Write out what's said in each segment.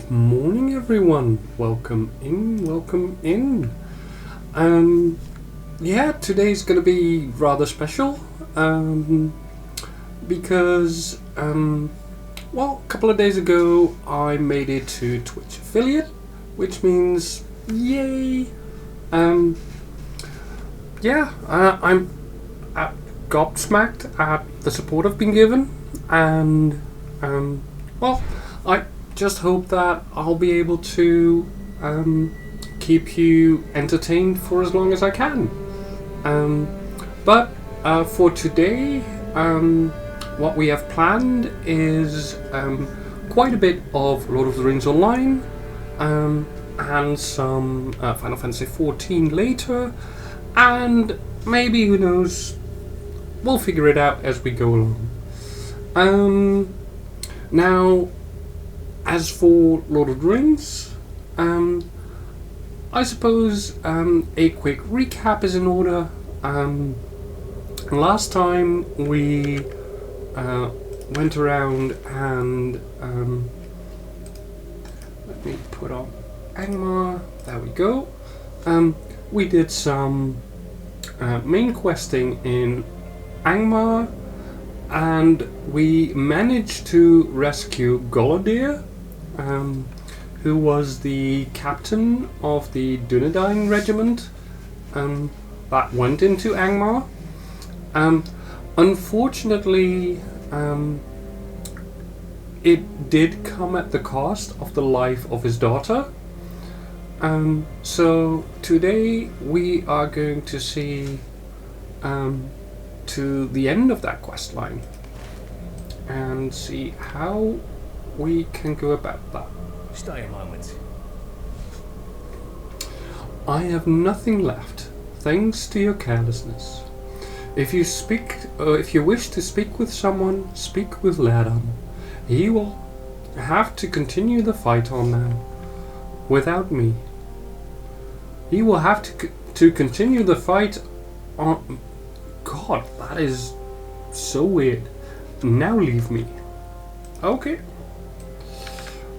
Good morning, everyone. Welcome in, welcome in. Today's gonna be rather special. Because a couple of days ago I made it to Twitch affiliate, which means yay. I'm gobsmacked at the support I've been given, and I just hope that I'll be able to keep you entertained for as long as I can. But for today, what we have planned is quite a bit of Lord of the Rings Online, and some Final Fantasy XIV later, and maybe, who knows, we'll figure it out as we go along. Now, as for Lord of the Rings, I suppose a quick recap is in order. Last time we went around and let me put on Angmar. There we go. We did some main questing in Angmar, and we managed to rescue Golodir, who was the captain of the Dunedain regiment that went into Angmar. Unfortunately, it did come at the cost of the life of his daughter. So today we are going to see to the end of that quest line and see how we can go about that. Stay a moment. I have nothing left, thanks to your carelessness. If you wish to speak with someone, speak with Ladan. He will have to continue the fight on now, without me. He will have to continue the fight on... God, that is so weird. Now leave me. Okay.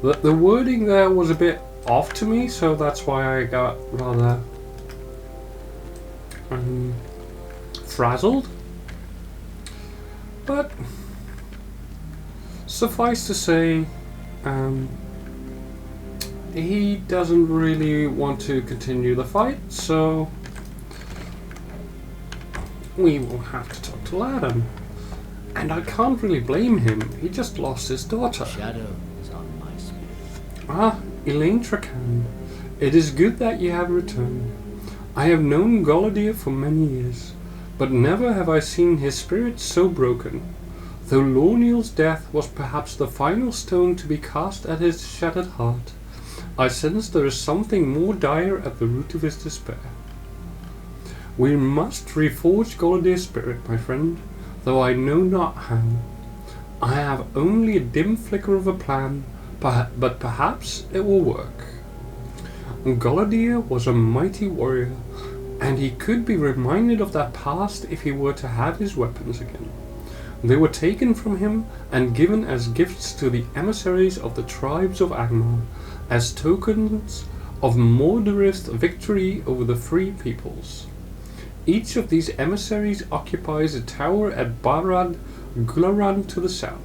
The wording there was a bit off to me, so that's why I got rather frazzled. But suffice to say, he doesn't really want to continue the fight, so we will have to talk to Ladan. And I can't really blame him. He just lost his daughter. Shadow is on my spirit. Ah, Elaine Trakan. It is good that you have returned. I have known Golodir for many years, but never have I seen his spirit so broken. Though Lorniel's death was perhaps the final stone to be cast at his shattered heart, I sense there is something more dire at the root of his despair. We must reforge Golodir's spirit, my friend, though I know not how. I have only a dim flicker of a plan, but perhaps it will work. Golodir was a mighty warrior, and he could be reminded of that past if he were to have his weapons again. They were taken from him and given as gifts to the emissaries of the tribes of Angmar, as tokens of Mordorith's victory over the free peoples. Each of these emissaries occupies a tower at Barad Gularan to the south.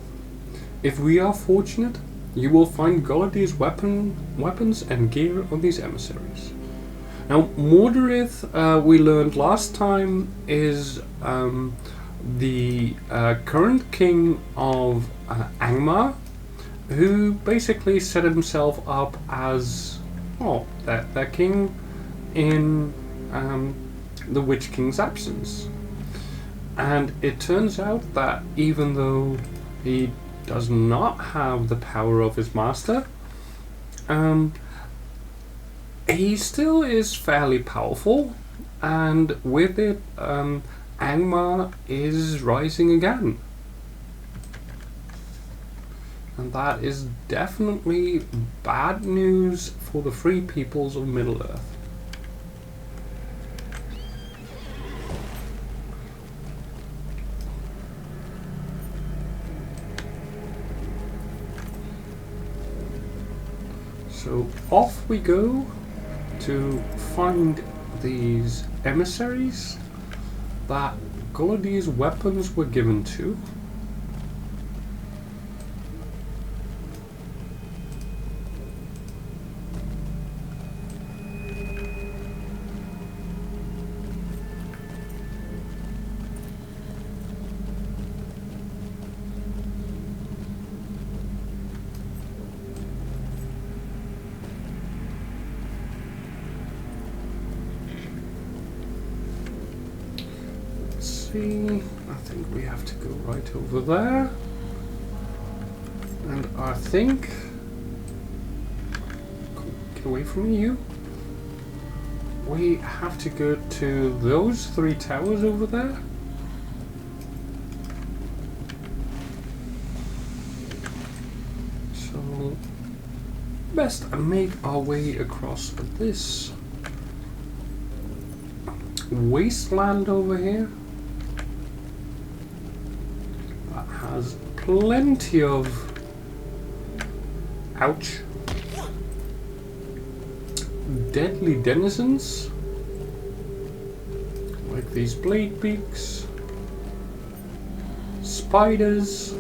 If we are fortunate, you will find Golodir's weapons and gear on these emissaries. Now, Mordorith, we learned last time, is the current king of Angmar, who basically set himself up as their king in the Witch King's absence. And it turns out that even though he does not have the power of his master, he still is fairly powerful, and with it, Angmar is rising again. And that is definitely bad news for the free peoples of Middle-earth. So off we go to find these emissaries that Golodi's weapons were given to. I think we have to go right over there, and I think get away from you. We have to go to those 3 towers over there. So best make our way across this wasteland over here. Has plenty of deadly denizens like these blade beaks, spiders,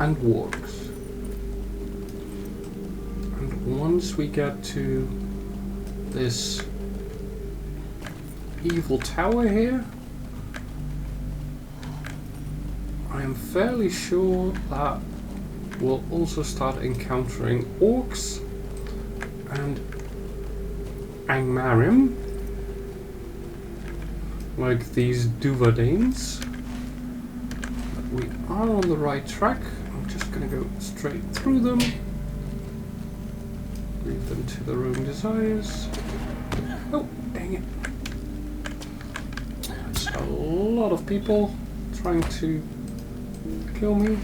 and wargs. And once we get to this evil tower here, I am fairly sure that we'll also start encountering orcs and Angmarim, like these Duvadanes. But we are on the right track. I'm just going to go straight through them, leave them to their own desires. Oh, dang it. That's a lot of people trying to kill me.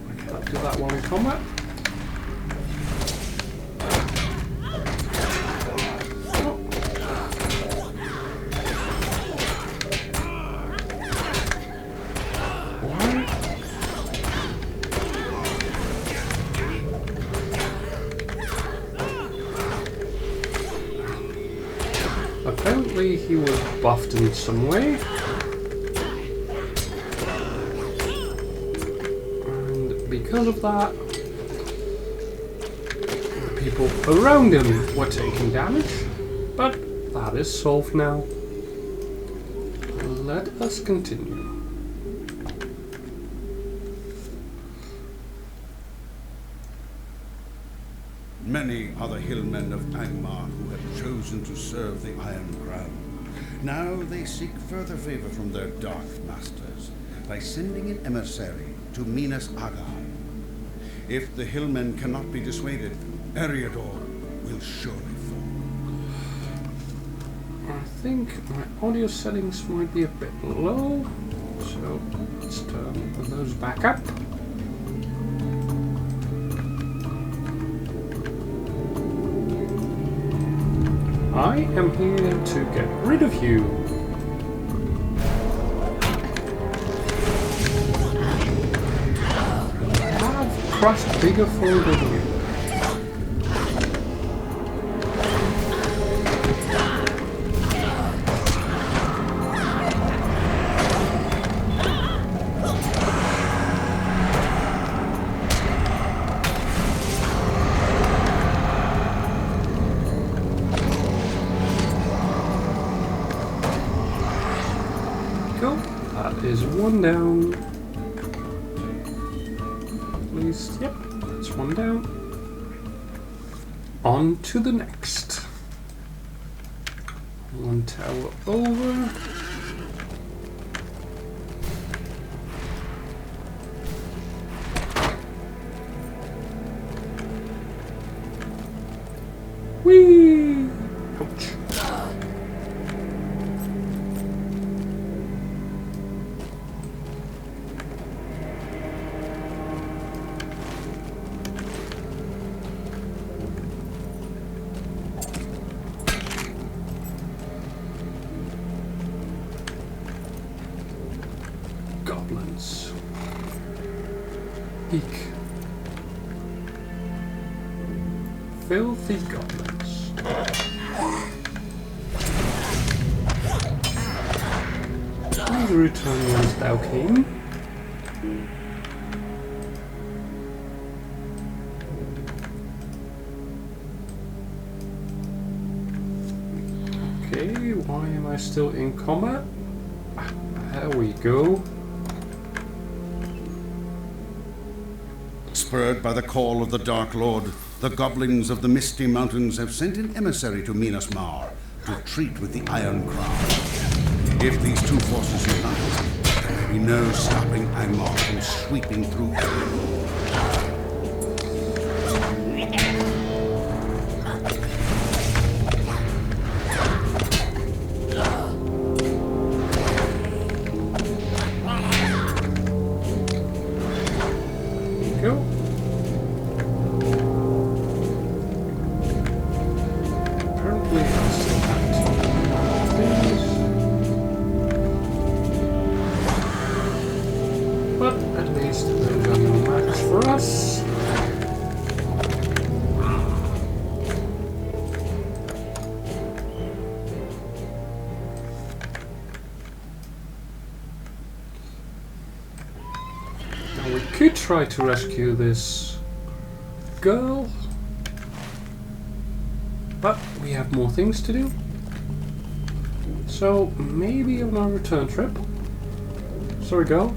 I cannot do that while in combat. Oh. Why? Apparently he was buffed in some way. Because of that, the people around him were taking damage, but that is solved now. Let us continue. Many are the hillmen of Angmar who have chosen to serve the Iron Crown. Now they seek further favor from their dark masters by sending an emissary to Minas Aga. If the hillmen cannot be dissuaded, Eriador will surely fall. I think my audio settings might be a bit low, so let's turn those back up. I am here to get rid of you. Crushed bigger foe than you. Go. That is one down. Yep, that's one down. On to the next. One tower over. Whee! Ouch. Goblins. Eek. filthy goblins. Please return whence thou came. Okay, why am I still in combat? There we go. Spurred by the call of the Dark Lord, the goblins of the Misty Mountains have sent an emissary to Minas Mar to treat with the Iron Crown. If these two forces unite, there may be no stopping Angmar from sweeping through everything. Could try to rescue this girl, but we have more things to do. So maybe on our return trip. Sorry, girl.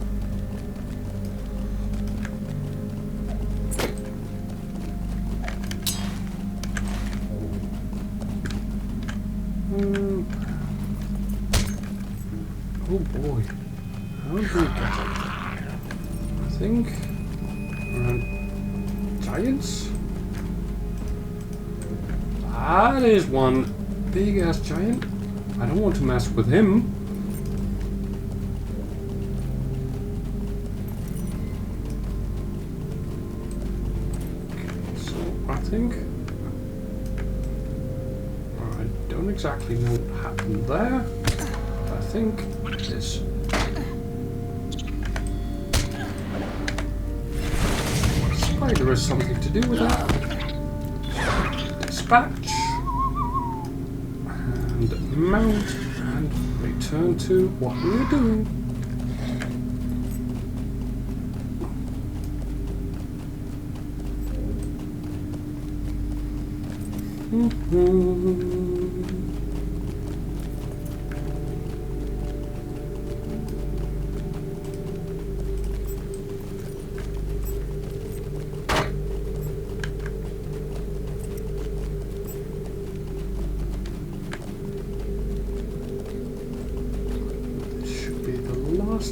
Oh boy, how do we get it? I think giants. That is one big ass giant. I don't want to mess with him. Okay, so I think I don't exactly know what happened there. I think this. There is something to do with that. Dispatch and mount and return to what we were doing.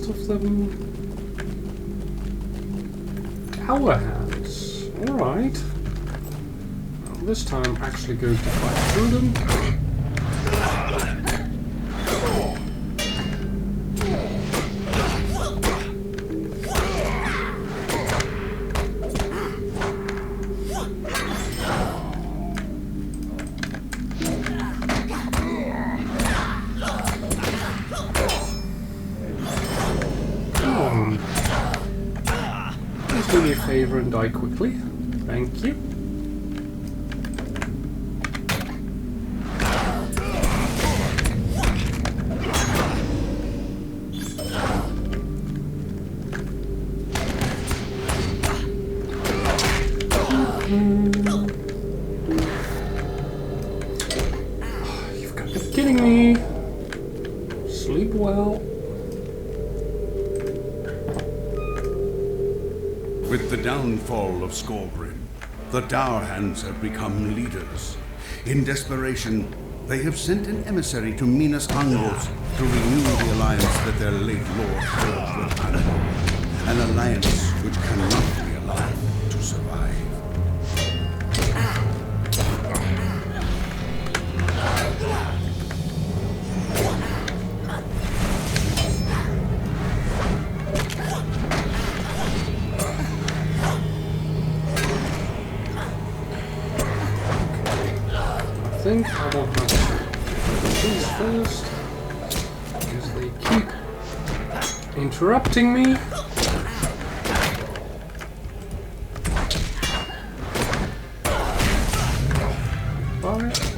Of them. Tower hands. Alright. Well, this time I'm actually going to fight through them. Do me a favor and die quickly. Thank you. You've got to be kidding me. Sleep well. With the downfall of Scorbrin, the Dour Hands have become leaders. In desperation, they have sent an emissary to Minas Angos to renew the alliance that their late lord forged with Angmar, an alliance which cannot be allowed to survive. I think I will have these first because they keep interrupting me. Alright.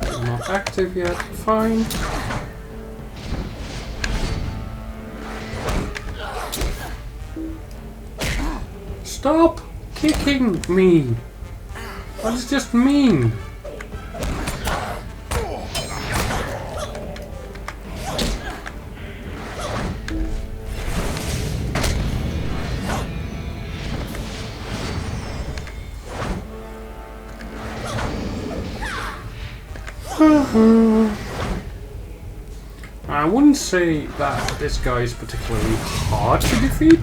Not active yet. Fine. Stop kicking me! What does this mean? I wouldn't say that this guy is particularly hard to defeat,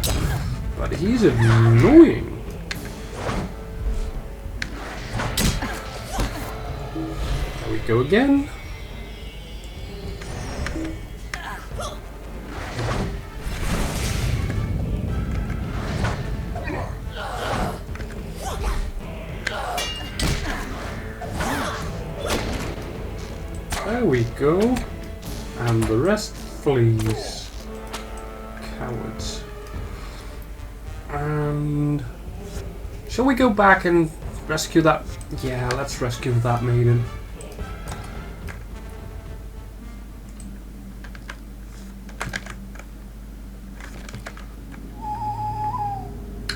but he's annoying. There we go again. There we go. And the rest flees. Cowards. And shall we go back and rescue that? Yeah, let's rescue that maiden.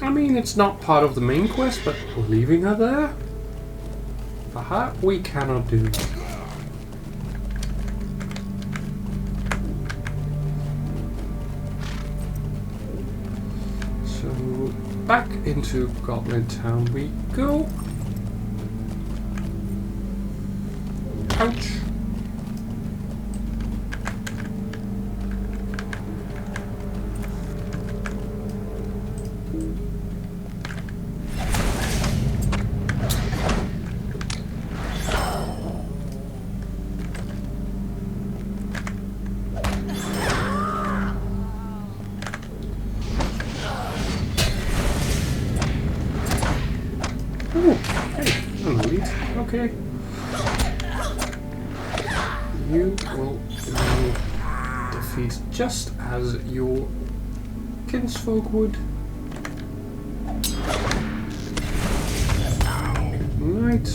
I mean, it's not part of the main quest, but leaving her there? That we cannot do. Back into Goblin Town we go. Ouch. Okay. You will defeat just as your kinsfolk would. Right.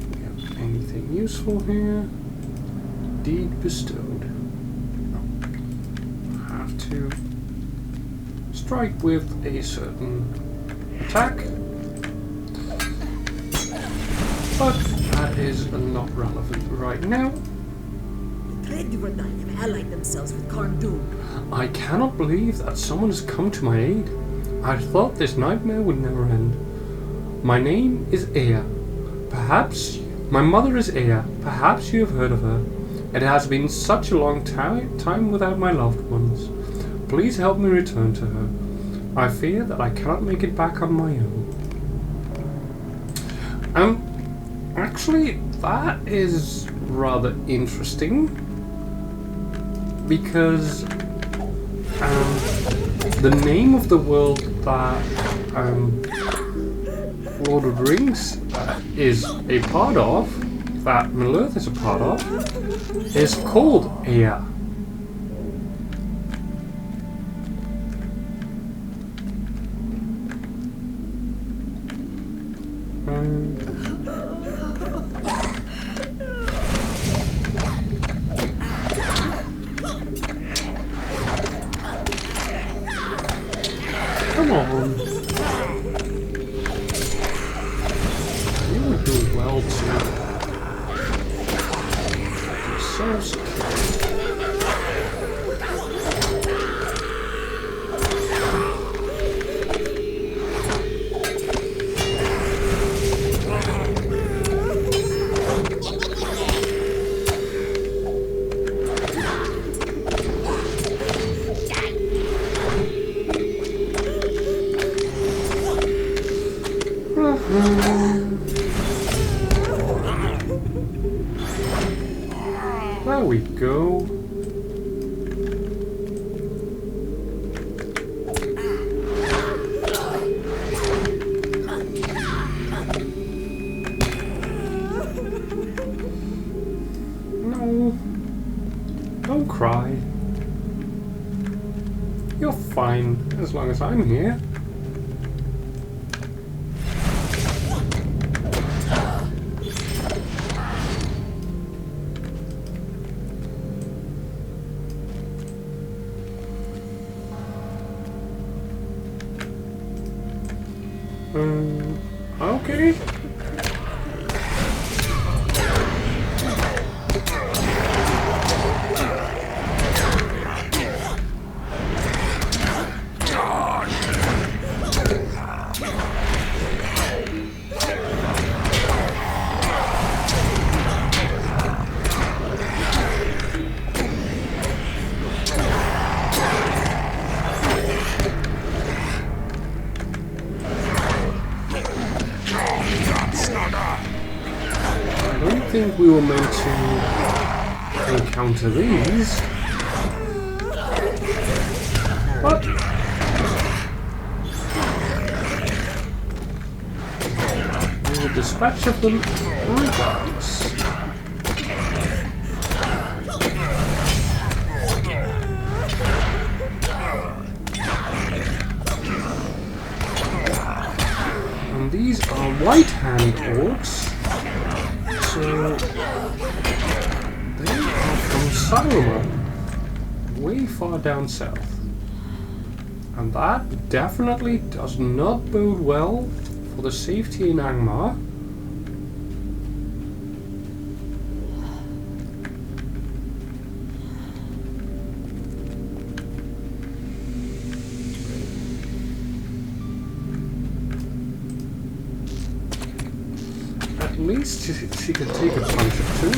We have anything useful here? Deed bestowed. Have to strike with a certain attack. But that is not relevant right now. The Dreadnought have allied themselves with Karndun. I cannot believe that someone has come to my aid. I thought this nightmare would never end. My name is Ea. Perhaps my mother is Ea. Perhaps you have heard of her. It has been such a long time without my loved ones. Please help me return to her. I fear that I cannot make it back on my own. Actually, that is rather interesting because the name of the world that Lord of the Rings is a part of, that Middle-earth is a part of, is called Ea. Come on. You would do well to. You're so scared. There we go. No. Don't cry. You're fine as long as I'm here. Okay. I don't think we were meant to encounter these. But we will dispatch of them regardless. And these are white hand orcs. So they are from Saruman, way far down south. And that definitely does not bode well for the safety in Angmar. At least she can take a punch or two.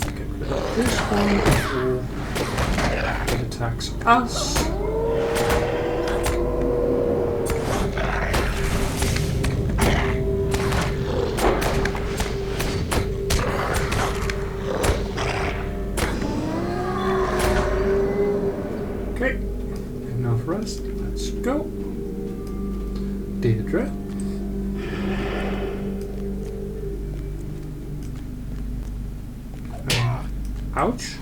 Get rid of this one before it attacks us. Okay, enough rest. Let's go. Deirdre. Ouch.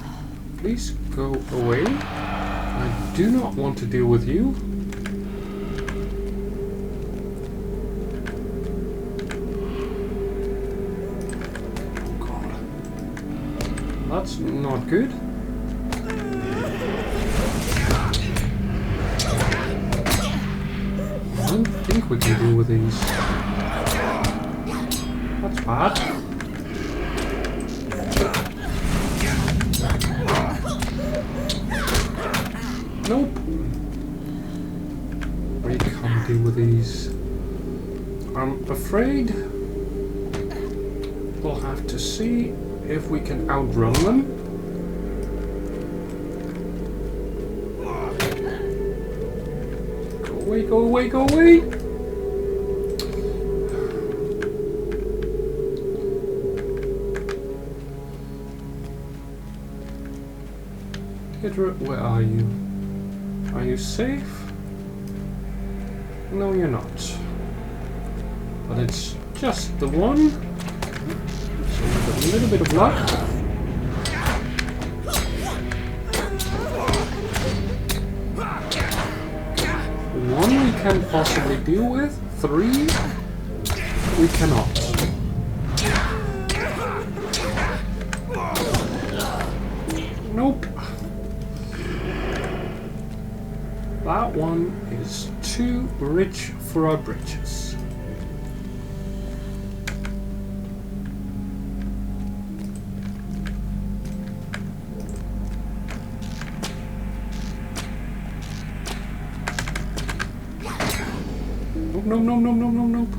Please go away. I do not want to deal with you. Oh god. That's not good. I don't think we can deal with these. That's bad. Nope. We can't deal with these. I'm afraid we'll have to see if we can outrun them. Go away, go away, go away! Hydra, where are you? Are you safe? No, you're not. But it's just the one. So with a little bit of luck. One we can possibly deal with. 3 we cannot. Nope. That one is too rich for our britches. Nope, nope, nope, nope, nope, nope, nope.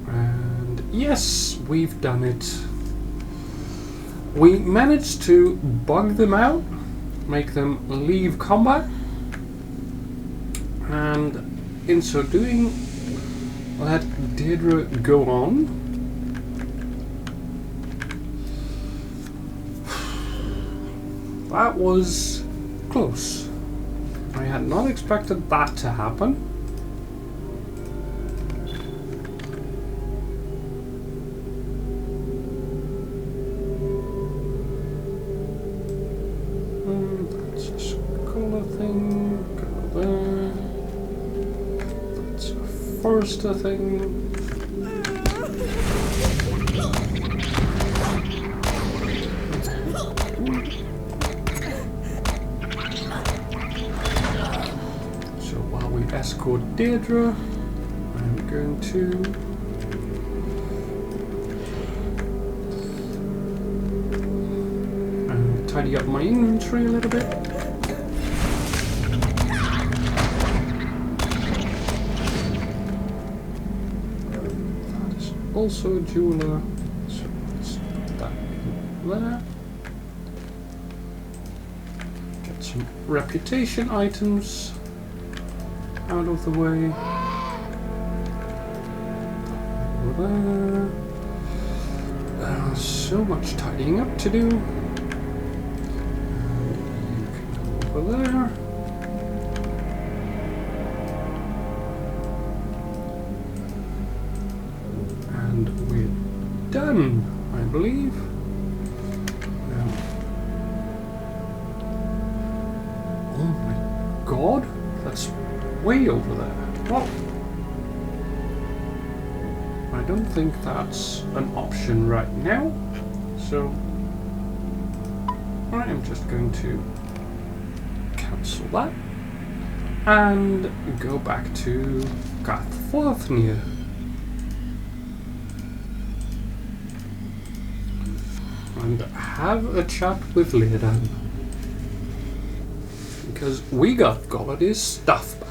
And yes, we've done it. We managed to bug them out, make them leave combat, and in so doing, let Deirdre go on. That was close. I had not expected that to happen. That's a scholar thing. Go there. That's a forester thing. escort Deirdre. I'm going to tidy up my inventory a little bit. That is also a jeweler, so let's put that in there. Get some reputation items out of the way. Over there. So much tidying up to do. Over there. And we're done, I believe. Oh my god, that's way over there. What? I don't think that's an option right now, so I am just going to cancel that and go back to Garthforthnia. And have a chat with Leodan. Because we got Golod's stuff back.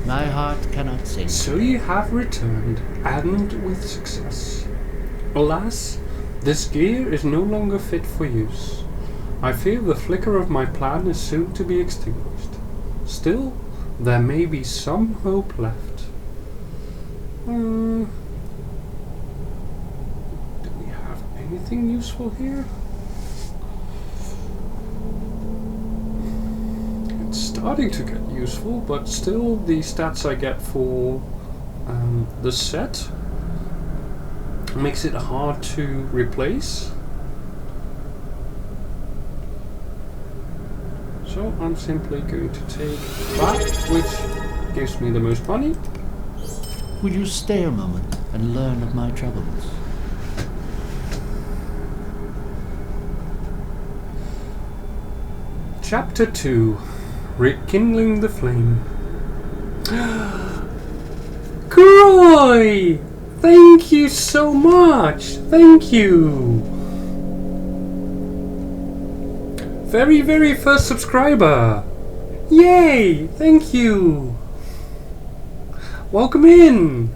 My heart cannot sing. So you have returned, and with success. Alas, this gear is no longer fit for use. I fear the flicker of my plan is soon to be extinguished. Still, there may be some hope left. Do we have anything useful here? It's starting to get useful, but still the stats I get for the set makes it hard to replace. So I'm simply going to take that, which gives me the most money. Will you stay a moment and learn of my troubles? Chapter 2. Rekindling the Flame. Croy! Thank you so much! Thank you! Very, very first subscriber! Yay! Thank you! Welcome in!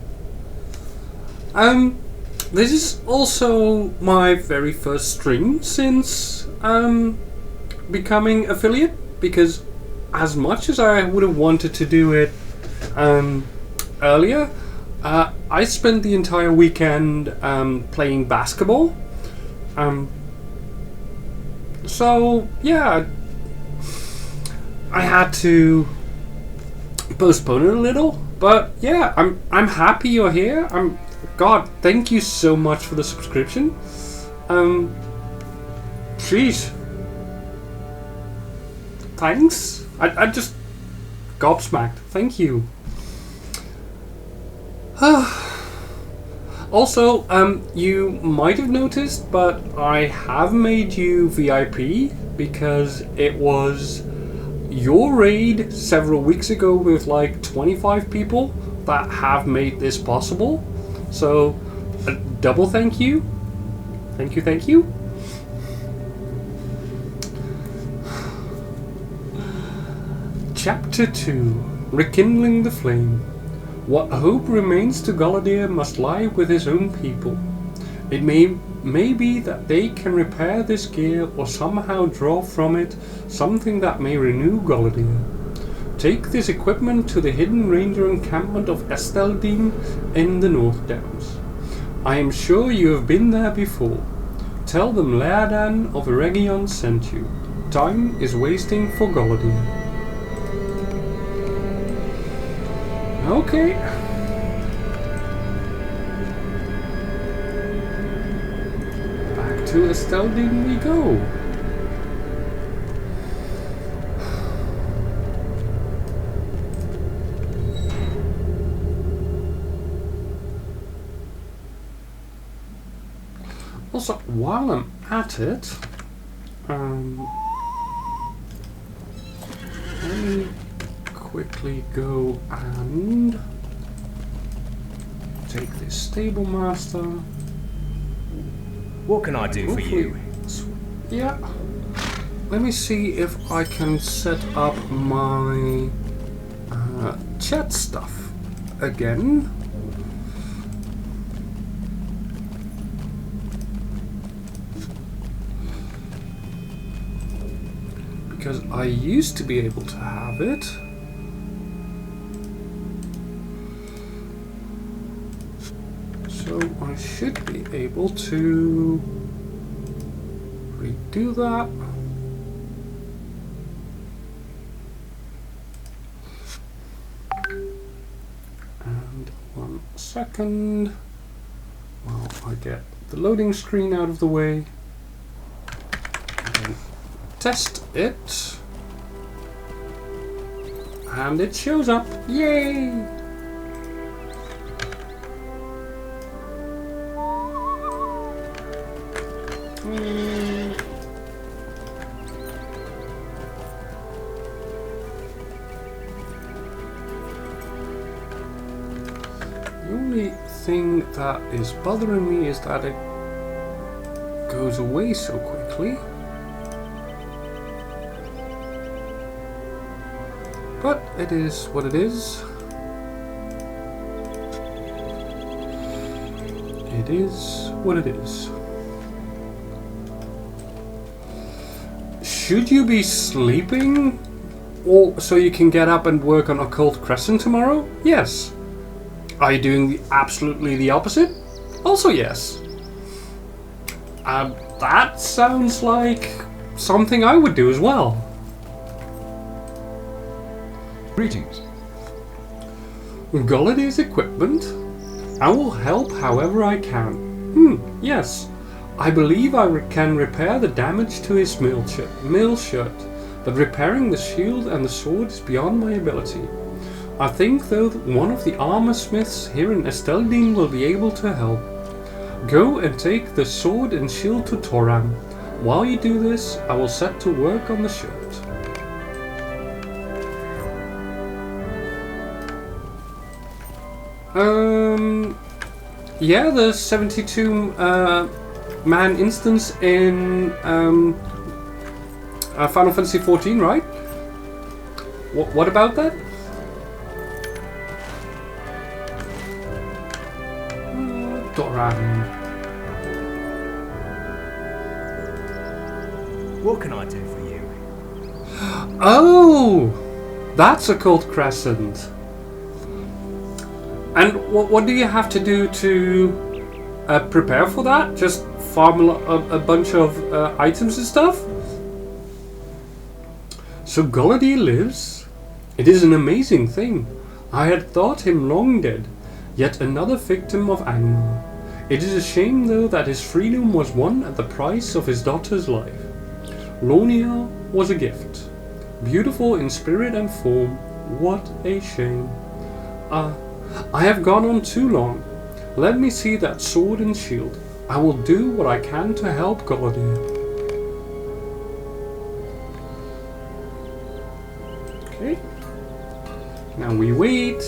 This is also my very first stream since becoming affiliate, because as much as I would have wanted to do it earlier, I spent the entire weekend playing basketball. So yeah, I had to postpone it a little. But yeah, I'm happy you're here. God, thank you so much for the subscription. Jeez. Thanks. I just gobsmacked. Thank you. Also, you might have noticed, but I have made you VIP because it was your raid several weeks ago with like 25 people that have made this possible. So, a double thank you. Thank you, thank you. Chapter 2. Rekindling the Flame. What hope remains to Galadir must lie with his own people. It may be that they can repair this gear or somehow draw from it something that may renew Galadir. Take this equipment to the hidden ranger encampment of Esteldine in the North Downs. I am sure you have been there before. Tell them Leodan of Eregion sent you. Time is wasting for Galadir. Okay. Back to Esteldine we go. Also, while I'm at it, let me quickly go and take this stable master. What can I do for you? Yeah. Let me see if I can set up my chat stuff again. Because I used to be able to have it. So I should be able to redo that. And 1 second while I get the loading screen out of the way. And test it. And it shows up. Yay! The only thing that is bothering me is that it goes away so quickly. But it is what it is. It is what it is. Should you be sleeping? Or so you can get up and work on Occult Crescent tomorrow? Yes. Are you doing absolutely the opposite? Also yes. That sounds like something I would do as well. Greetings. Golladay's equipment? I will help however I can. Yes. I believe I can repair the damage to his mail shirt, but repairing the shield and the sword is beyond my ability. I think, though, that one of the armor smiths here in Esteldine will be able to help. Go and take the sword and shield to Toram. While you do this, I will set to work on the shirt. Yeah, the 72 man instance in Final Fantasy XIV, right? What about that? Doran. What can I do for you? Oh! That's Occult Crescent. And what do you have to do to prepare for that? Just farm a bunch of items and stuff? So Golladie lives? It is an amazing thing. I had thought him long dead, yet another victim of Angmar. It is a shame, though, that his freedom was won at the price of his daughter's life. Lonia was a gift. Beautiful in spirit and form. What a shame. I have gone on too long. Let me see that sword and shield. I will do what I can to help Golladie. Okay. Now we wait.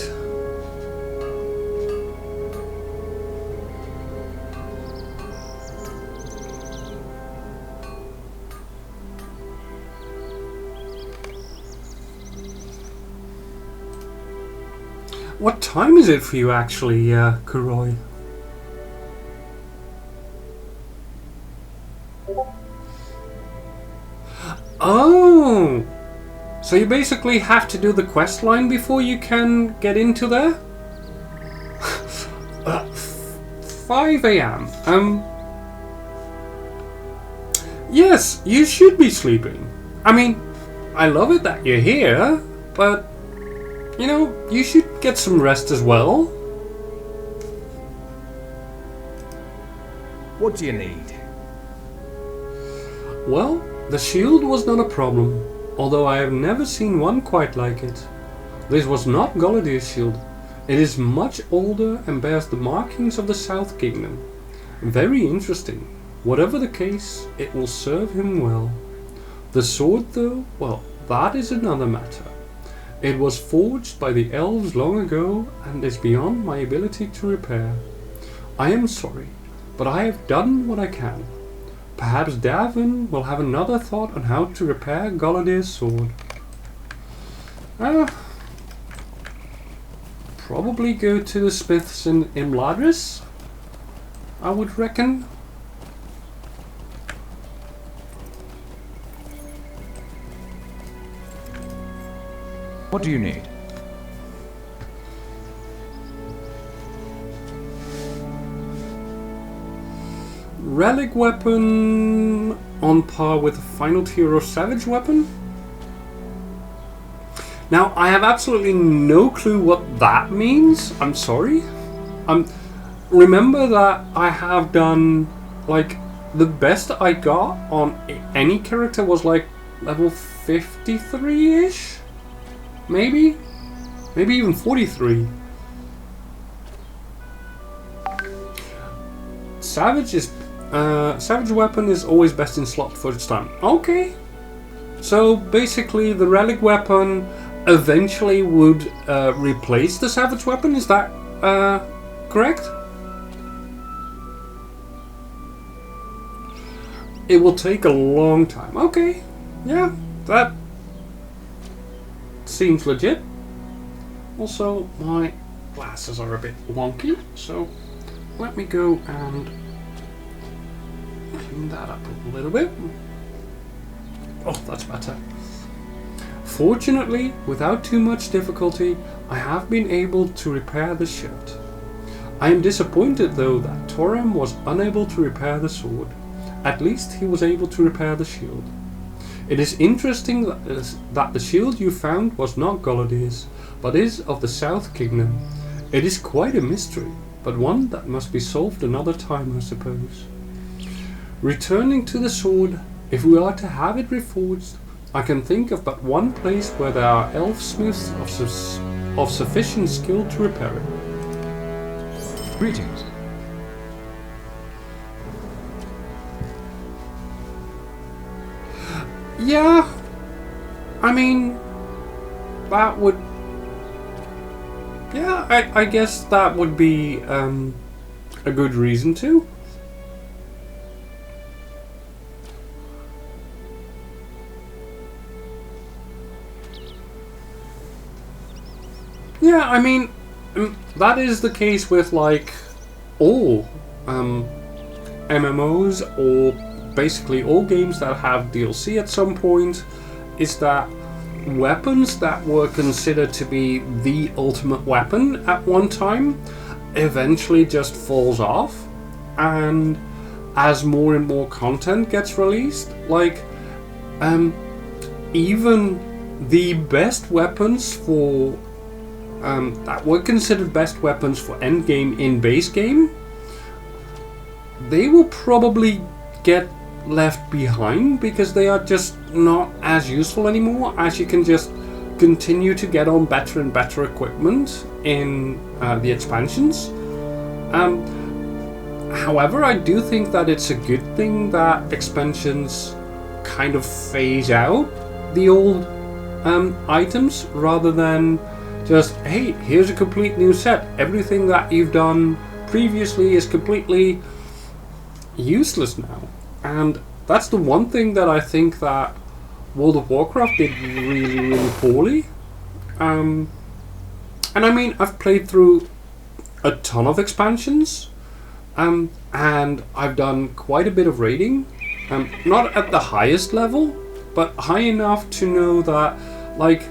What time is it for you actually, Kuroi? Oh! So you basically have to do the quest line before you can get into there? 5 AM. Yes, you should be sleeping. I mean, I love it that you're here, but you know, you should get some rest as well. What do you need? Well, the shield was not a problem, although I have never seen one quite like it. This was not Golladie's shield. It is much older and bears the markings of the South Kingdom. Very interesting. Whatever the case, it will serve him well. The sword, though, well, that is another matter. It was forged by the elves long ago and is beyond my ability to repair. I am sorry, but I have done what I can. Perhaps Davin will have another thought on how to repair Goladir's sword. Probably go to the smiths in Imladris, I would reckon. What do you need? Relic weapon on par with the final tier of savage weapon. Now, I have absolutely no clue what that means. I'm sorry. Remember that I have done, like, the best I got on any character was like level 53-ish? Maybe? Maybe even 43. Savage weapon is always best in slot for its time. Okay. So basically the relic weapon eventually would replace the savage weapon, is that correct? It will take a long time. Okay. Yeah, that seems legit. Also, my glasses are a bit wonky, so let me go and clean that up a little bit. Oh, that's better. Fortunately, without too much difficulty, I have been able to repair the shirt. I am disappointed though that Toram was unable to repair the sword. At least he was able to repair the shield. It is interesting that the shield you found was not Goladir's, but is of the South Kingdom. It is quite a mystery, but one that must be solved another time, I suppose. Returning to the sword, if we are to have it reforged, I can think of but one place where there are elf smiths of sufficient skill to repair it. Greetings. Yeah, I mean, that would... Yeah, I guess that would be a good reason to. Yeah, I mean, that is the case with like all MMOs or basically all games that have DLC at some point, is that weapons that were considered to be the ultimate weapon at one time eventually just falls off, and as more and more content gets released, like even the best weapons for that were considered best weapons for endgame in base game, they will probably get left behind because they are just not as useful anymore, as you can just continue to get on better and better equipment in the expansions. However, I do think that it's a good thing that expansions kind of phase out the old items rather than just, hey, here's a complete new set. Everything that you've done previously is completely useless now. And that's the one thing that I think that World of Warcraft did really, really poorly. And I mean, I've played through a ton of expansions, and I've done quite a bit of raiding. Not at the highest level, but high enough to know that, like,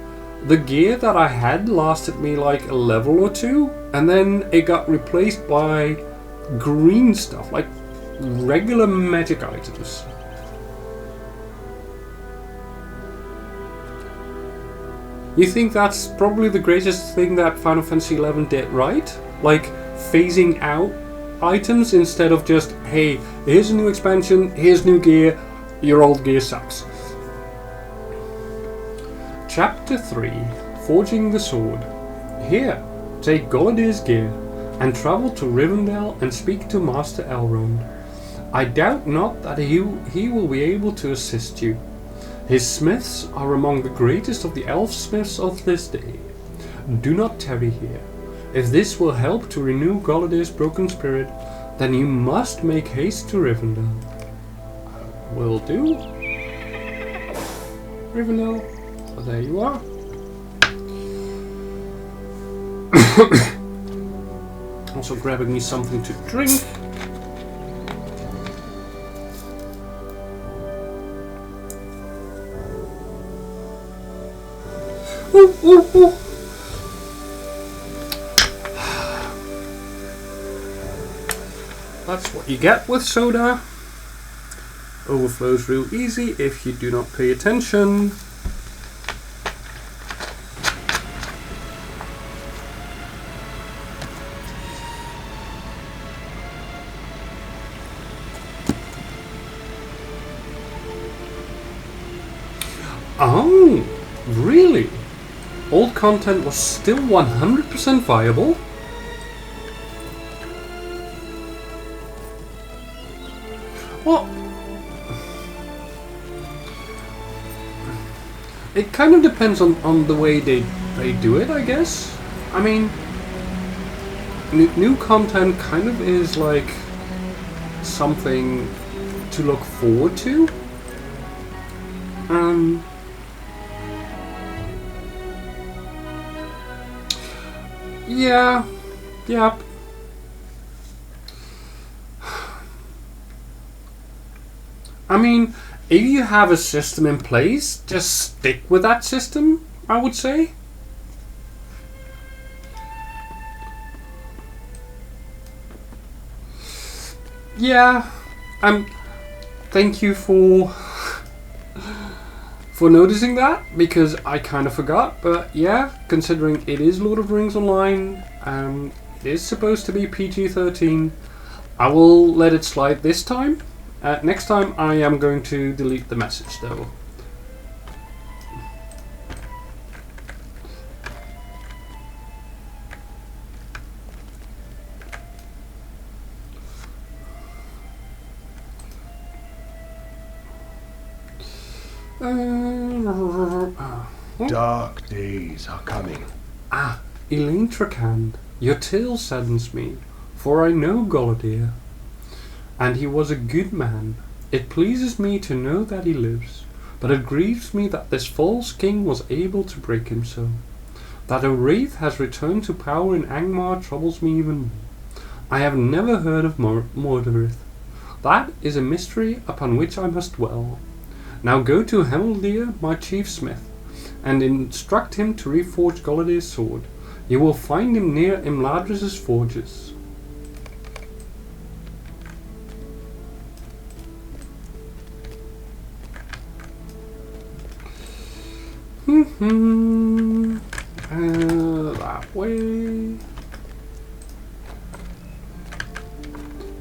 the gear that I had lasted me like a level or two, and then it got replaced by green stuff, like regular magic items. You think that's probably the greatest thing that Final Fantasy XI did right? Like, phasing out items instead of just, hey, here's a new expansion, here's new gear, your old gear sucks. Chapter 3, Forging the Sword. Here, take Goladir's gear and travel to Rivendell and speak to Master Elrond. I doubt not that he will be able to assist you. His smiths are among the greatest of the elf smiths of this day. Do not tarry here. If this will help to renew Golodir's broken spirit, then you must make haste to Rivendell. Will do. Rivendell. So there you are. Also grabbing me something to drink. Ooh, ooh, ooh. That's what you get with soda. Overflows real easy if you do not pay attention. Oh, really? Old content was still 100% viable? Well, it kind of depends on the way they do it, I guess. I mean, new content kind of is like something to look forward to. Yeah, yep. I mean, if you have a system in place, just stick with that system, I would say. Yeah, thank you for noticing that, because I kind of forgot. But yeah, considering it is Lord of the Rings Online, it is supposed to be PG-13, I will let it slide this time. Next time I am going to delete the message though. Dark days are coming. Ah, Elaine Trakand, your tale saddens me, for I know Golodir, and he was a good man. It pleases me to know that he lives, but it grieves me that this false king was able to break him so. That a wraith has returned to power in Angmar troubles me even more. I have never heard of Mordorith. That is a mystery upon which I must dwell. Now go to Hemeldir, my chief smith, and instruct him to reforge Golodir's sword. You will find him near Imladris's forges. That way.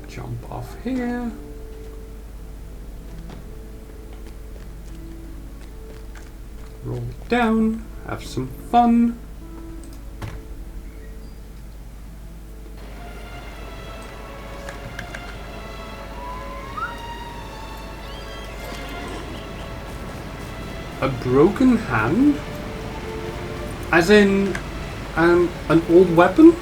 Jump off here. Roll down, have some fun. A broken hand? As in an old weapon?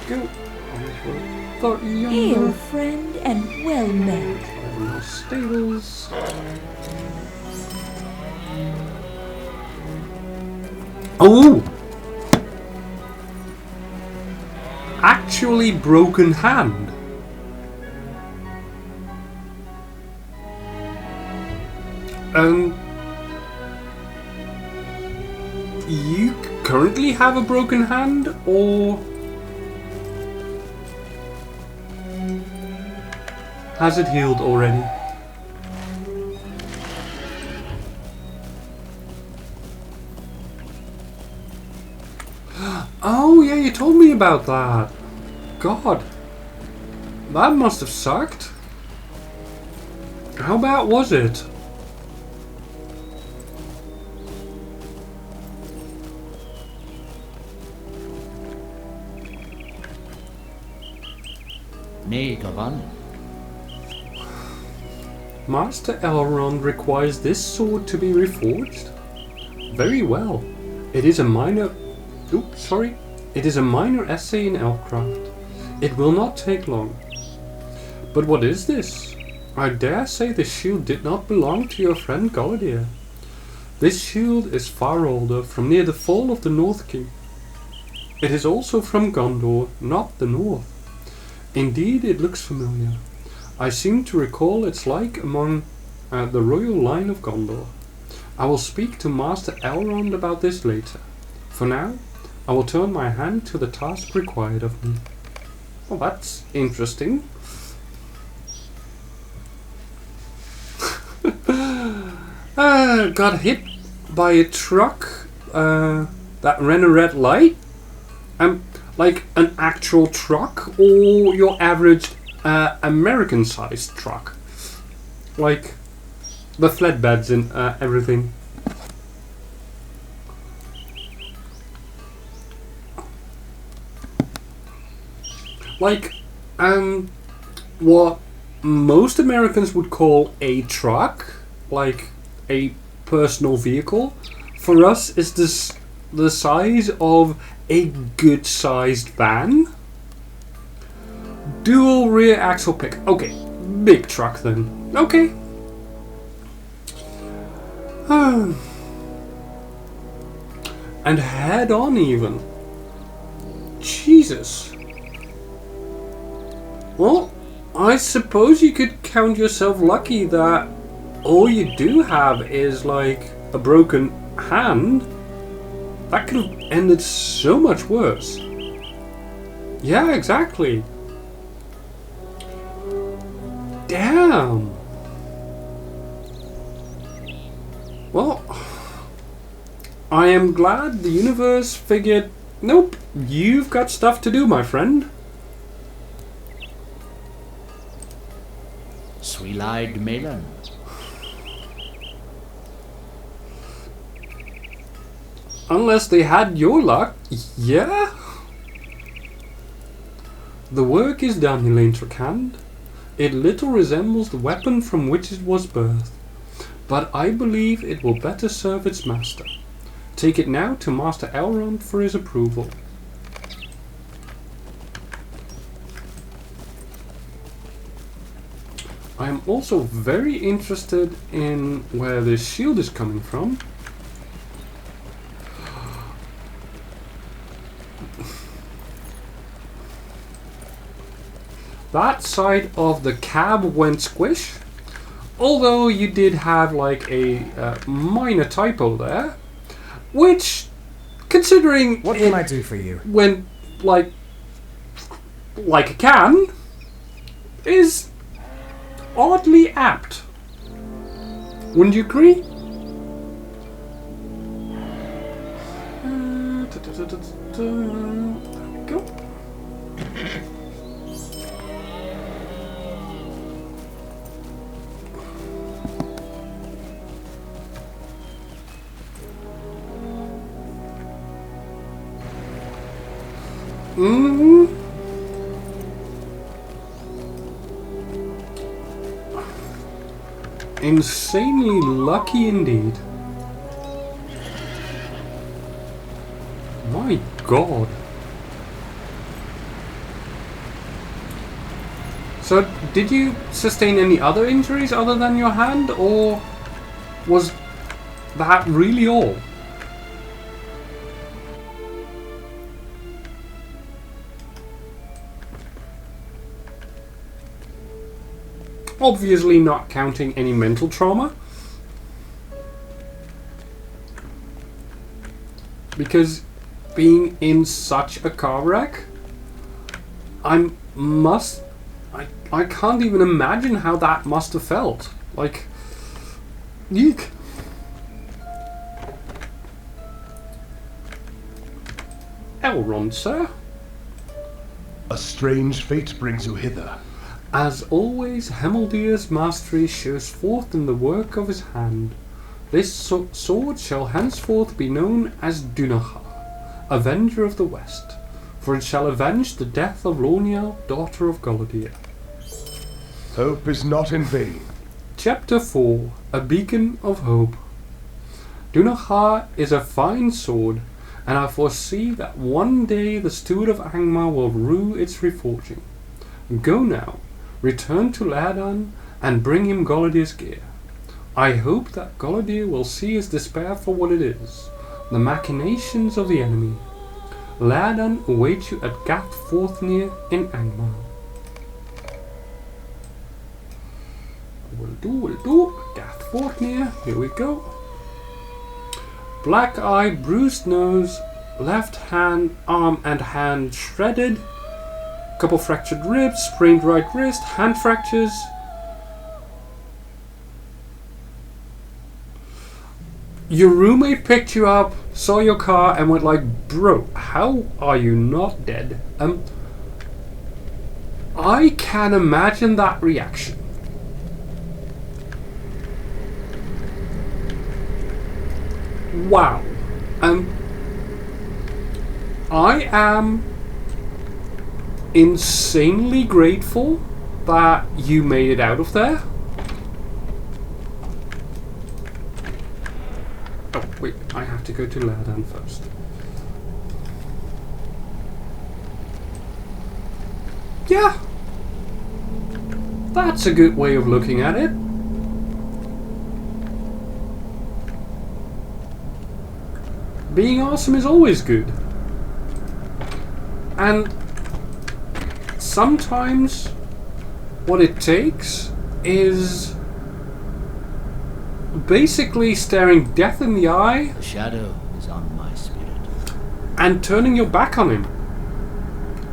Go. Hail, friend, and well met. Stables. Oh! Actually broken hand. You currently have a broken hand, or has it healed already? Oh yeah, you told me about that. God, that must have sucked. How bad was it? Nay, Gavan. Master Elrond requires this sword to be reforged? Very well. It is a minor... It is a minor essay in elfcraft. It will not take long. But what is this? I dare say this shield did not belong to your friend Galadriel. This shield is far older, from near the fall of the North King. It is also from Gondor, not the North. Indeed, it looks familiar. I seem to recall its like among the royal line of Gondor. I will speak to Master Elrond about this later. For now, I will turn my hand to the task required of me. Well, that's interesting. Got hit by a truck that ran a red light. Like an actual truck, or your average American-sized truck, like the flatbeds and everything. Like what most Americans would call a truck, like a personal vehicle, for us is this the size of a good-sized van. Dual rear axle pick. Okay, big truck then. Okay. And head on even. Jesus. Well, I suppose you could count yourself lucky that all you do have is like a broken hand. That could have ended so much worse. Yeah, exactly. Damn. Well, I am glad the universe figured, nope, you've got stuff to do, my friend. Sweet-eyed Melon. Unless they had your luck, yeah? The work is done, Elaine Tracand. It little resembles the weapon from which it was birthed, but I believe it will better serve its master. Take it now to Master Elrond for his approval. I am also very interested in where this shield is coming from. That side of the cab went squish, although you did have like a minor typo there, which, considering what can I do for you, went like a can, is oddly apt. Wouldn't you agree? There we go. Insanely lucky indeed. My God. So, did you sustain any other injuries other than your hand, or was that really all? Obviously not counting any mental trauma. Because being in such a car wreck, I can't even imagine how that must have felt. Like, eek. Elrond, sir? A strange fate brings you hither. As always, Hemeldir's mastery shows forth in the work of his hand. This sword shall henceforth be known as Dunaha, Avenger of the West, for it shall avenge the death of Lornia, daughter of Galadir. Hope is not in vain. Chapter 4. A Beacon of Hope. Dunacha is a fine sword, and I foresee that one day the steward of Angmar will rue its reforging. Go now, return to Ladan, and bring him Galadir's gear. I hope that Galadir will see his despair for what it is, the machinations of the enemy. Ladan awaits you at Gath Forthnir in Angmar. Will do. Gath Forthnir, here we go. Black eye, bruised nose, left hand, arm and hand shredded. Couple fractured ribs, sprained right wrist, hand fractures. Your roommate picked you up, saw your car, and went like, "Bro, how are you not dead?" I can imagine that reaction. Wow. I am insanely grateful that you made it out of there. Oh, wait, I have to go to Ladan first. Yeah. That's a good way of looking at it. Being awesome is always good. And sometimes what it takes is basically staring death in the eye. The shadow is on my spirit. And turning your back on him.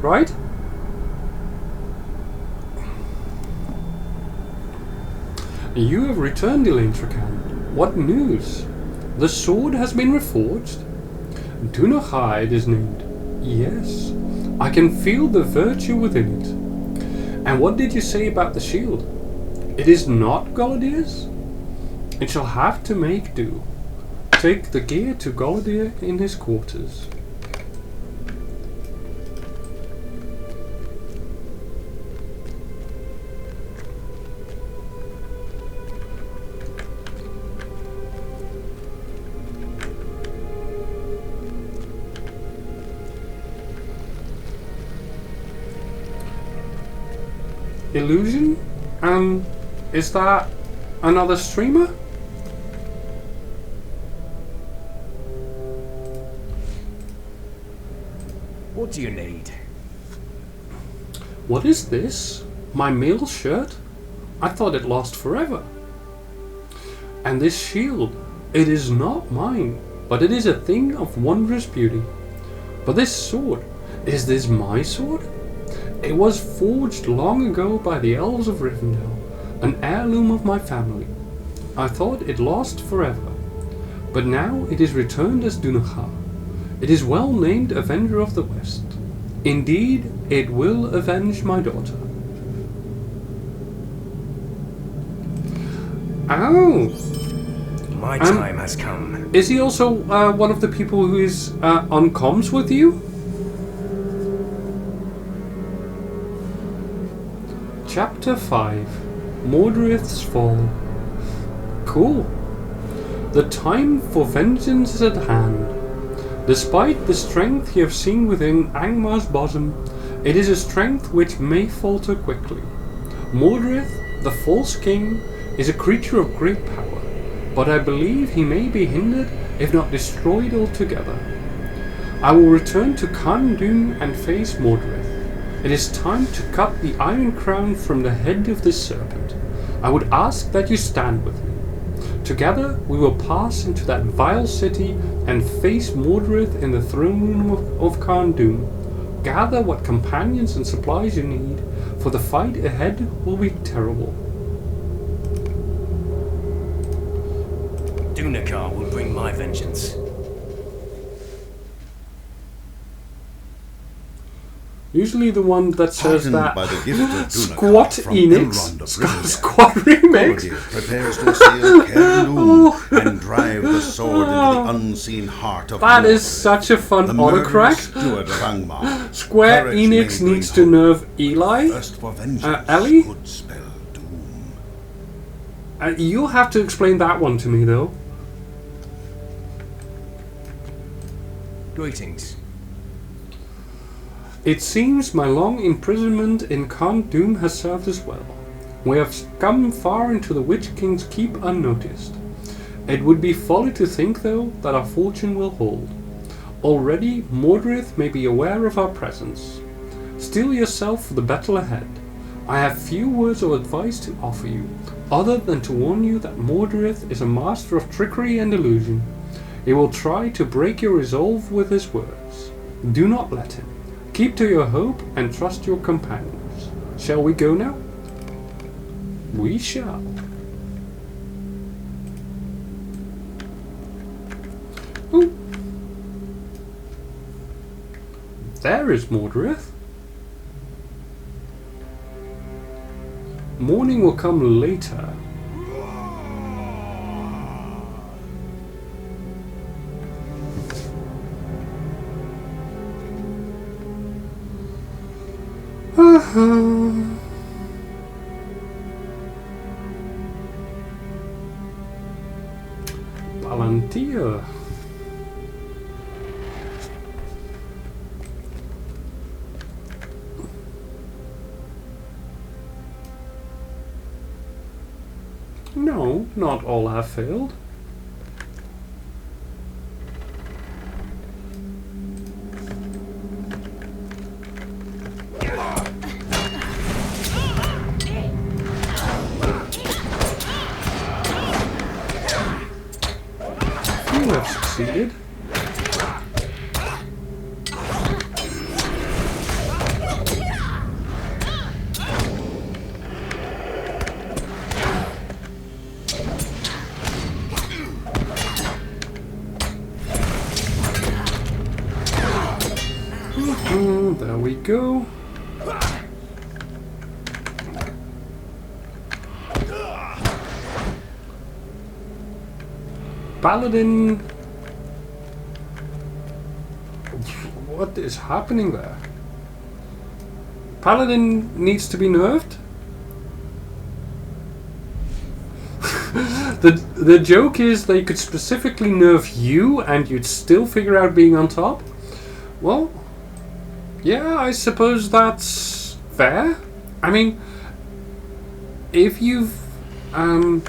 Right? You have returned, Elaine Trakan. What news? The sword has been reforged. Dunacha it is named. Yes, I can feel the virtue within it. And what did you say about the shield? It is not Galadir's? It shall have to make do. Take the gear to Galadir in his quarters. Illusion? Is that another streamer? What do you need? What is this? My mail shirt? I thought it lost forever. And this shield, it is not mine, but it is a thing of wondrous beauty. But this sword, is this my sword? It was forged long ago by the elves of Rivendell, an heirloom of my family. I thought it lost forever, but now it is returned as Dunacha. It is well named Avenger of the West. Indeed, it will avenge my daughter. Oh! My time has come. Is he also one of the people who is on comms with you? Chapter 5. Mordred's Fall. Cool. The time for vengeance is at hand. Despite the strength you have seen within Angmar's bosom, it is a strength which may falter quickly. Mordred, the false king, is a creature of great power, but I believe he may be hindered, if not destroyed altogether. I will return to Khan Dun and face Mordred. It is time to cut the iron crown from the head of this serpent. I would ask that you stand with me. Together we will pass into that vile city and face Mordred in the throne room of Khan Dun. Gather what companions and supplies you need, for the fight ahead will be terrible. Dunacha will bring my vengeance. Usually the one that says Heartened that by the gift of Dunakar Squat from Enix, Elrond of Rivendell, Squat Remix. Goldir prepares to sail Cairn and drive the sword into the unseen heart of That is Mordred, such a fun the autocorrect. steward of Angmar. Square Courage Enix may bring needs to hope. nerf Eli. Thirst for vengeance Ellie? could spell doom. You'll have to explain that one to me though. Greetings. It seems my long imprisonment in Khand Dûm has served us well. We have come far into the Witch King's keep unnoticed. It would be folly to think, though, that our fortune will hold. Already, Mordred may be aware of our presence. Steel yourself for the battle ahead. I have few words of advice to offer you, other than to warn you that Mordred is a master of trickery and illusion. He will try to break your resolve with his words. Do not let him. Keep to your hope and trust your companions. Shall we go now? We shall. Ooh. There is Mordred. Morning will come later. Palantir. No, not all have failed. You have succeeded. There we go. Paladin. What is happening there? Paladin needs to be nerfed? The joke is they could specifically nerf you and you'd still figure out being on top? Well, yeah, I suppose that's fair. I mean, if you are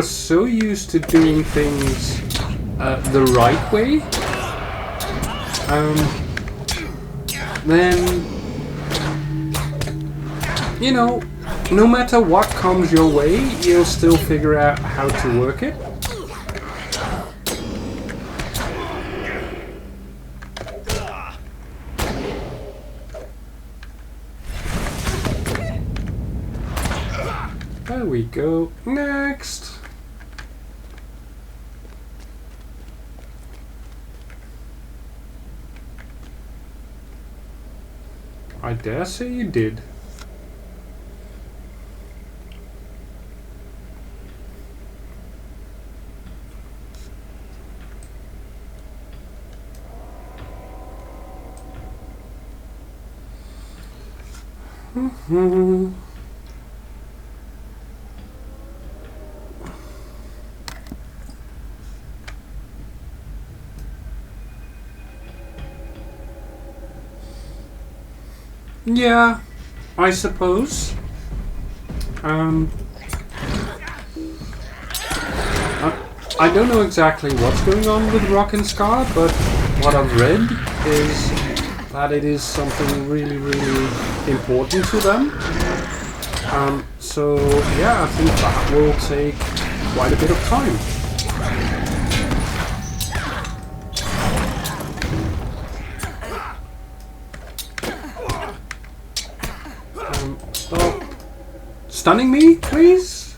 so used to doing things the right way, then, you know, no matter what comes your way, you'll still figure out how to work it. There we go. Next. I dare say you did. Yeah, I suppose. I don't know exactly what's going on with Rock and Scar, but what I've read is that it is something really, really important to them. So yeah, I think that will take quite a bit of time. Stop stunning me, please.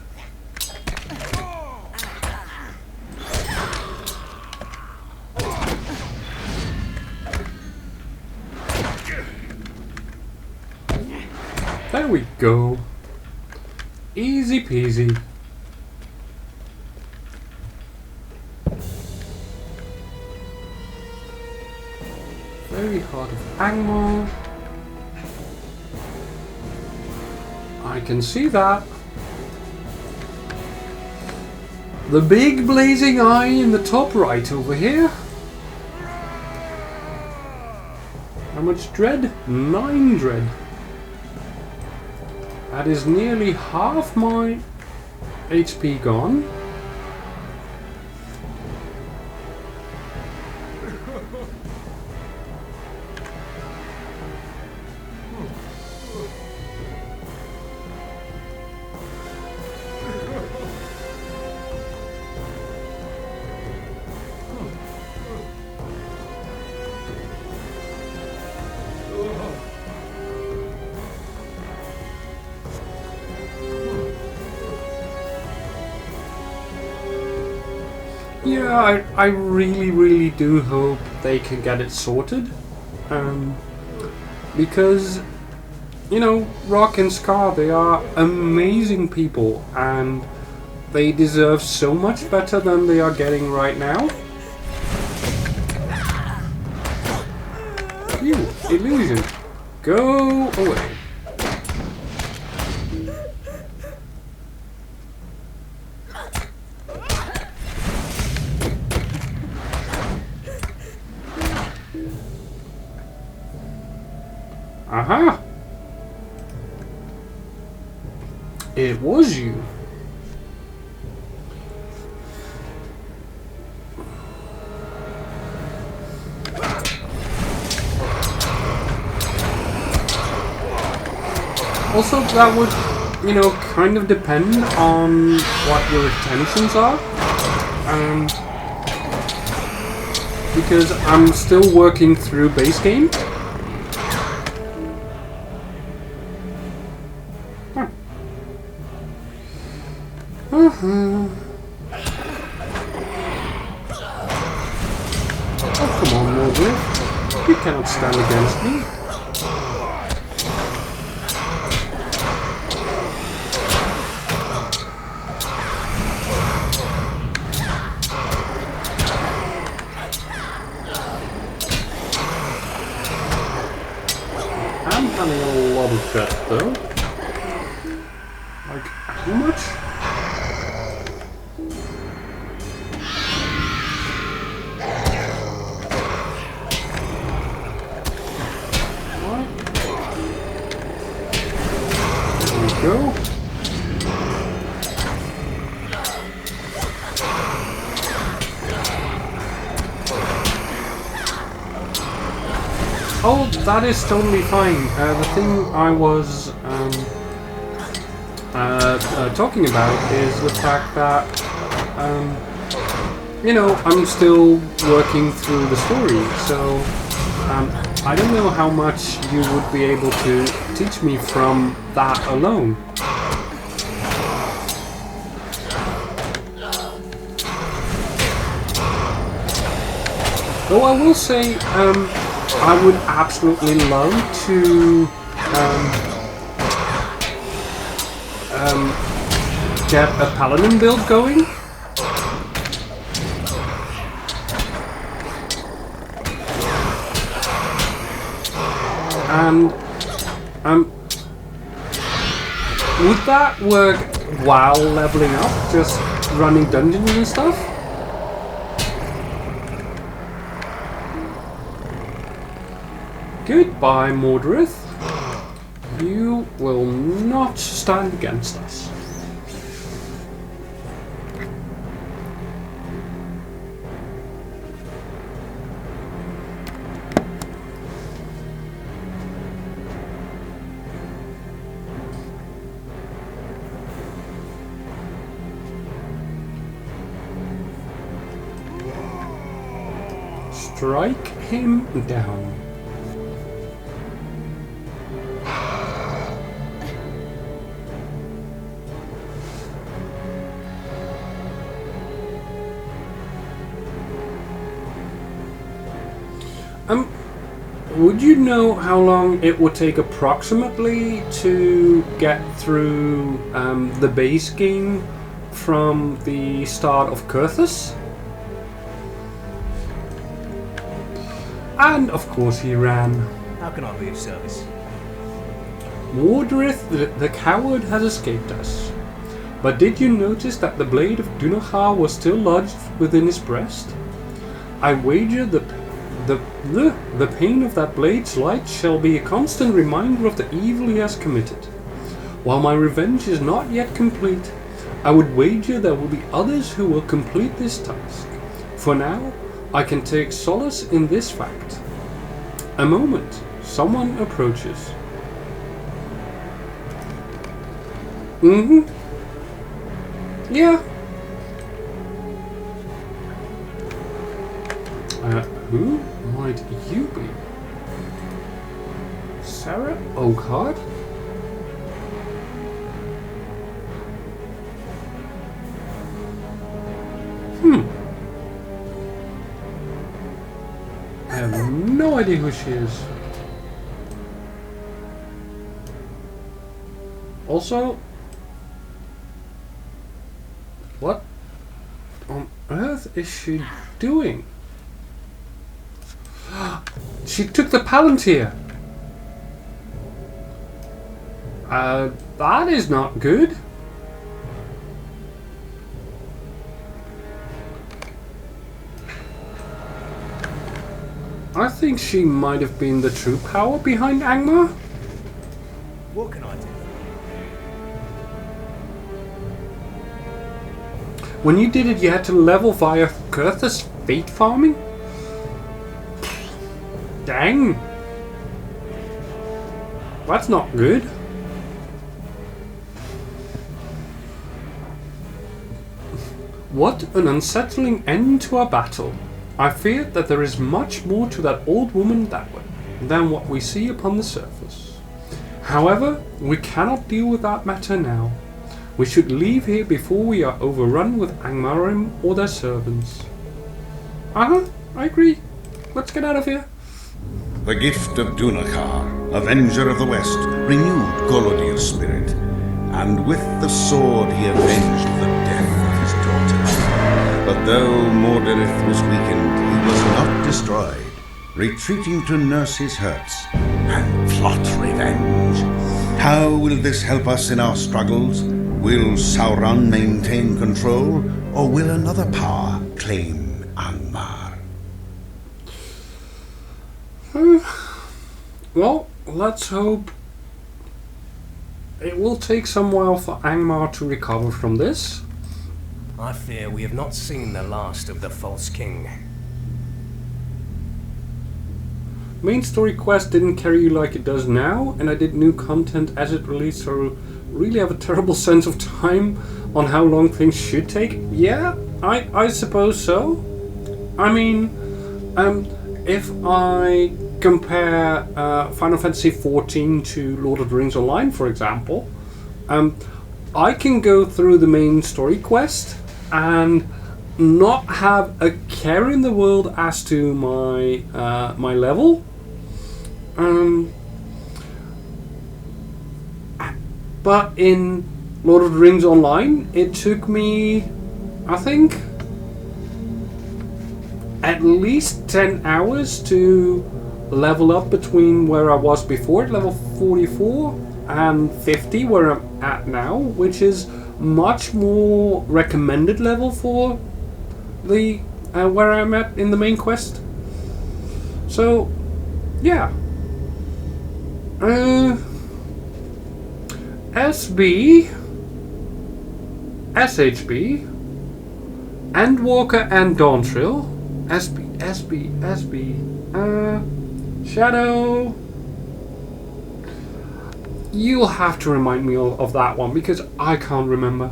There we go. Easy peasy. Very heart of Angmar. I can see that. The big blazing eye in the top right over here. How much dread? 9 dread. That is nearly half my HP gone. Yeah, I really do hope they can get it sorted. Because, you know, Rock and Scar, they are amazing people and they deserve so much better than they are getting right now. You, illusion, go away. Aha! It was you. Also, that would, you know, kind of depend on what your intentions are. Because I'm still working through base game. Oh, come on, Mordred. You cannot stand against me. I'm having a lot of that, though. Like, how much? Go. Oh, that is totally fine. The thing I was talking about is the fact that you know, I'm still working through the story, so I don't know how much you would be able to teach me from that alone. Though I will say, I would absolutely love to get a paladin build going. And would that work while leveling up, just running dungeons and stuff? Goodbye, Mordred. You will not stand against us. Strike him down. Would you know how long it would take approximately to get through the base game from the start of Kurthus? And of course he ran. How can I be of service? Mordrith the coward has escaped us. But did you notice that the blade of Dunachar was still lodged within his breast? I wager the pain of that blade's light shall be a constant reminder of the evil he has committed. While my revenge is not yet complete, I would wager there will be others who will complete this task. For now, I can take solace in this fact. A moment, someone approaches. Yeah. Who might you be? Sarah Oakhart? I have no idea who she is. Also, what on earth is she doing? She took the Palantir. That is not good. I think she might have been the true power behind Angmar. What can I do? When you did it, you had to level via Kurthus fate farming? Dang. That's not good. What an unsettling end to our battle. I fear that there is much more to that old woman than what we see upon the surface. However, we cannot deal with that matter now. We should leave here before we are overrun with Angmarim or their servants. I agree. Let's get out of here. The gift of Dunachar, Avenger of the West, renewed Golodyr's spirit, and with the sword he avenged the death of his daughter. But though Mordrith was weakened, he was not destroyed, retreating to nurse his hurts and plot revenge. How will this help us in our struggles? Will Sauron maintain control, or will another power claim Angmar? Well, let's hope it will take some while for Angmar to recover from this. I fear we have not seen the last of the False King. Main story quest didn't carry you like it does now, and I did new content as it released, so really have a terrible sense of time on how long things should take. Yeah, I suppose so. I mean, if I compare Final Fantasy XIV to Lord of the Rings Online, for example, I can go through the main story quest and not have a care in the world as to my my level. But in Lord of the Rings Online, it took me, I think, at least 10 hours to level up between where I was before at level 44 and 50 where I'm at now, which is much more recommended level for the where I'm at in the main quest. So yeah, SB, SHB, Endwalker and Dawntrill, SB, Shadow. You'll have to remind me of that one because I can't remember.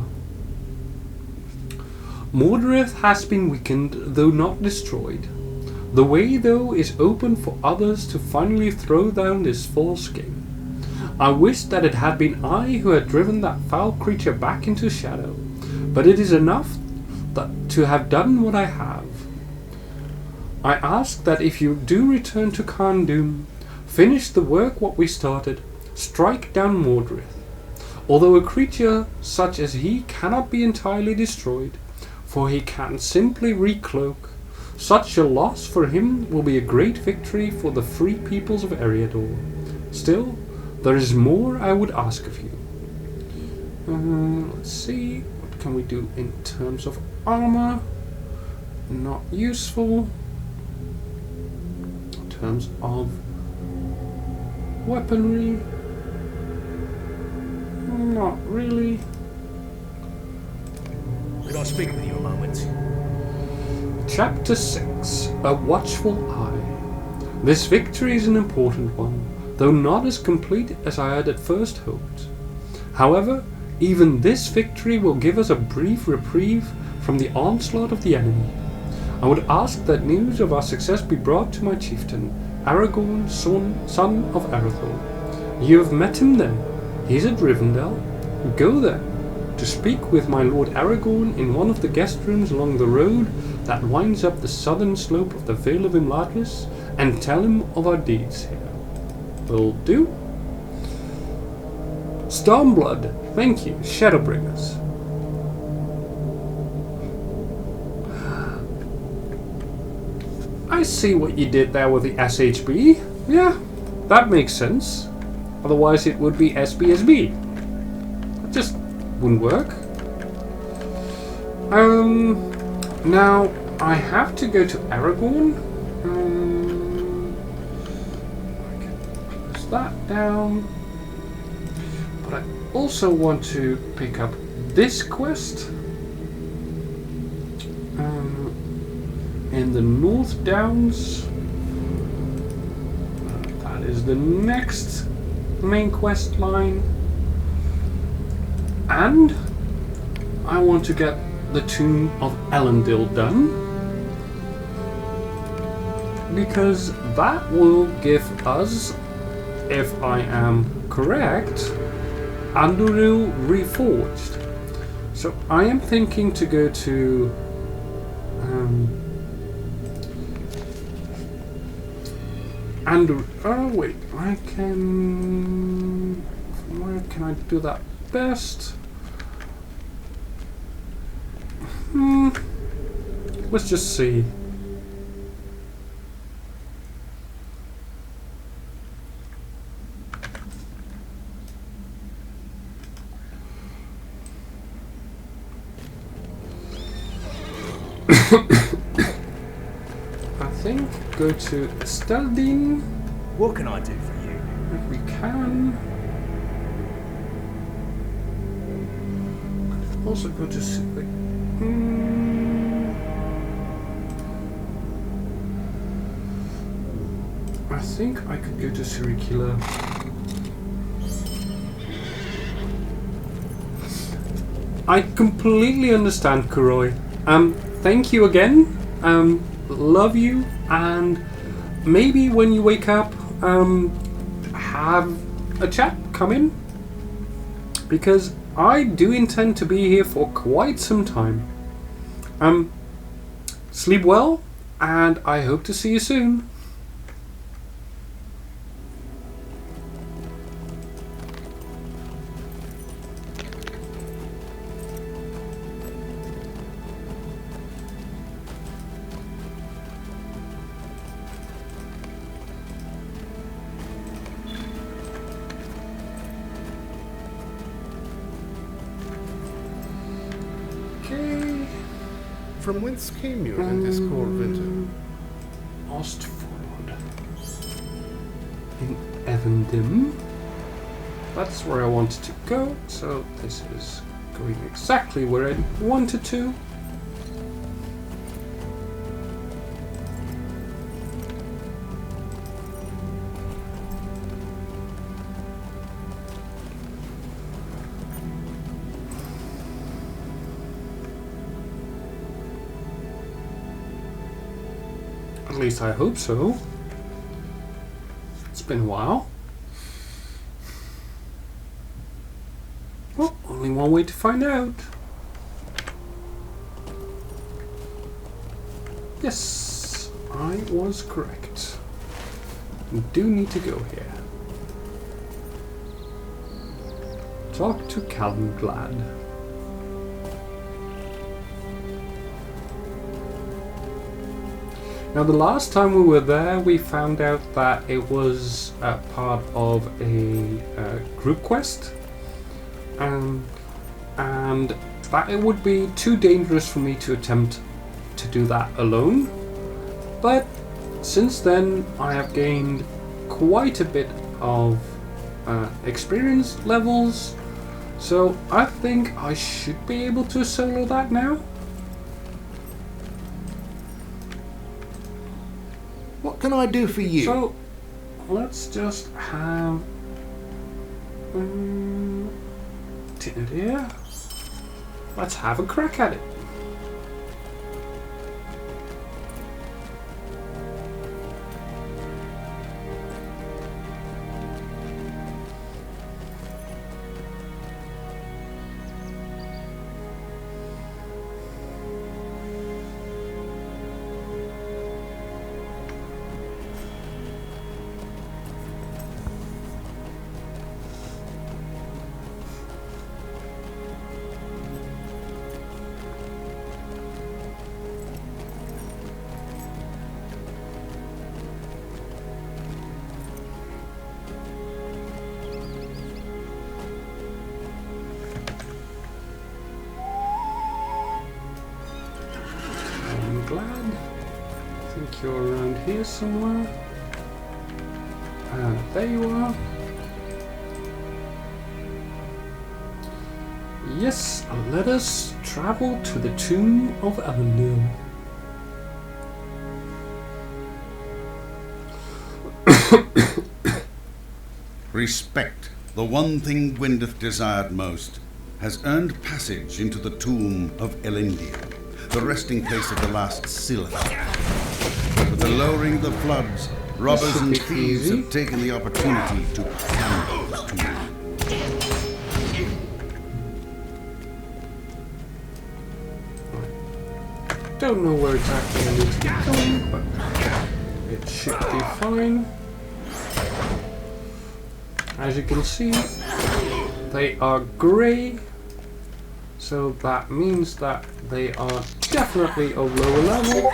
Mordrith has been weakened, though not destroyed. The way, though, is open for others to finally throw down this false king. I wish that it had been I who had driven that foul creature back into shadow, but it is enough to have done what I have. I ask that if you do return to Khandun, finish the work what we started, strike down Mordrith. Although a creature such as he cannot be entirely destroyed, for he can simply recloak, such a loss for him will be a great victory for the free peoples of Eriador. Still, there is more I would ask of you. Let's see, what can we do in terms of armor? Not useful. In terms of weaponry, not really. Could I speak with you a moment? Chapter 6, A Watchful Eye. This victory is an important one, though not as complete as I had at first hoped. However, even this victory will give us a brief reprieve from the onslaught of the enemy. I would ask that news of our success be brought to my chieftain, Aragorn, son of Arathor. You have met him then. He is at Rivendell. Go there, to speak with my Lord Aragorn in one of the guest rooms along the road that winds up the southern slope of the Vale of Imladris, and tell him of our deeds here. Will do. Stormblood, thank you, Shadowbringers. I see what you did there with the SHB. Yeah, that makes sense. Otherwise it would be SBSB. It just wouldn't work. Now I have to go to Aragorn. I can close that down. But I also want to pick up this quest. In the North Downs. That is the next main quest line. And I want to get the Tomb of Elendil done, because that will give us, if I am correct, Anduril Reforged. So I am thinking to go to oh wait, I can... Where can I do that best? Let's just see. I think go to Steldine. What can I do for you? If we can. Could also go to Civic. I think I could go to Sirikila. I completely understand, Kuroi. Thank you again. Love you, and maybe when you wake up, have a chat, come in, because I do intend to be here for quite some time. Sleep well, and I hope to see you soon. From whence came you in this cold winter? Ostford. In Evendim. That's where I wanted to go, so this is going exactly where I wanted to. At least I hope so. It's been a while. Well, only one way to find out. Yes, I was correct. We do need to go here. Talk to Calvin Glad. Now the last time we were there, we found out that it was part of a group quest, and that it would be too dangerous for me to attempt to do that alone. But since then, I have gained quite a bit of experience levels, so I think I should be able to solo that now. What can I do for you? So, let's just have tin here. Let's have a crack at it. You're around here somewhere. There you are. Yes, let us travel to the tomb of Elendil. Respect, the one thing Gwyndeth desired most, has earned passage into the tomb of Elendil, the resting place of the last Sylph. With the lowering of the floods, robbers and thieves have taken the opportunity to plunder the tomb. Don't know where exactly I need to get going, but it should be fine. As you can see, they are grey, so that means that they are definitely of lower level.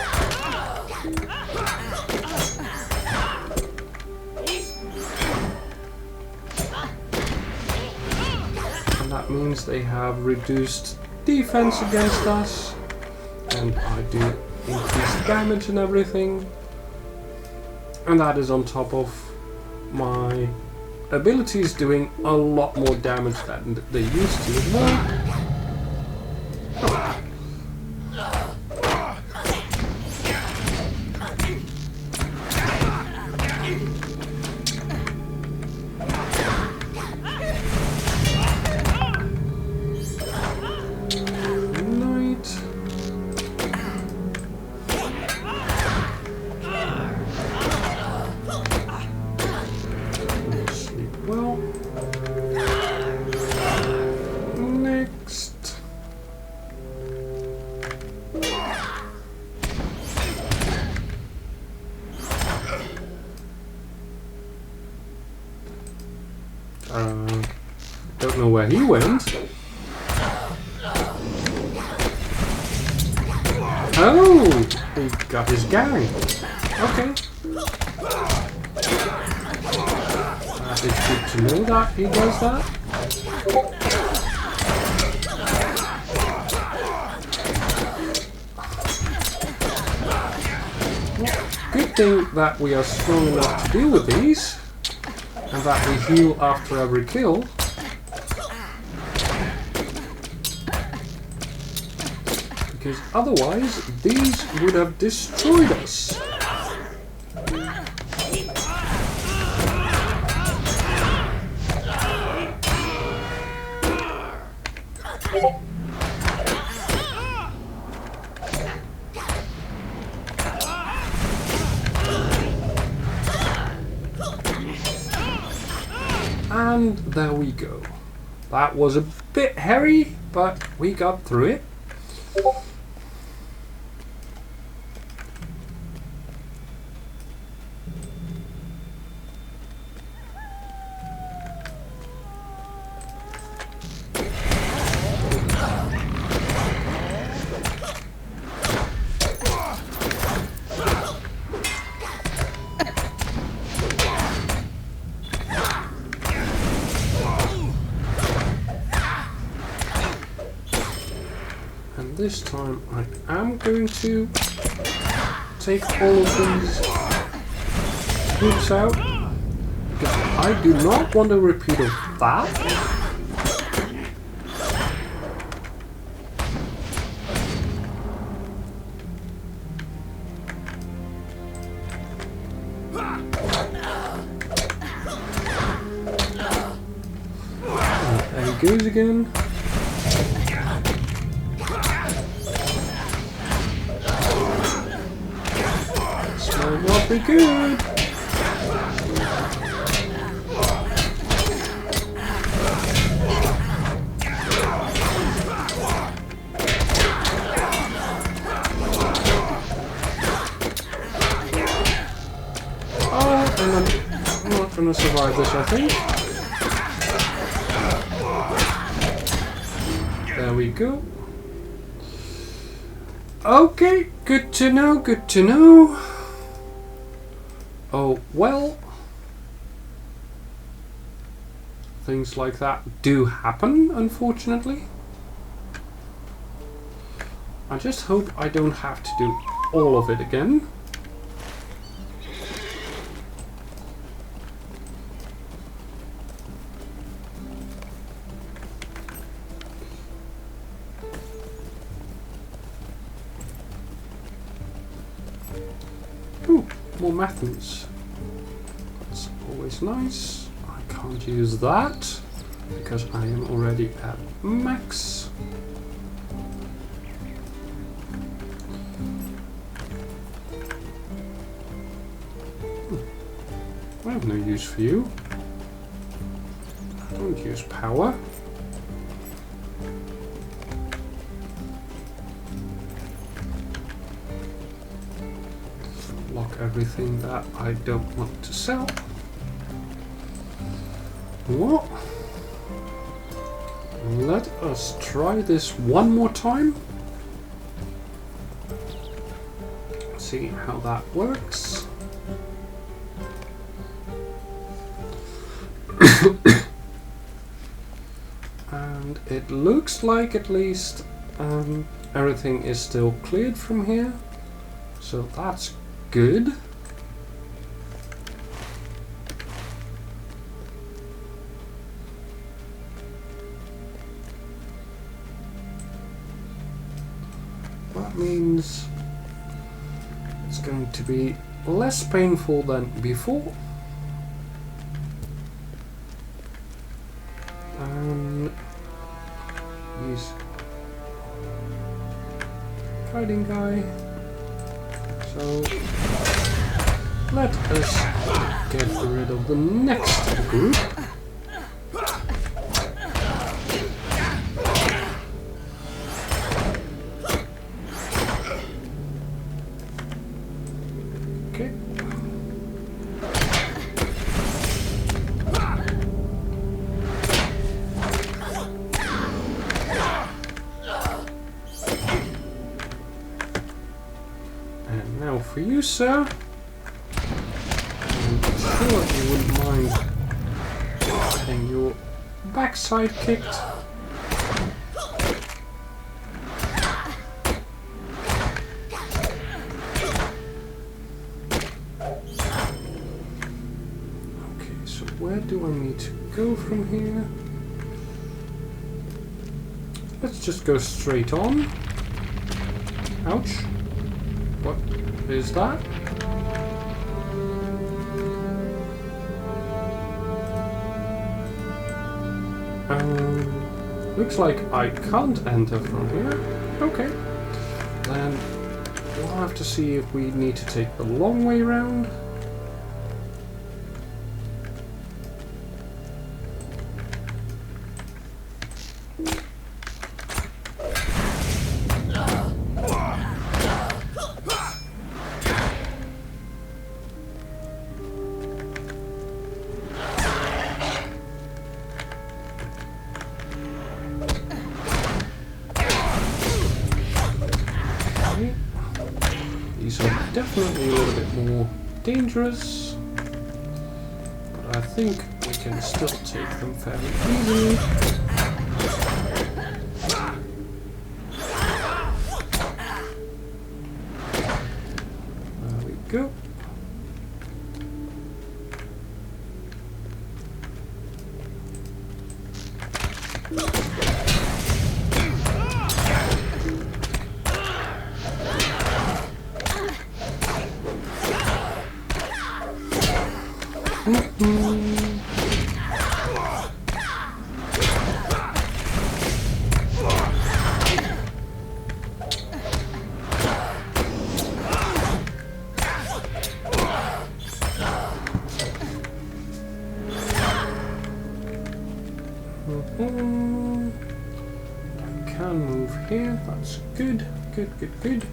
That means they have reduced defense against us, and I do increased damage and everything, and that is on top of my abilities doing a lot more damage than they used to as well. Don't know where he went. Oh, he got his gang. Okay. That is good to know that he does that. Good thing that we are strong enough to deal with these, and that we heal after every kill. Because otherwise, these would have destroyed us. And there we go. That was a bit hairy, but we got through it. this time I am going to take all of these groups out, because I do not want a repeat of that. There he goes again. This might not be good. Oh, and I'm not going to survive this, I think. There we go. Okay, good to know, good to know. Oh, well. Things like that do happen, unfortunately. I just hope I don't have to do all of it again. Ooh, more methods. That's always nice. I can't use that because I am already at max. I have no use for you. Don't use power. Lock everything that I don't want to sell. What? Let us try this one more time. See how that works. And it looks like at least everything is still cleared from here, so that's good. That means it's going to be less painful than before. And use hiding guy. So let us get rid of the next group. Okay. And now for you, sir. I'm sure you wouldn't mind getting your backside kicked. Okay, so where do I need to go from here? Let's just go straight on. Ouch. What is that? Looks like I can't enter from here. Okay. Then we'll have to see if we need to take the long way round. These are definitely a little bit more dangerous, but I think we can still take them fairly easily. I can move here, that's good, good.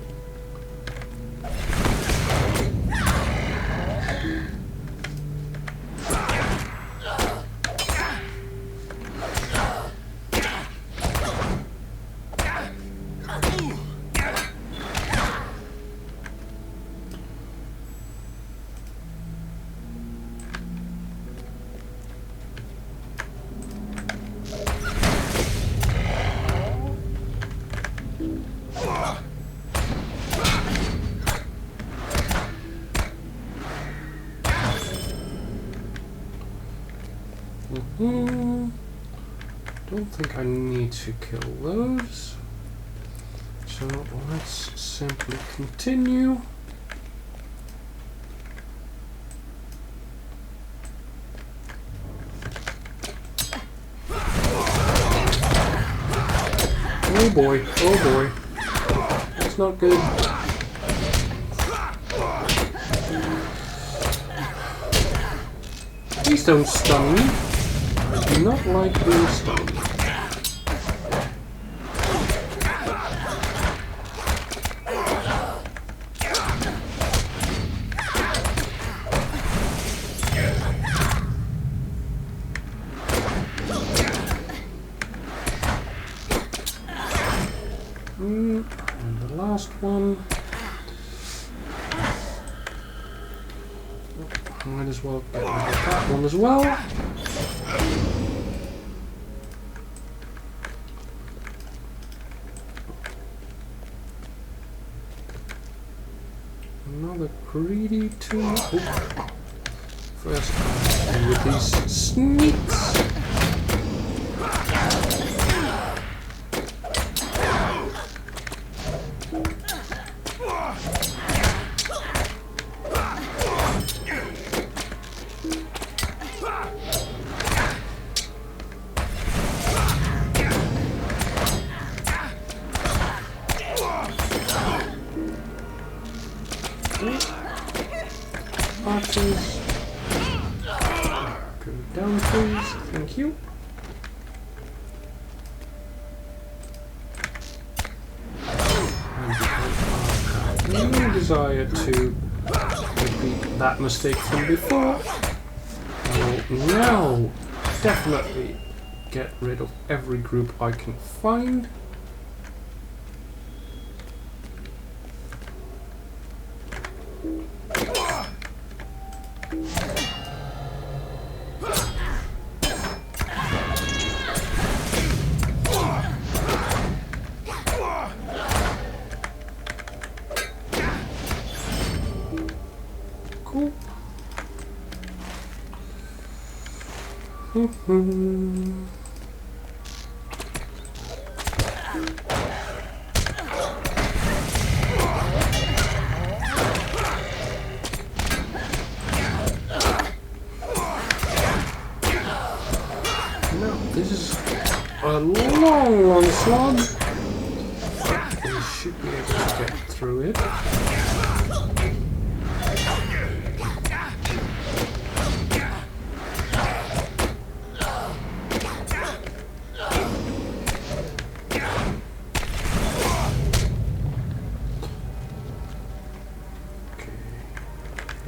Don't think I need to kill those. So let's simply continue. Oh boy, that's not good. Please don't stun me. I do not like being stunned. And the last one. Might as well get rid of that one as well. Another greedy tool. Oh. First, with these sneaks. Archers. Go down, please. Thank you. And no desire to repeat that mistake from before. I will now definitely get rid of every group I can find. Cool. This is a long slog. We should be able to get through it.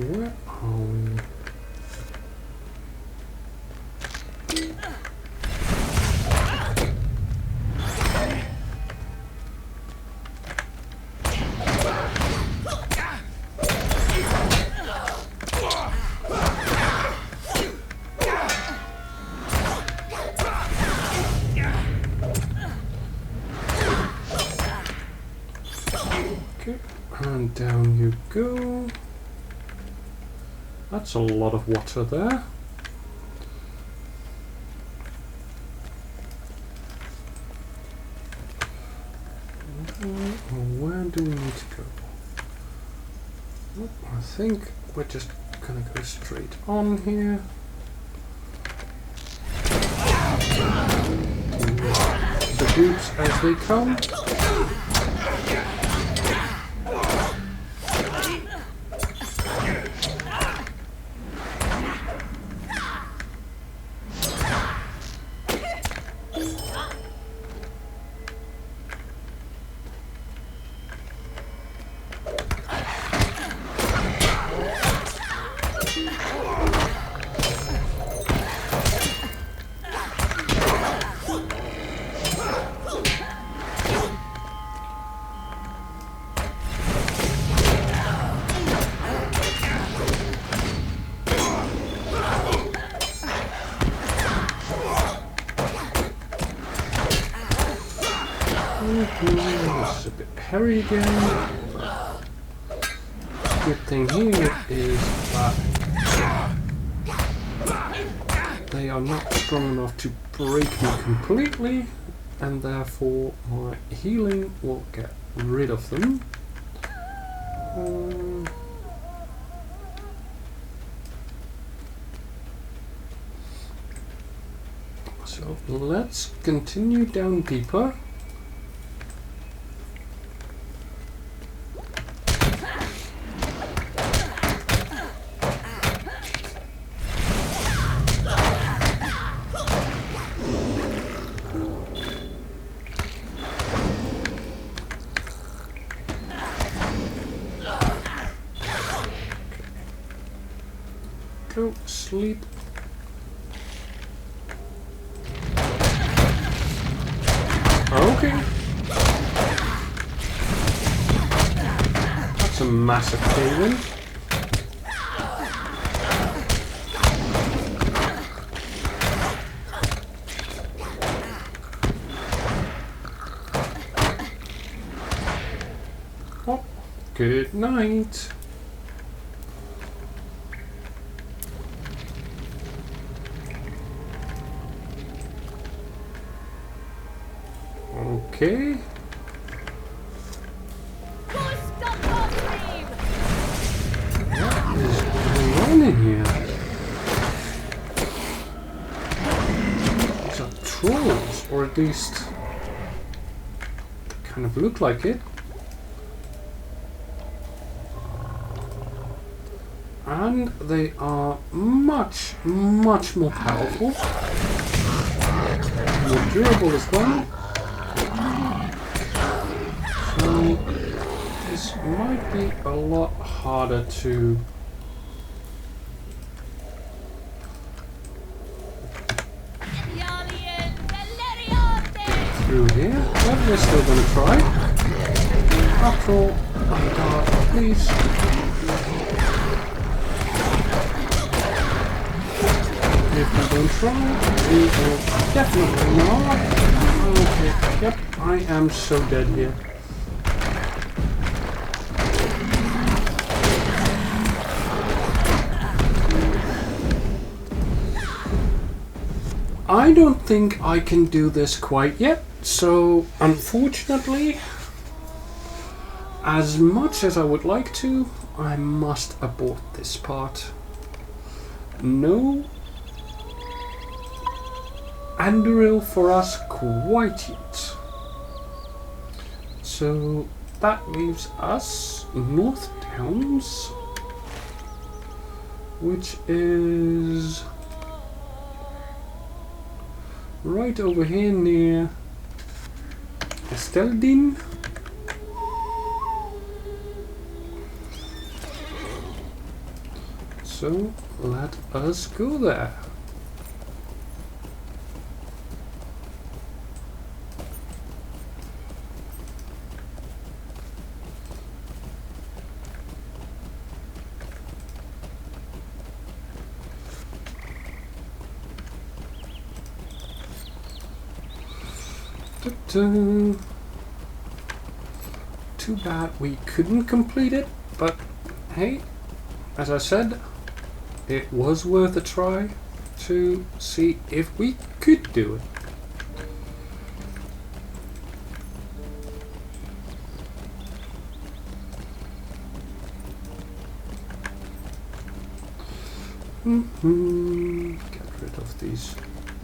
Where are we? Okay, and down you go. That's a lot of water there. Where do we need to go? I think we're just gonna go straight on here. The groups as they come. It's a bit hairy again. Good thing here is that they are not strong enough to break me completely, and therefore my healing will get rid of them. So let's continue down deeper. Go sleep. Okay. That's a massive cave-in. Oh, good night. Okay. What is going on in here? These are trolls, or at least they kind of look like it. And they are much, much more powerful. More durable as well. So this might be a lot harder to get through here, but we're still going to try. After all, oh god, please. If we don't try, we will definitely not. Okay, yep, I am so dead here. I don't think I can do this quite yet, so unfortunately, as much as I would like to, I must abort this part. No Anduril for us quite yet. So that leaves us North Downs, which is right over here near Esteldin. So let us go there. Too bad we couldn't complete it, but hey, as I said, it was worth a try to see if we could do it. Get rid of these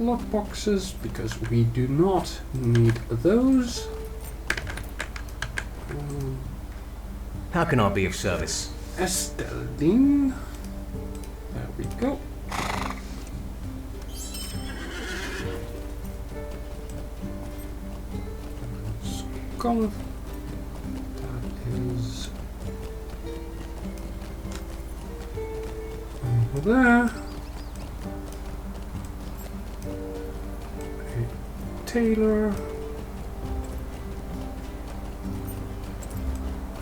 lockboxes because we do not need those. How can I be of service? Esteldine. There we go. Skull. That is over there. A tailor.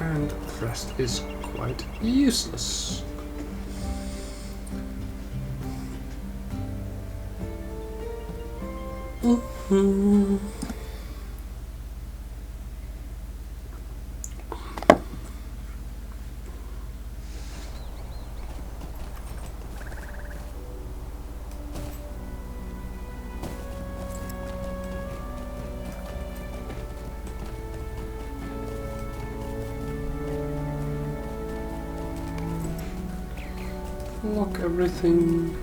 And the rest is quite useless. Lock everything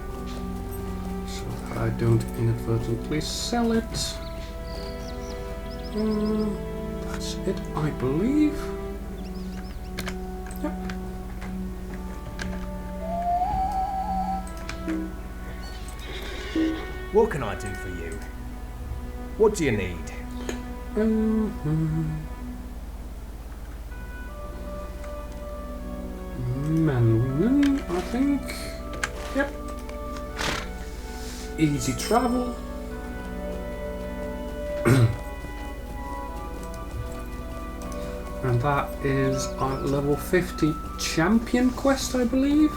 so that I don't inadvertently sell it. That's it, I believe. Yep. What can I do for you? What do you need? Melvin, I think. Yep. Easy travel. And that is our level 50 champion quest, I believe.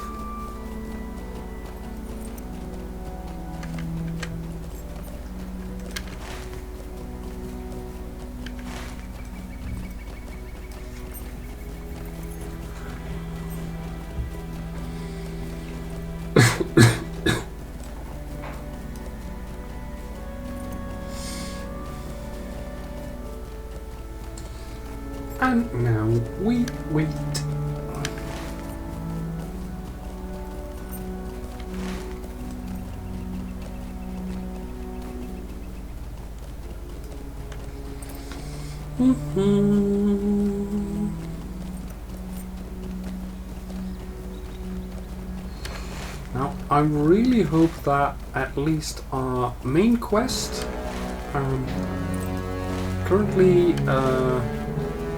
And now we wait. Now, I really hope that at least our main quest, currently,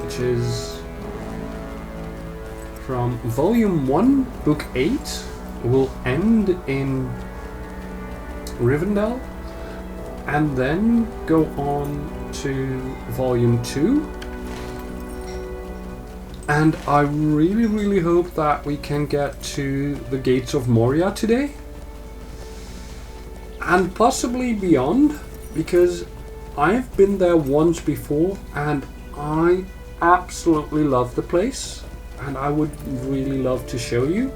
which is from Volume 1, Book 8, will end in Rivendell, and then go on to Volume 2. And I really hope that we can get to the Gates of Moria today. And possibly beyond, because I've been there once before and I absolutely love the place. And I would really love to show you.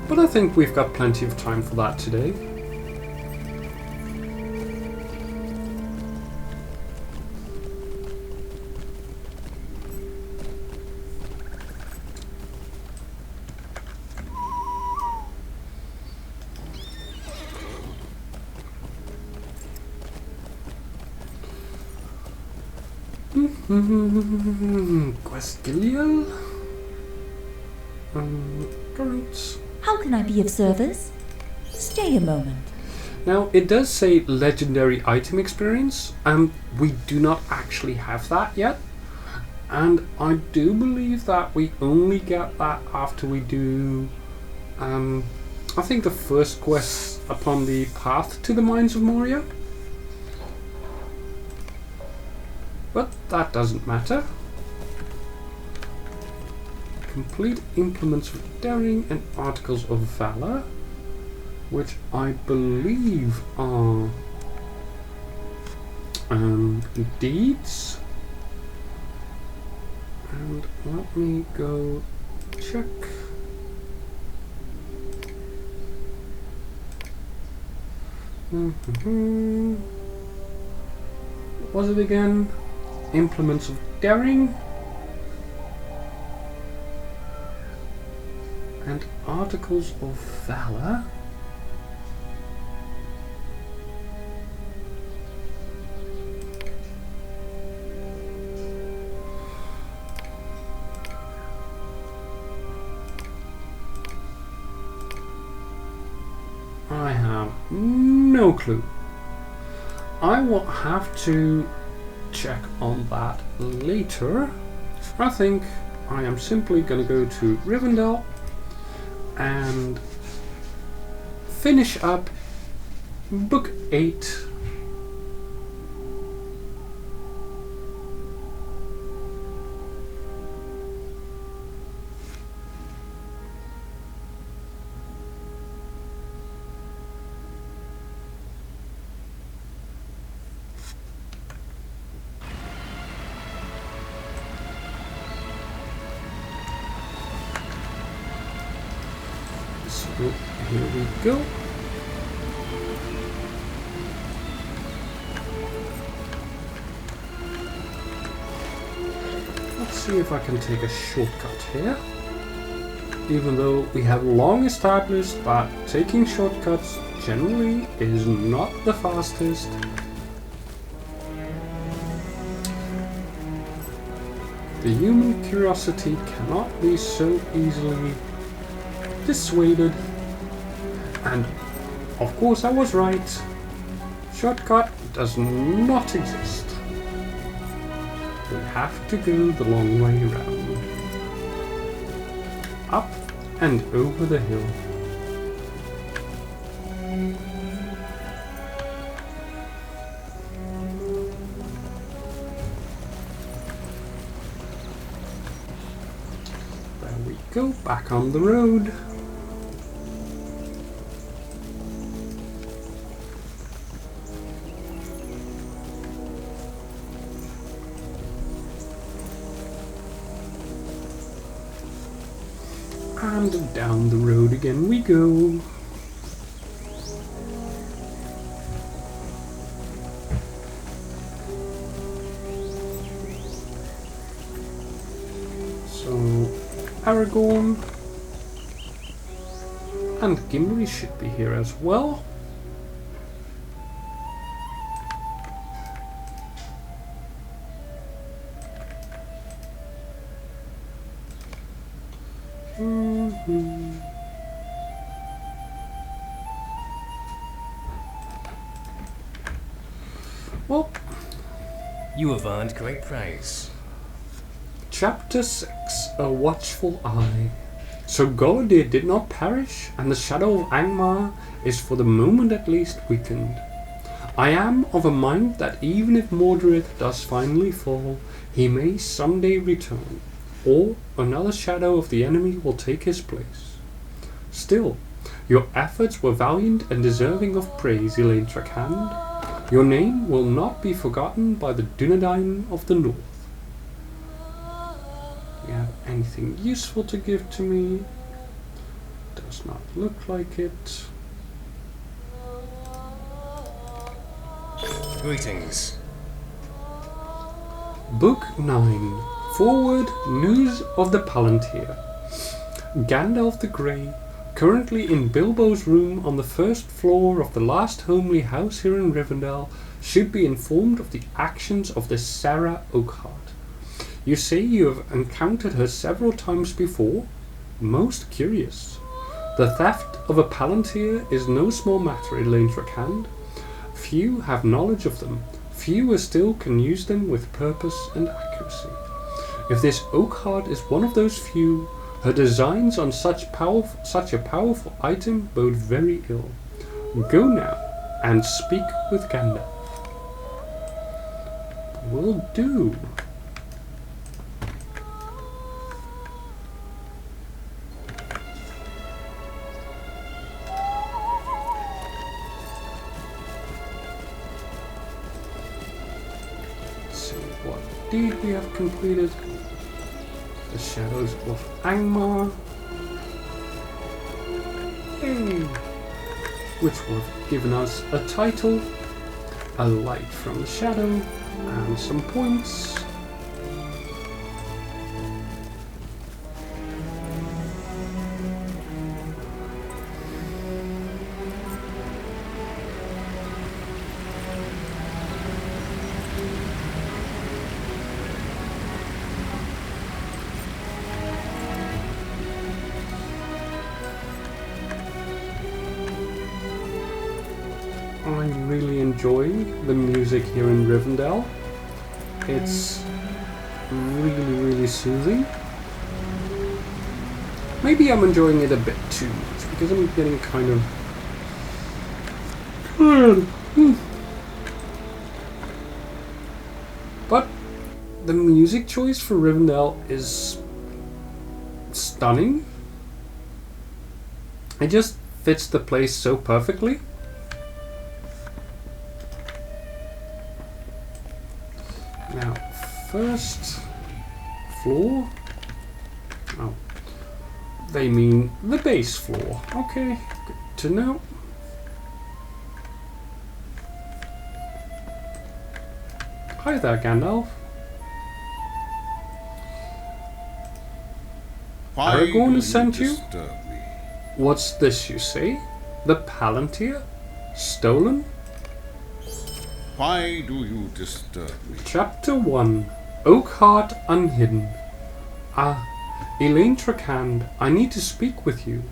But I think we've got plenty of time for that today. Questilial. Current. How can I be of service? Stay a moment. Now, it does say legendary item experience, and we do not actually have that yet. And I do believe that we only get that after we do, I think the first quest upon the path to the Mines of Moria. But that doesn't matter. Complete implements of daring and articles of valor, which I believe are deeds. And let me go check. What was it again? Implements of daring. And Articles of Valor. I have no clue. I will have to check on that later. I think I am simply going to go to Rivendell and finish up Book 8. So here we go. Let's see if I can take a shortcut here. Even though we have long established that taking shortcuts generally is not the fastest. The human curiosity cannot be so easily dissuaded. And of course I was right. Shortcut does not exist. We have to go the long way around. Up and over the hill. There we go, back on the road. And down the road again we go. So Aragorn and Gimli should be here as well. Well, You have earned great praise. Chapter 6, A Watchful Eye. So Golodir did not perish, and the shadow of Angmar is for the moment at least weakened. I am of a mind that even if Mordred does finally fall, he may someday return, or another shadow of the enemy will take his place. Still, your efforts were valiant and deserving of praise, Elaine Trakand. Your name will not be forgotten by the Dunedain of the North. Do you have anything useful to give to me? Does not look like it. Greetings. Book 9. Forward News of the Palantir. Gandalf the Grey, currently in Bilbo's room on the first floor of the last homely house here in Rivendell, should be informed of the actions of this Sarah Oakhart. You say you have encountered her several times before? Most curious. The theft of a Palantir is no small matter, Elaine Trakand. Few have knowledge of them. Fewer still can use them with purpose and accuracy. If this Oakhart is one of those few, her designs on such a powerful item bode very ill. Go now and speak with Gandalf. Will do. Let's see what deed we have completed. The Shadows of Angmar. Yay! Which will have given us a title, a light from the shadow, and some points. I really enjoy the music here in Rivendell. It's really soothing. Maybe I'm enjoying it a bit too much because I'm getting kind of tired. But the music choice for Rivendell is stunning. It just fits the place so perfectly. Now, first floor. Oh, they mean the base floor. Okay, good to know. Hi there, Gandalf. Why Aragorn do has sent you? disturb me? What's this you say? The Palantir? Stolen? Why do you disturb me? Chapter 1. Oakheart Unhidden. Elaine Trakand, I need to speak with you.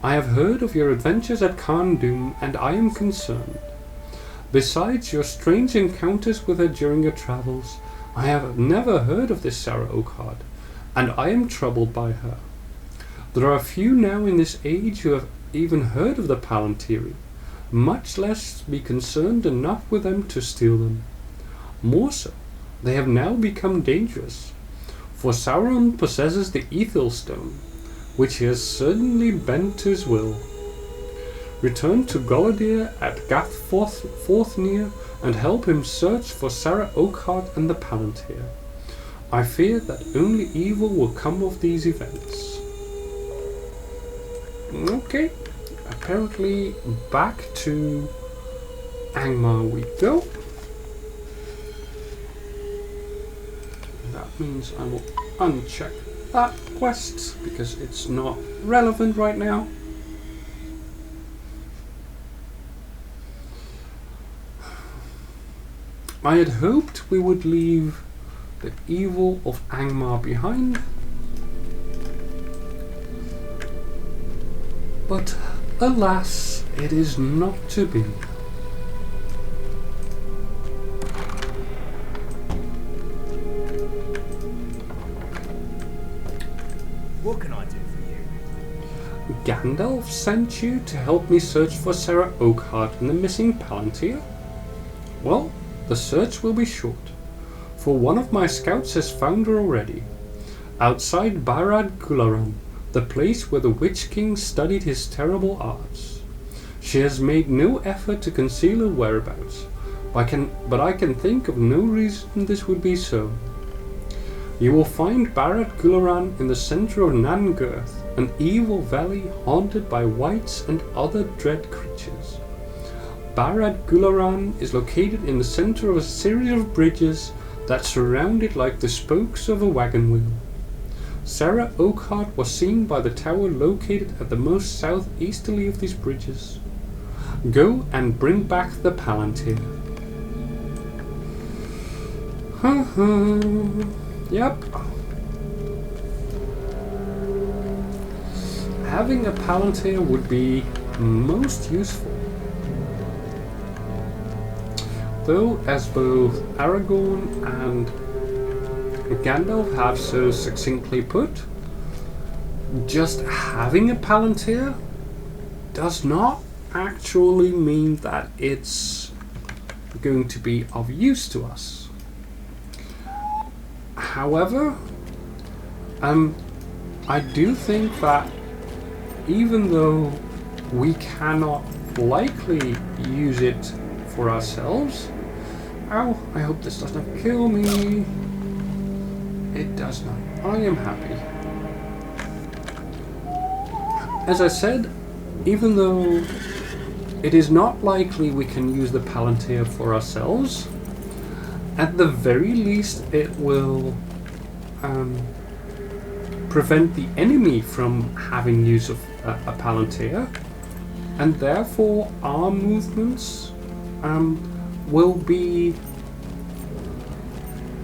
I have heard of your adventures at Khan Dûm, and I am concerned. Besides your strange encounters with her during your travels, I have never heard of this Sarah Oakheart, and I am troubled by her. There are few now in this age who have even heard of the Palantiri, much less be concerned enough with them to steal them. More so, they have now become dangerous, for Sauron possesses the Ethel Stone, which he has certainly bent to his will. Return to Golodir at Gathforthnia and help him search for Sarah Oakheart and the Palantir. I fear that only evil will come of these events. Okay, apparently back to Angmar we go. That means I will uncheck that quest because it's not relevant right now. I had hoped we would leave the evil of Angmar behind, but alas, it is not to be. What can I do for you? Gandalf sent you to help me search for Sarah Oakheart and the missing Palantir? Well, the search will be short, for one of my scouts has found her already, outside Barad Gularan, the place where the Witch King studied his terrible arts. She has made no effort to conceal her whereabouts, but I can think of no reason this would be so. You will find Barad Gularan in the center of Nangirth, an evil valley haunted by wights and other dread creatures. Barad Gularan is located in the center of a series of bridges that surround it like the spokes of a wagon wheel. Sarah Oakheart was seen by the tower located at the most southeasterly of these bridges. Go and bring back the Palantir. Yep. Having a Palantir would be most useful. Though, as both Aragorn and Gandalf have so succinctly put, just having a Palantir does not actually mean that it's going to be of use to us. However, I do think that even though we cannot likely use it for ourselves, ow, I hope this does not kill me. It does not. I am happy. As I said, even though it is not likely we can use the Palantir for ourselves, at the very least it will prevent the enemy from having use of a Palantir, and therefore our movements will be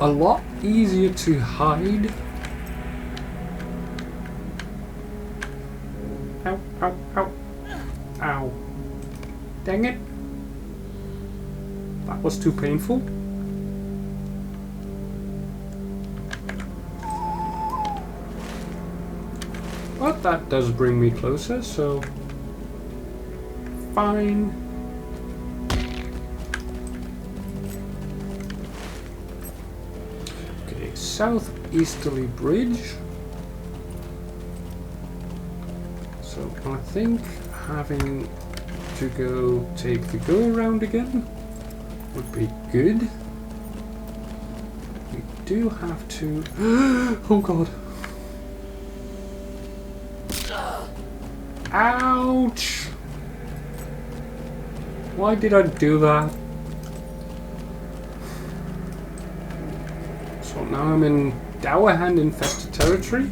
a lot easier to hide. Ow, ow, ow. Ow. Dang it. that was too painful. But that does bring me closer, so fine. Okay, southeasterly bridge. So I think having to go take the go around again would be good. We do have to. Oh god. Ouch! Why did I do that? So now I'm in Dowerhand infested territory.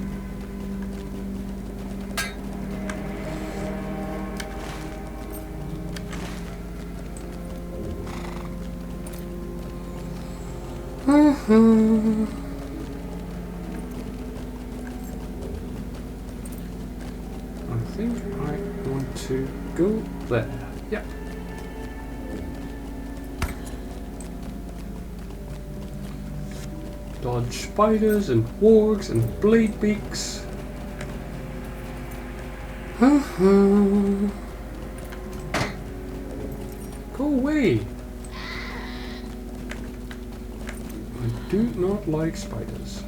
I think I want to go there. Yep. Dodge spiders and wargs and blade beaks. Go away. I do not like spiders.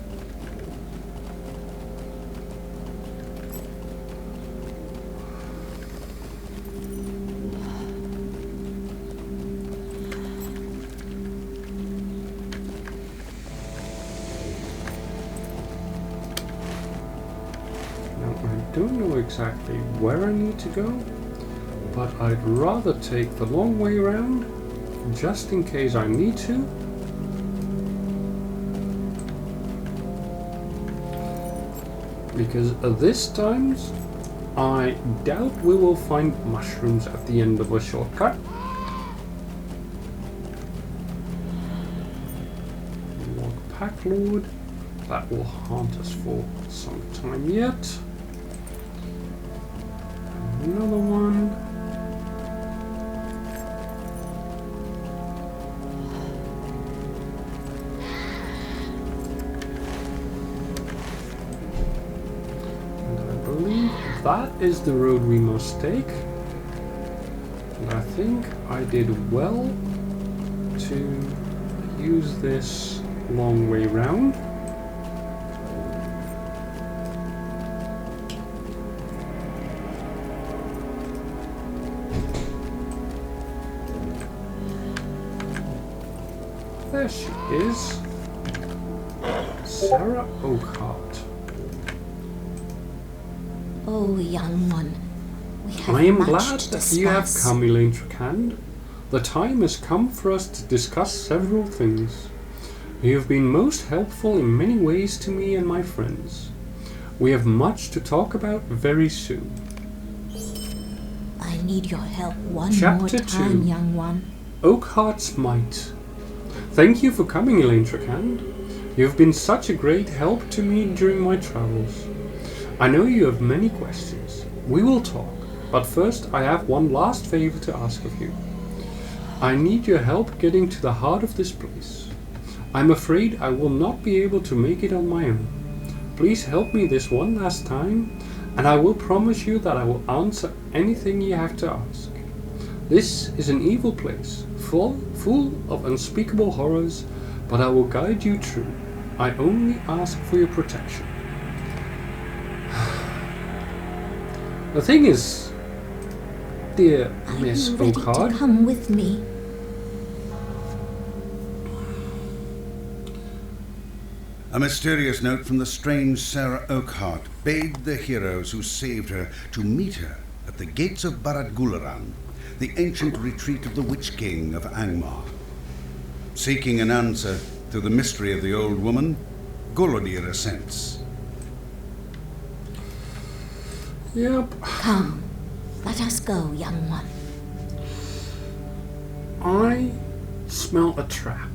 I don't know exactly where I need to go, but I'd rather take the long way around, just in case I need to. Because at this time, I doubt we will find mushrooms at the end of a shortcut. Log Pack Lord, that will haunt us for some time yet. Another one. That is the road we must take, and I think I did well to use this long way round. There she is, Sarah Oakhart. Oh, young one, we have I am much glad to that you have discuss. come, Elaine Tracand. The time has come for us to discuss several things. You have been most helpful in many ways to me and my friends. We have much to talk about very soon. I need your help one Chapter more time, 2. young one. Oakhart's Might. Thank you for coming, Elaine Tracand. You have been such a great help to me during my travels. I know you have many questions. We will talk, but first I have one last favor to ask of you. I need your help getting to the heart of this place. I'm afraid I will not be able to make it on my own. Please help me this one last time, and I will promise you that I will answer anything you have to ask. This is an evil place, full of unspeakable horrors, but I will guide you through. I only ask for your protection. The thing is, dear Miss Are you ready Oakhart, to come with me? A mysterious note from the strange Sarah Oakhart bade the heroes who saved her to meet her at the gates of Barad Gularan, the ancient retreat of the Witch King of Angmar. Seeking an answer to the mystery of the old woman, Golodir assents. Yep, Come, let us go, young one. I smell a trap.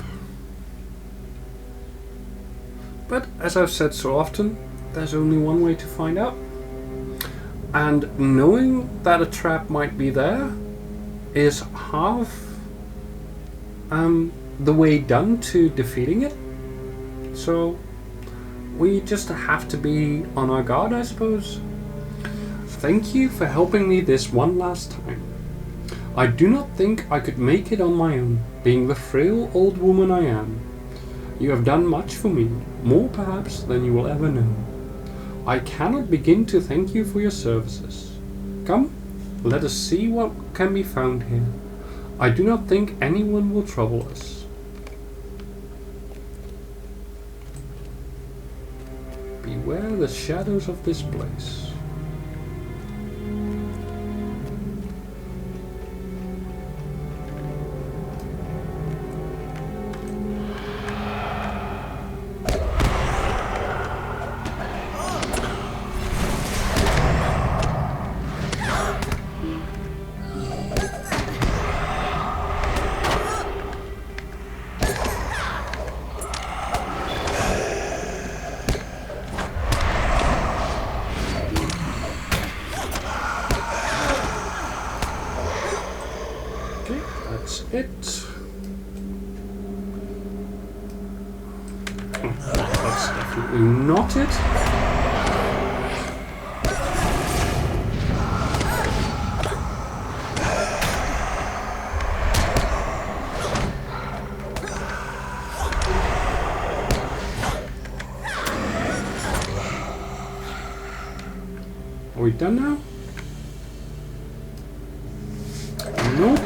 But as I've said so often, there's only one way to find out. And knowing that a trap might be there is half the way done to defeating it. So we just have to be on our guard, I suppose. Thank you for helping me this one last time. I do not think I could make it on my own, being the frail old woman I am. You have done much for me, more perhaps than you will ever know. I cannot begin to thank you for your services. Come, let us see what can be found here. I do not think anyone will trouble us. Beware the shadows of this place. That's it. That's definitely not it. Are we done now? Nope.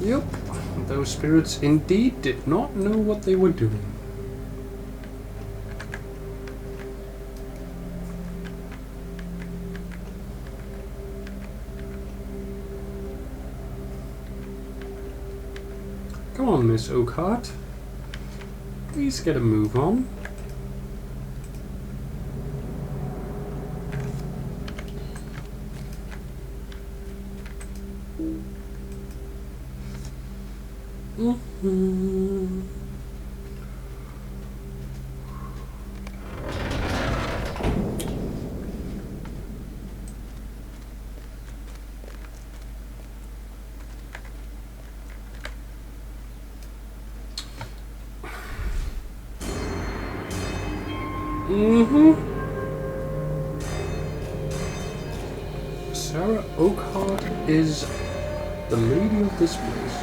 Yep, those spirits indeed did not know what they were doing. Come on, Miss Oakhart. Please get a move on. Sarah Oakhart is the lady of this place.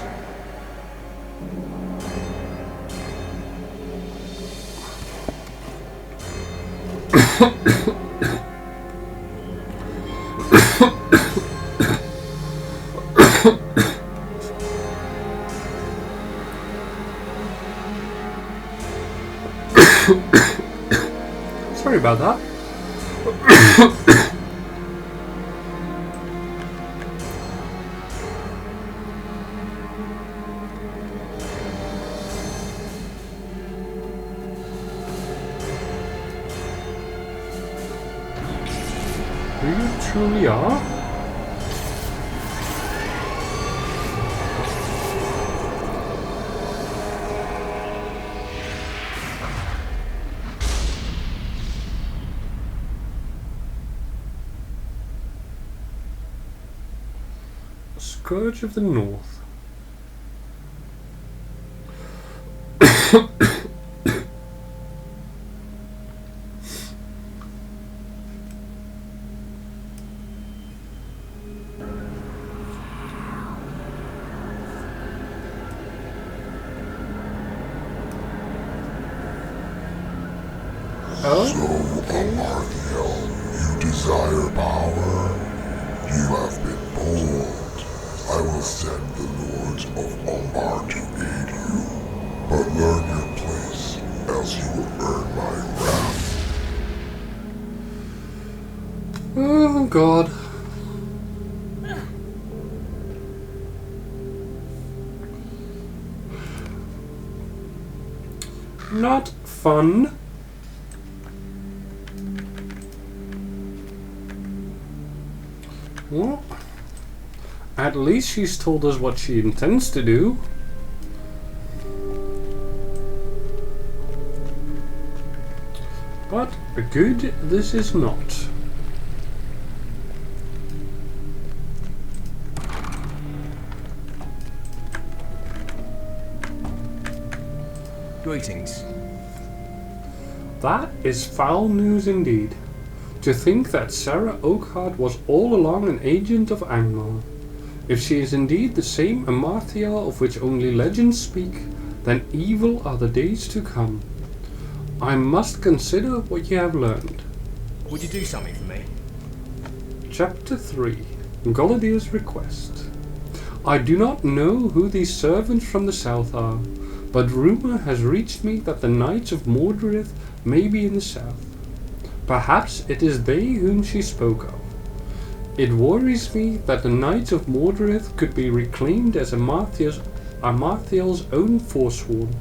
Sorry about that. You truly are? Scourge of the North. So, Amarthiel, you desire power? You have been bold. I will send the Lords of Angmar to aid you. But learn your place, else you will earn my wrath. Oh, God. Not fun. At least she's told us what she intends to do. But good this is not. Greetings. That is foul news indeed. To think that Sarah Oakhart was all along an agent of Angmar. If she is indeed the same Amarthiel of which only legends speak, then evil are the days to come. I must consider what you have learned. Would you do something for me? Chapter 3. Golodier's Request. I do not know who these servants from the south are, but rumor has reached me that the Knights of Mordorith may be in the south. Perhaps it is they whom she spoke of. It worries me that the Knights of Mordorith could be reclaimed as Amarthiel's own forsworn.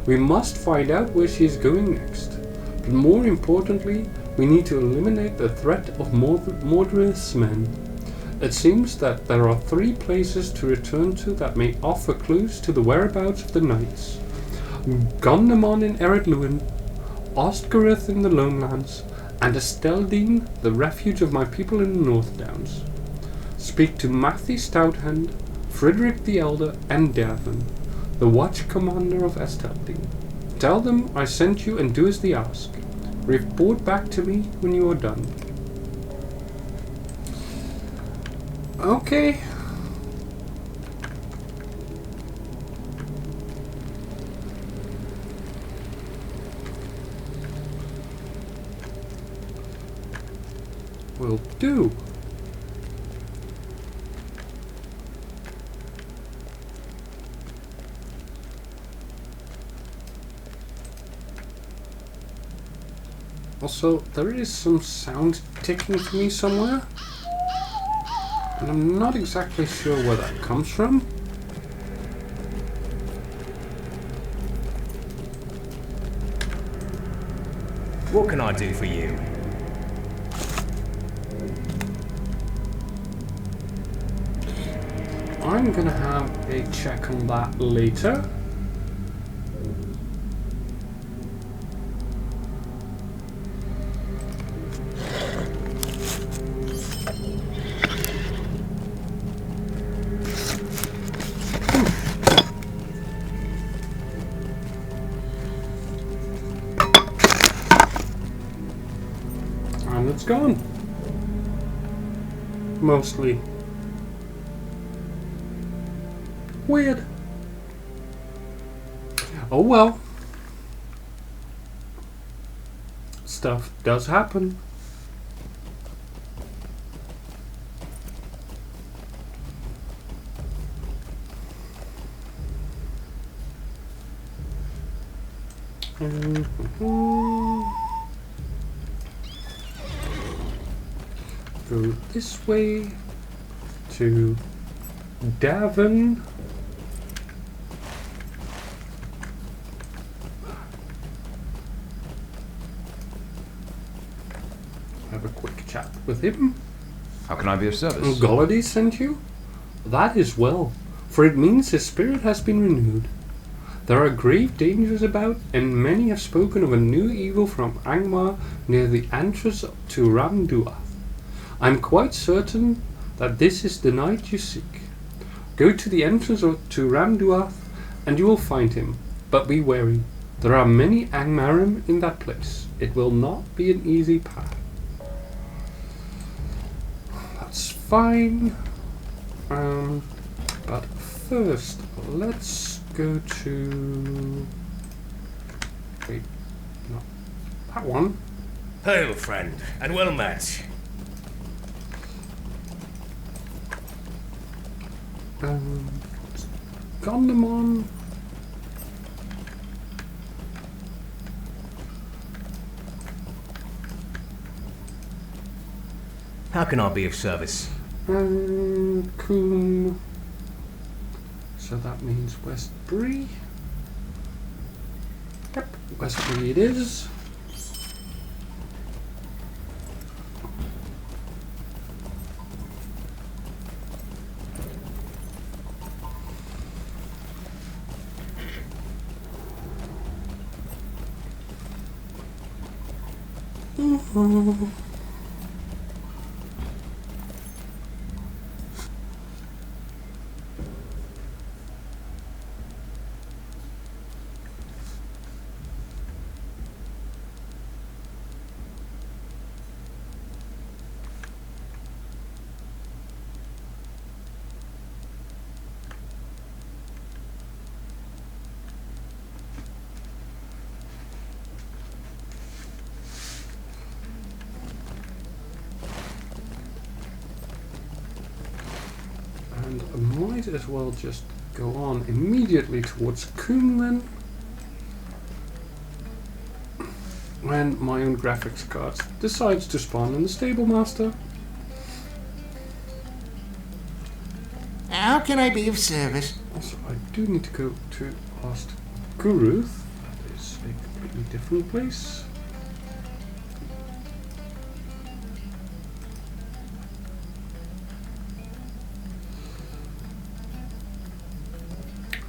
We must find out where she is going next. But more importantly, we need to eliminate the threat of Mordorith's men. It seems that there are 3 places to return to that may offer clues to the whereabouts of the Knights. Gondamon in Ered Luin, Ostgareth in the Lonelands, and Esteldine, the refuge of my people in the North Downs. Speak to Matthew Stouthand, Frederick the Elder, and Davin, the watch commander of Esteldine. Tell them I sent you and do as they ask. Report back to me when you are done. Okay. Will do. Also, there is some sound ticking to me somewhere, and I'm not exactly sure where that comes from. What can I do for you? I'm gonna have a check on that later. And it's gone. Mostly. Weird. Oh well. Stuff does happen. Go this way to Davin. Have a quick chat with him. How can I be of service? Golody sent you? That is well, for it means his spirit has been renewed. There are grave dangers about, and many have spoken of a new evil from Angmar near the entrance to Ramduath. I am quite certain that this is the knight you seek. Go to the entrance to Ramduath, and you will find him. But be wary. There are many Angmarim in that place. It will not be an easy path. That's fine. But first, let's go to... Wait, no, that one. Hail, friend, and well met. Gondamon. How can I be of service? Coon. So that means Westbury. Yep, Westbury it is. And I might as well just go on immediately towards Kunlun when my own graphics card decides to spawn in the stable master. How can I be of service? Also, I do need to go to Lost Guruth. That is a completely different place.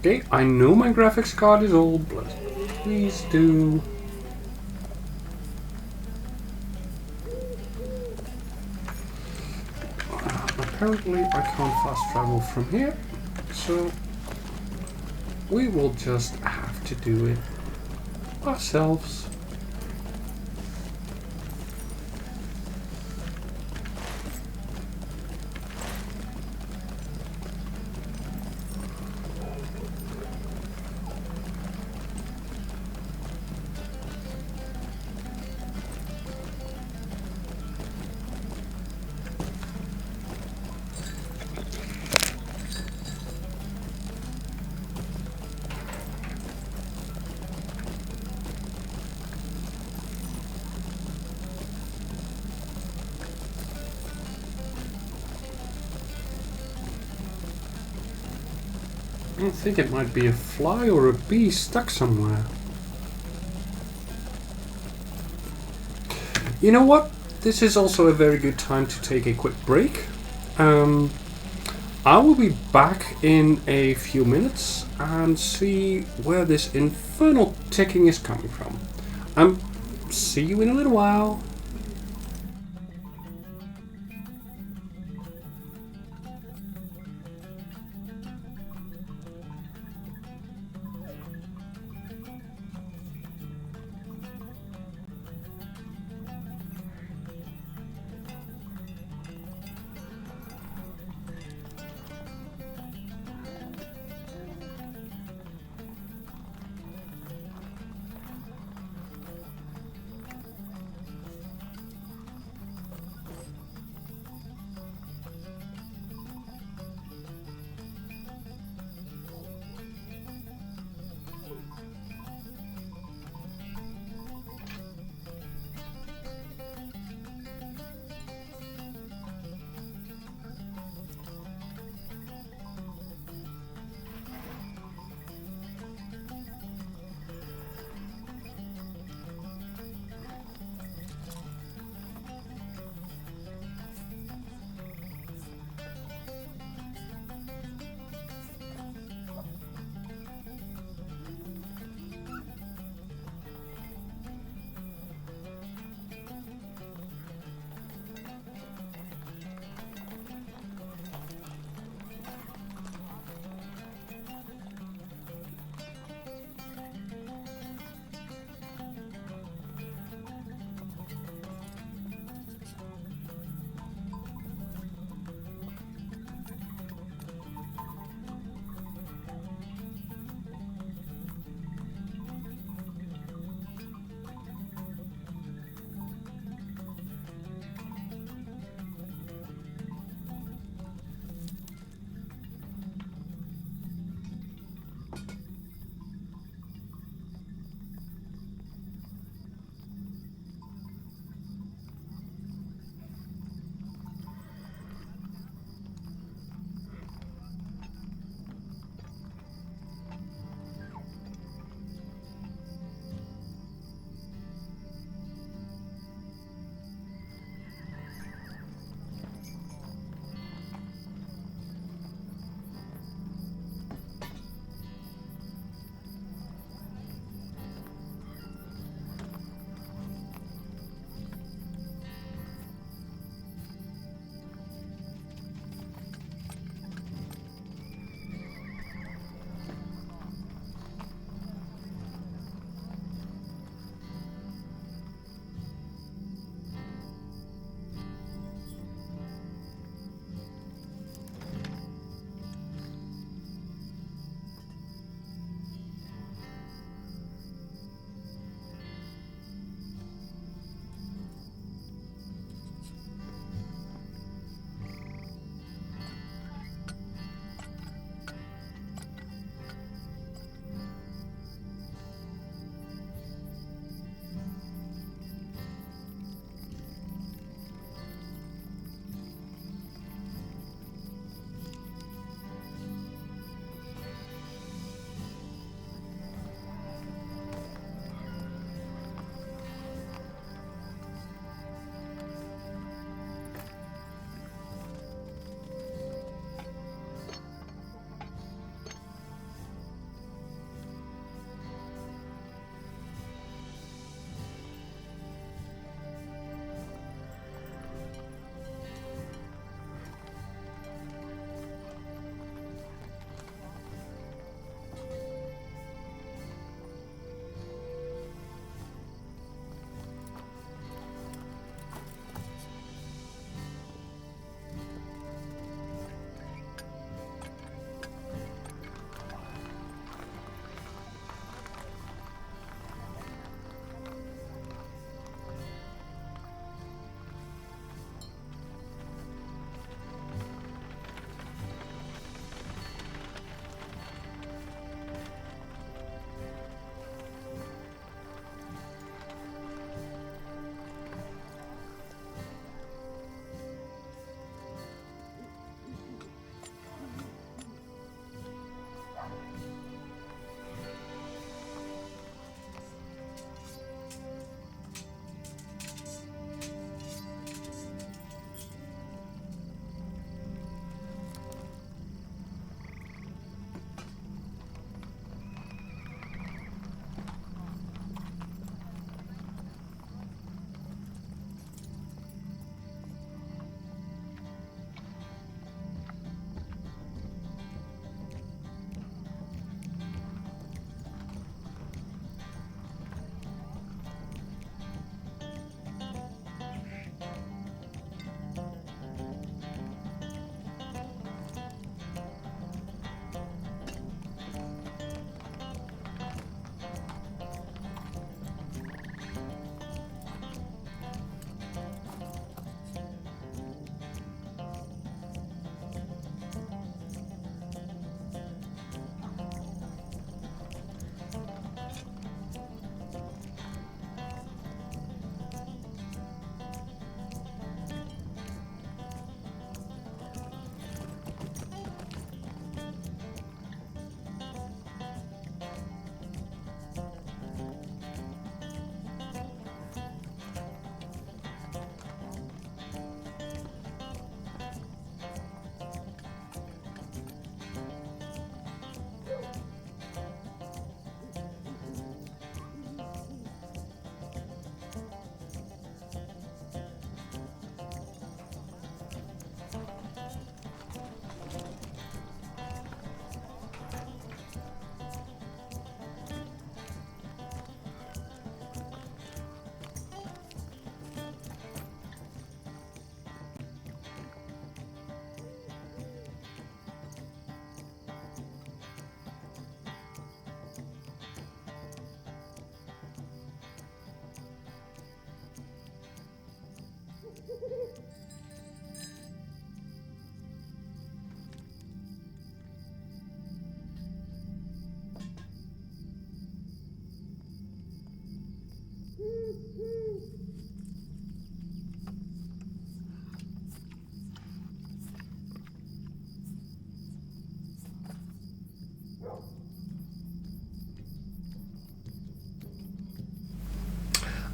Okay, I know my graphics card is old, but please do. Apparently I can't fast travel from here, so we will just have to do it ourselves. I think it might be a fly or a bee stuck somewhere. You know what? This is also a very good time to take a quick break. I will be back in a few minutes and see where this infernal ticking is coming from. See you in a little while.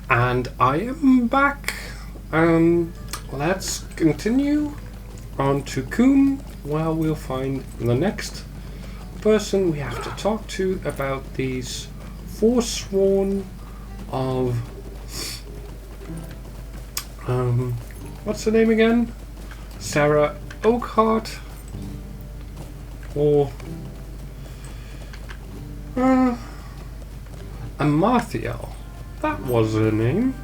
And I am back. Let's continue on to Coon, while we'll find the next person we have to talk to about these forsworn of what's her name again? Sarah Oakhart, or Amarthiel. That was her name.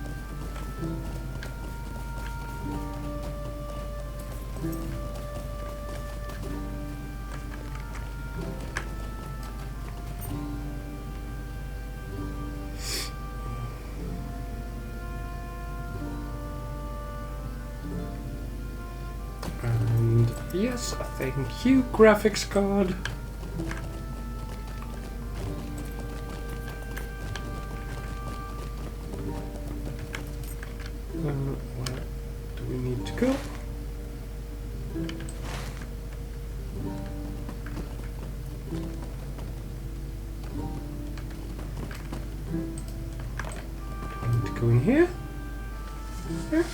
And yes, thank you, graphics card. Where do we need to go? I need to go in here. Here.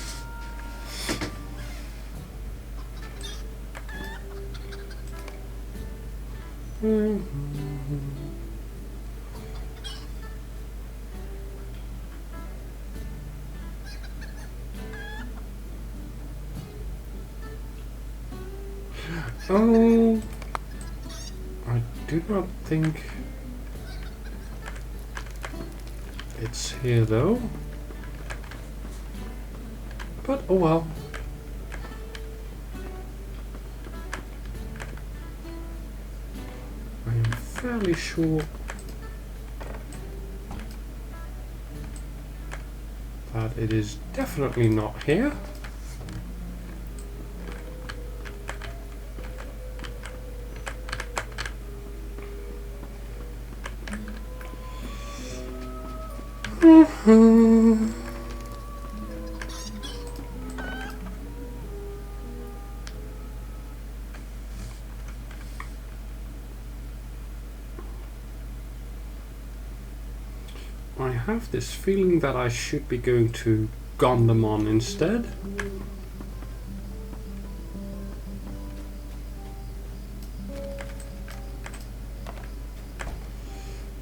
Oh, I do not think it's here though. But oh well. I am fairly sure that it is definitely not here. I have this feeling that I should be going to Gondamon instead.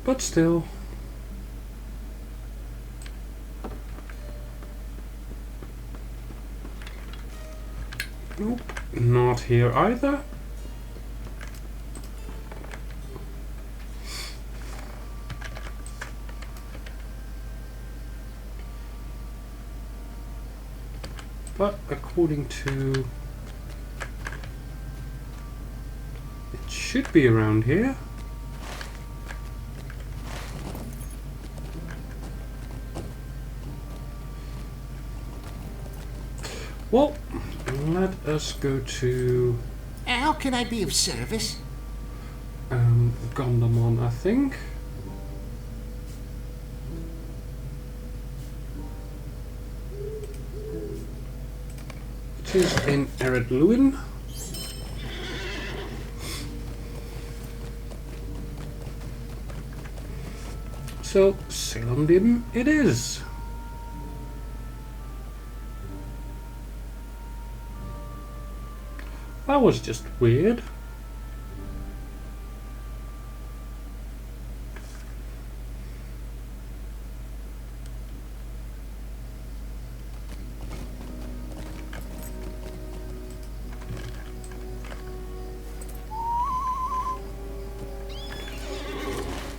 But still. Nope, not here either. But according to... it should be around here. Well, let us go to... How can I be of service? Gondamon, I think. It is in Eredluin. So, Celandin it is. That was just weird.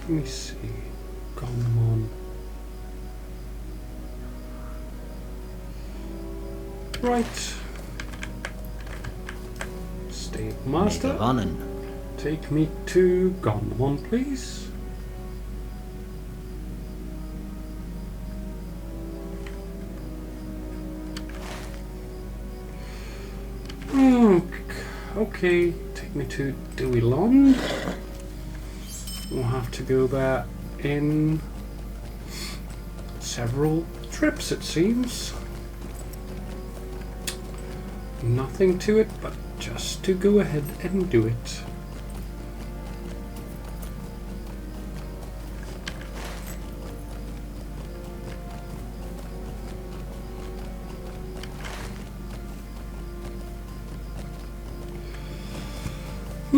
Let me see. Gondamon. Right. State Master. Take me to Gondamon, please. Okay, take me to Dewilond. We'll have to go back in several trips, it seems. Nothing to it but just to go ahead and do it.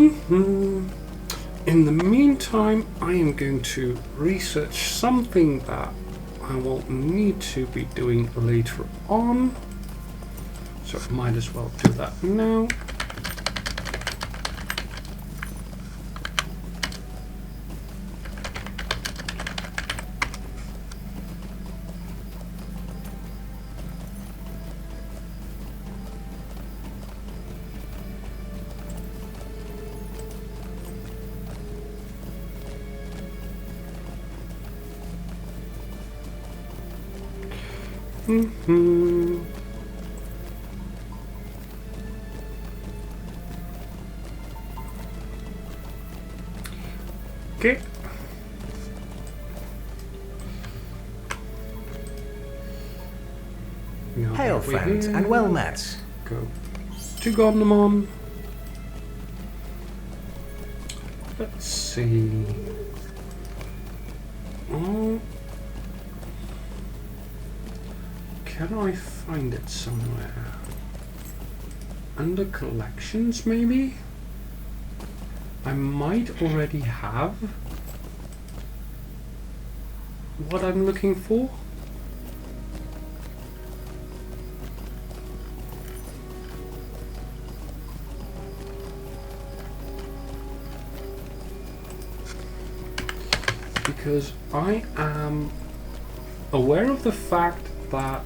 In the meantime, I am going to research something that I will need to be doing later on. So I might as well do that now. Okay. Hail, friends, and well met. Go to Gondamon. Let's see. Oh. Can I find it somewhere? Under collections, maybe? I might already have what I'm looking for. Because I am aware of the fact that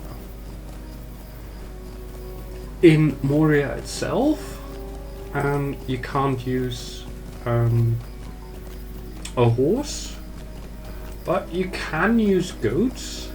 in Moria itself, you can't use a horse, but you can use goats.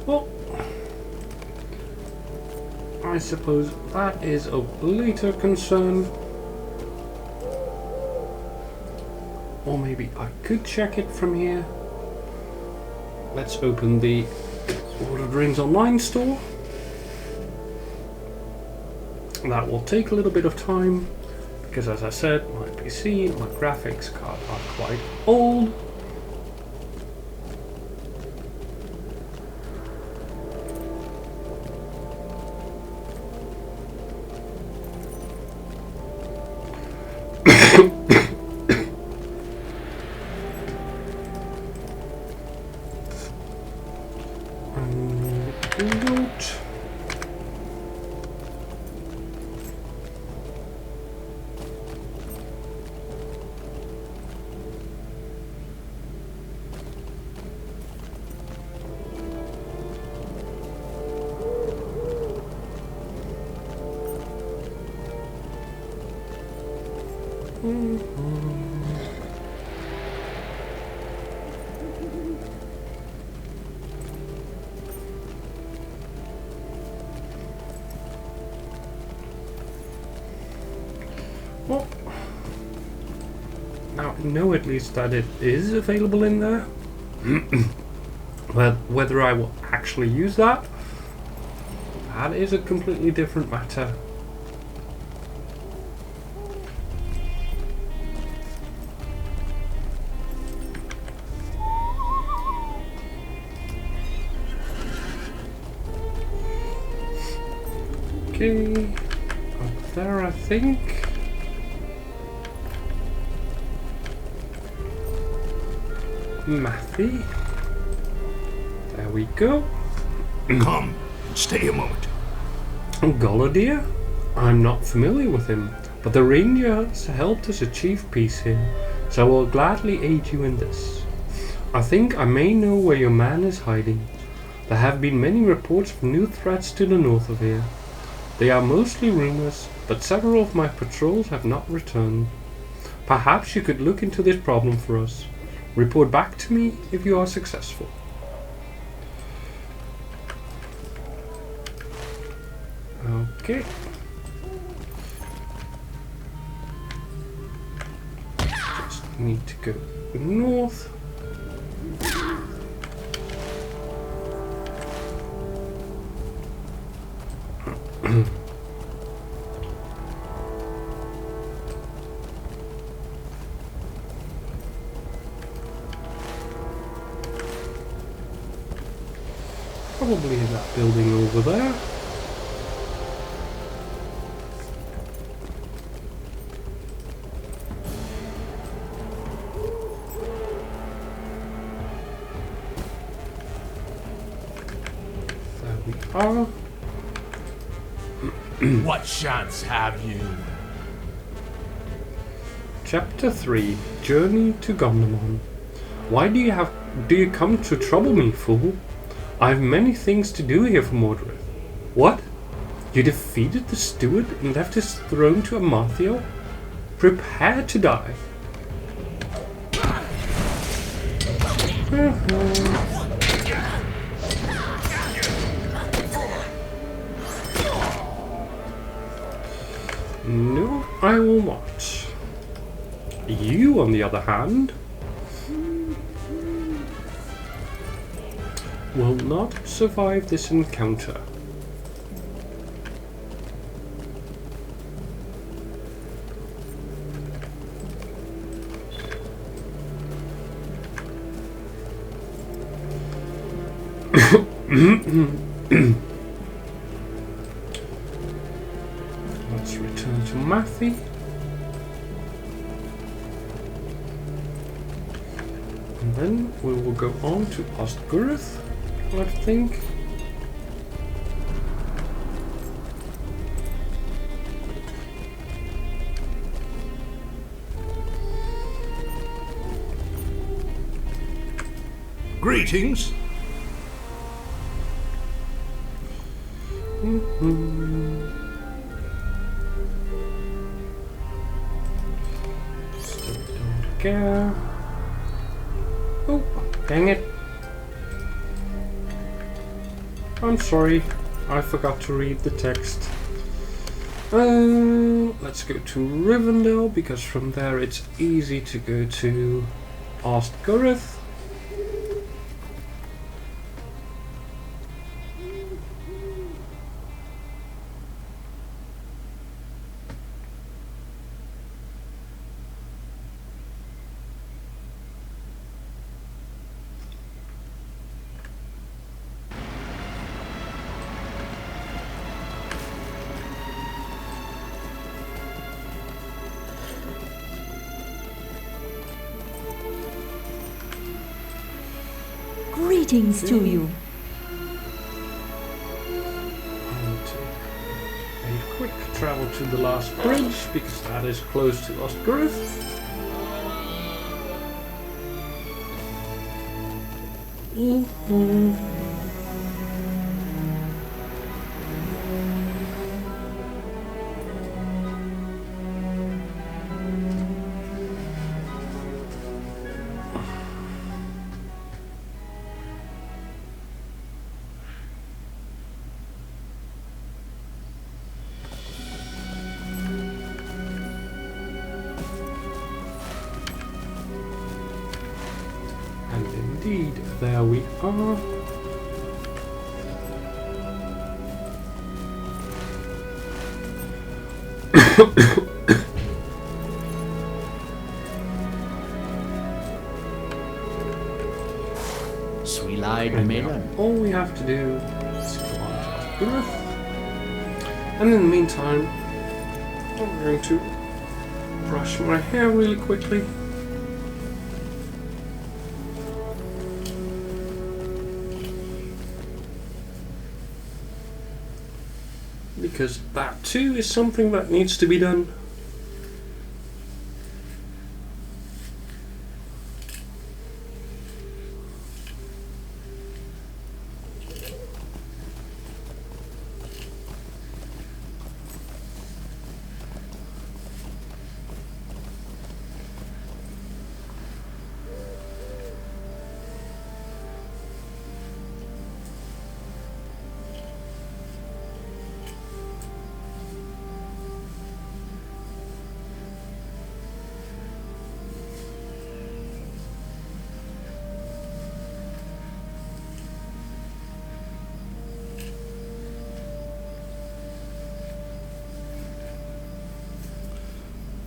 Well, I suppose that is of later concern. Or maybe I could check it from here. Let's open the Lord of the Rings Online store. That will take a little bit of time, because as I said, my PC, my graphics card are quite old. Well, now I know at least that it is available in there. But whether I will actually use that, that is a completely different matter. Okay, up there I think. Matthew. There we go. Come, stay a moment. Golodir? I'm not familiar with him, but the Rangers helped us achieve peace here, so I will gladly aid you in this. I think I may know where your man is hiding. There have been many reports of new threats to the north of here. They are mostly rumors, but several of my patrols have not returned. Perhaps you could look into this problem for us. Report back to me if you are successful. Okay. Just need to go north. probably that building over there. There we are. What chance have you? Chapter 3, Journey to Gondamon. Why do you come to trouble me, fool? I have many things to do here for Mordred. What? You defeated the steward and left his throne to Amarthio? Prepare to die. No, I will not. You, on the other hand, will not survive this encounter. Let's return to Matthew. And then we will go on to Ostgurth, I think. Greetings. Still don't care. Oh, dang it. I'm sorry, I forgot to read the text. Let's go to Rivendell, because from there it's easy to go to Ostgurth. Greetings to you. I'll take a quick travel to the last bridge, because that is close to Ostgurth. And indeed, there we are. Sweet-eyed maiden. All we have to do is go on to Ostgurth. And in the meantime, I'm going to brush my hair really quickly. Because that too is something that needs to be done.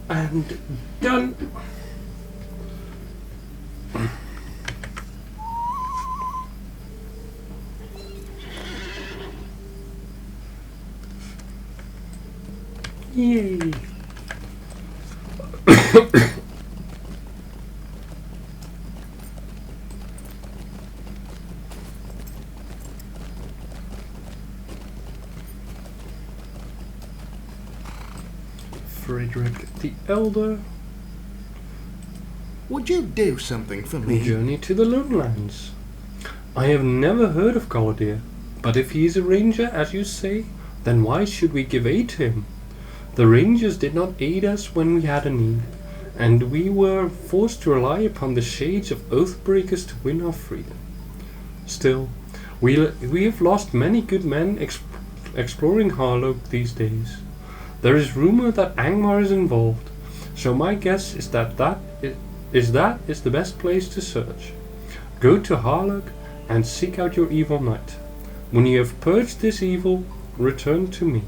And done. Yay! Frederick the Elder. Would you do something for me? Journey to the Lowlands. I have never heard of Galadir, but if he is a ranger, as you say, then why should we give aid to him? The rangers did not aid us when we had a need, and we were forced to rely upon the shades of Oathbreakers to win our freedom. Still, we have lost many good men exploring Harlow these days. There is rumor that Angmar is involved, so my guess is that is the best place to search. Go to Harlow and seek out your evil knight. When you have purged this evil, return to me.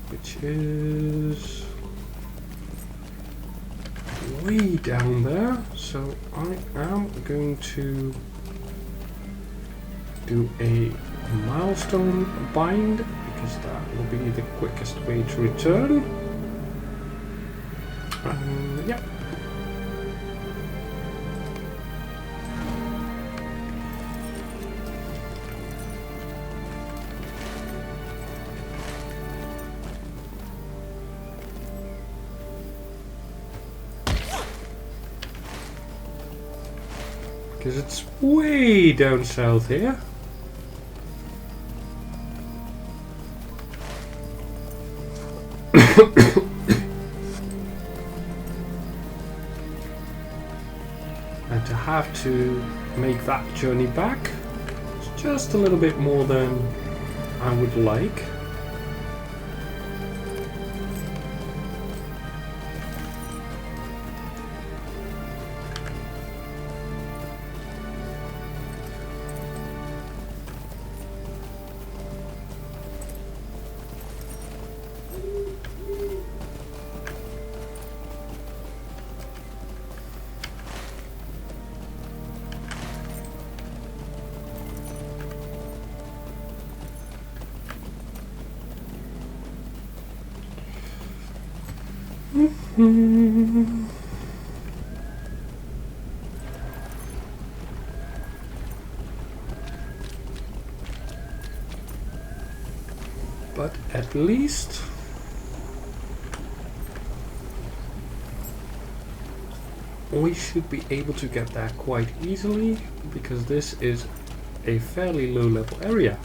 Which is way down there, so I am going to do a milestone bind because that will be the quickest way to return. Yeah. Because it's way down south here. And to have to make that journey back is just a little bit more than I would like. But at least we should be able to get that quite easily, because this is a fairly low level area.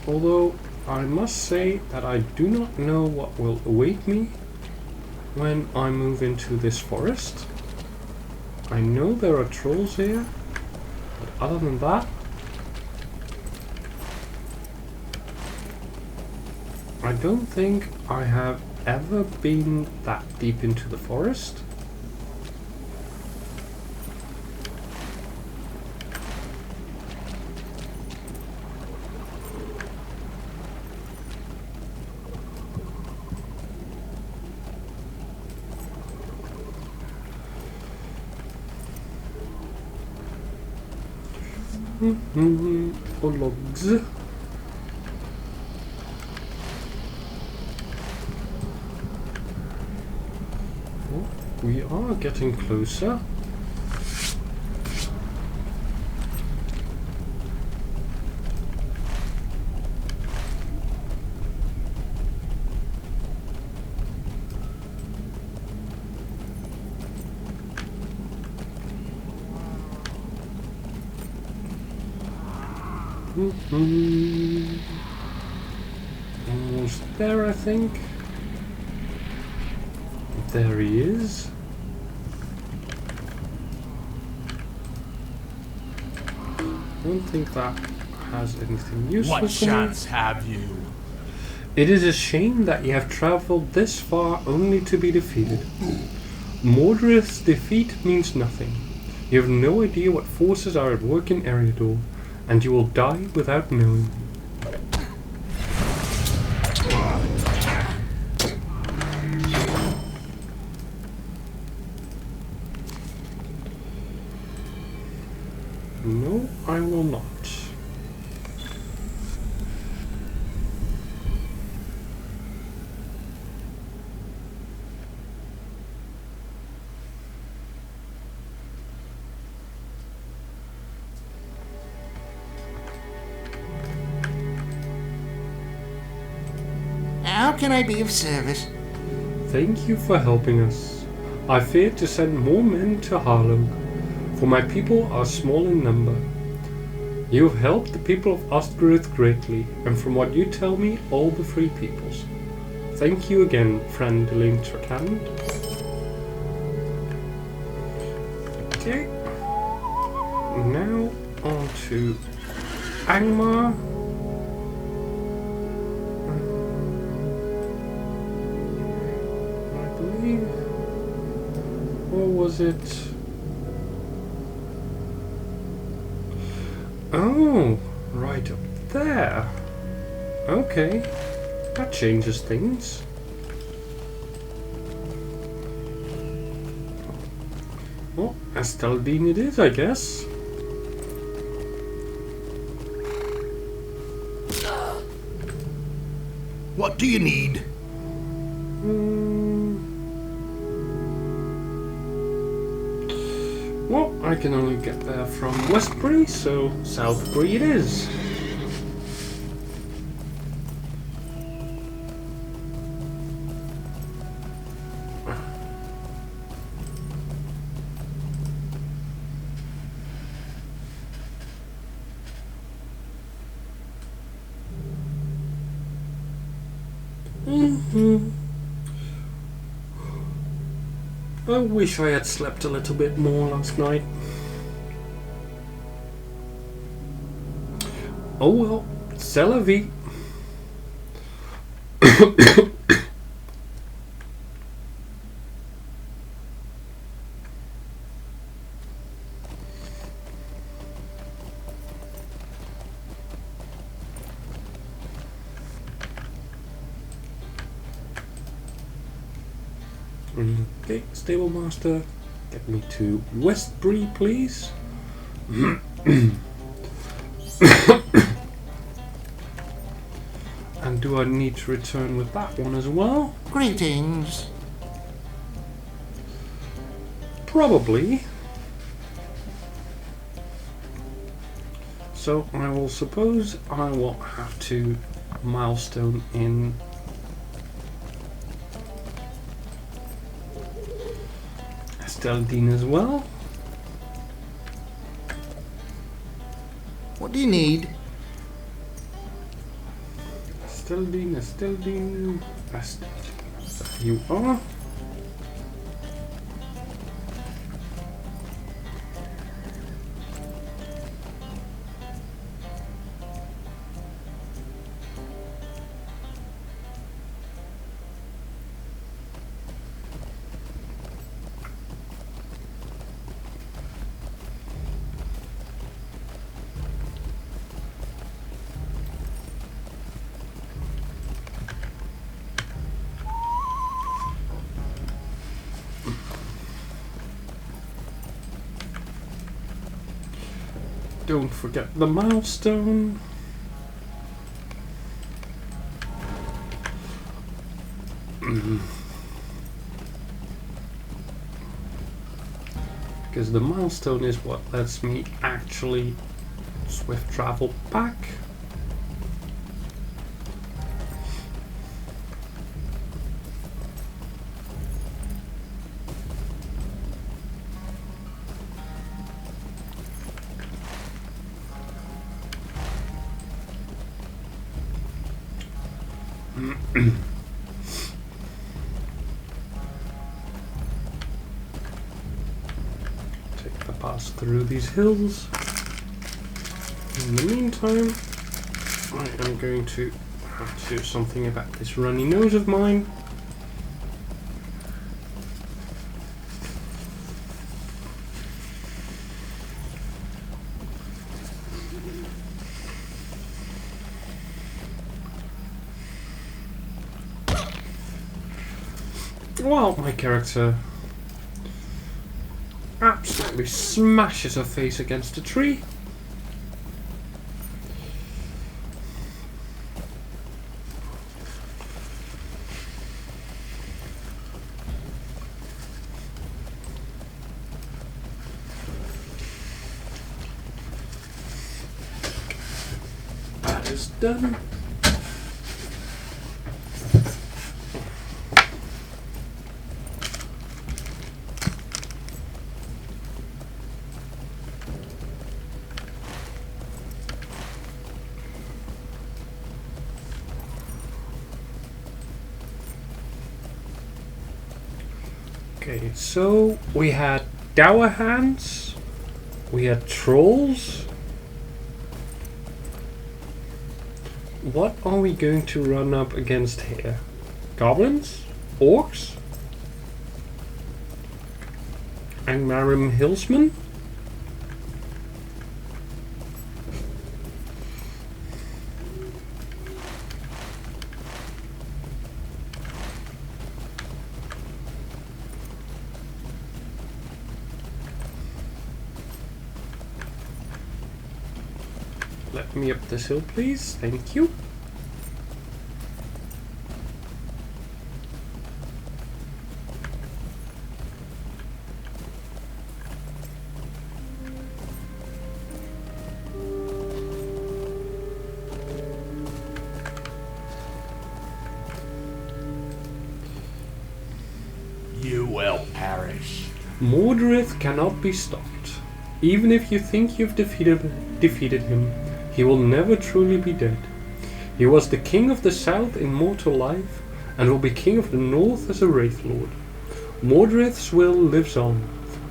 Although I must say that I do not know what will await me when I move into this forest. I know there are trolls here, but other than that, I don't think I have ever been that deep into the forest. Or logs. Oh, we are getting closer. Almost there, I think. There he is. Don't think that has anything useful. What chance have you? It is a shame that you have traveled this far only to be defeated. Mordred's defeat means nothing. You have no idea what forces are at work in Eriador, and you will die without knowing. How can I be of service? Thank you for helping us. I feared to send more men to Harlow, for my people are small in number. You have helped the people of Ostgirth greatly, and from what you tell me, all the free peoples. Thank you again, friend Lintracand. Okay. Now on to Angmar. I believe. Or was it? Oh, right up there. Okay, that changes things. Well, Estaldine it is, I guess. What do you need? Well, I can only get there from Westbury, so Southbury it is. I wish I had slept a little bit more last night. Oh well, c'est la vie. Okay, stable master, get me to Westbury, please. And do I need to return with that one as well? Greetings. Probably. So I will suppose I will have to milestone in Estaldine as well. What do you need? Estaldine, you are. Don't forget the milestone. Because the milestone is what lets me actually swift travel back. Take the pass through these hills. In the meantime, I am going to have to do something about this runny nose of mine. Well, my character absolutely smashes her face against a tree. That is done. Okay, so we had Dower Hands, we had Trolls. What are we going to run up against here? Goblins? Orcs? Angmar Hillsman? Let me up this hill, please. Thank you. You will perish. Mordred cannot be stopped. Even if you think you've defeated him, he will never truly be dead. He was the king of the south in mortal life, and will be king of the north as a wraith lord. Mordred's will lives on,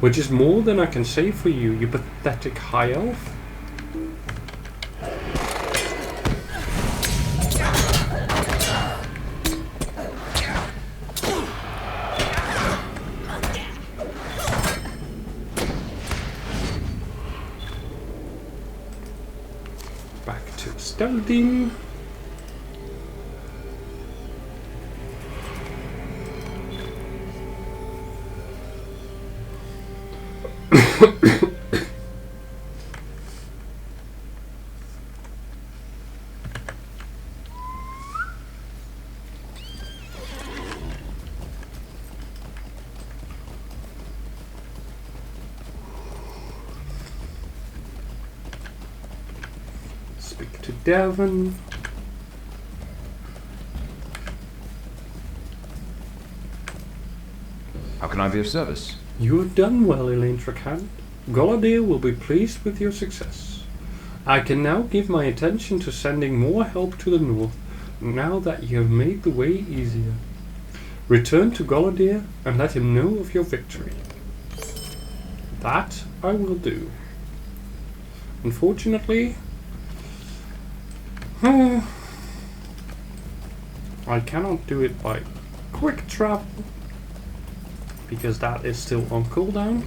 which is more than I can say for you, you pathetic high elf. Back to Steldine. Speak to Devon. How can I be of service? You have done well, Elaine Tracant. Goladir will be pleased with your success. I can now give my attention to sending more help to the north, now that you have made the way easier. Return to Goladir and let him know of your victory. That I will do. Unfortunately, I cannot do it by quick travel, because that is still on cooldown,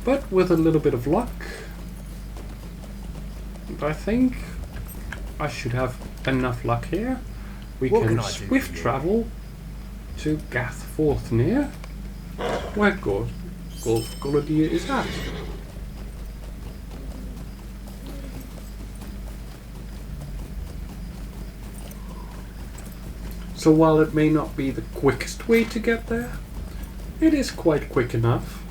but with a little bit of luck, I think I should have enough luck here. We can swift travel to Gathforthnear, where Goladir is at. So while it may not be the quickest way to get there, it is quite quick enough.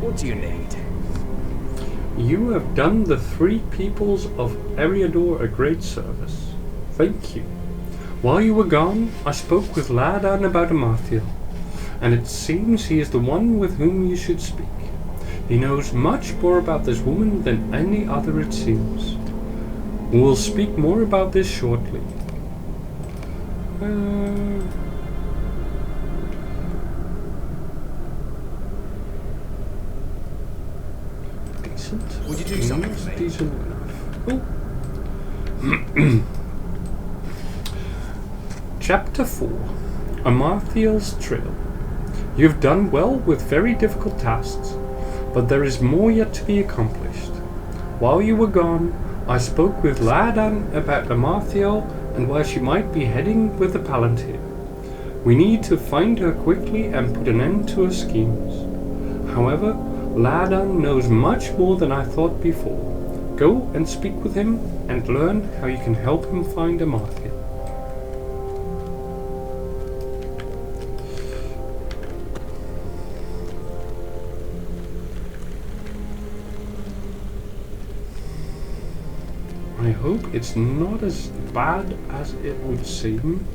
What do you need? You have done the three peoples of Eriador a great service. Thank you. While you were gone, I spoke with Ladan about Amathiel, and it seems he is the one with whom you should speak. He knows much more about this woman than any other, it seems. We will speak more about this shortly. Decent. Would you do something for me? Decent enough. Oh. Chapter 4. Amarthiel's Trail. You have done well with very difficult tasks, but there is more yet to be accomplished. While you were gone, I spoke with Ladan about Amarthiel and where she might be heading with the Palantir. We need to find her quickly and put an end to her schemes. However, Ladan knows much more than I thought before. Go and speak with him and learn how you can help him find Amarthiel. I hope it's not as bad as it would seem.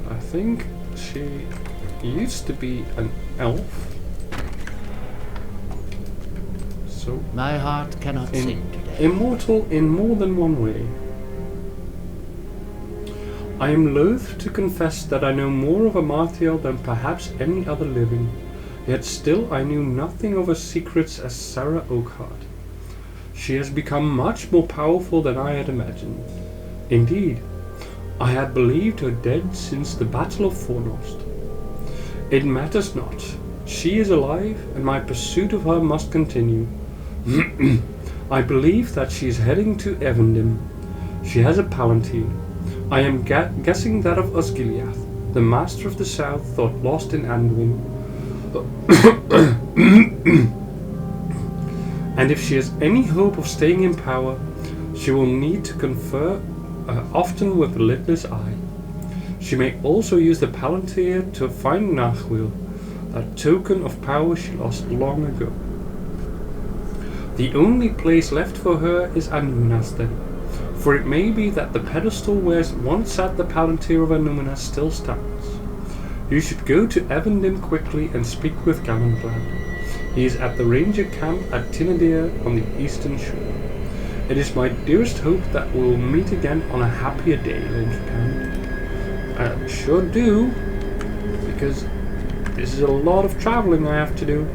I think she used to be an elf. So my heart cannot sing today. Immortal in more than one way. I am loath to confess that I know more of Amarthiel than perhaps any other living, yet still I knew nothing of her secrets as Sarah Oakhart. She has become much more powerful than I had imagined. Indeed, I had believed her dead since the Battle of Fornost. It matters not. She is alive, and my pursuit of her must continue. I believe that she is heading to Evendim. She has a Palantir. I am guessing that of Osgiliath, the Master of the South thought lost in Anduin. And if she has any hope of staying in power, she will need to confer often with the Lidless Eye. She may also use the Palantir to find Nachwil, that token of power she lost long ago. The only place left for her is Anuminas then, for it may be that the pedestal where once sat the Palantir of Anuminas still stands. You should go to Evendim quickly and speak with Galenglad. He is at the ranger camp at Tinadir on the eastern shore. It is my dearest hope that we will meet again on a happier day, Ranger Camp. I sure do, because this is a lot of traveling I have to do.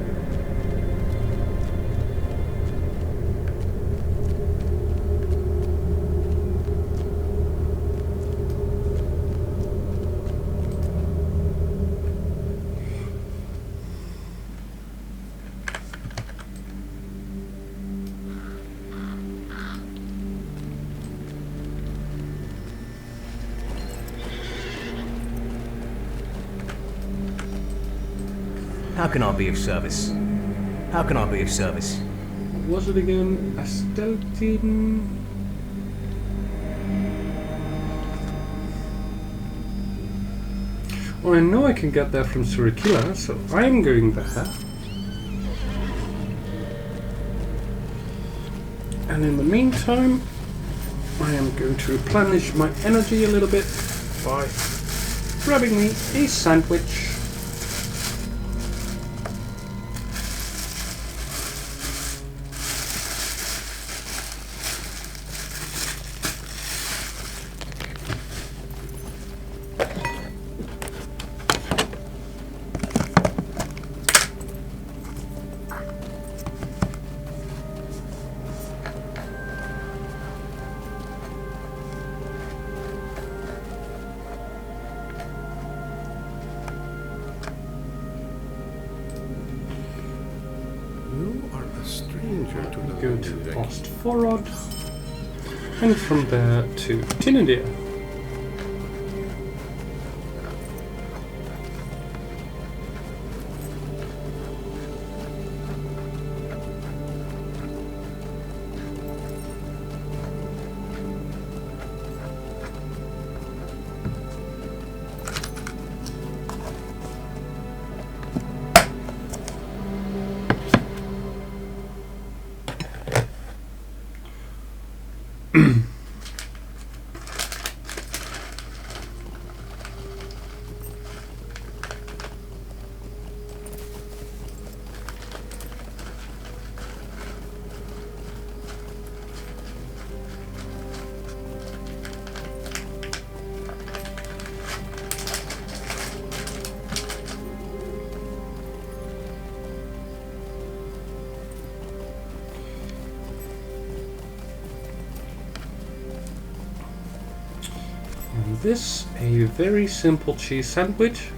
How can I be of service? How can I be of service? What was it again? Asteltin? Well, I know I can get there from Surikila, so I'm going there. And in the meantime, I am going to replenish my energy a little bit by grabbing me a sandwich. Go to Ostforod, and from there to Tinadir. And this, a very simple cheese sandwich.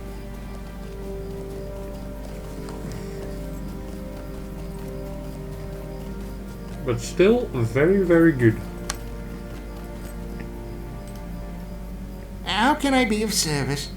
But still very, very good. How can I be of service?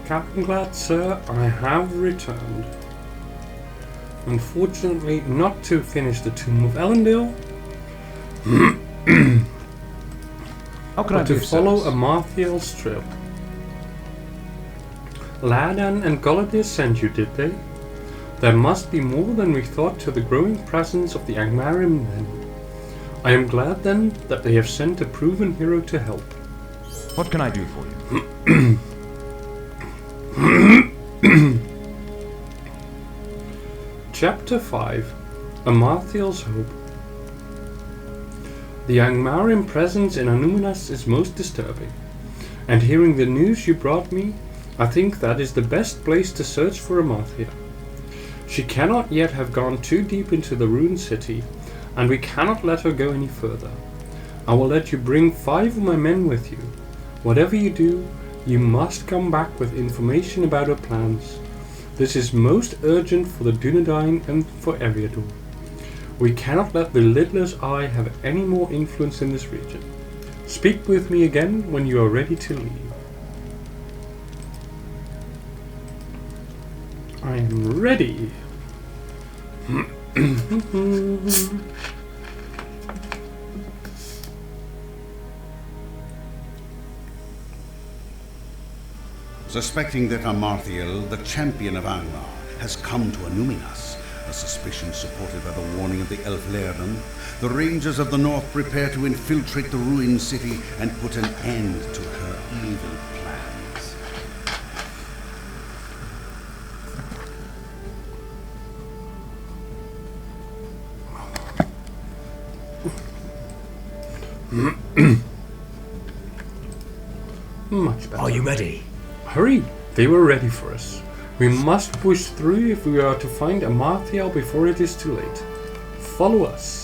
Captain Glad, sir, I have returned. Unfortunately, not to finish the Tomb of Elendil, How can I but be to of follow service? Amathiel's trail. Ladan and Galadis sent you, did they? There must be more than we thought to the growing presence of the Angmarim men. I am glad then that they have sent a proven hero to help. What can I do for you? Chapter 5 Amathiel's Hope. The Angmarim presence in Anuminas is most disturbing, and hearing the news you brought me, I think that is the best place to search for Amathiel. She cannot yet have gone too deep into the ruined city, and we cannot let her go any further. I will let you bring 5 of my men with you. Whatever you do, you must come back with information about her plans. This is most urgent for the Dunedain and for Eriador. We cannot let the lidless eye have any more influence in this region. Speak with me again when you are ready to leave. I am ready. Suspecting that Amarthiel, the champion of Angmar, has come to Anuminas, a suspicion supported by the warning of the elf Lairden, the rangers of the north prepare to infiltrate the ruined city and put an end to her evil plans. Much better. Are you ready? Hurry! They were ready for us. We must push through if we are to find Amathiel before it is too late. Follow us.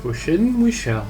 Push in we shall.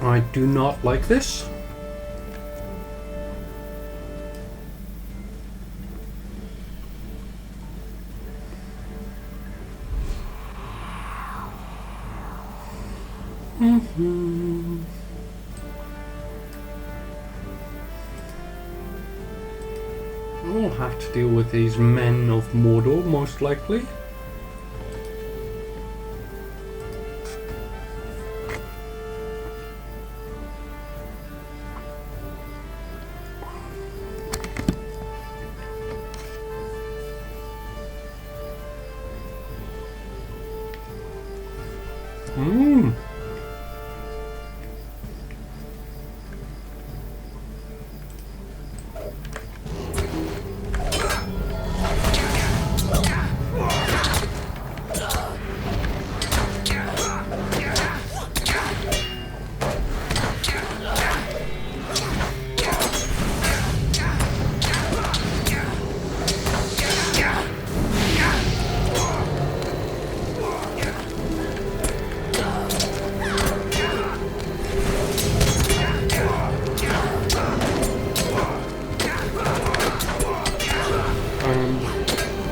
I do not like this. I'll have to deal with these men of Mordor, most likely.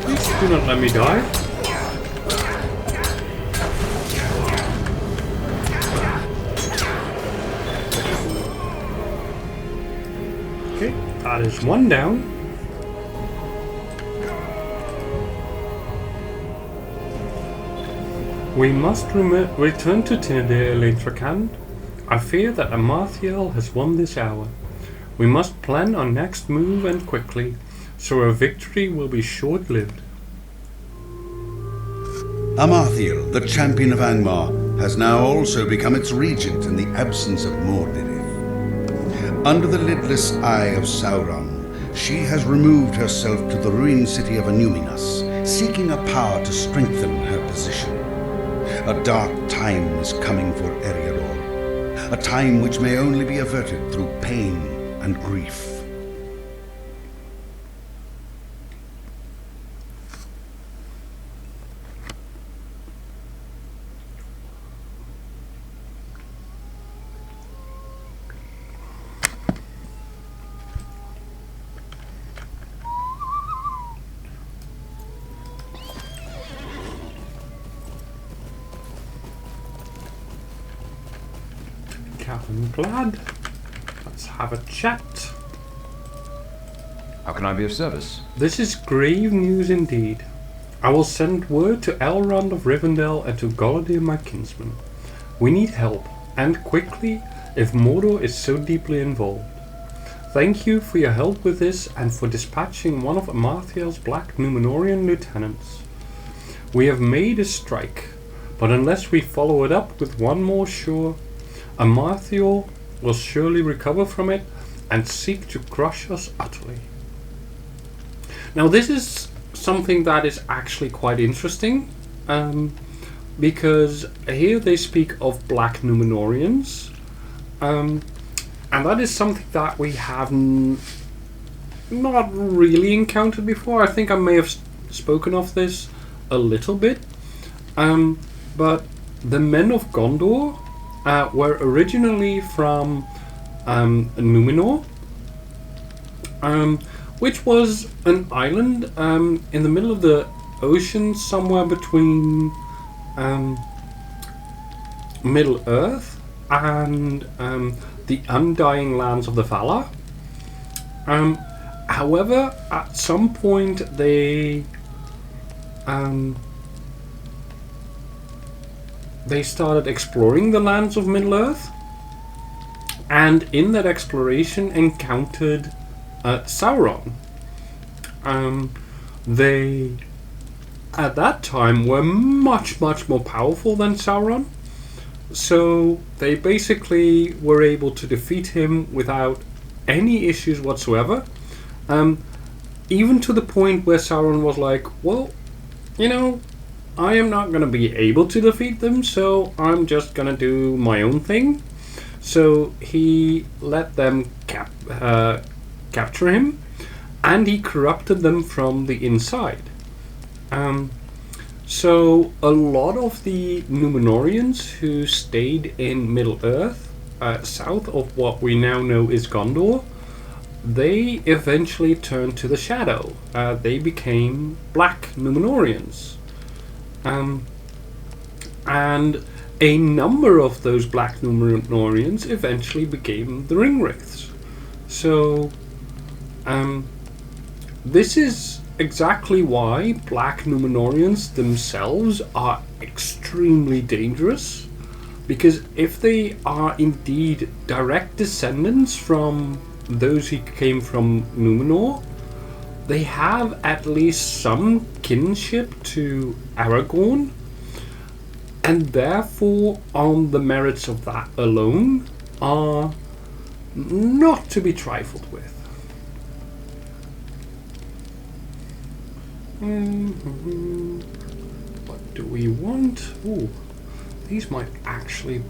Please do not let me die. Okay, that is one down. We must return to Tinadir Elethrakand. I fear that Amarthiel has won this hour. We must plan our next move and quickly, so our victory will be short-lived. Amarthiel, the champion of Angmar, has now also become its regent in the absence of Mordirith. Under the lidless eye of Sauron, she has removed herself to the ruined city of Anuminas, seeking a power to strengthen her position. A dark time is coming for Eriador, a time which may only be averted through pain and grief. I'm glad. Let's have a chat. How can I be of service? This is grave news indeed. I will send word to Elrond of Rivendell and to Galadir, my kinsman. We need help, and quickly, if Mordor is so deeply involved. Thank you for your help with this and for dispatching one of Amarthiel's black Númenórean lieutenants. We have made a strike, but unless we follow it up with one more sure, Amarthiel will surely recover from it and seek to crush us utterly. Now this is something that is actually quite interesting, because here they speak of black Númenóreans, and that is something that we have not really encountered before. I think I may have spoken of this a little bit, but the men of Gondor were originally from Númenor, which was an island in the middle of the ocean, somewhere between Middle Earth and the undying lands of the Valar. However, at some point they started exploring the lands of Middle-earth, and in that exploration encountered Sauron. They, at that time, were much more powerful than Sauron, so they basically were able to defeat him without any issues whatsoever, even to the point where Sauron was like, well, you know, I am not going to be able to defeat them, so I'm just going to do my own thing. So he let them capture him, and he corrupted them from the inside. So a lot of the Númenóreans who stayed in Middle-earth, south of what we now know is Gondor, they eventually turned to the shadow. They became black Númenóreans. And a number of those Black Numenorians eventually became the Ringwraiths. So, this is exactly why Black Numenorians themselves are extremely dangerous. Because if they are indeed direct descendants from those who came from Numenor, they have at least some kinship to Aragorn, and therefore, on the merits of that alone, are not to be trifled with. What do we want? Ooh, these might actually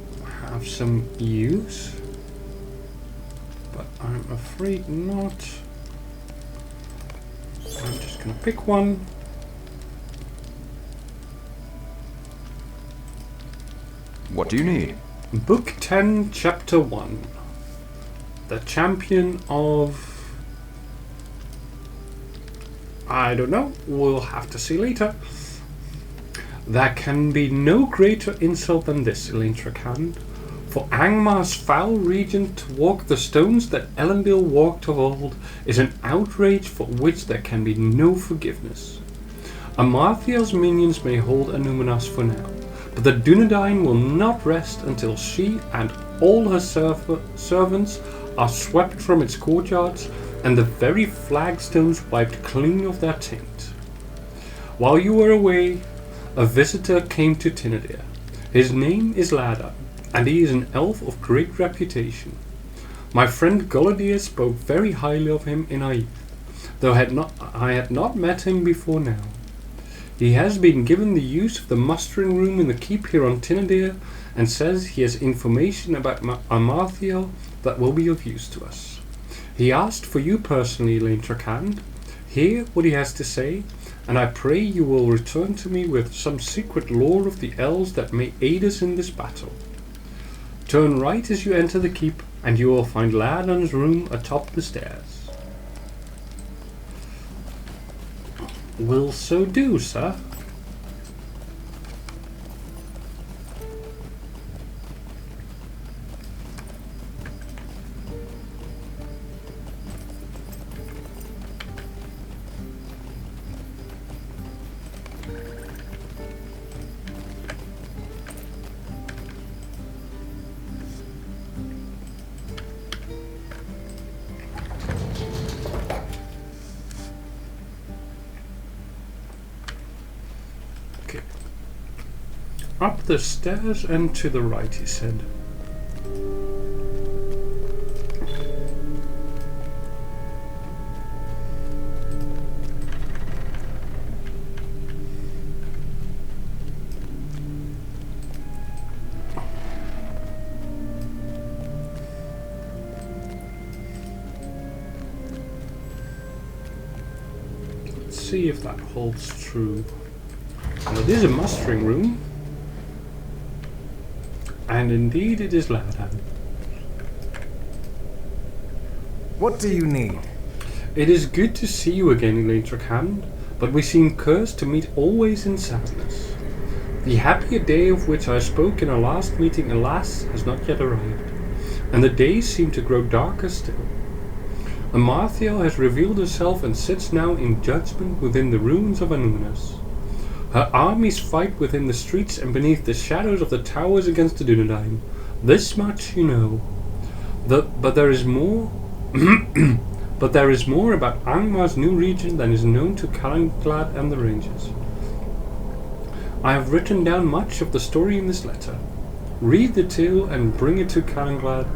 have some use, but I'm afraid not. I'm just gonna pick one. What do you need? Book 10, Chapter 1. The Champion of... I don't know. We'll have to see later. There can be no greater insult than this, Elentrakand. For Angmar's foul regent to walk the stones that Elendil walked of old is an outrage for which there can be no forgiveness. Amarthiel's minions may hold Anúminas for now, but the Dunedain will not rest until she and all her servants are swept from its courtyards and the very flagstones wiped clean of their taint. While you were away, a visitor came to Tinadir. His name is Ladan, and he is an elf of great reputation. My friend Golidir spoke very highly of him in our youth, though I had not met him before now. He has been given the use of the mustering room in the keep here on Tinadir, and says he has information about Amarthiel that will be of use to us. He asked for you personally, Elentrakand. Hear what he has to say, and I pray you will return to me with some secret lore of the elves that may aid us in this battle. Turn right as you enter the keep, and you will find Ladan's room atop the stairs. Will so do, sir. Up the stairs and to the right, he said. Let's see if that holds true. Well, it is a mustering room. And indeed it is Ladan. What do you need? It is good to see you again, Elentrakand, but we seem cursed to meet always in sadness. The happier day of which I spoke in our last meeting, alas, has not yet arrived, and the days seem to grow darker still. Amarthiel has revealed herself and sits now in judgment within the ruins of Anúminas. Her armies fight within the streets and beneath the shadows of the towers against the Dunedain. This much you know. But there is more. But there is more about Angmar's new region than is known to Calenglad and the Rangers. I have written down much of the story in this letter. Read the tale and bring it to Calenglad,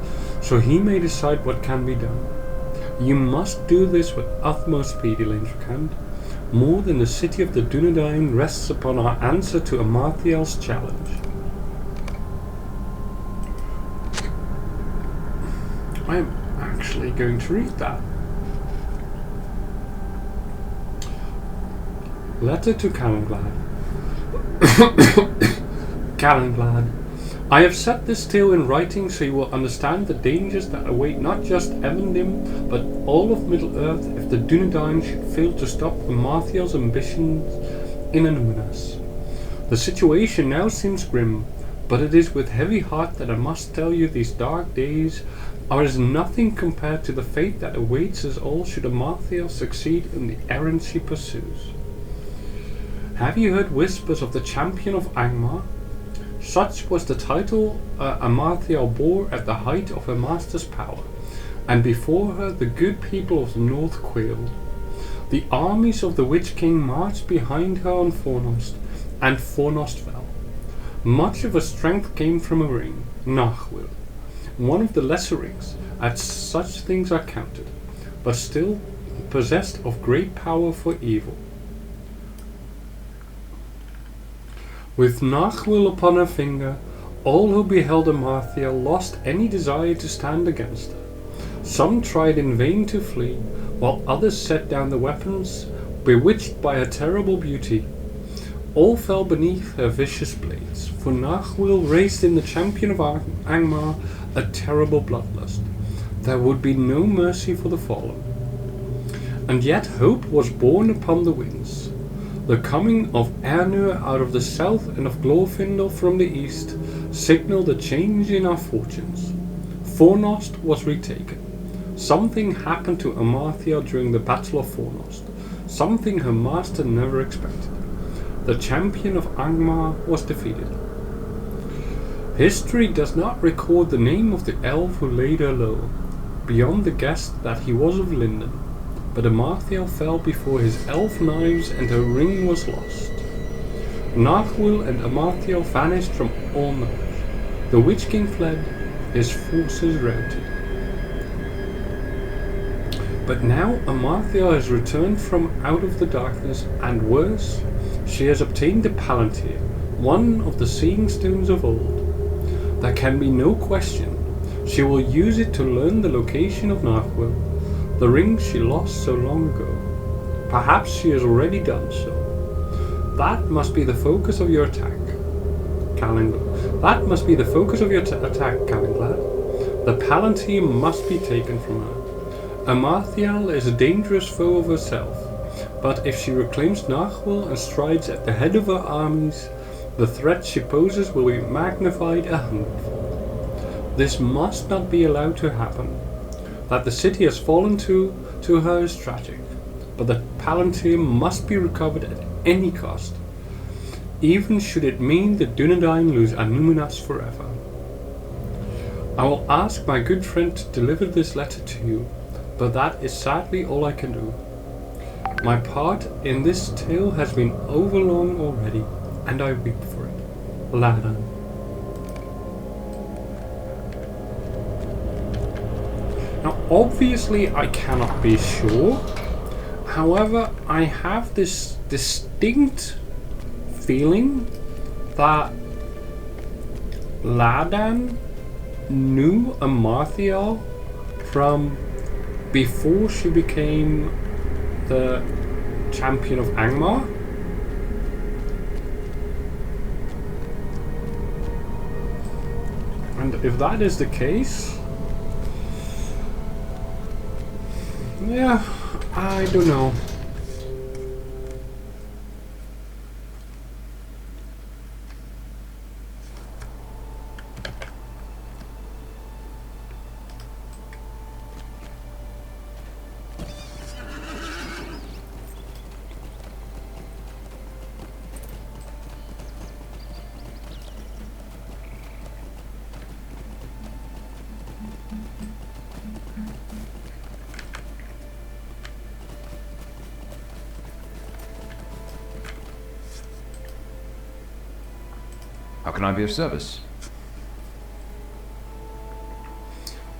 so he may decide what can be done. You must do this with utmost speed, Elentrakand. More than the city of the Dunedain rests upon our answer to Amarthiel's challenge. I am actually going to read that. Letter to Calenglad. Calenglad. I have set this tale in writing so you will understand the dangers that await not just Evendim, but all of Middle-earth if the Dunedain should fail to stop Amarthiel's ambitions in Anúminas. The situation now seems grim, but it is with heavy heart that I must tell you these dark days are as nothing compared to the fate that awaits us all should Amarthael succeed in the errand she pursues. Have you heard whispers of the champion of Angmar? Such was the title Amarthael bore at the height of her master's power, and before her the good people of the north quailed. The armies of the Witch King marched behind her on Fornost, and Fornost fell. Much of her strength came from a ring, Nachwil, one of the lesser rings, as such things are counted, but still possessed of great power for evil. With Nachwil upon her finger, all who beheld Amarthael lost any desire to stand against her. Some tried in vain to flee, while others set down the weapons, bewitched by her terrible beauty. All fell beneath her vicious blades, for Nachwil raised in the champion of Angmar a terrible bloodlust. There would be no mercy for the fallen. And yet hope was born upon the winds. The coming of Ernur out of the south and of Glorfindel from the east signaled a change in our fortunes. Fornost was retaken. Something happened to Amarthael during the Battle of Fornost, something her master never expected. The champion of Angmar was defeated. History does not record the name of the elf who laid her low, beyond the guess that he was of Linden, but Amarthael fell before his elf knives and her ring was lost. Nachwil and Amarthael vanished from all knowledge. The Witch King fled, his forces routed. But now Amarthael has returned from out of the darkness, and worse, she has obtained the Palantir, one of the seeing stones of old. There can be no question, she will use it to learn the location of Nachwil, the ring she lost so long ago. Perhaps she has already done so. That must be the focus of your attack, Callanglad. That must be the focus of your attack, Callanglad. The Palantir must be taken from her. Amarthael is a dangerous foe of herself, but if she reclaims Nachwil and strides at the head of her armies, the threat she poses will be magnified 100-fold. This must not be allowed to happen. That the city has fallen to her is tragic, but the Palantir must be recovered at any cost, even should it mean the Dunedain lose Annuminas forever. I will ask my good friend to deliver this letter to you, but that is sadly all I can do. My part in this tale has been overlong already, and I weep for it. Ladan. Now obviously I cannot be sure, however I have this distinct feeling that Ladan knew Amarthael from before she became the champion of Angmar. And if that is the case, yeah, I don't know. How can I be of service?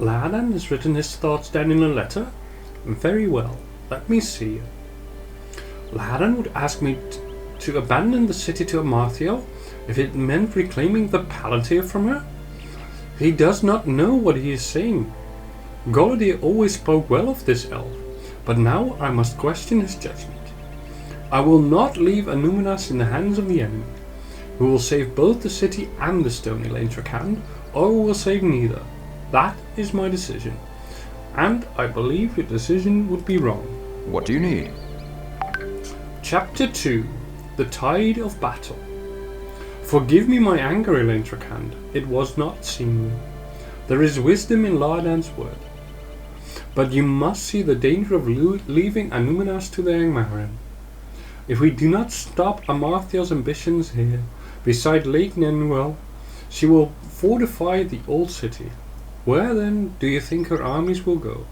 Ladan has written his thoughts down in a letter? Very well, let me see. Ladan would ask me to abandon the city to Amarthael if it meant reclaiming the Palantir from her? He does not know what he is saying. Golodir always spoke well of this elf, but now I must question his judgment. I will not leave Annuminas in the hands of the enemy. We will save both the city and the Stony Lane Tracan, or we will save neither. That is my decision. And I believe your decision would be wrong. What do you need? Chapter 2. The Tide of Battle. Forgive me my anger, Elaine Tracand. It was not seemly. There is wisdom in Lardan's word. But you must see the danger of leaving Anuminas to the Angmaran. If we do not stop Amarthiel's ambitions here, beside Lake Nenuel, she will fortify the old city. Where then do you think her armies will go?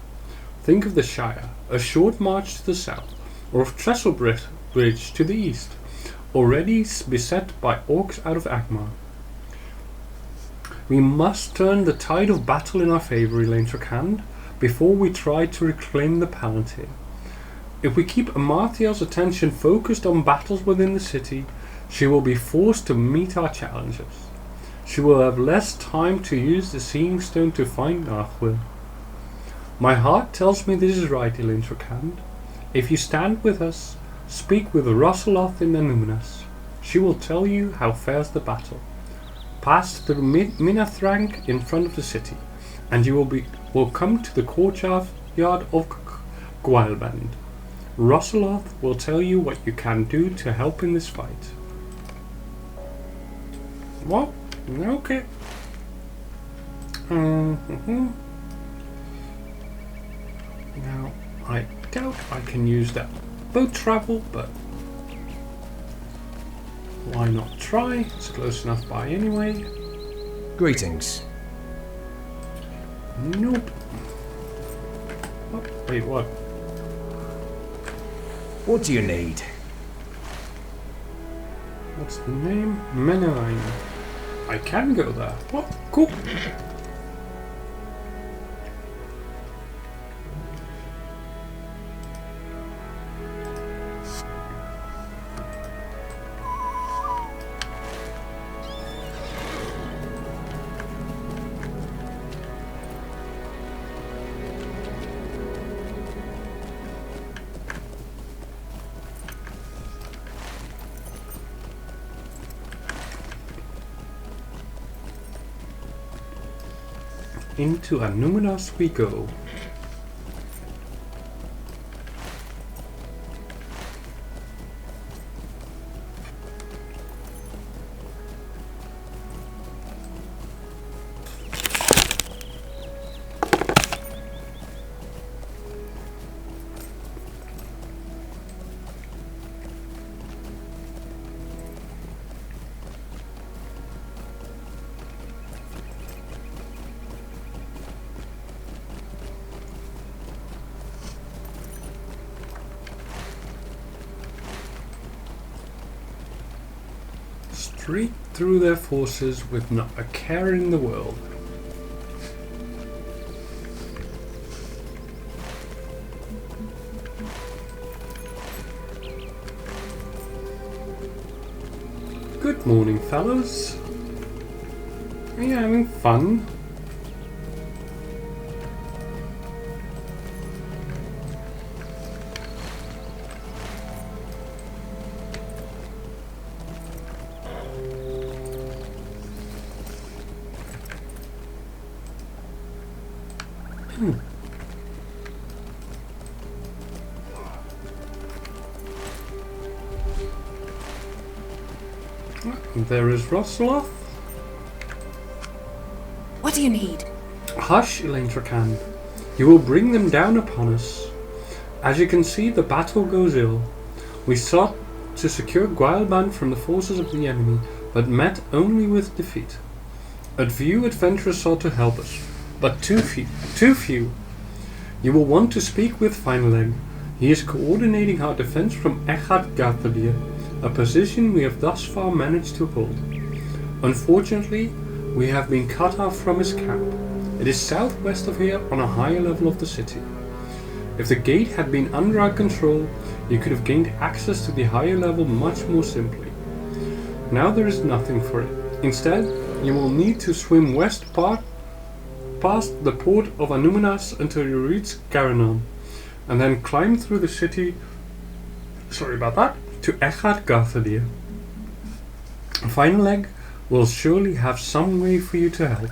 Think of the Shire, a short march to the south, or of Trestlebridge to the east, already beset by orcs out of Angmar. We must turn the tide of battle in our favour, Elaine Tracand, before we try to reclaim the Palantir. If we keep Amarthiel's attention focused on battles within the city, she will be forced to meet our challenges. She will have less time to use the Seeing Stone to find Nachwil. My heart tells me this is right, Elaine Tracand. If you stand with us, speak with Rosaloth in Anuminas. She will tell you how fares the battle. Pass through Minathrang in front of the city, and you will come to the courtyard of Gwaelband. Rosaloth will tell you what you can do to help in this fight. What? Okay. Now, I doubt I can use that boat travel, but why not try? It's close enough by anyway. Greetings. Nope. Oh, wait, what? What do you need? What's the name? Menine. I can go there. What? Cool. Into Anuminas we go. Straight through their forces with not a care in the world. Good morning, fellas. Are you having fun? There is Rosaloth. What do you need? Hush, Elaine Tracand. You will bring them down upon us. As you can see, the battle goes ill. We sought to secure Gwaelband from the forces of the enemy, but met only with defeat. A few adventurers sought to help us, but too few. You will want to speak with Fineleg. He is coordinating our defense from Echad Gathadir, a position we have thus far managed to hold. Unfortunately, we have been cut off from his camp. It is southwest of here on a higher level of the city. If the gate had been under our control, you could have gained access to the higher level much more simply. Now there is nothing for it. Instead, you will need to swim west past the port of Anuminas until you reach Garanon, and then climb through the city to Echad Gathadir. Fineleg will surely have some way for you to help.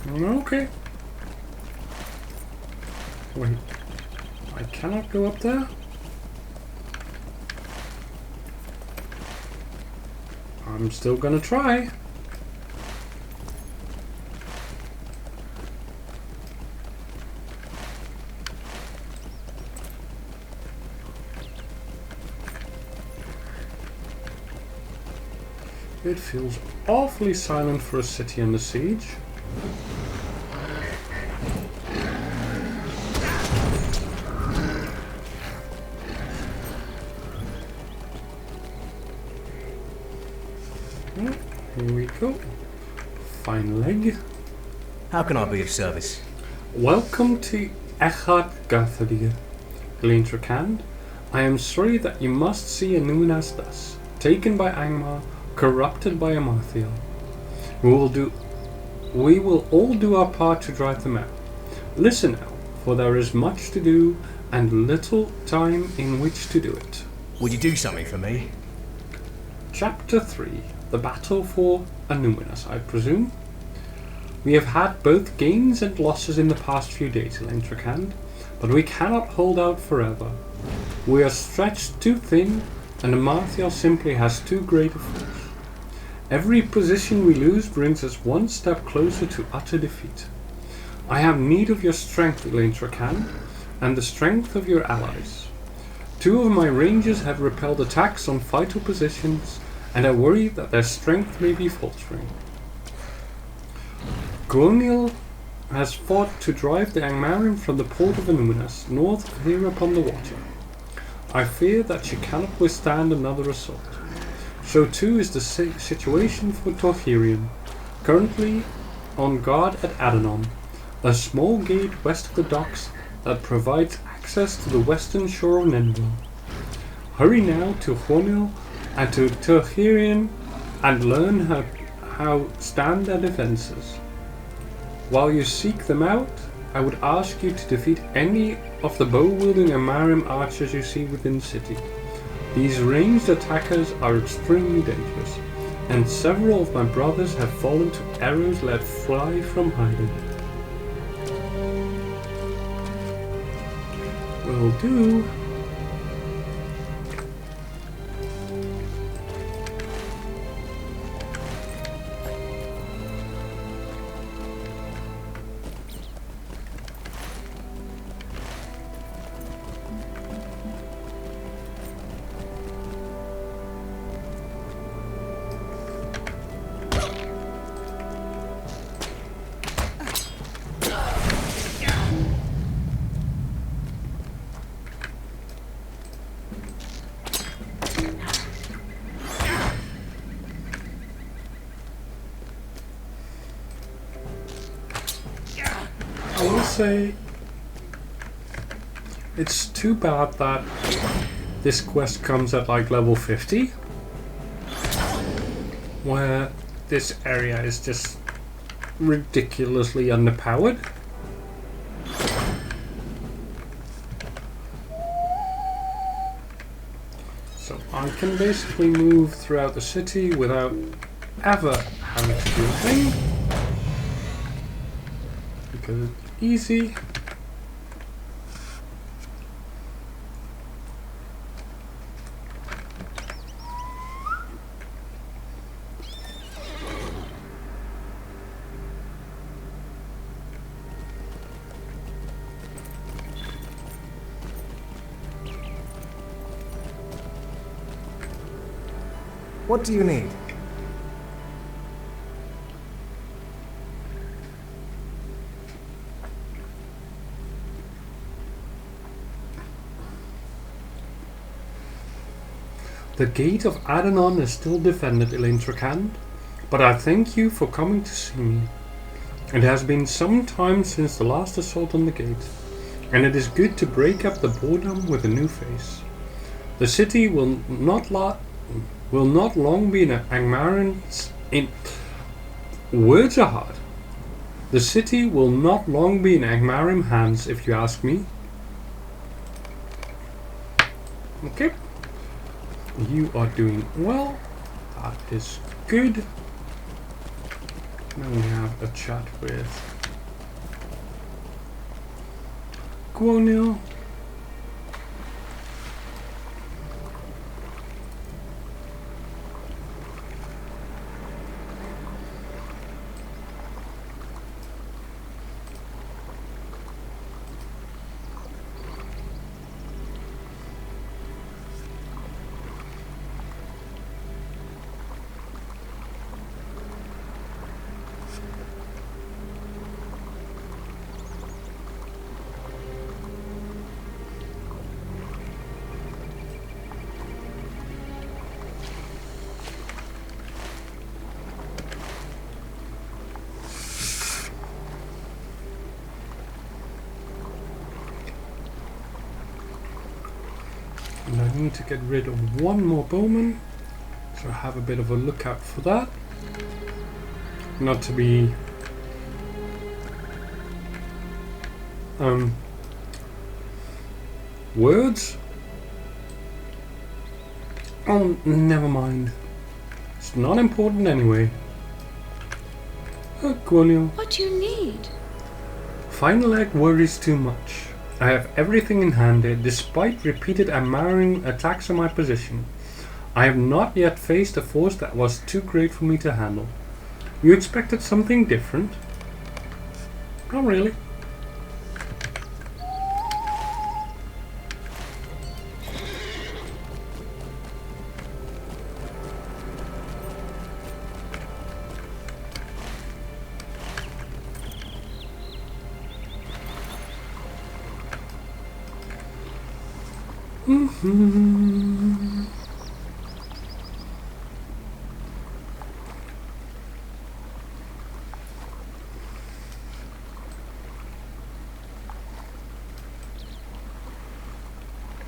Okay. Wait. I cannot go up there. I'm still gonna try. It feels awfully silent for a city under siege. Here we go. Fine leg. How can I be of service? Welcome to Echad Gathadir, Glintrakand. I am sorry that you must see Anunas thus, taken by Angmar, corrupted by Amarthiel. We will all do our part to drive them out. Listen now, for there is much to do and little time in which to do it. Would you do something for me? Chapter 3. The Battle for Anuminas, I presume. We have had both gains and losses in the past few days, Elentrakand, but we cannot hold out forever. We are stretched too thin, and Amarthiel simply has too great a force. Every position we lose brings us one step closer to utter defeat. I have need of your strength, Elentrakand, and the strength of your allies. 2 of my rangers have repelled attacks on vital positions, and I worry that their strength may be faltering. Gwonil has fought to drive the Angmarim from the port of Anuminas, north of here upon the water. I fear that she cannot withstand another assault. So too is the situation for Torhirian, currently on guard at Adanon, a small gate west of the docks that provides access to the western shore of Nenville. Hurry now to Gwonil and to Torhirian and learn how stand their defenses. While you seek them out, I would ask you to defeat any of the bow-wielding Angmarim archers you see within the city. These ranged attackers are extremely dangerous, and several of my brothers have fallen to arrows let fly from hiding. Will do. I will say it's too bad that this quest comes at like level 50, where this area is just ridiculously underpowered. So I can basically move throughout the city without ever having to do a thing, because it's easy. What do you need? The gate of Adanon is still defended, Elentrakand, but I thank you for coming to see me. It has been some time since the last assault on the gate, and it is good to break up the boredom with a new face. The city will not long be in Angmarin's words are hard. The city will not long be in Angmarim hands, if you ask me. Okay. You are doing well. That is good. Now we have a chat with Gwonil. And I need to get rid of one more bowman, so have a bit of a look out for that. Not to be words? Oh, never mind. It's not important anyway. Cornel. What do you need? Final egg worries too much. I have everything in hand here, despite repeated Angmar attacks on my position. I have not yet faced a force that was too great for me to handle. You expected something different? Not really.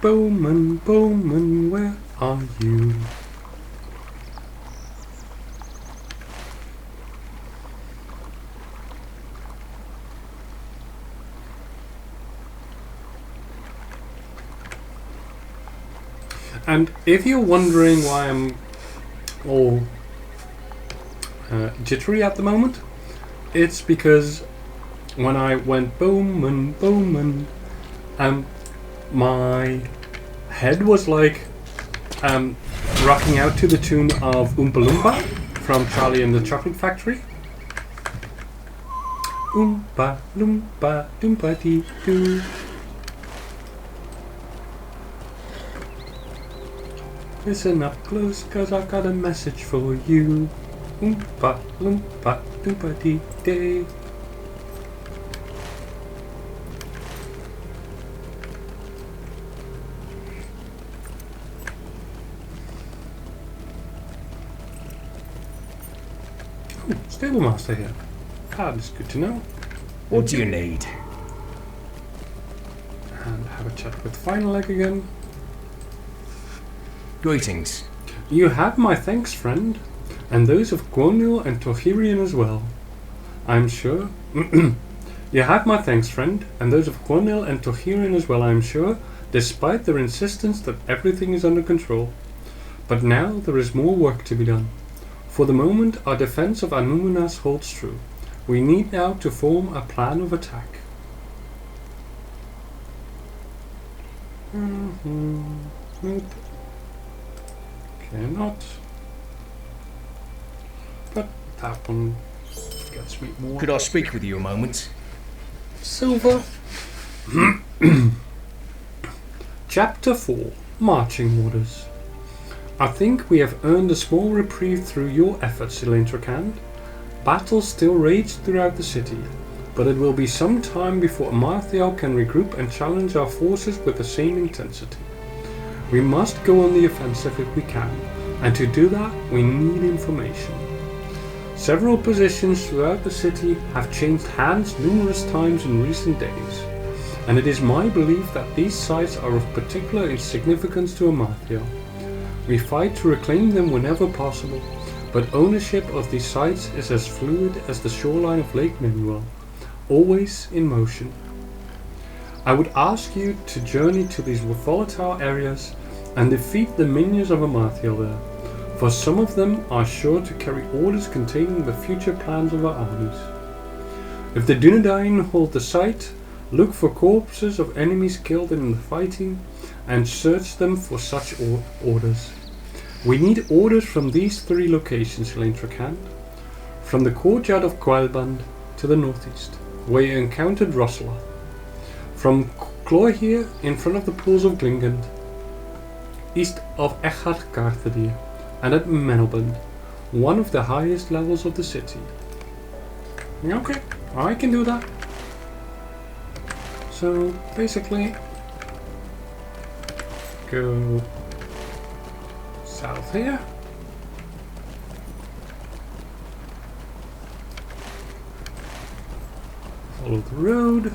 Bowman, Bowman, where are you? And if you're wondering why I'm all jittery at the moment, it's because when I went Bowman, Bowman, my head was like rocking out to the tune of Oompa Loompa from Charlie and the Chocolate Factory. Oompa Loompa Doompa Dee Doo. Listen up close, cause I've got a message for you. Oompa Loompa Doompa Dee Day. Stable master here. That is good to know. What do you need? And have a chat with Final Egg again. Greetings. You have my thanks, friend, and those of Guonil and Tohirian as well. I'm sure. You have my thanks, friend, and those of Guonil and Tohirian as well, I'm sure, despite their insistence that everything is under control. But now there is more work to be done. For the moment, our defense of Anumunas holds true. We need now to form a plan of attack. Nope. Cannot. But that one gets me more. Could I speak with you a moment? Silver. Chapter 4. Marching Orders. I think we have earned a small reprieve through your efforts, Elentrakand. Battles still rage throughout the city, but it will be some time before Amarthiel can regroup and challenge our forces with the same intensity. We must go on the offensive if we can, and to do that we need information. Several positions throughout the city have changed hands numerous times in recent days, and it is my belief that these sites are of particular significance to Amarthiel. We fight to reclaim them whenever possible, but ownership of these sites is as fluid as the shoreline of Lake Menuel, always in motion. I would ask you to journey to these volatile areas and defeat the minions of Amarthiel there, for some of them are sure to carry orders containing the future plans of our armies. If the Dunedain hold the site, look for corpses of enemies killed in the fighting and search them for such orders. We need orders from these 3 locations, Elentrakand. From the courtyard of Quailband to the northeast, where you encountered Rosla. From Cloyhir in front of the pools of Glingand, east of Echard Carthadir, and at Menelband, one of the highest levels of the city. Okay, I can do that. So basically, go south here. Follow the road.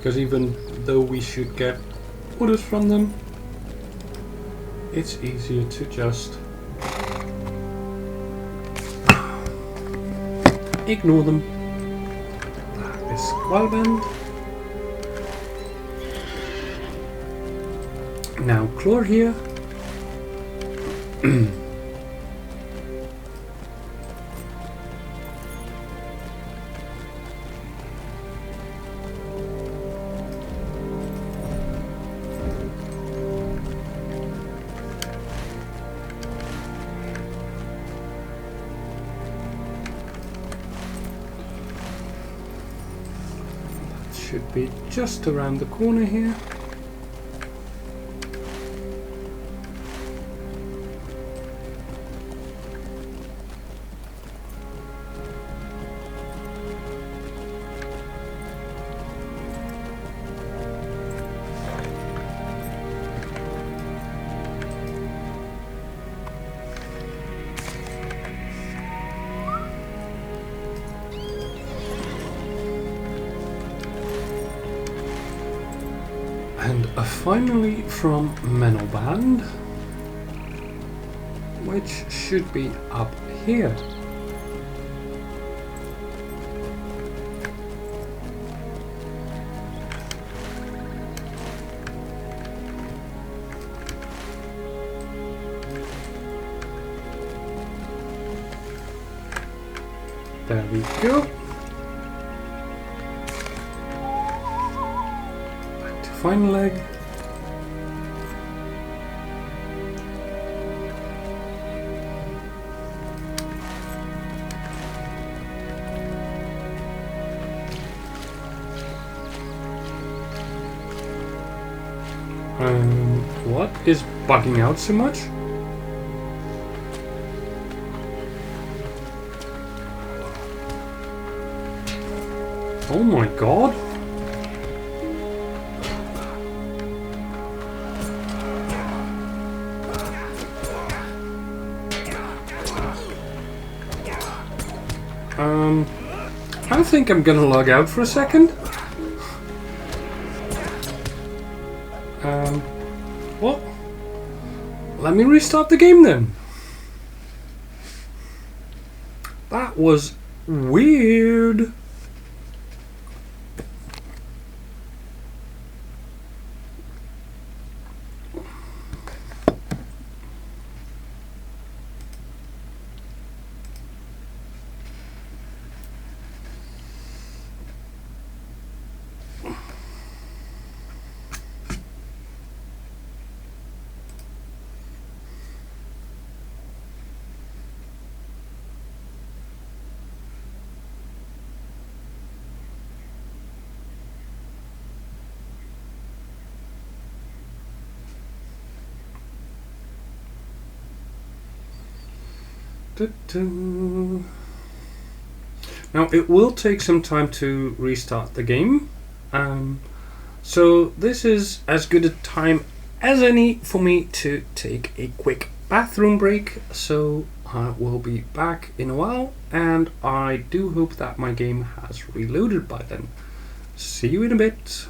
Because even though we should get orders from them, it's easier to just ignore them. That is Squalband. Now Chlor here. Should be just around the corner here. And finally from Menoband, which should be up here. There we go. Final leg. What is bugging out so much? Oh my god. I think I'm gonna log out for a second. Well, let me restart the game then. That was weird. Now it will take some time to restart the game, so this is as good a time as any for me to take a quick bathroom break, so I will be back in a while, and I do hope that my game has reloaded by then. See you in a bit.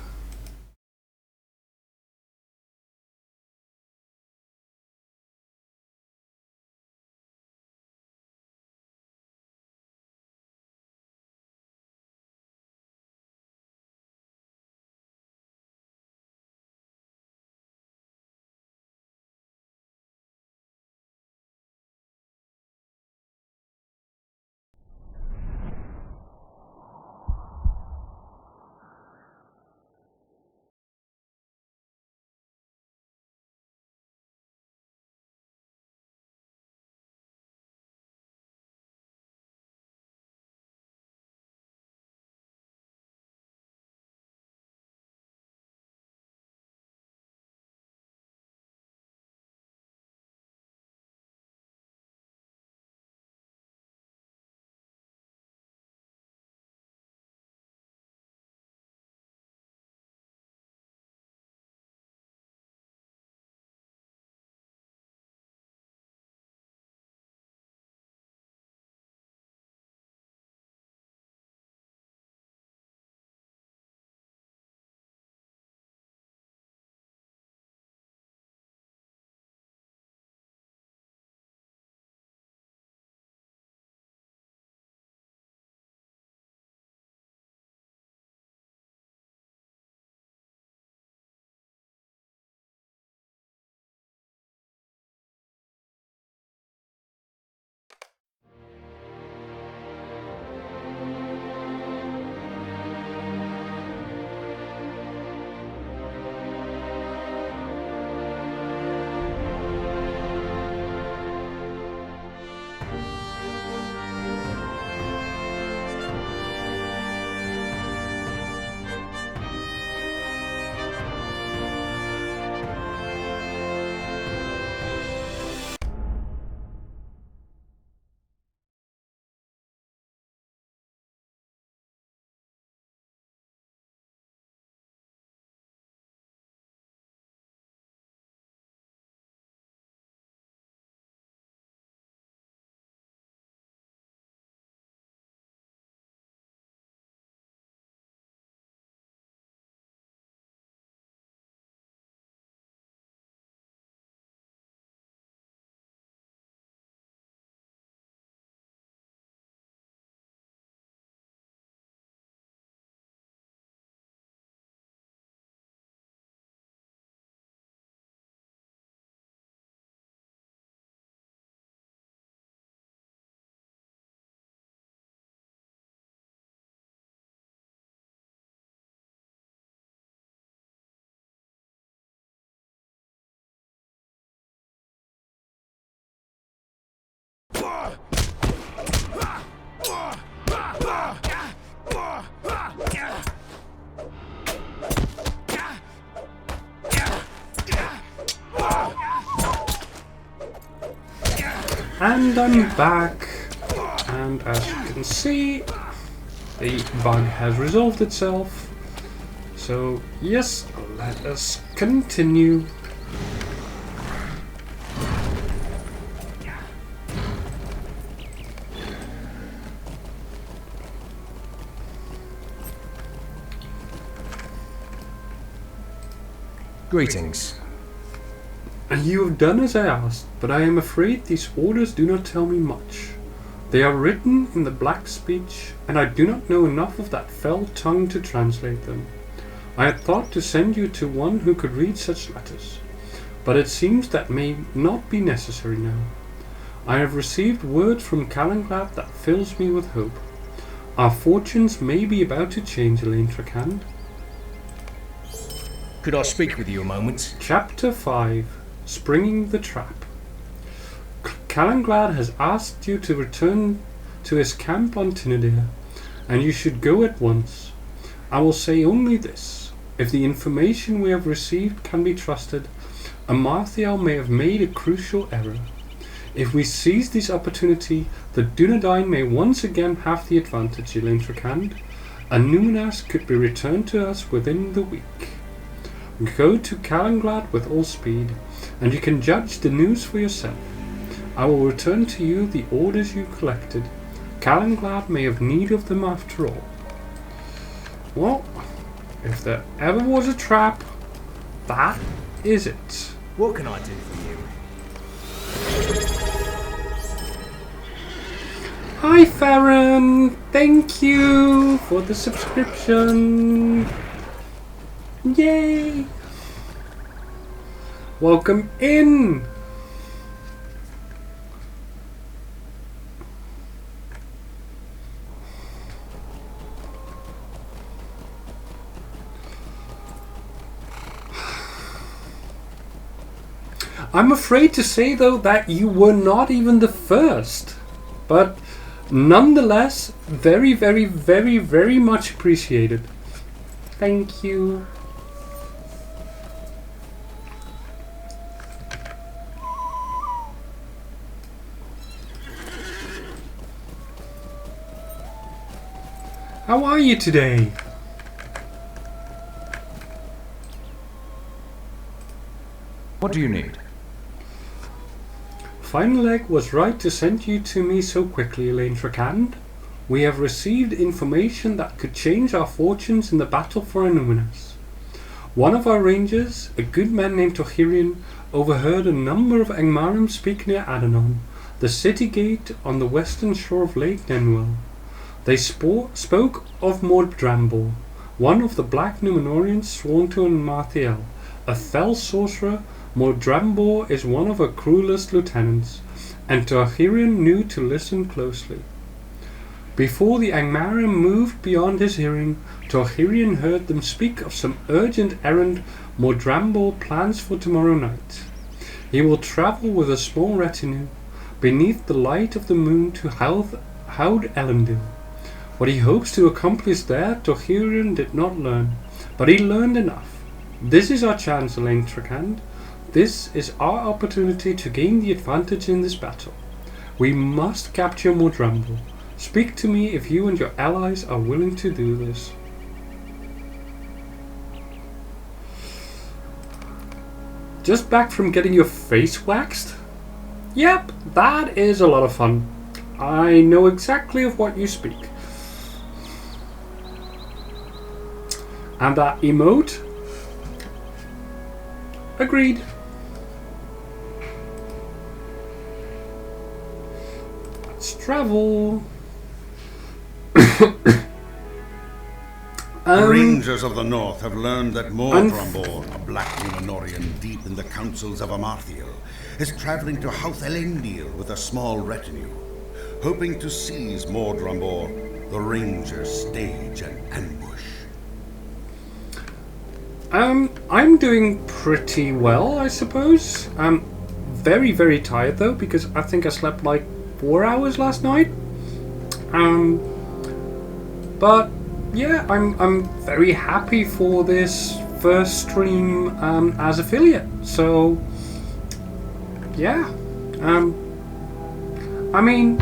And I'm back. And as you can see, the bug has resolved itself. So, yes, let us continue. Greetings. And you have done as I asked, but I am afraid these orders do not tell me much. They are written in the black speech, and I do not know enough of that fell tongue to translate them. I had thought to send you to one who could read such letters, but it seems that may not be necessary now. I have received word from Calenglad that fills me with hope. Our fortunes may be about to change, Elaine Trakand. Could I speak with you a moment? Chapter 5, Springing the Trap. Calenglad has asked you to return to his camp on Tinadir, and you should go at once. I will say only this. If the information we have received can be trusted, Amarthiel may have made a crucial error. If we seize this opportunity, the Dunedain may once again have the advantage, Elaine Trakand, and Numenas could be returned to us within the week. Go to Calenglad with all speed, and you can judge the news for yourself. I will return to you the orders you collected. Calenglad may have need of them after all. Well, if there ever was a trap, that is it. What can I do for you? Hi Farron, thank you for the subscription. Yay! Welcome in! I'm afraid to say though that you were not even the first, but nonetheless very, very, very, very much appreciated. Thank you. How are you today? What do you need? Final Egg was right to send you to me so quickly, Elaine Trakand. We have received information that could change our fortunes in the battle for Numenas. One of our rangers, a good man named Tohirian, overheard a number of Angmarim speak near Adanon, the city gate on the western shore of Lake Nenuel. They spoke of Mordrambor, one of the black Numenorians sworn to Amarthiel, a fell sorcerer. Mordrambor is one of her cruelest lieutenants, and Tohirian knew to listen closely. Before the Angmarim moved beyond his hearing, Tohirian heard them speak of some urgent errand Mordrambor plans for tomorrow night. He will travel with a small retinue beneath the light of the moon to Haud Elendil. What he hopes to accomplish there, Tohirian did not learn, but he learned enough. This is our chance, Elaine Trakand. This is our opportunity to gain the advantage in this battle. We must capture Mordrambor. Speak to me if you and your allies are willing to do this. Just back from getting your face waxed? Yep, that is a lot of fun. I know exactly of what you speak. And that emote? Agreed. Let's travel. The Rangers of the North have learned that Mordrambor, a black Numenorian deep in the councils of Amarthiel, is traveling to Houth Elendil with a small retinue. Hoping to seize Mordrambor, the Rangers stage an ambush. I'm doing pretty well, I suppose. I'm very, very tired though, because I think I slept like 4 hours last night. But yeah, I'm very happy for this first stream as affiliate. So yeah, I mean...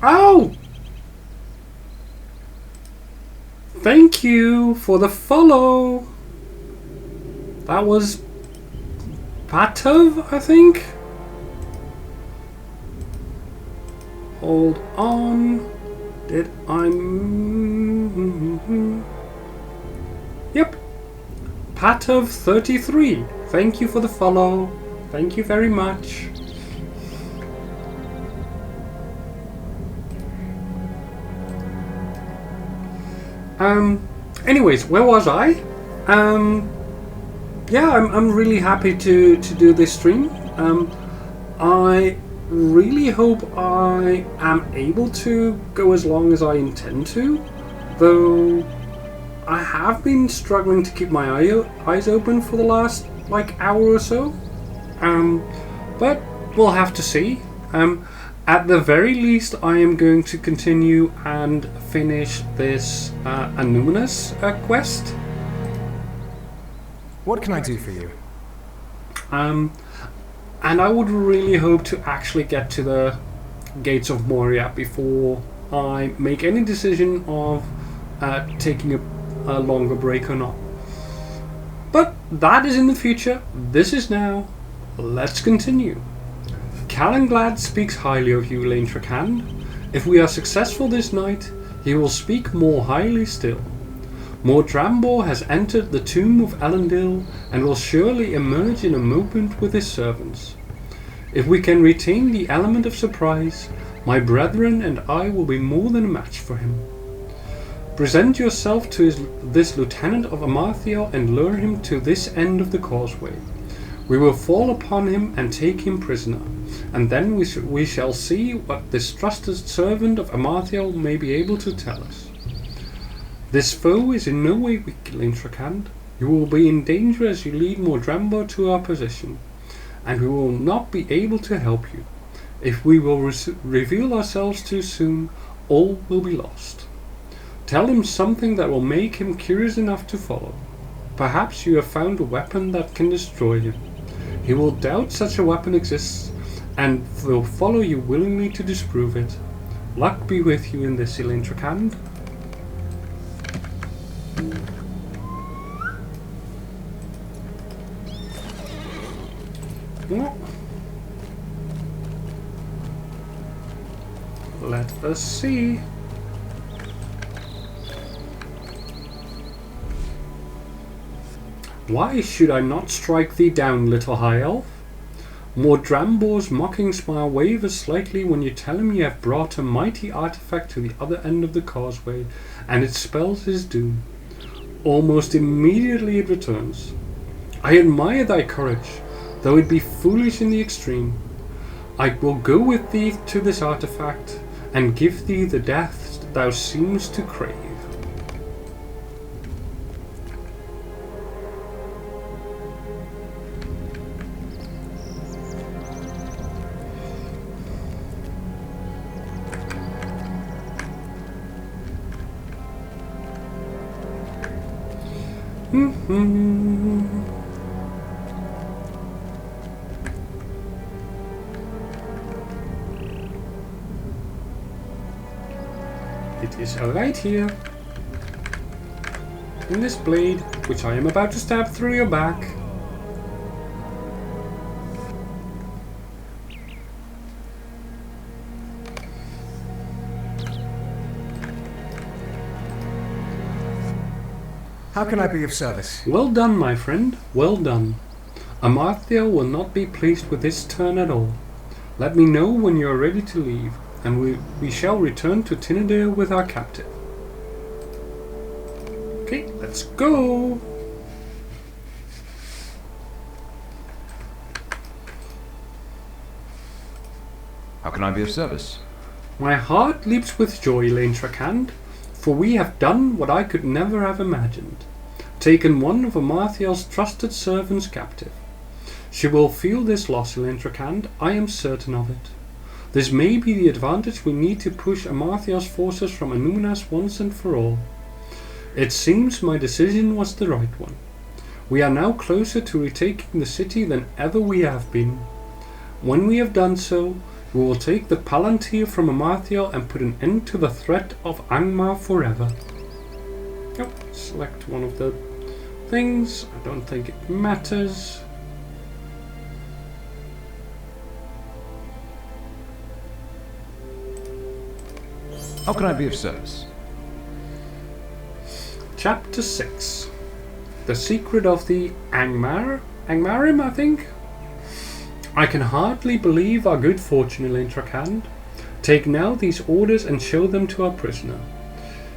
Oh! Thank you for the follow. That was Patov, I think. Hold on. Did I... Yep. Patov 33. Thank you for the follow. Thank you very much. Anyways, where was I? Yeah, I'm really happy to do this stream. I really hope I am able to go as long as I intend to, though I have been struggling to keep my eyes open for the last like hour or so. But we'll have to see. At the very least, I am going to continue and finish this Anonymous quest. What can I do for you? And I would really hope to actually get to the Gates of Moria before I make any decision of taking a longer break or not. But that is in the future. This is now. Let's continue. Calenglad speaks highly of you, Lane Trakand. If we are successful this night, he will speak more highly still. Mordrambor has entered the tomb of Elendil and will surely emerge in a moment with his servants. If we can retain the element of surprise, my brethren and I will be more than a match for him. Present yourself to this lieutenant of Amarthiel and lure him to this end of the causeway. We will fall upon him and take him prisoner, and then we shall see what this trusted servant of Amarthiel may be able to tell us. This foe is in no way weak, Lane Trakand. You will be in danger as you lead Mordrambor to our position, and we will not be able to help you. If we will reveal ourselves too soon, all will be lost. Tell him something that will make him curious enough to follow. Perhaps you have found a weapon that can destroy him. He will doubt such a weapon exists, and will follow you willingly to disprove it. Luck be with you in this, Lane Trakand. Let us see. Why should I not strike thee down, little high elf? Mordrambor's mocking smile wavers slightly when you tell him you have brought a mighty artifact to the other end of the causeway, and it spells his doom. Almost immediately it returns. I admire thy courage, though it be foolish in the extreme. I will go with thee to this artifact, and give thee the death thou seemest to crave. It is right here, in this blade, which I am about to stab through your back. How can I be of service? Well done, my friend, well done. Amarthiel will not be pleased with this turn at all. Let me know when you are ready to leave, and we shall return to Tinadir with our captive. Okay, let's go! How can I be of service? My heart leaps with joy, Lane Trakand, for we have done what I could never have imagined. Taken one of Amarthiel's trusted servants captive. She will feel this loss, Lane Trakand, I am certain of it. This may be the advantage we need to push Amarthiel's forces from Anuminas once and for all. It seems my decision was the right one. We are now closer to retaking the city than ever we have been. When we have done so, we will take the Palantir from Amarthiel and put an end to the threat of Angmar forever. Yep, select one of the things. I don't think it matters. How can I be of service? Chapter 6. The Secret of the Angmarim, I think? I can hardly believe our good fortune, Elaine Trakand. Take now these orders and show them to our prisoner.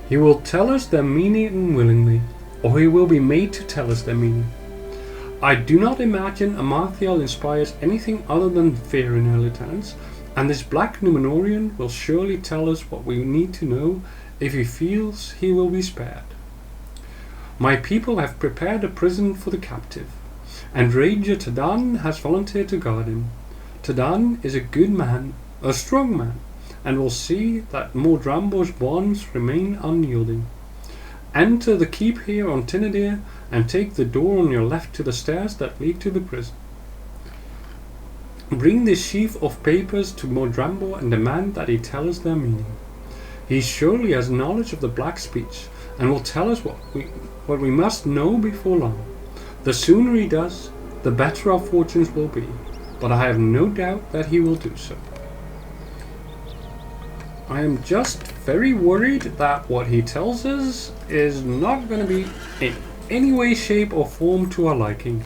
He will tell us their meaning unwillingly, or he will be made to tell us their meaning. I do not imagine Amarthiel inspires anything other than fear in her lieutenants, and this black Numenorian will surely tell us what we need to know if he feels he will be spared. My people have prepared a prison for the captive, and Ranger Tadan has volunteered to guard him. Tadan is a good man, a strong man, and will see that Mordrambor's bonds remain unyielding. Enter the keep here on Tinadir and take the door on your left to the stairs that lead to the prison. Bring this sheaf of papers to Mordrambor and demand that he tell us their meaning. He surely has knowledge of the black speech and will tell us what we must know before long. The sooner he does, the better our fortunes will be, but I have no doubt that he will do so. I am just very worried that what he tells us is not going to be in any way, shape or form to our liking.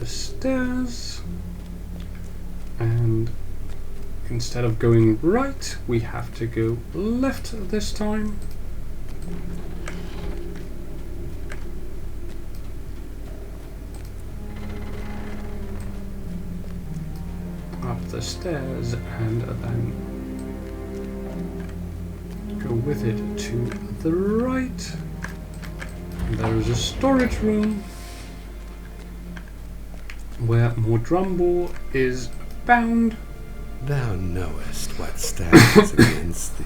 Stairs, and instead of going right we have to go left this time. Up the stairs and then go with it to the right. There is a storage room where Mordrambor is bound. Thou knowest what stands against thee.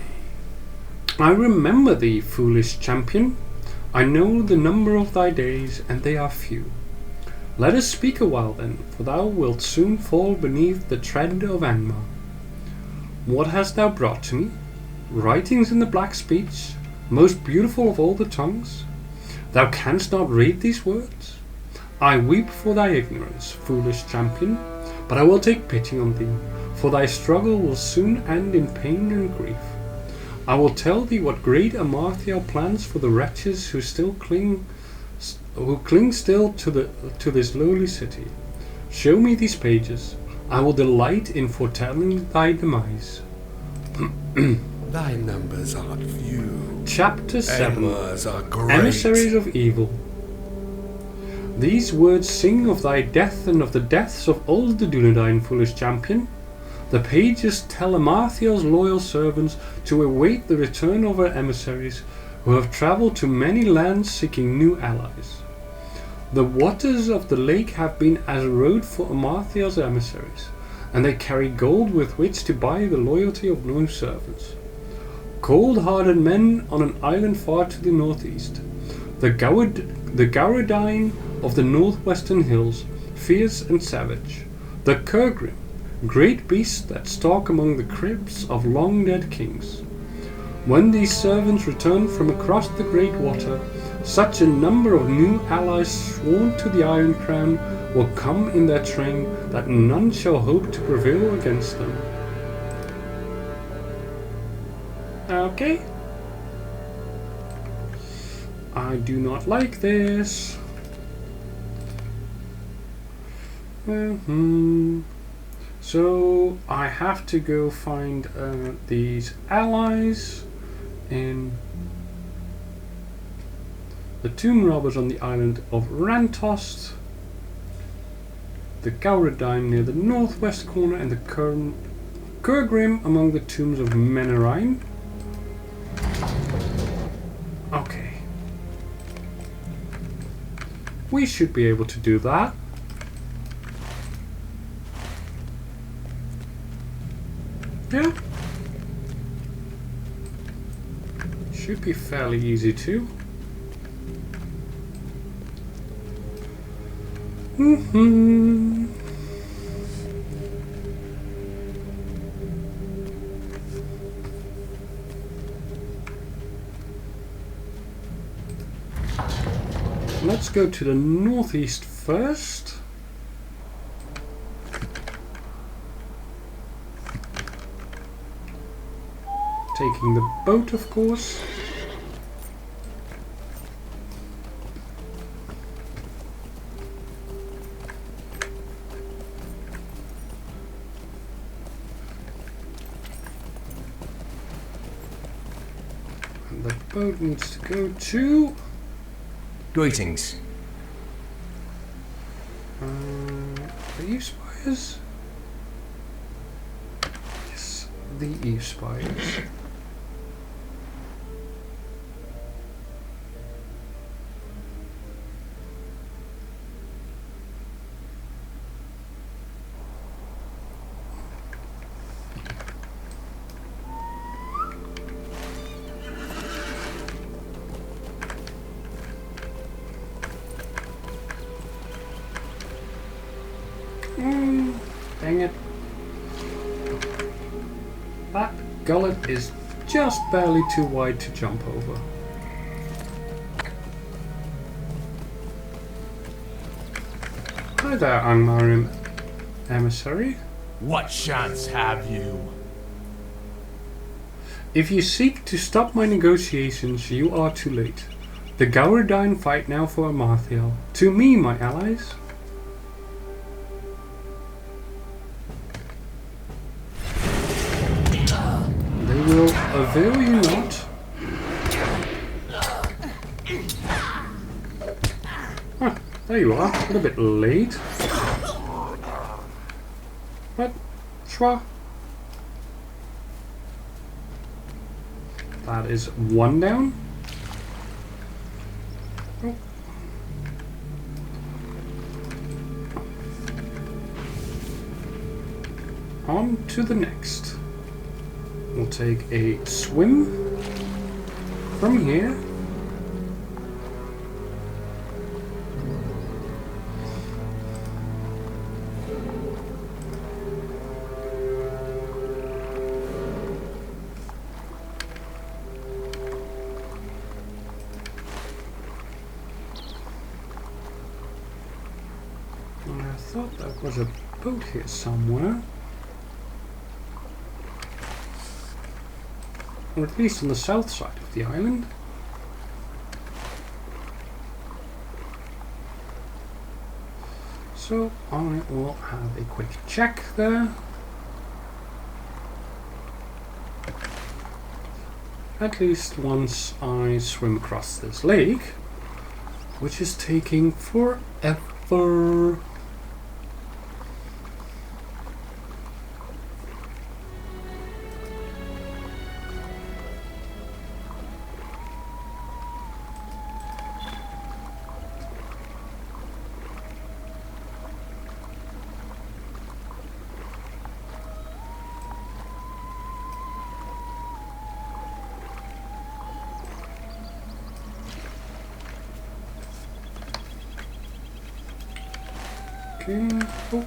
I remember thee, foolish champion. I know the number of thy days, and they are few. Let us speak a while then, for thou wilt soon fall beneath the tread of Angmar. What hast thou brought to me? Writings in the black speech, most beautiful of all the tongues? Thou canst not read these words? I weep for thy ignorance, foolish champion, but I will take pity on thee, for thy struggle will soon end in pain and grief. I will tell thee what great Amarthiel plans for the wretches who cling still to this lowly city. Show me these pages. I will delight in foretelling thy demise. Thy numbers are few. Chapter 7. Angmars are great. Emissaries of Evil. These words sing of thy death and of the deaths of all the Dunedain, foolish champion. The pages tell Amarthiel's loyal servants to await the return of her emissaries, who have travelled to many lands seeking new allies. The waters of the lake have been as a road for Amarthiel's emissaries, and they carry gold with which to buy the loyalty of new servants. Cold-hearted men on an island far to the northeast. The Gauradine of the northwestern hills, fierce and savage. The Kurgrim, great beasts that stalk among the crypts of long-dead kings. When these servants return from across the great water, such a number of new allies sworn to the Iron Crown will come in their train that none shall hope to prevail against them. Okay. I do not like this. So I have to go find these allies in the tomb robbers on the island of Rantost. the Gauradine near the northwest corner, and the Kurgrim among the tombs of Menarine. Okay. We should be able to do that. Yeah. Should be fairly easy too. Let's go to the northeast first. Taking the boat, of course. And the boat needs to go to... Greetings. The Eve Spires? Yes, the Eve Spires. Dang it. That gullet is just barely too wide to jump over. Hi there, Angmar emissary. What chance have you? If you seek to stop my negotiations, you are too late. The Gauradine fight now for Amarthiel. To me, my allies. They will avail you not. Huh, there you are. A little bit late. What? Schwa? That is one down. Oh. On to the next. We'll take a swim from here. I thought there was a boat here somewhere. Or at least on the south side of the island. So I will have a quick check there. At least once I swim across this lake, which is taking forever. Oh,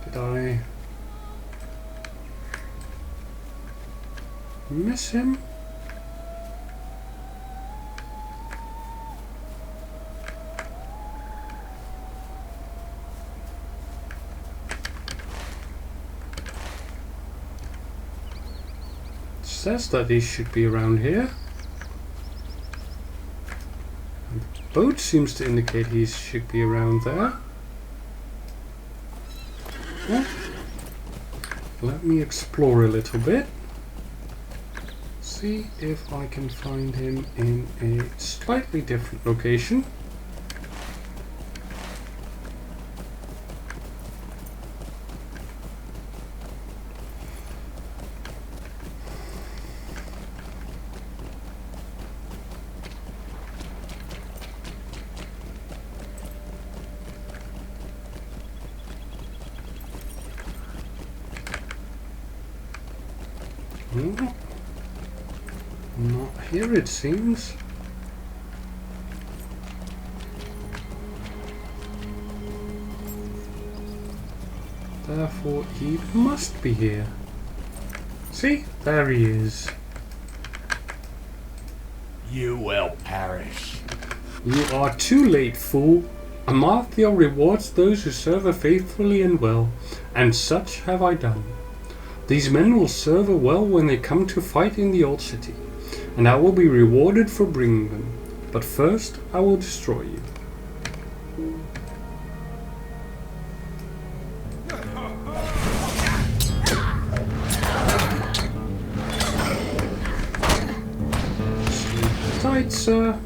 did I miss him? It says that he should be around here. And the boat seems to indicate he should be around there. Yeah. Let me explore a little bit. See if I can find him in a slightly different location. Not here, it seems. Therefore, he must be here. See? There he is. You will perish. You are too late, fool. Amarthiel rewards those who serve her faithfully and well, and such have I done. These men will serve her well when they come to fight in the old city, and I will be rewarded for bringing them. But first, I will destroy you. Sleep tight, sir.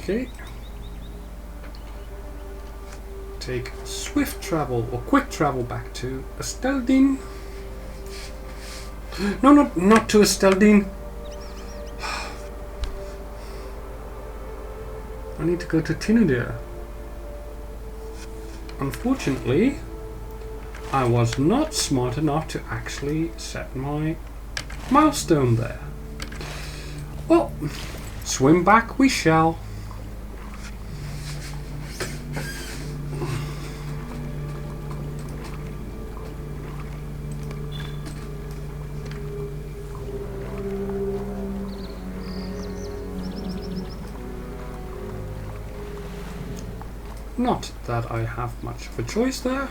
Okay. Take swift travel or quick travel back to Esteldine. No, not to Esteldine. I need to go to Tinadir. Unfortunately, I was not smart enough to actually set my milestone there. Well, swim back we shall. Not that I have much of a choice there.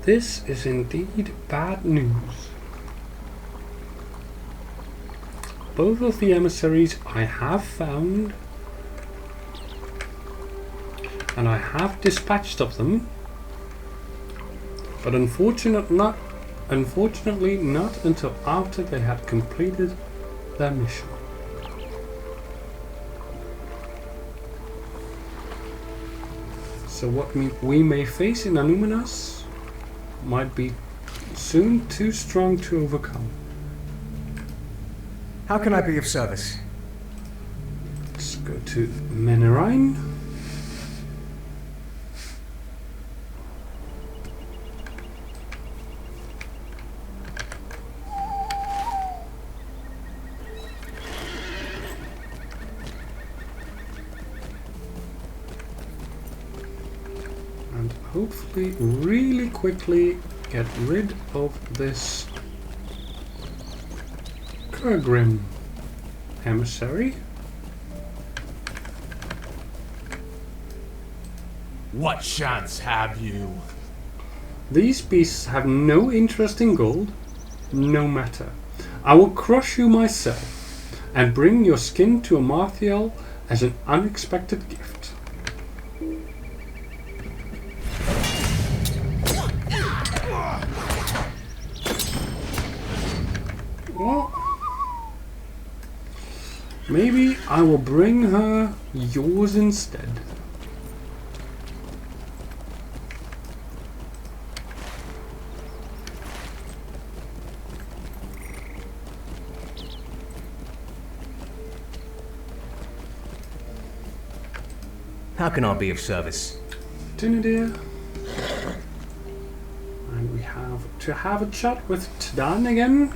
This is indeed bad news. Both of the emissaries I have found, and I have dispatched of them, but unfortunately not until after they had completed their mission. So what we may face in Anuminas might be soon too strong to overcome. How can I be of service? Let's go to Menerain. And hopefully really quickly get rid of this Kurgrim emissary. What chance have you? These beasts have no interest in gold. No matter. I will crush you myself and bring your skin to Amarthiel as an unexpected gift. Well, maybe I will bring her yours instead. How can I be of service? Tinadir. And we have to have a chat with Tdan again.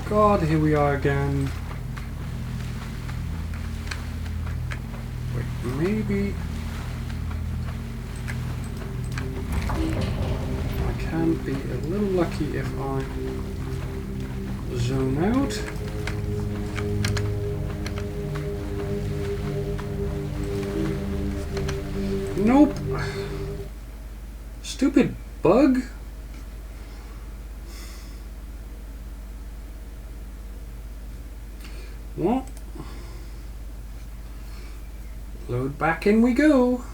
God, here we are again. Wait, maybe I can be a little lucky if I zone out. Nope. Stupid bug. Well, load back in we go.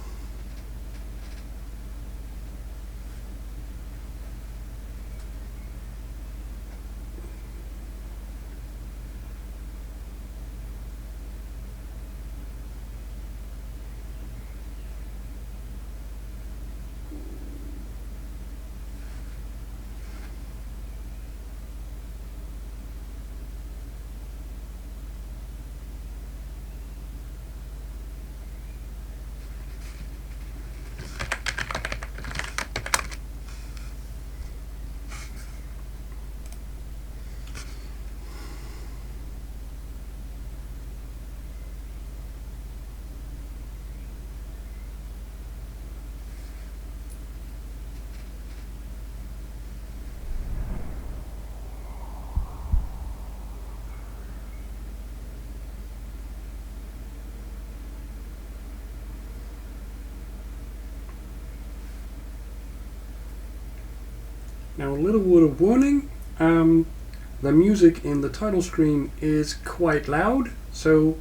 Now, a little word of warning, the music in the title screen is quite loud, so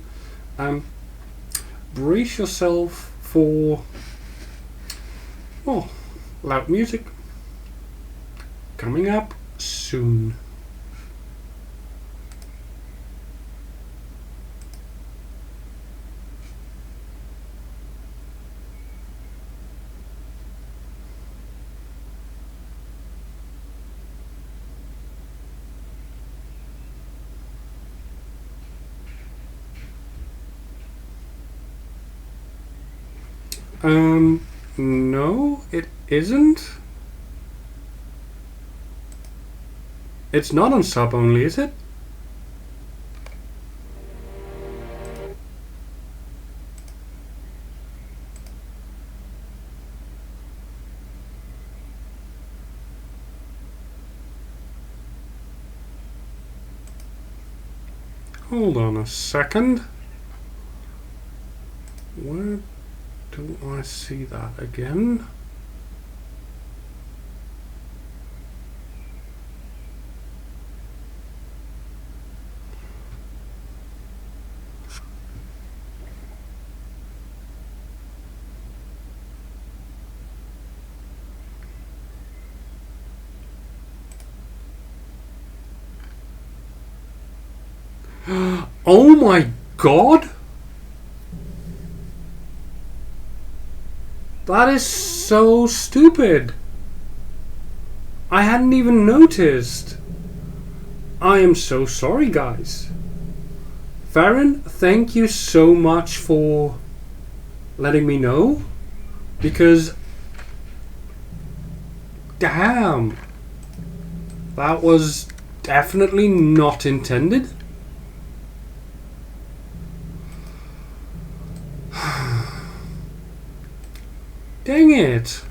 brace yourself for loud music coming up soon. No, it isn't. It's not on sub only, is it? Hold on a second. Where do I see that again? Oh my god! That is so stupid! I hadn't even noticed. I am so sorry, guys. Farron, thank you so much for letting me know, because damn, that was definitely not intended. Dang it.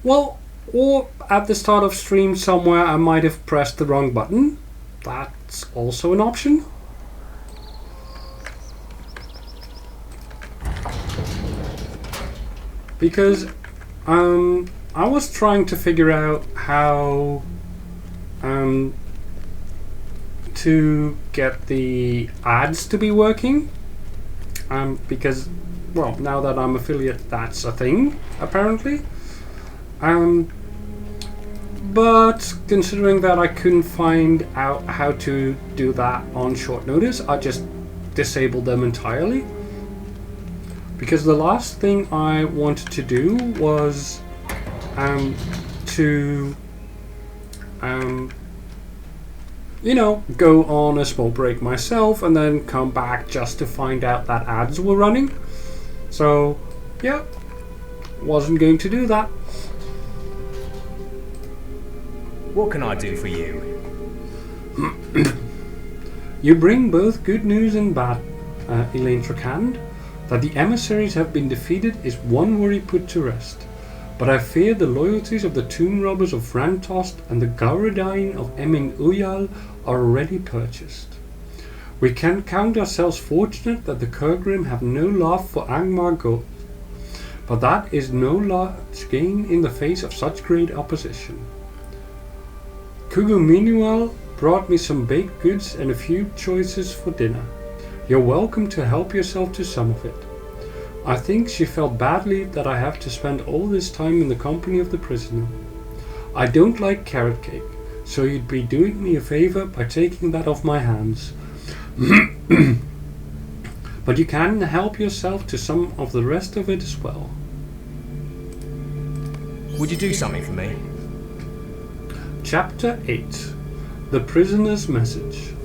Well, or at the start of stream somewhere I might have pressed the wrong button. That's also an option. Because I was trying to figure out how to get the ads to be working, because, well, now that I'm affiliate, that's a thing apparently. But considering that I couldn't find out how to do that on short notice, I just disabled them entirely. Because the last thing I wanted to do was to you know, go on a small break myself and then come back just to find out that ads were running. So, yeah, wasn't going to do that. What can I do for you? You bring both good news and bad, Elaine Tracand. That the emissaries have been defeated is one worry put to rest. but I fear the loyalties of the tomb robbers of Rantost and the Gauradine of Emin Uyal are already purchased. We can count ourselves fortunate that the Kurgrim have no love for Angmar gold, but that is no large gain in the face of such great opposition. Kuguminual brought me some baked goods and a few choices for dinner. You're welcome to help yourself to some of it. I think she felt badly that I have to spend all this time in the company of the prisoner. I don't like carrot cake, so you'd be doing me a favor by taking that off my hands. But you can help yourself to some of the rest of it as well. Would you do something for me? Chapter 8. The Prisoner's Message.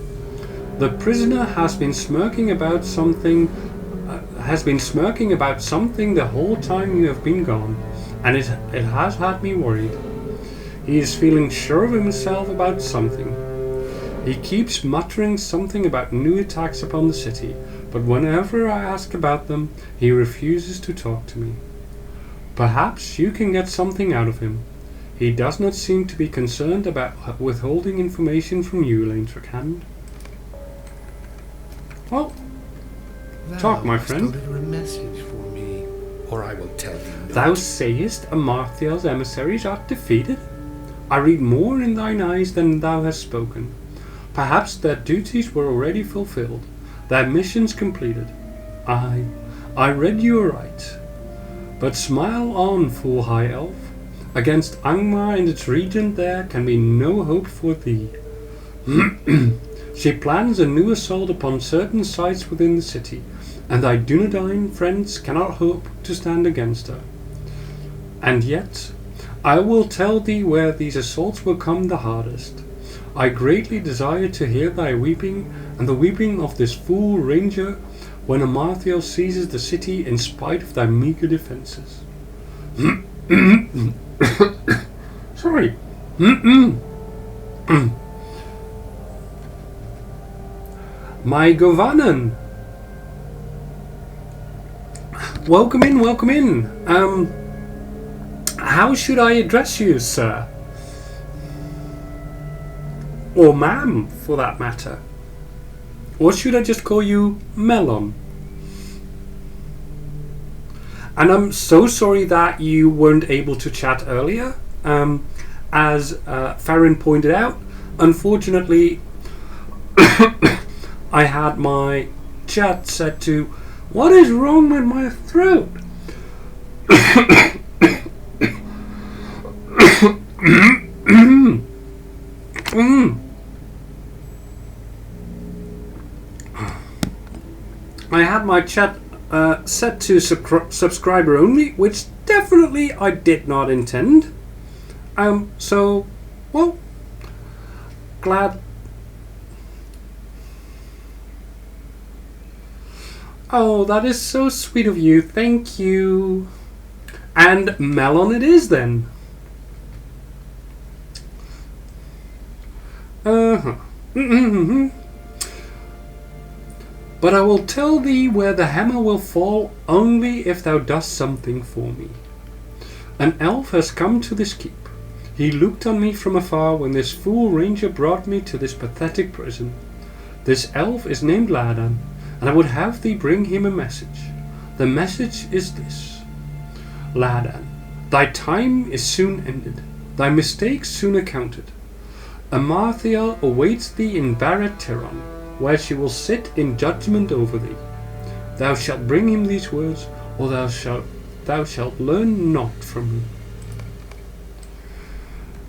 The prisoner has been smirking about something the whole time you have been gone, and it has had me worried. He is feeling sure of himself about something. He keeps muttering something about new attacks upon the city, but whenever I ask about them, he refuses to talk to me. Perhaps you can get something out of him. He does not seem to be concerned about withholding information from you, Laintrickhand. Well, talk, my friend. Deliver a message for me, or I will tell you no. Thou sayest Amarthiel's emissaries are defeated? I read more in thine eyes than thou hast spoken. Perhaps their duties were already fulfilled, their missions completed. I read you aright. But smile on, fool high elf. Against Angmar and its region there can be no hope for thee. She plans a new assault upon certain sites within the city, and thy Dunedain friends cannot hope to stand against her. And yet, I will tell thee where these assaults will come the hardest. I greatly desire to hear thy weeping, and the weeping of this fool ranger, when Amarthiel seizes the city in spite of thy meager defences. Sorry. My Govanen. Welcome in, welcome in. How should I address you, sir? Or ma'am, for that matter. Or should I just call you Melon? And I'm so sorry that you weren't able to chat earlier. As Farron pointed out, unfortunately, I had my chat set to "What is wrong with my throat?" I had my chat set to subscriber only, which definitely I did not intend. So, well, glad. Oh, that is so sweet of you. Thank you. And Melon it is then. But I will tell thee where the hammer will fall only if thou dost something for me. An elf has come to this keep. He looked on me from afar when this fool ranger brought me to this pathetic prison. This elf is named Ladan, and I would have thee bring him a message. The message is this: Ladan, thy time is soon ended, thy mistakes soon accounted. Amarthiel awaits thee in Barret Teron, where she will sit in judgment over thee. Thou shalt bring him these words, or thou shalt learn naught from me.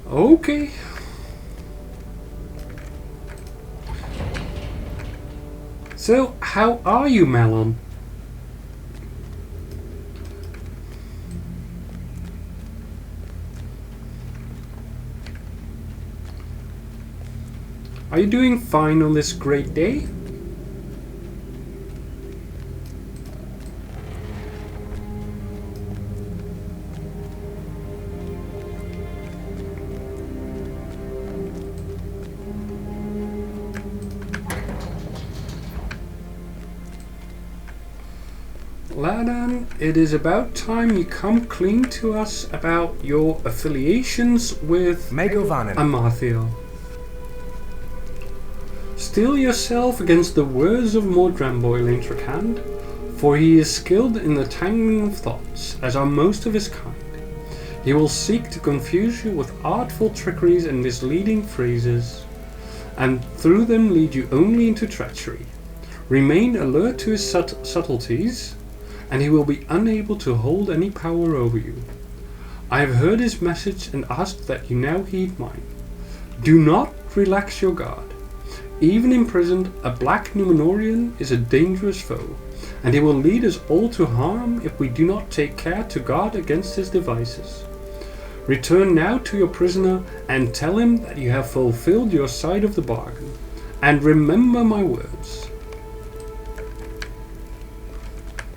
Okay. So, how are you, Melon? Are you doing fine on this great day? Ladan, it is about time you come clean to us about your affiliations with Megovanen. Amathiel. Steel yourself against the words of Mordrambo, Elaine Trakand, for he is skilled in the tangling of thoughts, as are most of his kind. He will seek to confuse you with artful trickeries and misleading phrases, and through them lead you only into treachery. Remain alert to his subtleties, and he will be unable to hold any power over you. I have heard his message and ask that you now heed mine. Do not relax your guard. Even imprisoned, a black Numenorian is a dangerous foe, and he will lead us all to harm if we do not take care to guard against his devices. Return now to your prisoner and tell him that you have fulfilled your side of the bargain. And remember my words.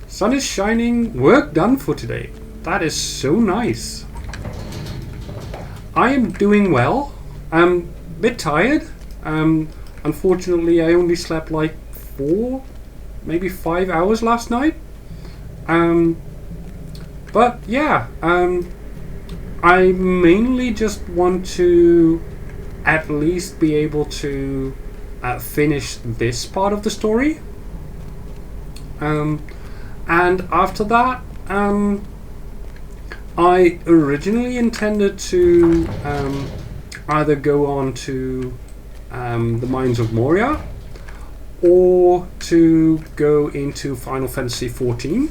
Sun is shining, work done for today. That is so nice. I am doing well. I'm a bit tired. Unfortunately, I only slept like 4, maybe 5 hours last night. But yeah, I mainly just want to at least be able to finish this part of the story. And after that, I originally intended to either go on to the Mines of Moria or to go into Final Fantasy XIV.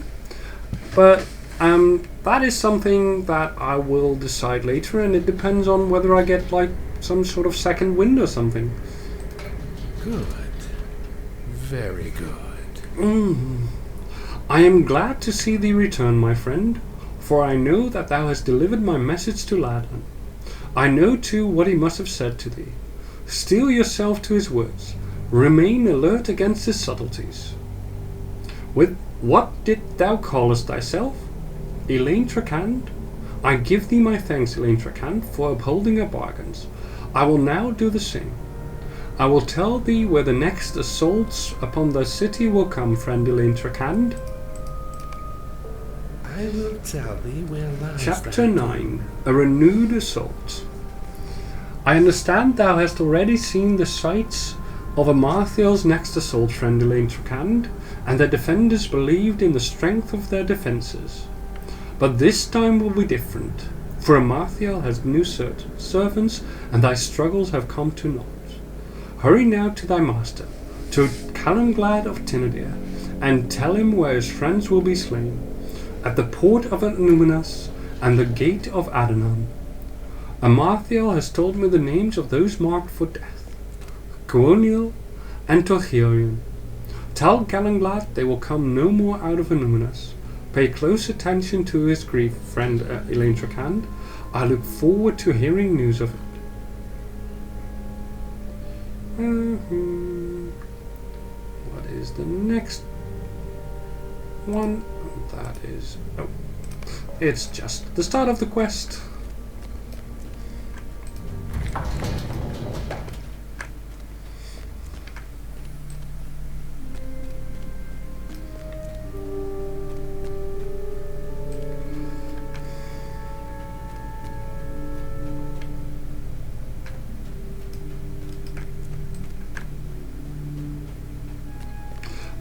But that is something that I will decide later, and it depends on whether I get like some sort of second wind or something. Good. Very good. I am glad to see thee return, my friend, for I know that thou hast delivered my message to Ladan. I know too what he must have said to thee. Steel yourself to his words. Remain alert against his subtleties. With what didst thou callest thyself? Elaine Trakand? I give thee my thanks, Elaine Trakand, for upholding our bargains. I will now do the same. I will tell thee where the next assaults upon thy city will come, friend Elaine Trakand. I will tell thee where lies Chapter 9. A renewed assault. I understand thou hast already seen the sights of Amathiel's next assault, friend Elaine Trakand, and their defenders believed in the strength of their defences. But this time will be different, for Amathiel has new servants, and thy struggles have come to naught. Hurry now to thy master, to Calanglad of Tinadir, and tell him where his friends will be slain, at the port of Numenus and the gate of Adhanan. Amathiel has told me the names of those marked for death, Cooniel and Tothirion. Tell Calanglad they will come no more out of Numenus. Pay close attention to his grief, friend Elaine Trakand. I look forward to hearing news of it. What is the next one? That is... oh. It's just the start of the quest.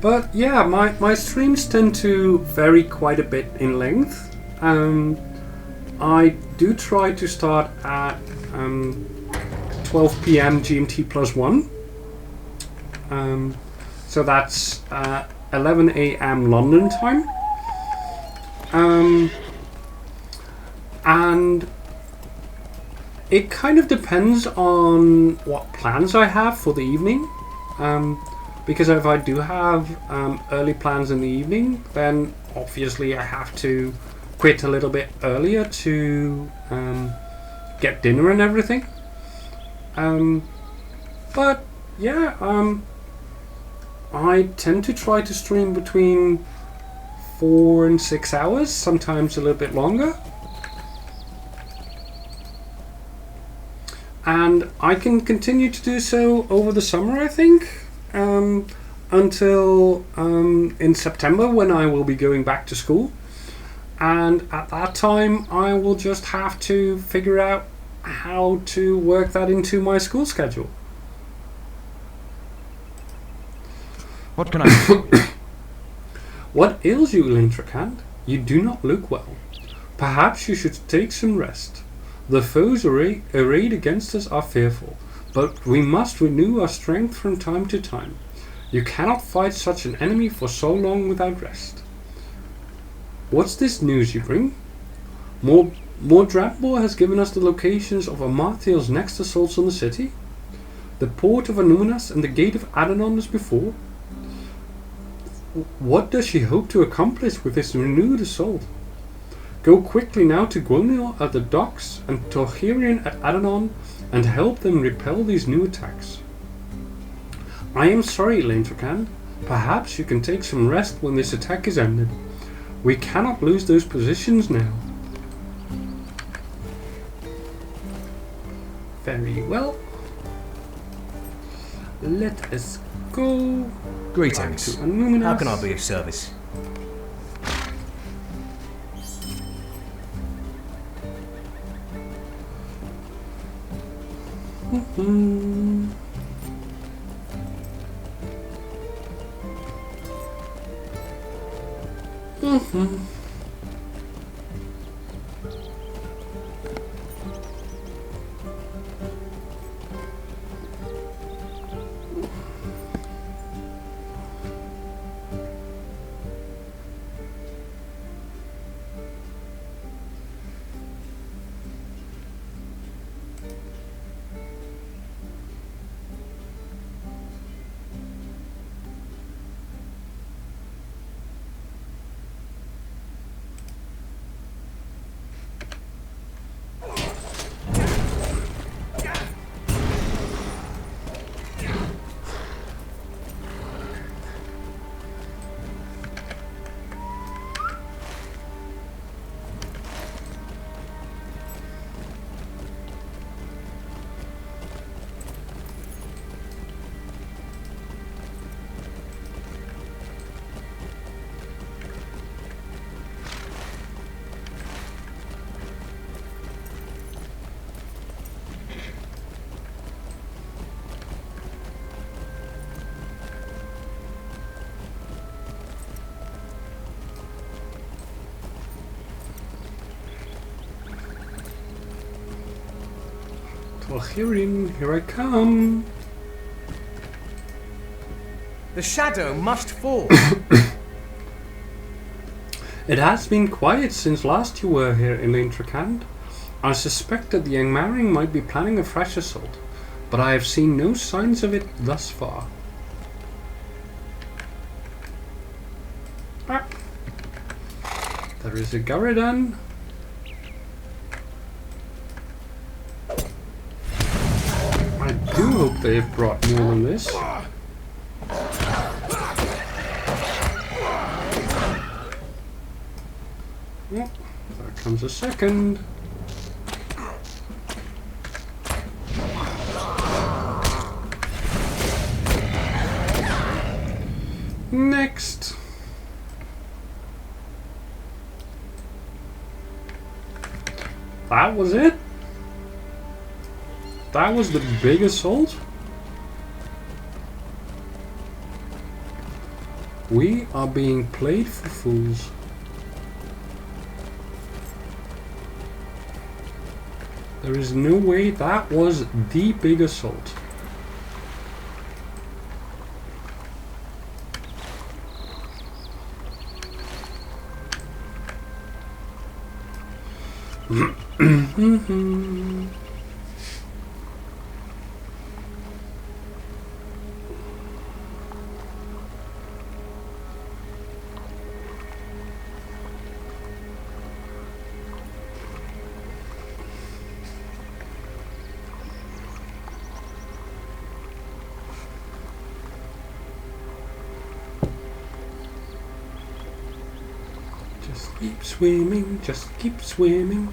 But yeah, my streams tend to vary quite a bit in length. I do try to start at 12 PM GMT plus 1. So that's 11 AM London time. And it kind of depends on what plans I have for the evening. Because if I do have early plans in the evening, then obviously I have to quit a little bit earlier to get dinner and everything. But yeah, I tend to try to stream between 4 and 6 hours, sometimes a little bit longer. And I can continue to do so over the summer, I think. until in September, when I will be going back to school. And at that time, I will just have to figure out how to work that into my school schedule. What can I do? What ails you, Lintracand? You do not look well. Perhaps you should take some rest. The foes arrayed against us are fearful, but we must renew our strength from time to time. You cannot fight such an enemy for so long without rest. What's this news you bring? Drabor has given us the locations of Amartheel's next assaults on the city. The port of Anunas and the gate of Adanon as before. What does she hope to accomplish with this renewed assault? Go quickly now to Gwonil at the docks and Torhirion at Adanon and help them repel these new attacks. I am sorry, Lintracand. Perhaps you can take some rest when this attack is ended. We cannot lose those positions now. Very well. Let us go. Greetings. Back to Anuminas. How can I be of service? Torhirion, here I come. The shadow must fall. It has been quiet since last you were here in Lintracand. I suspect that the Angmaring might be planning a fresh assault, but I have seen no signs of it thus far. There is a Garadan. I do hope they have brought more than this. There comes a second. Next. That was it? That was the big assault? We are being played for fools. There is no way that was the big assault. Just keep swimming, just keep swimming.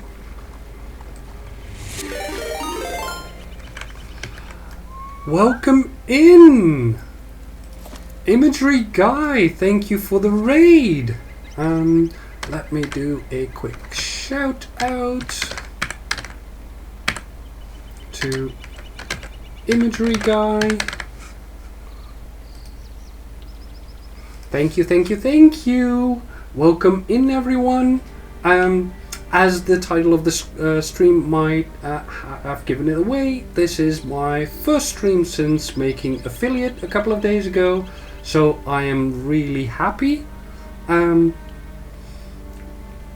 Welcome in! Imagery Guy, thank you for the raid. Let me do a quick shout out to Imagery Guy. Thank you, thank you, thank you. Welcome in, everyone. As the title of the stream might have given it away, this is my first stream since making Affiliate a couple of days ago, so I am really happy.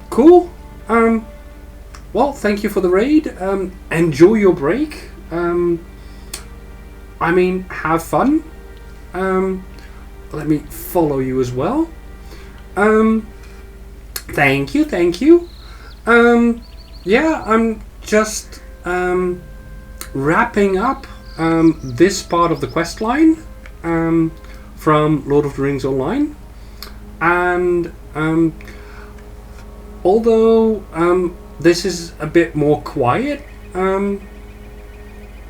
Cool. Well, thank you for the raid. Enjoy your break. I mean, have fun. Let me follow you as well. Thank you, thank you. Yeah, I'm just wrapping up this part of the quest line from Lord of the Rings Online, and although this is a bit more quiet on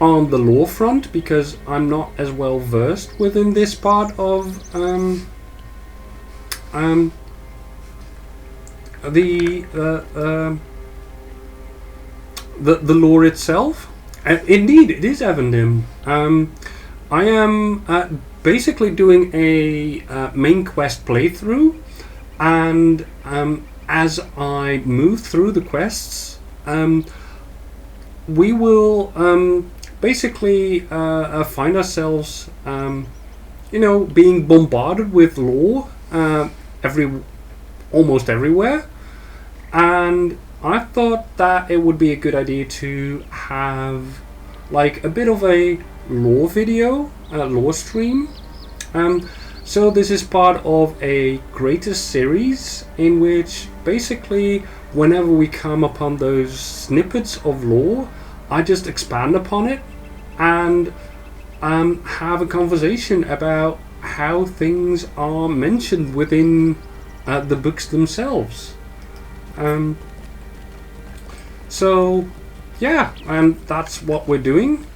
the lore front because I'm not as well versed within this part of the lore itself. Indeed, it is Evandim. I am basically doing a main quest playthrough, and as I move through the quests, we will basically find ourselves, being bombarded with lore almost everywhere, and I thought that it would be a good idea to have like a bit of a lore video, lore stream. So this is part of a greater series in which basically whenever we come upon those snippets of lore, I just expand upon it and have a conversation about how things are mentioned within the books themselves. So yeah, that's what we're doing.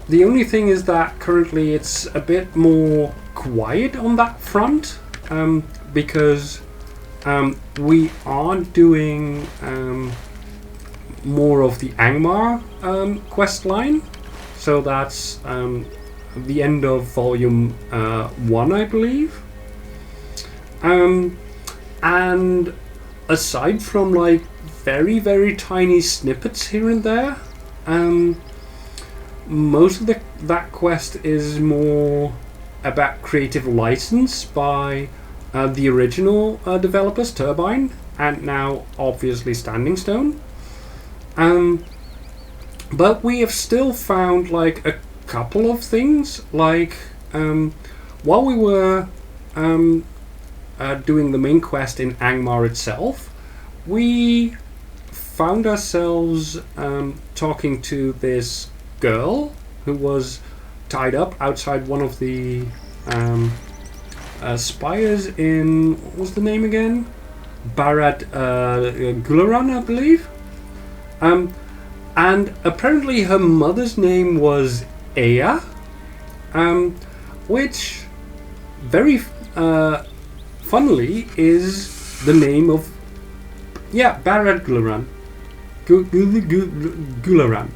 The only thing is that currently it's a bit more quiet on that front, because we are doing more of the Angmar quest line. So that's the end of volume 1, I believe. And aside from like very, very tiny snippets here and there, most of that quest is more about creative license by the original developers, Turbine, and now obviously Standing Stone. But we have still found like a couple of things, like while we were doing the main quest in Angmar itself, we found ourselves talking to this girl who was tied up outside one of the spires in, what was the name again? Barad Gularan, I believe. And apparently her mother's name was Ea, which very funnily is the name of Barad Gularan. Gularan.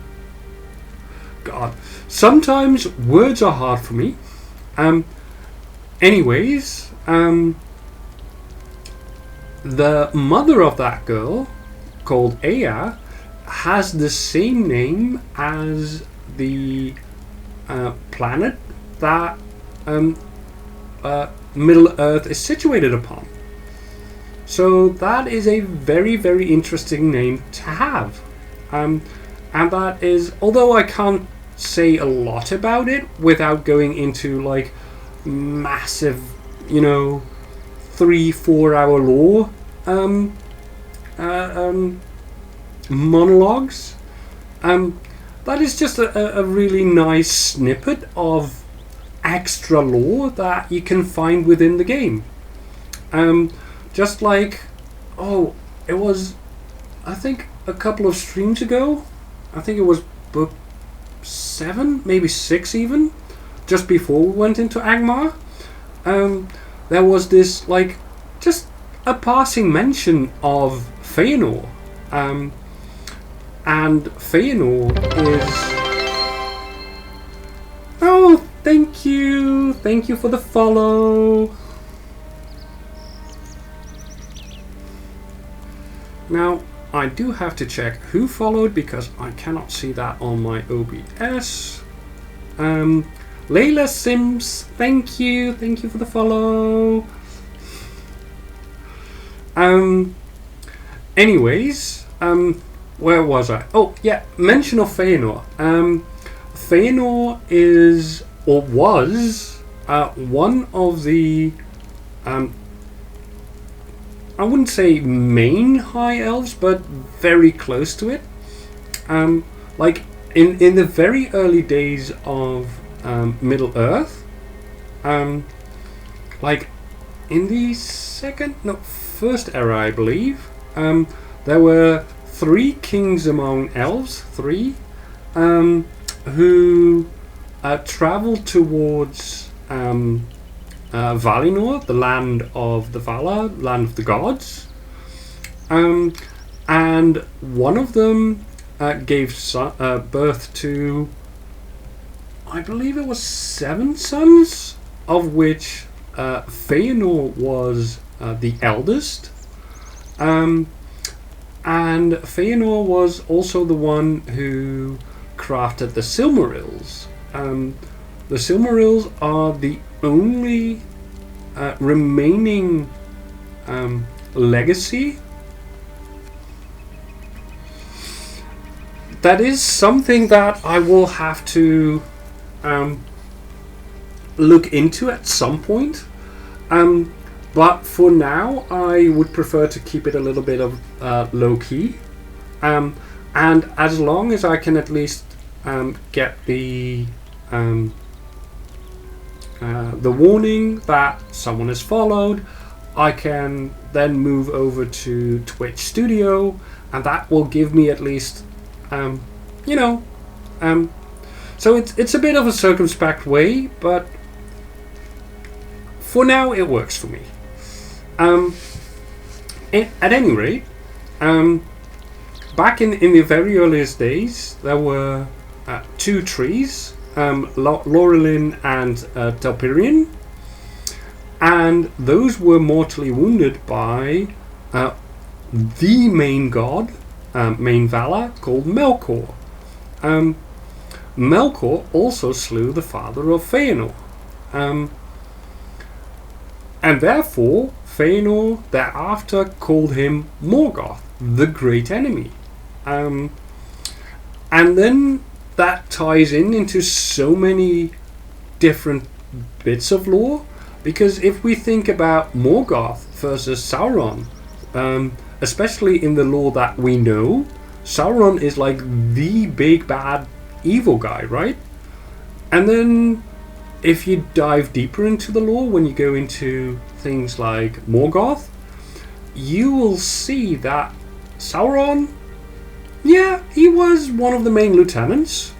God, sometimes words are hard for me. Anyways, the mother of that girl, called Ea, has the same name as the planet that Middle Earth is situated upon. So that is a very, very interesting name to have. And that is, although I can't say a lot about it without going into like massive, 3-4 hour lore monologues, that is just a really nice snippet of extra lore that you can find within the game. Just like, it was, I think a couple of streams ago, I think it was book 7, maybe 6 even, just before we went into Angmar, there was this like just a passing mention of Feanor, and Feanor is. Oh, thank you for the follow. Now, I do have to check who followed because I cannot see that on my OBS. Layla Sims, thank you for the follow. Anyways, where was I? Oh, yeah, mention of Feanor. Feanor is, or was, one of the, I wouldn't say main high elves, but very close to it. Like in the very early days of Middle Earth, like in the first era, I believe, there were 3 kings among elves, who traveled towards Valinor, the land of the Valar, land of the gods, and one of them gave birth to, I believe it was 7 sons, of which Feanor was the eldest, and Feanor was also the one who crafted the Silmarils. The Silmarils are the only remaining legacy. That is something that I will have to look into at some point. But for now, I would prefer to keep it a little bit of low key. And as long as I can at least get the warning that someone has followed, I can then move over to Twitch Studio, and that will give me at least, so it's a bit of a circumspect way, but for now it works for me. At any rate, back in the very earliest days, there were 2 trees, Laurelin and Telperion, and those were mortally wounded by the main god, main Valar, called Melkor. Melkor also slew the father of Feanor, and therefore Feanor thereafter called him Morgoth, the great enemy. And then that ties into so many different bits of lore, because if we think about Morgoth versus Sauron, especially in the lore that we know, Sauron is like the big bad evil guy, right? And then if you dive deeper into the lore, when you go into things like Morgoth, you will see that Sauron, yeah, he was one of the main lieutenants,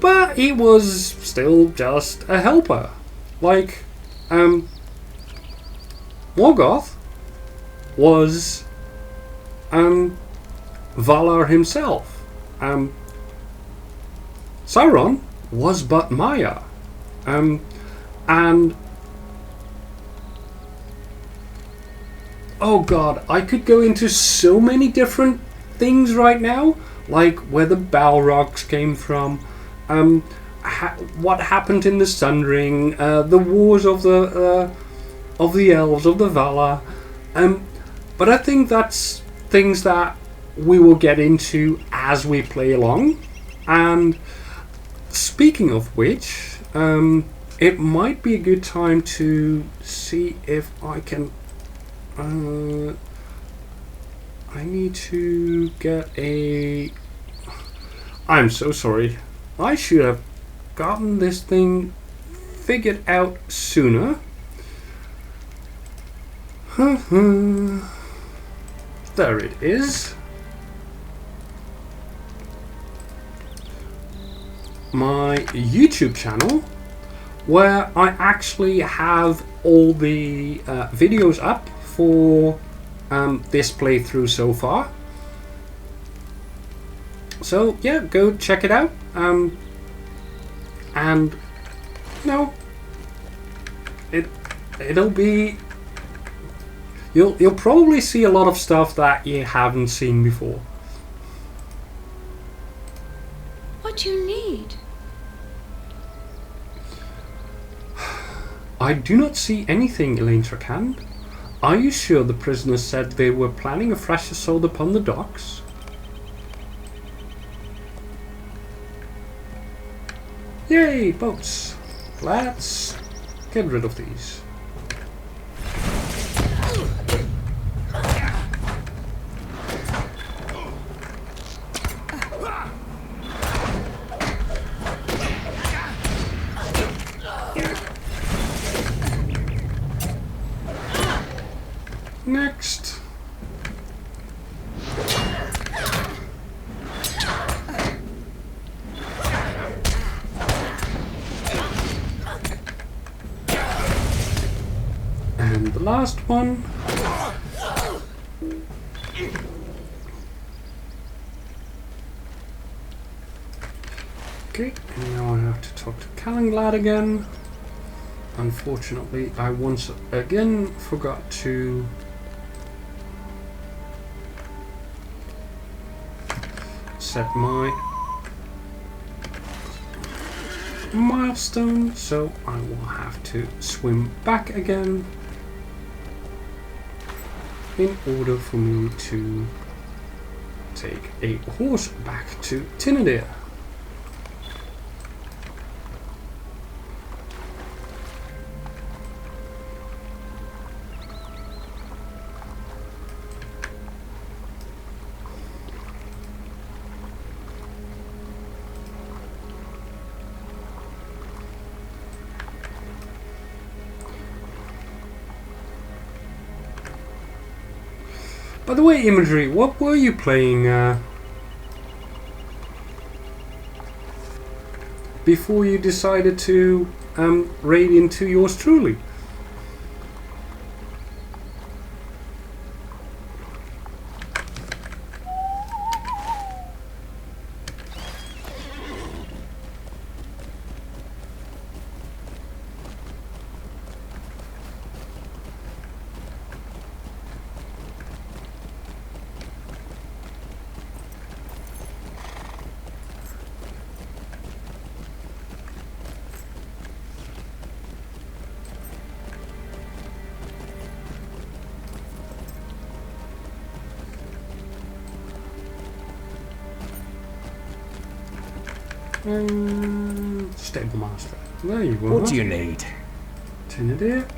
but he was still just a helper. Like, Morgoth was Valar himself. Sauron was but Maya. And oh god, I could go into so many different things right now, like where the Balrogs came from, what happened in the Sun Ring, the wars of the elves, of the Valar, but I think that's things that we will get into as we play along. And speaking of which, it might be a good time to see if I can. I need to get a. I'm so sorry. I should have gotten this thing figured out sooner. There it is. my YouTube channel, where I actually have all the videos up for this playthrough so far. So yeah, go check it out. And you know, it'll be, you'll probably see a lot of stuff that you haven't seen before. What do you need? I do not see anything, Elaine Trakand. Are you sure the prisoners said they were planning a fresh assault upon the docks? Yay, boats! Let's get rid of these. Next. And the last one. Okay, and now I have to talk to Callanglad again. Unfortunately, I once again forgot to set my milestone, so I will have to swim back again in order for me to take a horse back to Tinadir. By the way, Imagery, what were you playing before you decided to raid into yours truly? Stable Master. There you go. What do you need? Tinadir.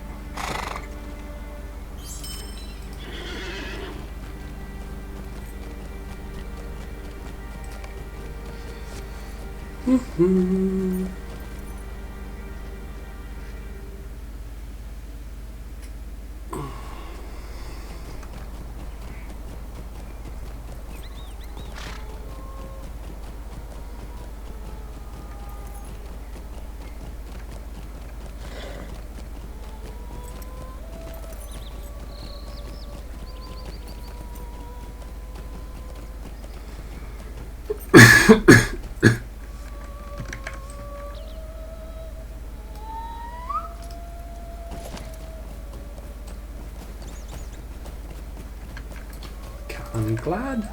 I'm glad.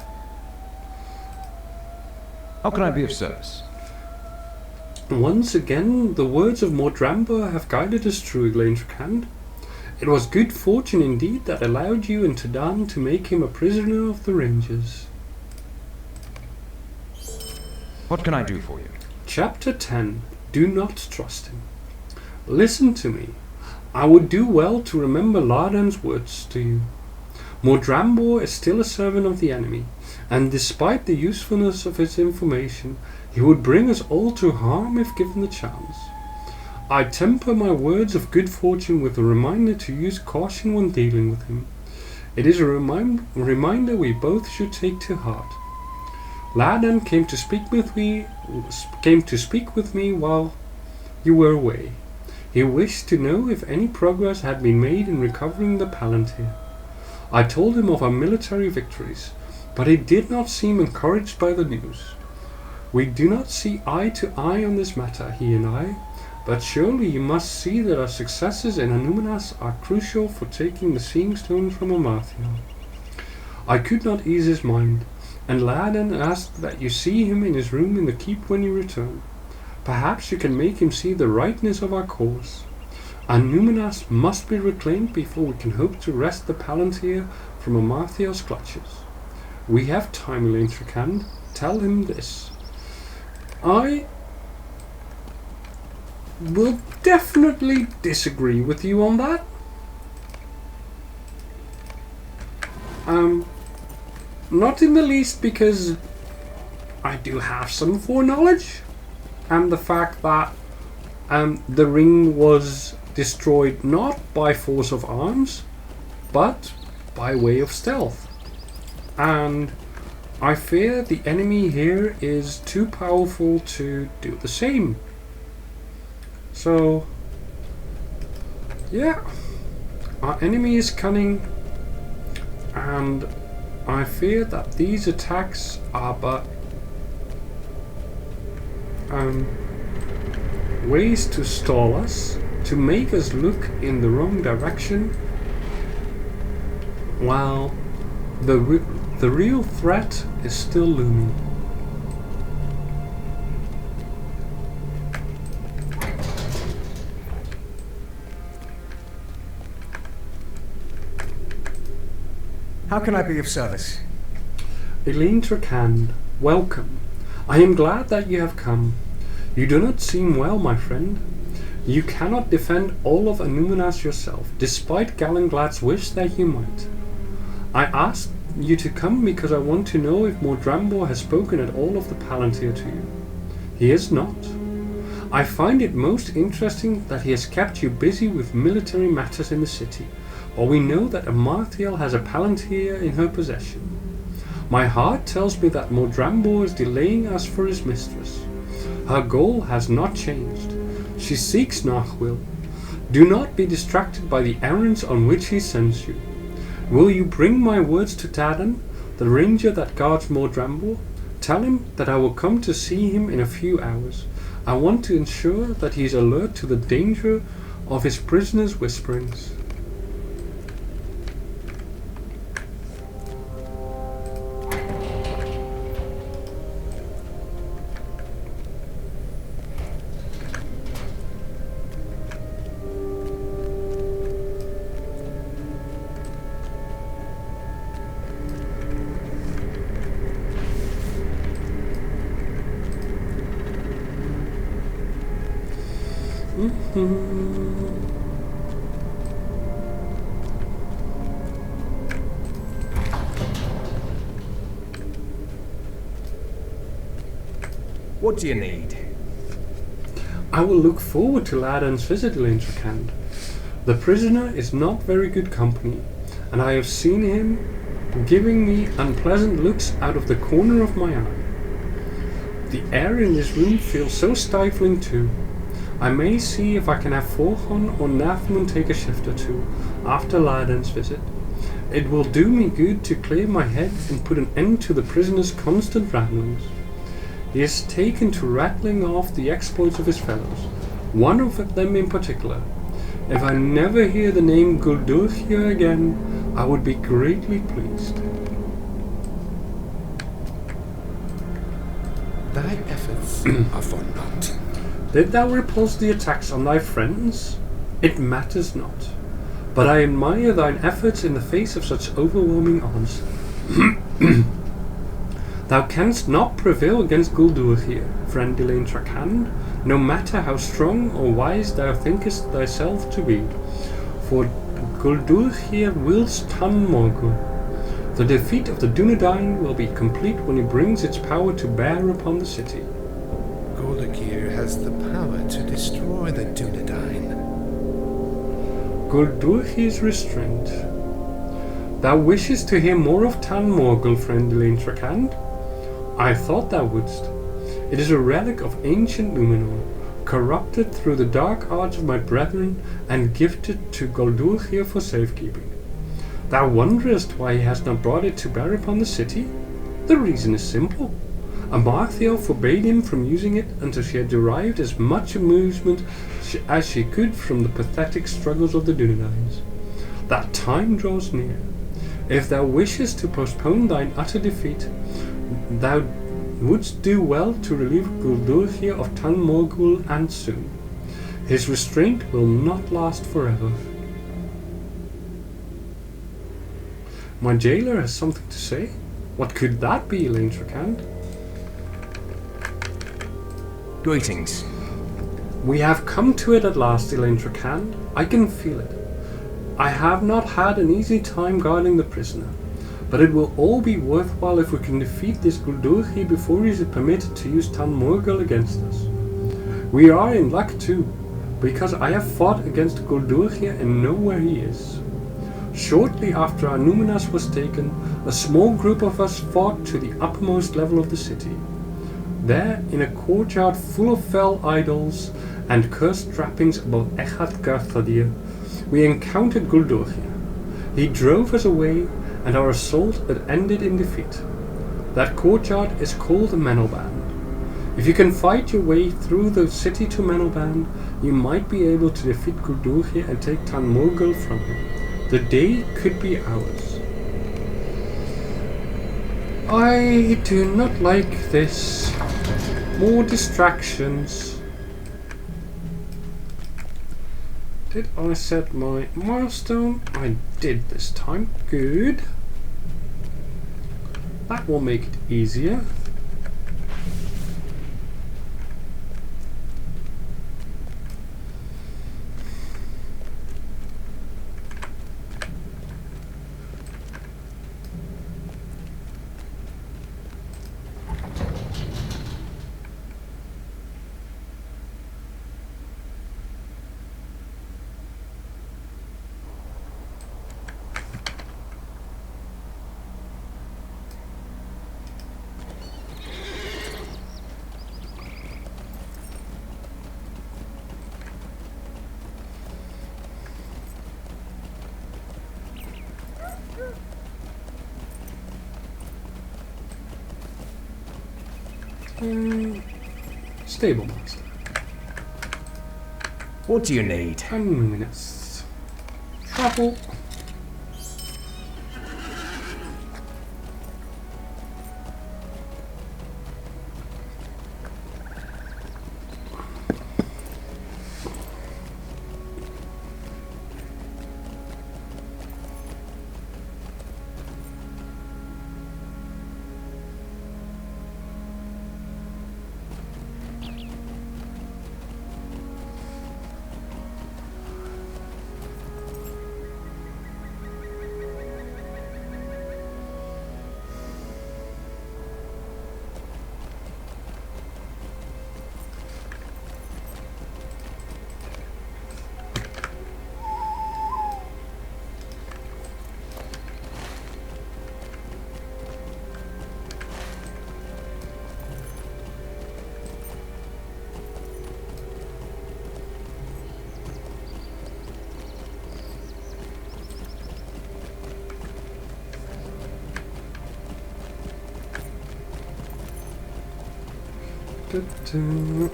How can I be of service? Once again, the words of Mordramba have guided us through Elaine Trakand. It was good fortune indeed that allowed you and Tadan to make him a prisoner of the Rangers. What can I do for you? Chapter 10. Do not trust him. Listen to me. I would do well to remember Lardan's words to you. Mordrambor is still a servant of the enemy, and despite the usefulness of his information, he would bring us all to harm if given the chance. I temper my words of good fortune with a reminder to use caution when dealing with him. It is a reminder we both should take to heart. Ladan came to speak with me while you were away. He wished to know if any progress had been made in recovering the Palantir. I told him of our military victories, but he did not seem encouraged by the news. We do not see eye to eye on this matter, he and I, but surely you must see that our successes in Anuminas are crucial for taking the Seeing Stones from Amarthiel. I could not ease his mind, and Ladan asked that you see him in his room in the keep when you return. Perhaps you can make him see the rightness of our course. Anuminas must be reclaimed before we can hope to wrest the Palantir from Amarthiel's clutches. We have time, Elaine Trakand. Tell him this. I will definitely disagree with you on that. Not in the least, because I do have some foreknowledge, and the fact that the ring was destroyed not by force of arms, but by way of stealth. And I fear the enemy here is too powerful to do the same. So, yeah, our enemy is cunning, and I fear that these attacks are but ways to stall us, to make us look in the wrong direction, while the real threat is still looming. How can I be of service? Elaine Trakand, welcome. I am glad that you have come. You do not seem well, my friend. You cannot defend all of Anuminas yourself, despite Galenglad's wish that you might. I asked you to come because I want to know if Mordrambor has spoken at all of the Palantir to you. He has not. I find it most interesting that he has kept you busy with military matters in the city, while we know that Amarthiel has a Palantir in her possession. My heart tells me that Mordrambor is delaying us for his mistress. Her goal has not changed. She seeks Nachwil. Do not be distracted by the errands on which he sends you. Will you bring my words to Tadan, the ranger that guards Mordrambor? Tell him that I will come to see him in a few hours. I want to ensure that he is alert to the danger of his prisoner's whisperings. What do you need? I will look forward to Ladan's visit, Elaine Trakand. The prisoner is not very good company, and I have seen him giving me unpleasant looks out of the corner of my eye. The air in this room feels so stifling too. I may see if I can have Forhon or Nathmund take a shift or two after Ladan's visit. It will do me good to clear my head and put an end to the prisoner's constant ramblings. He has taken to rattling off the exploits of his fellows, one of them in particular. If I never hear the name Guldurthia again, I would be greatly pleased. Thy efforts are for naught. Did thou repulse the attacks on thy friends? It matters not. But I admire thine efforts in the face of such overwhelming odds. Thou canst not prevail against Guldurthir, friend Elaine Trakand, no matter how strong or wise thou thinkest thyself to be. For Guldurthir wills Tan Morgul. The defeat of the Dunedain will be complete when he brings its power to bear upon the city. Guldurthir has the power to destroy the Dunedain. Guldurthir's restraint. Thou wishes to hear more of Tan Morgul, friend Elaine Trakand? I thought thou wouldst. It is a relic of ancient Numenor, corrupted through the dark arts of my brethren and gifted to Guldur for safekeeping. Thou wonderest why he has not brought it to bear upon the city? The reason is simple. Amarthael forbade him from using it until she had derived as much amusement as she could from the pathetic struggles of the Dunedains. That time draws near. If thou wishest to postpone thine utter defeat, thou wouldst do well to relieve Guldur of Tan Morgul, and soon. His restraint will not last forever. My jailer has something to say. What could that be, Elaine Trakand? Greetings. We have come to it at last, Elaine Trakand. I can feel it. I have not had an easy time guarding the prisoner, but it will all be worthwhile if we can defeat this Guldur before he is permitted to use Tan Morgul against us. We are in luck too, because I have fought against Guldur and know where he is. Shortly after our Numenas was taken, a small group of us fought to the uppermost level of the city. There, in a courtyard full of fell idols and cursed trappings above Echat Garthadir, we encountered Guldur. He drove us away, and our assault had ended in defeat. That courtyard is called Menelband. If you can fight your way through the city to Menelband, you might be able to defeat Guldur and take Tan Morgul from him. The day could be ours. I do not like this. More distractions. Did I set my milestone? I did this time. Good. That will make it easier. Stable master. What do you need? 10 minutes. Travel.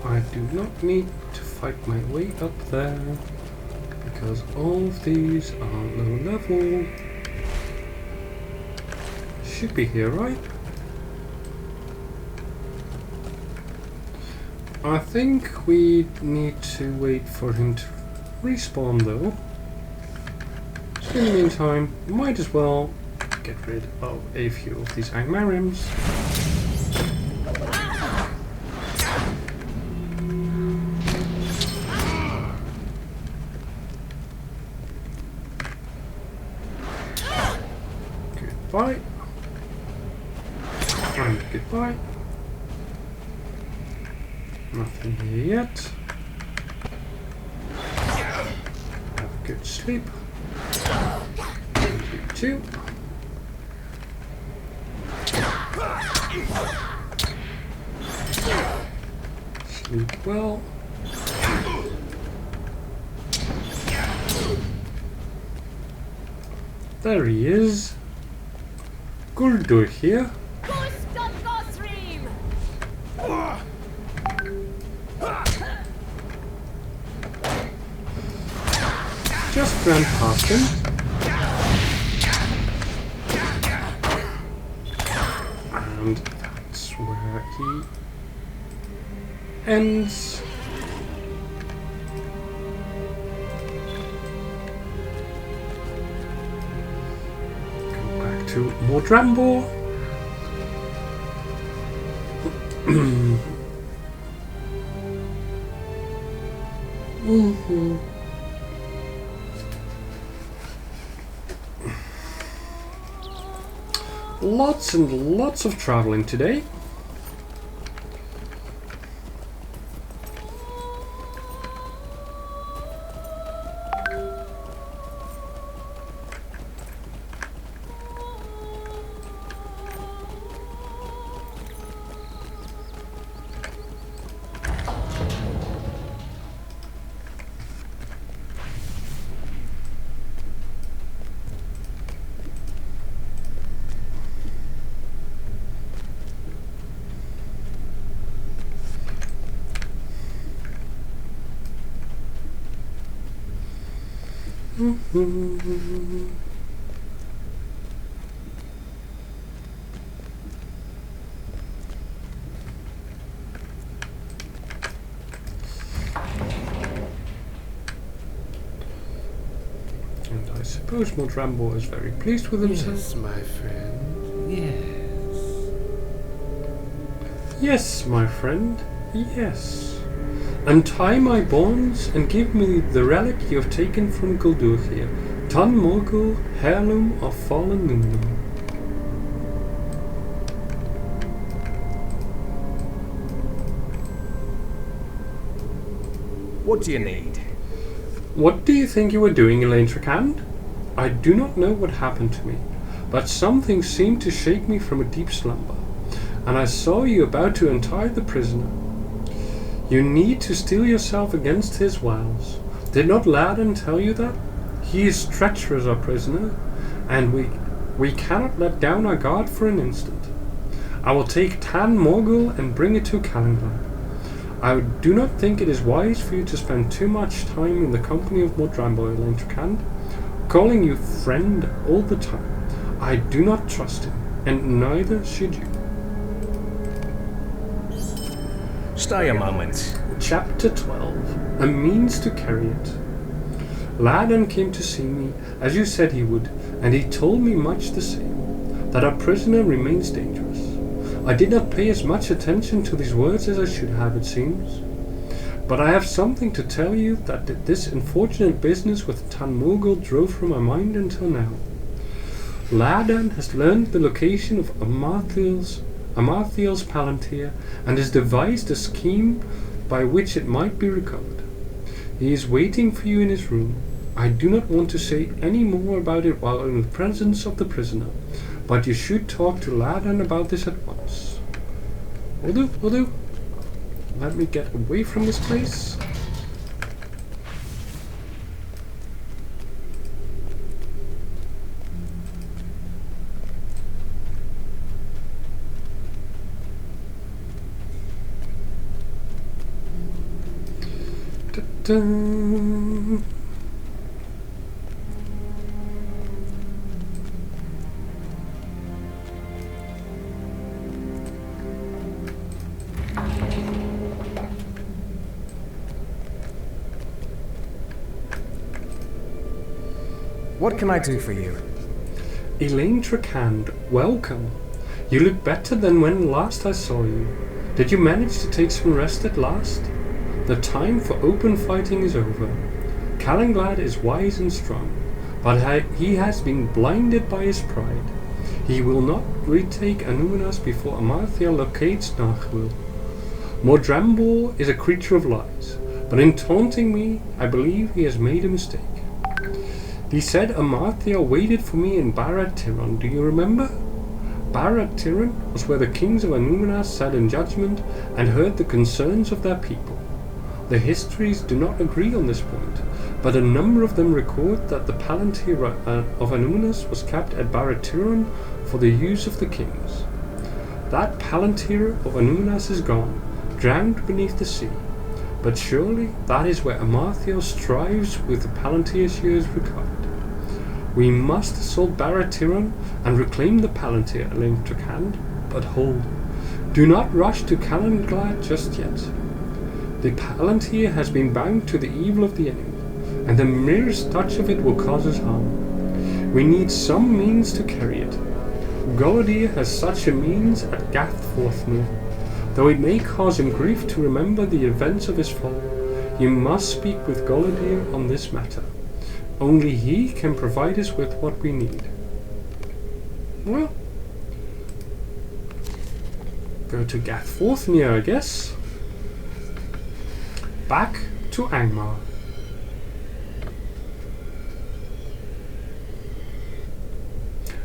I do not need to fight my way up there because all of these are low level. Should be here, right? I think we need to wait for him to respawn though. So in the meantime, might as well get rid of a few of these Angmarims. Goodbye. And goodbye. Nothing here yet. Have a good sleep. You too. sleep well. There he is. Guldur here. Just ran past him. And that's where he ends. Go back to Mordrambo. Lots and lots of traveling today. And I suppose Mordrambo is very pleased with himself. Yes, my friend. Yes. Yes, my friend. Yes. Untie my bonds and give me the relic you have taken from Guldur, Tan Morgul, heirloom of fallen Nundum. What do you need? What do you think you were doing, Elaine Trakand? I do not know what happened to me, but something seemed to shake me from a deep slumber, and I saw you about to untie the prisoner. You need to steel yourself against his wiles. Did not Laden tell you that? He is treacherous, our prisoner, and we cannot let down our guard for an instant. I will take Tan Morgul and bring it to Kalinglad. I do not think it is wise for you to spend too much time in the company of Mordrambo, Elaine Trakand, calling you friend all the time. I do not trust him, and neither should you. Stay a moment. Chapter 12. A means to carry it. Laden came to see me, as you said he would, and he told me much the same, that our prisoner remains dangerous. I did not pay as much attention to these words as I should have, it seems. But I have something to tell you that this unfortunate business with Tan Morgul drove from my mind until now. Laden has learned the location of Amarthiel's Palantir and has devised a scheme by which it might be recovered. He is waiting for you in his room. I do not want to say any more about it while in the presence of the prisoner, but you should talk to Laden about this at once. Will do. Let me get away from this place. Da-da. What can I do for you? Elaine Trakand, welcome. You look better than when last I saw you. Did you manage to take some rest at last? The time for open fighting is over. Kalinglad is wise and strong, but he has been blinded by his pride. He will not retake Anuminas before Amarthiel locates Nachwil. Mordrambo is a creature of lies, but in taunting me, I believe he has made a mistake. He said Amarthiel waited for me in Barad Tiron, do you remember? Barad-Tirun was where the kings of Anuminas sat in judgment and heard the concerns of their people. The histories do not agree on this point, but a number of them record that the Palantir of Anuminas was kept at Barad-Tirun for the use of the kings. That Palantir of Anuminas is gone, drowned beneath the sea, but surely that is where Amartheos strives with the Palantir she has recovered. We must assault Barad-Tirun and reclaim the Palantir, Elaine Tricand, but hold. Do not rush to Calenglad just yet. The Palantir has been bound to the evil of the enemy, and the merest touch of it will cause us harm. We need some means to carry it. Golodir has such a means at Gathforthmir. Though it may cause him grief to remember the events of his fall, you must speak with Golodir on this matter. Only he can provide us with what we need. Well, go to Gathforthmir, I guess. Back to Angmar.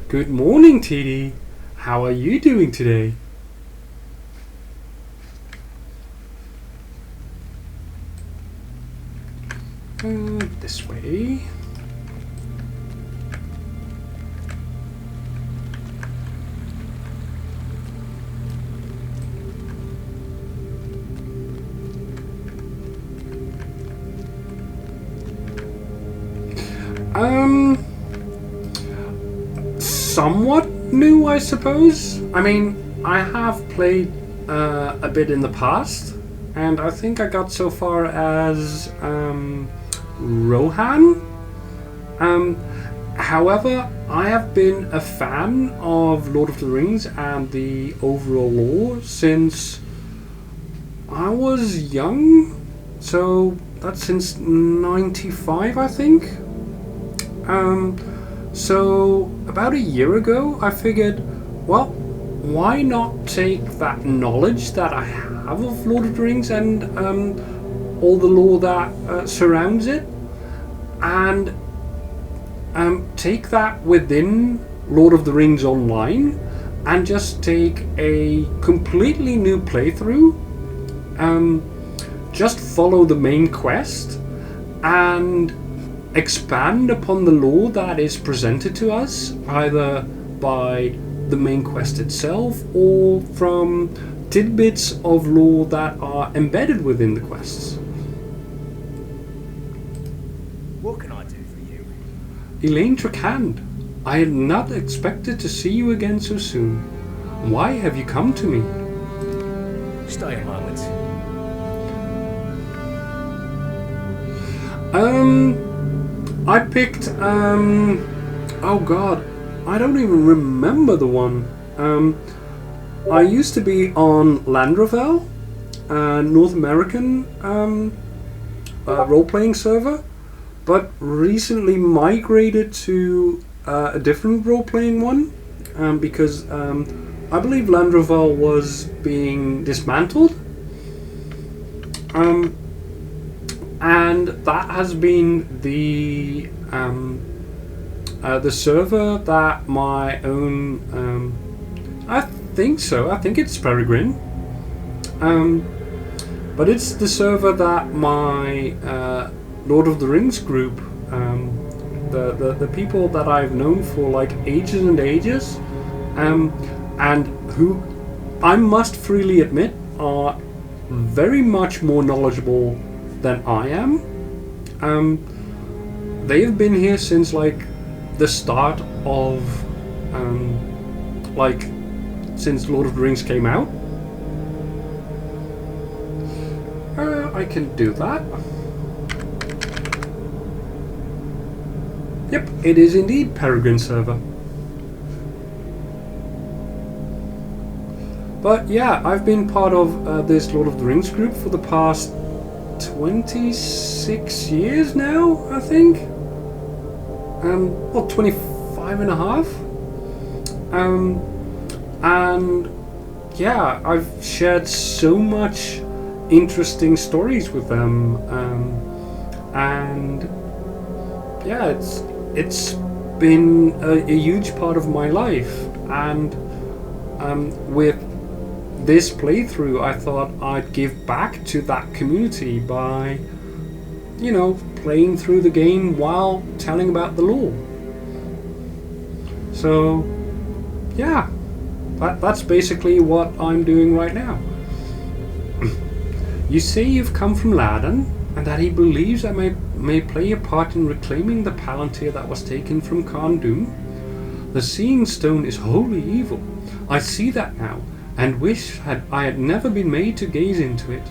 Good morning, TD. How are you doing today? This way. Somewhat new, I suppose. I mean, I have played a bit in the past, and I think I got so far as Rohan. However, I have been a fan of Lord of the Rings and the overall lore since I was young, so that's since 95, I think. So about a year ago, I figured, well, why not take that knowledge that I have of Lord of the Rings and all the lore that surrounds it, and take that within Lord of the Rings Online and just take a completely new playthrough, just follow the main quest and expand upon the lore that is presented to us, either by the main quest itself or from tidbits of lore that are embedded within the quests. What can I do for you? Elaine Tricand, I had not expected to see you again so soon. Why have you come to me? Stay a moment. I picked, oh god, I don't even remember the one. I used to be on Landrovel, North American role-playing server, but recently migrated to a different role-playing one, because I believe Landrovel was being dismantled. And that has been the server that my own, I think so, I think it's Peregrine, but it's the server that my Lord of the Rings group, the people that I've known for like ages and ages, and who I must freely admit are very much more knowledgeable than I am. They've been here since like the start of like since Lord of the Rings came out. I can do that. Yep, it is indeed Peregrine server. But yeah, I've been part of this Lord of the Rings group for the past 26 years now, I think. Well, 25 and a half. And yeah, I've shared so much interesting stories with them. And yeah, it's been a huge part of my life. And with this playthrough, I thought I'd give back to that community by, you know, playing through the game while telling about the lore. So, yeah, that's basically what I'm doing right now. You say you've come from Ladan, and that he believes I may play a part in reclaiming the Palantir that was taken from Khan Doom. The Seeing Stone is wholly evil. I see that now, and wish I had never been made to gaze into it.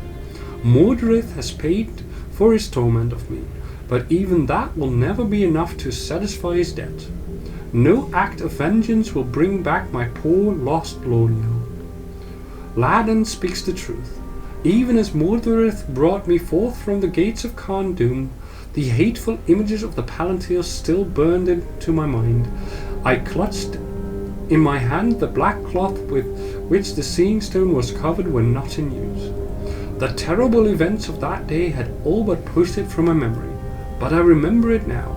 Mordorith has paid for his torment of me, but even that will never be enough to satisfy his debt. No act of vengeance will bring back my poor lost Lornio. Ladan speaks the truth. Even as Mordorith brought me forth from the gates of Khan Doom, the hateful images of the Palantir still burned into my mind. I clutched in my hand the black cloth with which the Seeing Stone was covered when not in use. The terrible events of that day had all but pushed it from my memory, but I remember it now.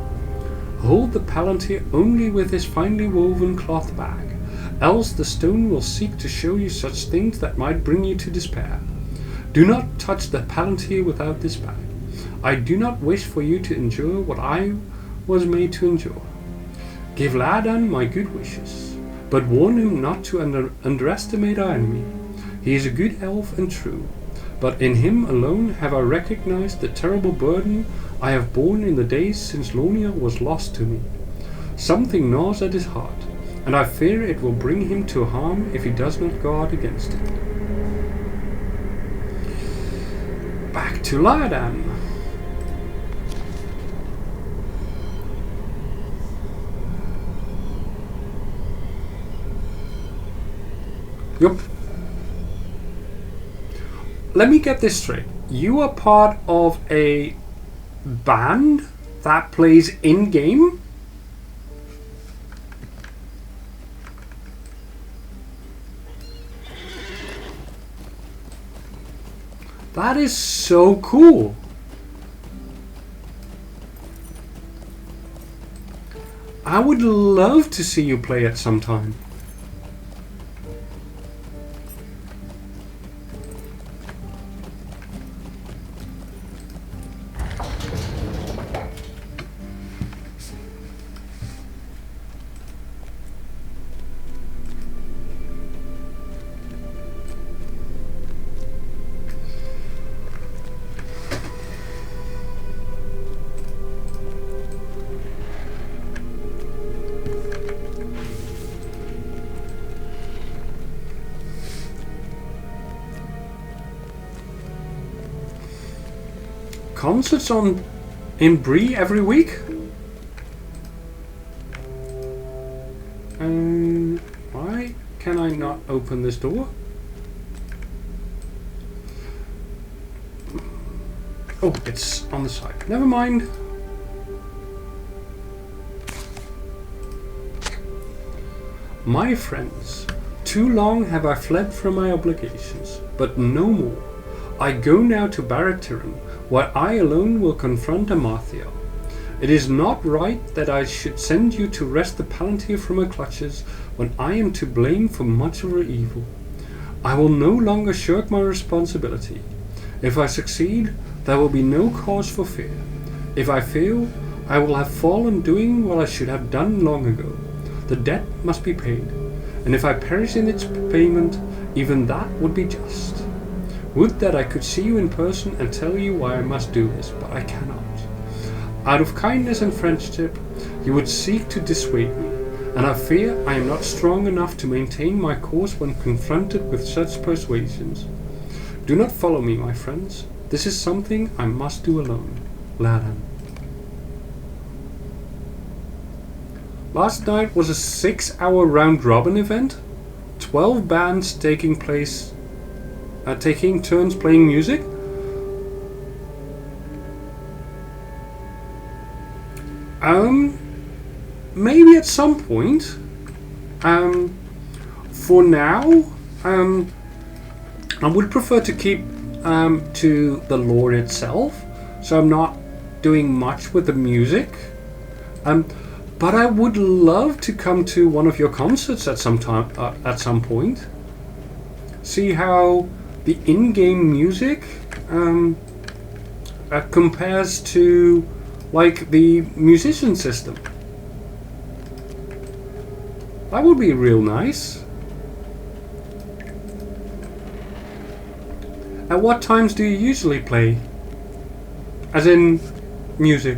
Hold the Palantir only with his finely woven cloth bag, else the stone will seek to show you such things that might bring you to despair. Do not touch the Palantir without this bag. I do not wish for you to endure what I was made to endure. Give Ladan my good wishes, but warn him not to underestimate our enemy. He is a good elf and true, but in him alone have I recognized the terrible burden I have borne in the days since Lornia was lost to me. Something gnaws at his heart, and I fear it will bring him to harm if he does not guard against it. Back to Ladan. Yup. Let me get this straight. You are part of a band that plays in-game? That is so cool. I would love to see you play it sometime. Concerts in Bree every week? Why can I not open this door? Oh, it's on the side. Never mind. My friends, too long have I fled from my obligations, but no more. I go now to Barad-Tiryn, where I alone will confront Amarthael. It is not right that I should send you to wrest the Palantir from her clutches when I am to blame for much of her evil. I will no longer shirk my responsibility. If I succeed, there will be no cause for fear. If I fail, I will have fallen doing what I should have done long ago. The debt must be paid, and if I perish in its payment, even that would be just. Would that I could see you in person and tell you why I must do this, but I cannot. Out of kindness and friendship, you would seek to dissuade me, and I fear I am not strong enough to maintain my course when confronted with such persuasions. Do not follow me, my friends. This is something I must do alone. Ladan. Last night was a 6-hour round-robin event. 12 bands taking turns playing music. Maybe at some point. For now, I would prefer to keep to the lore itself, so I'm not doing much with the music. But I would love to come to one of your concerts at some time, at some point. See how the in-game music compares to like the musician system. That would be real nice. At what times do you usually play? As in music.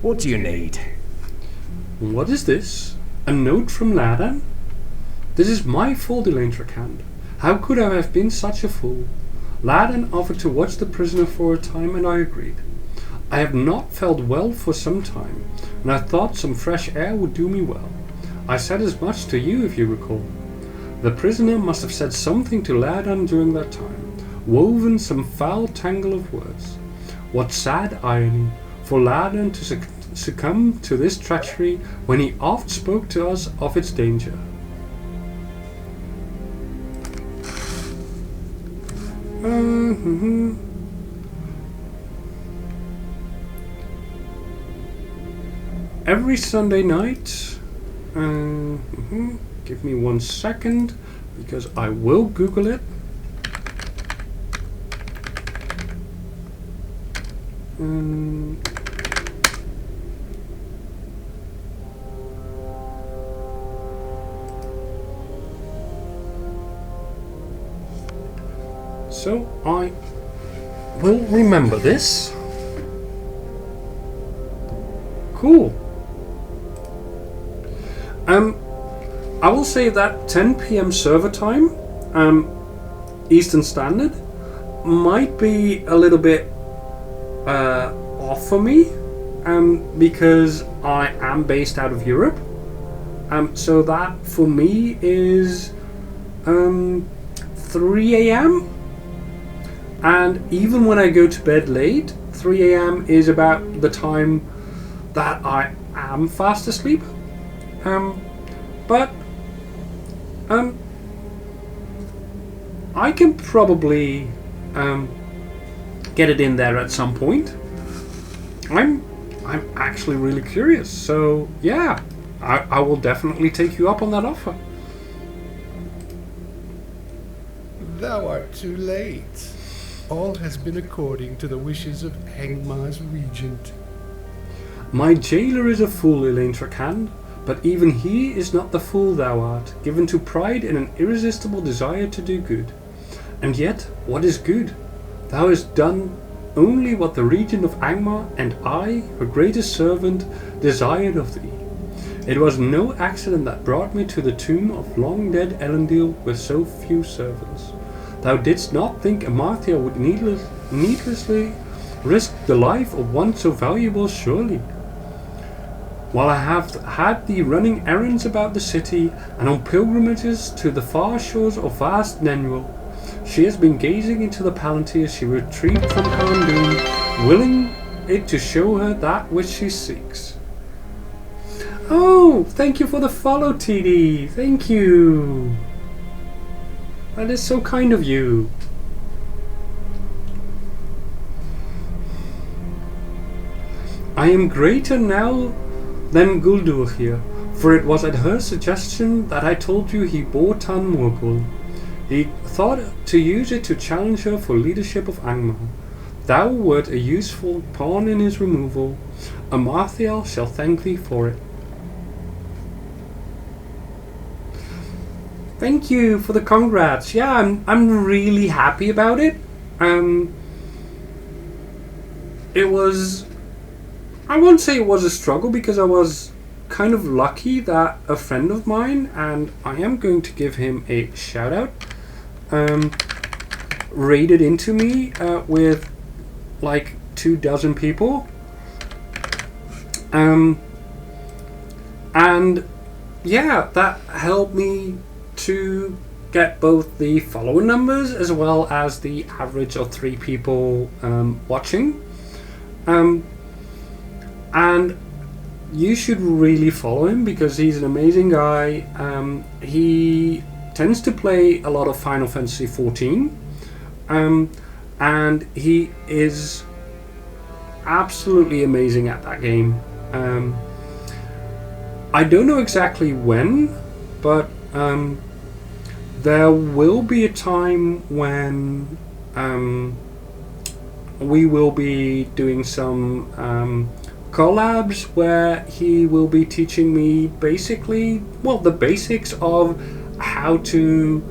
What do you need? What is this? A note from Ladan? This is my fault, Elaine Tracand. How could I have been such a fool? Ladan offered to watch the prisoner for a time, and I agreed. I have not felt well for some time, and I thought some fresh air would do me well. I said as much to you, if you recall. The prisoner must have said something to Ladan during that time, woven some foul tangle of words. What sad irony for Ladan to succumb to this treachery when he oft spoke to us of its danger. Every Sunday night, give me 1 second because I will Google it. So I will remember this. Cool. I will say that 10 p.m. server time, Eastern Standard, might be a little bit off for me, because I am based out of Europe. So that for me is 3 a.m. And even when I go to bed late, 3 a.m. is about the time that I am fast asleep. But I can probably get it in there at some point. I'm actually really curious, so yeah, I will definitely take you up on that offer. Thou art too late. All has been according to the wishes of Angmar's regent. My jailer is a fool, Elaine Tracand, but even he is not the fool thou art, given to pride and an irresistible desire to do good. And yet, what is good? Thou hast done only what the regent of Angmar and I, her greatest servant, desired of thee. It was no accident that brought me to the tomb of long-dead Elendil with so few servants. Thou didst not think Amarthya would needlessly risk the life of one so valuable, surely. While I have had thee running errands about the city and on pilgrimages to the far shores of vast Nenuel, she has been gazing into the Palantir as she retrieved from Karandun, willing it to show her that which she seeks. Oh, thank you for the follow, TD. Thank you. That is so kind of you. I am greater now than Guldur here, for it was at her suggestion that I told you he bore Tan Morgul. He thought to use it to challenge her for leadership of Angmar. Thou wert a useful pawn in his removal. Amarthiel shall thank thee for it. Thank you for the congrats. Yeah, I'm really happy about it. It was, I won't say it was a struggle because I was kind of lucky that a friend of mine, and I am going to give him a shout out, raided into me with like 24 people. And yeah, that helped me to get both the follower numbers as well as the average of 3 people watching. And you should really follow him because he's an amazing guy. He tends to play a lot of Final Fantasy XIV, and he is absolutely amazing at that game. I don't know exactly when, but there will be a time when we will be doing some collabs where he will be teaching me basically, well, the basics of how to,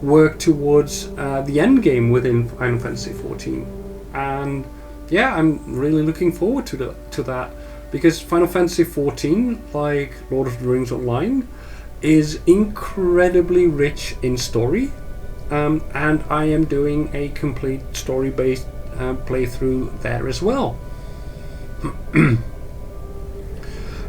work towards the end game within Final Fantasy XIV. And yeah, I'm really looking forward to that, because Final Fantasy XIV, like Lord of the Rings Online, is incredibly rich in story, and I am doing a complete story-based playthrough there as well.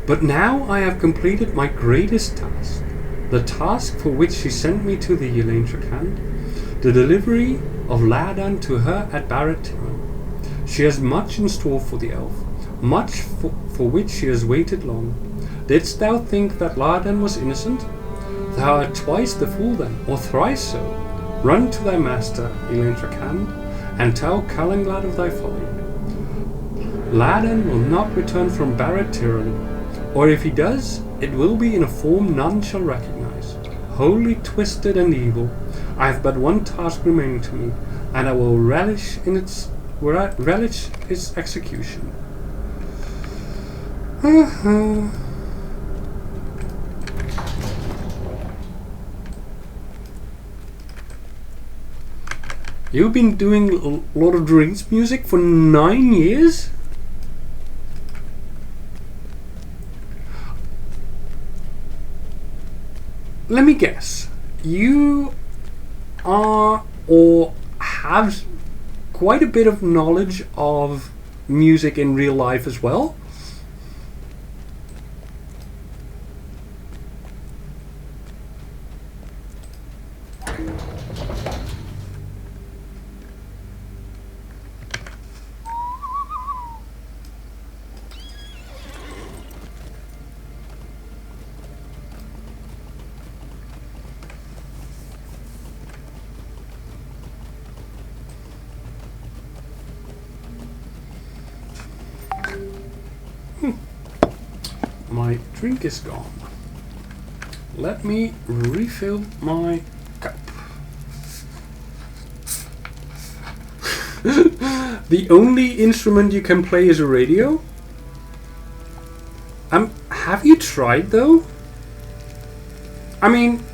But now I have completed my greatest task, the task for which she sent me to the Yelantrakand, the delivery of Ladan to her at Barret Tiran. She has much in store for the elf, much for which she has waited long. Didst thou think that Ladan was innocent? Thou art twice the fool then, or thrice so. Run to thy master, Yelantrakand, and tell Kalinglad of thy folly. Ladan will not return from Barret Tiran, or if he does, it will be in a form none shall recognize. Wholly twisted and evil, I have but one task remaining to me, and I will relish its execution. You've been doing Lord of the Rings music for 9 years? Let me guess. You are or have quite a bit of knowledge of music in real life as well? My drink is gone. Let me refill my cup. The only instrument you can play is a radio? Have you tried though? I mean,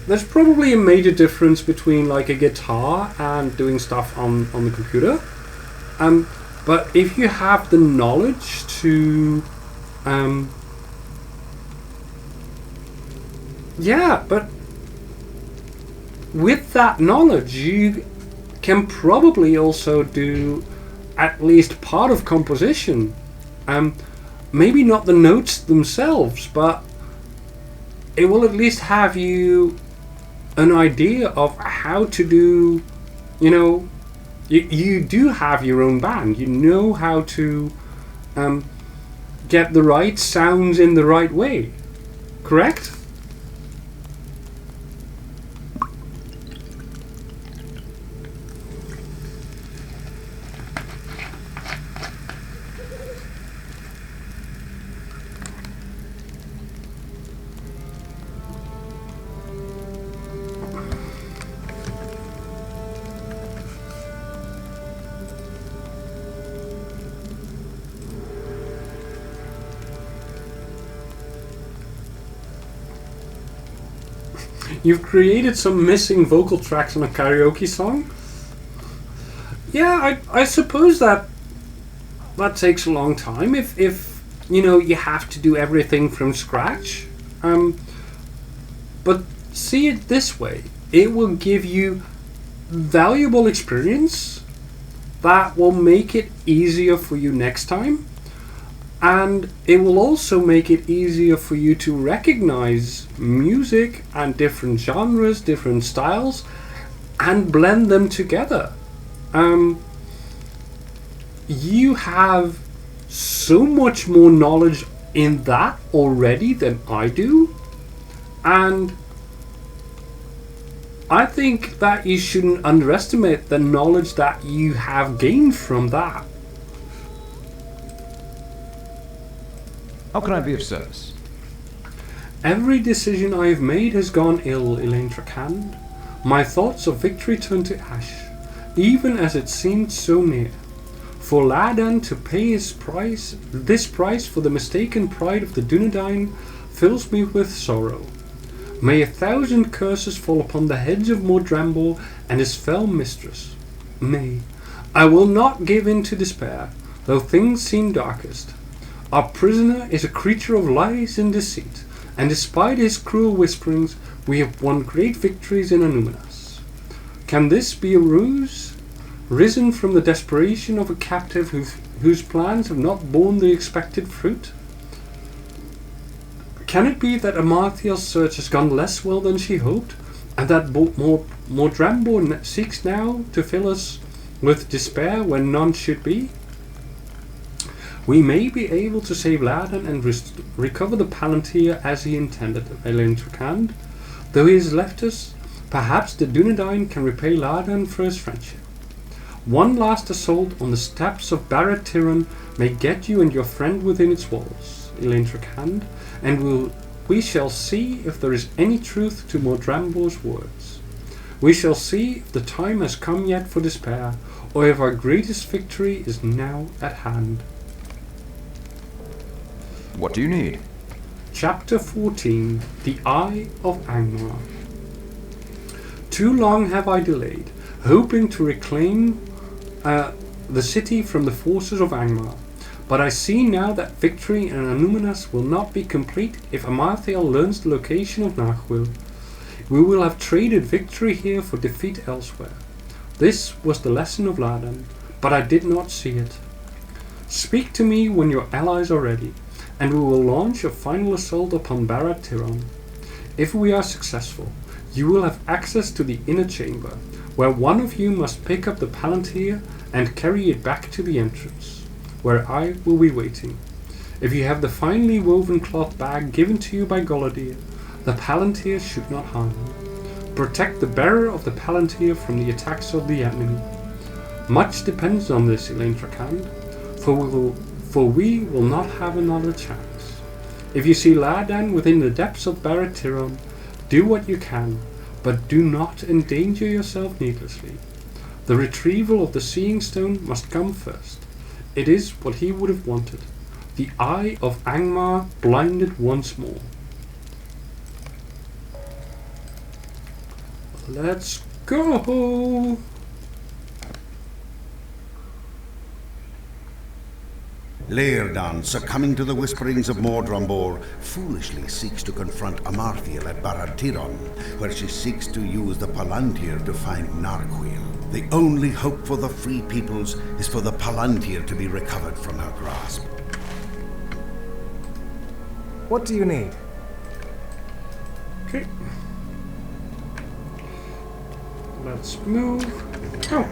there's probably a major difference between like a guitar and doing stuff on the computer. But if you have the knowledge to, but with that knowledge, you can probably also do at least part of composition. Maybe not the notes themselves, but it will at least have you an idea of how to do, You do have your own band. You know how to get the right sounds in the right way. Correct? You've created some missing vocal tracks on a karaoke song? Yeah, I suppose that takes a long time if you have to do everything from scratch. But see it this way. It will give you valuable experience that will make it easier for you next time. And it will also make it easier for you to recognize music and different genres, different styles, and blend them together. You have so much more knowledge in that already than I do. And I think that you shouldn't underestimate the knowledge that you have gained from that. How can I be of service? Every decision I have made has gone ill, Elaine Trakand. My thoughts of victory turned to ash, even as it seemed so near. For Ladan to pay this price for the mistaken pride of the Dunedain fills me with sorrow. May 1,000 curses fall upon the heads of Mordrambor and his fell mistress. Nay, I will not give in to despair, though things seem darkest. Our prisoner is a creature of lies and deceit, and despite his cruel whisperings, we have won great victories in Anuminas. Can this be a ruse, risen from the desperation of a captive whose plans have not borne the expected fruit? Can it be that Amarthiel's search has gone less well than she hoped, and that Mordrambor seeks now to fill us with despair when none should be? We may be able to save Ladan and recover the Palantir as he intended, Elaine Trakand. Though he has left us, perhaps the Dunedain can repay Ladan for his friendship. One last assault on the steps of Barad Tiran may get you and your friend within its walls, Elaine Trakand, and we shall see if there is any truth to Mordrambor's words. We shall see if the time has come yet for despair, or if our greatest victory is now at hand. What do you need? Chapter 14, The Eye of Angmar. Too long have I delayed, hoping to reclaim the city from the forces of Angmar. But I see now that victory in Anuminas will not be complete if Amarthiel learns the location of Nachwil. We will have traded victory here for defeat elsewhere. This was the lesson of Ladan, but I did not see it. Speak to me when your allies are ready, and we will launch a final assault upon Barad Tiran. If we are successful, you will have access to the inner chamber, where one of you must pick up the Palantir and carry it back to the entrance, where I will be waiting. If you have the finely woven cloth bag given to you by Golodir, the Palantir should not harm you. Protect the bearer of the Palantir from the attacks of the enemy. Much depends on this, Elaine Trakand, for we will not have another chance. If you see Ladan within the depths of Barad Tiran, do what you can, but do not endanger yourself needlessly. The retrieval of the Seeing Stone must come first. It is what he would have wanted. The eye of Angmar blinded once more. Let's go! Laerdan, succumbing to the whisperings of Mordrambor, foolishly seeks to confront Amarthiel at Barad Tiran, where she seeks to use the Palantir to find Narquil. The only hope for the free peoples is for the Palantir to be recovered from her grasp. What do you need? Okay. Let's move. Oh.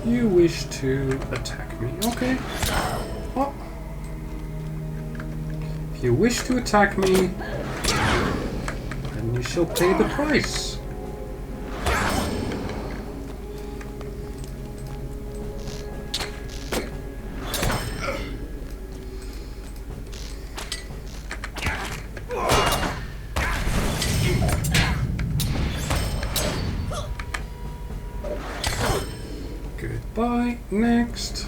You wish to attack me. Okay. Oh. If you wish to attack me, then you shall pay the price. Goodbye. Next.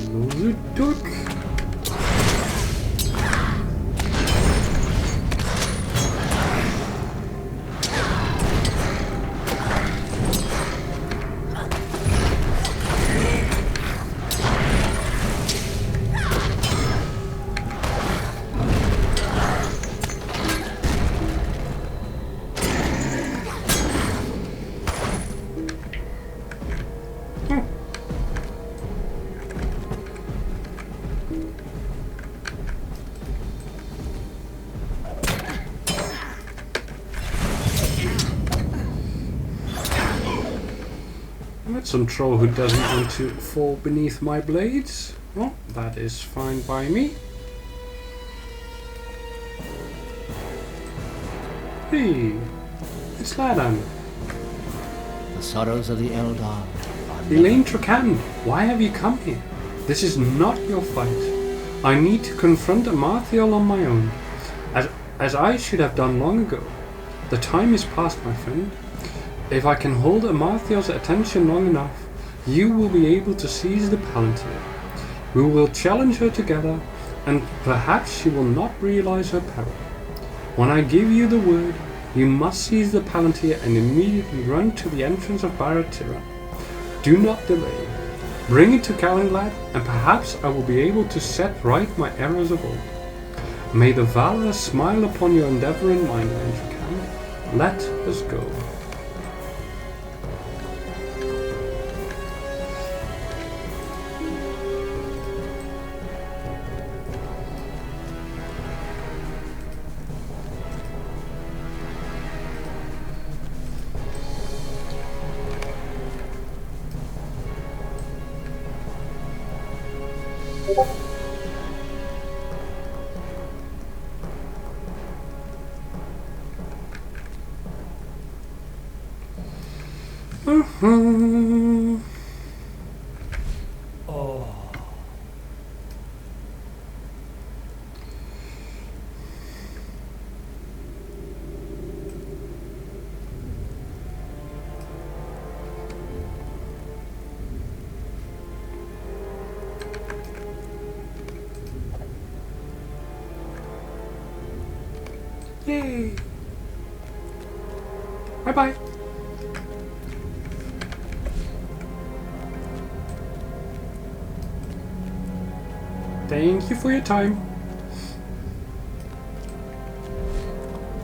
Another duck. some troll who doesn't want to fall beneath my blades. Well, that is fine by me. Hey, it's Ladan. The sorrows of the Eldar. Elaine Tracan, why have you come here? This is not your fight. I need to confront Amarthiel on my own, as I should have done long ago. The time is past, my friend. If I can hold Amarthiel's attention long enough, you will be able to seize the Palantir. We will challenge her together, and perhaps she will not realize her peril. When I give you the word, you must seize the Palantir and immediately run to the entrance of Barad-Tiran. Do not delay. Bring it to Kalinglad, and perhaps I will be able to set right my errors of old. May the Valor smile upon your endeavor and mine, Antrakan. Let us go. Yay! Bye-bye. Thank you for your time.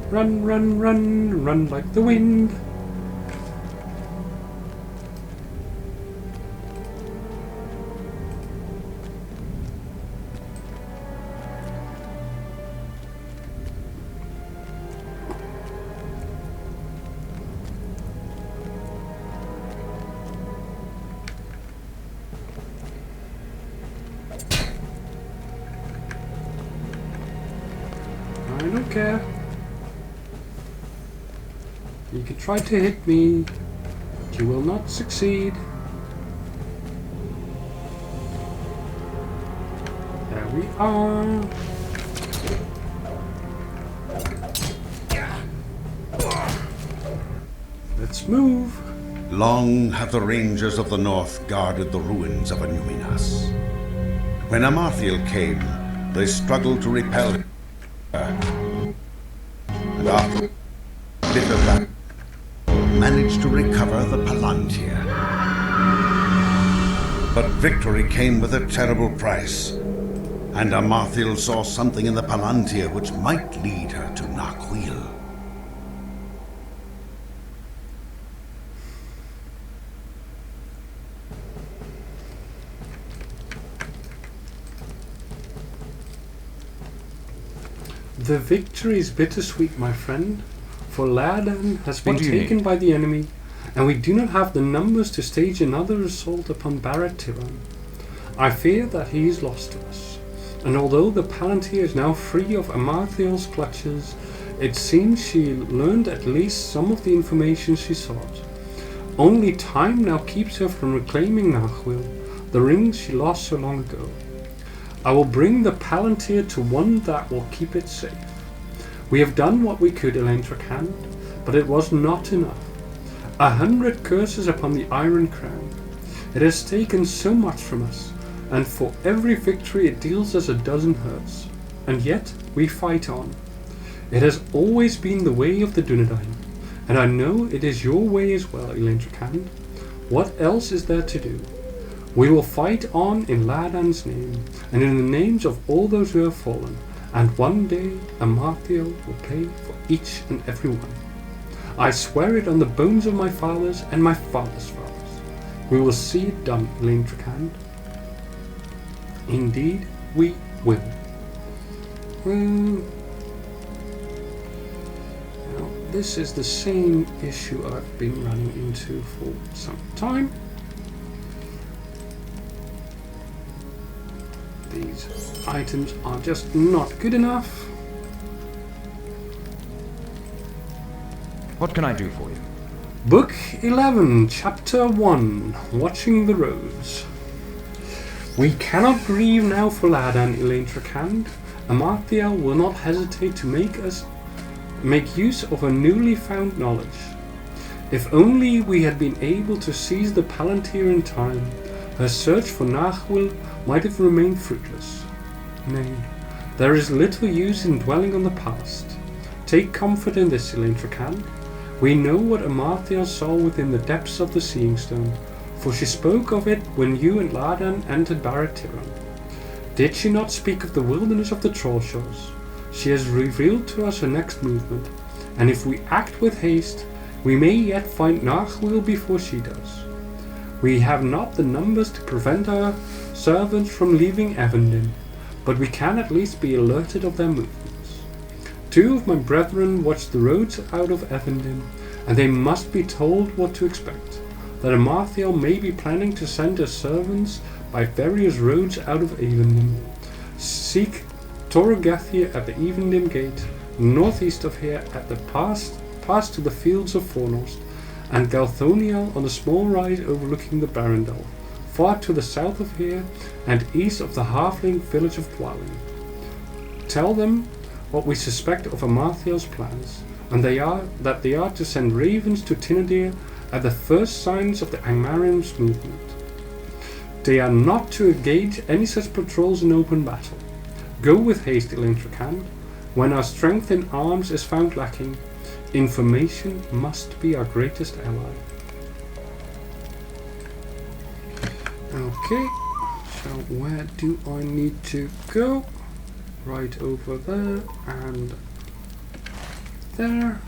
Run, run, run, run like the wind. I don't care. You can try to hit me, but you will not succeed. There we are. Let's move. Long have the rangers of the north guarded the ruins of Anuminas. When Amarthiel came, they struggled to repel her. And after bitter battle, managed to recover the Palantir. But victory came with a terrible price, and Amarthiel saw something in the Palantir which might lead her to Narquil. The victory is bittersweet, my friend, for Ladan has been taken by the enemy, and we do not have the numbers to stage another assault upon Barad-Tiran. I fear that he is lost to us, and although the Palantir is now free of Amarthiel's clutches, it seems she learned at least some of the information she sought. Only time now keeps her from reclaiming Narquil, the rings she lost so long ago. I will bring the Palantir to one that will keep it safe. We have done what we could, Elaine Tracan, but it was not enough. 100 curses upon the Iron Crown. It has taken so much from us, and for every victory it deals us a dozen hurts. And yet, we fight on. It has always been the way of the Dunedain, and I know it is your way as well, Elaine Tracan. What else is there to do? We will fight on in Ladan's name, and in the names of all those who have fallen, and one day Amarthiel will pay for each and every one. I swear it on the bones of my fathers and my fathers' fathers. We will see it done, Elaine Tracan. Indeed, we will. Now, this is the same issue I've been running into for some time. these items are just not good enough. What can I do for you? Book 11, Chapter 1, Watching the Roads. We cannot grieve now for Ladan, Elaine Trakand. Amarthiel will not hesitate to make use of her newly found knowledge. If only we had been able to seize the Palantir in time, her search for Nahuel might have remained fruitless. Nay, there is little use in dwelling on the past. Take comfort in this, Elaine Trakand. We know what Amarthiel saw within the depths of the Seeing Stone, for she spoke of it when you and Ladan entered Baratiran. Did she not speak of the wilderness of the Trollshaws? She has revealed to us her next movement, and if we act with haste, we may yet find Nahuel before she does. We have not the numbers to prevent our servants from leaving Evandin, but we can at least be alerted of their movements. 2 of my brethren watch the roads out of Evandin, and they must be told what to expect. That Amarthiel may be planning to send her servants by various roads out of Evandin. Seek Torogathia at the Evandin Gate, northeast of here at the pass to the fields of Fornost, and Galthoniel on a small rise overlooking the Barandal, far to the south of here and east of the halfling village of Dwalling. Tell them what we suspect of Amarthiel's plans, and that they are to send ravens to Tinadir at the first signs of the Angmar's movement. They are not to engage any such patrols in open battle. Go with haste, Elaine Trakand. When our strength in arms is found lacking, information must be our greatest ally. Okay, so where do I need to go? Right over there and there.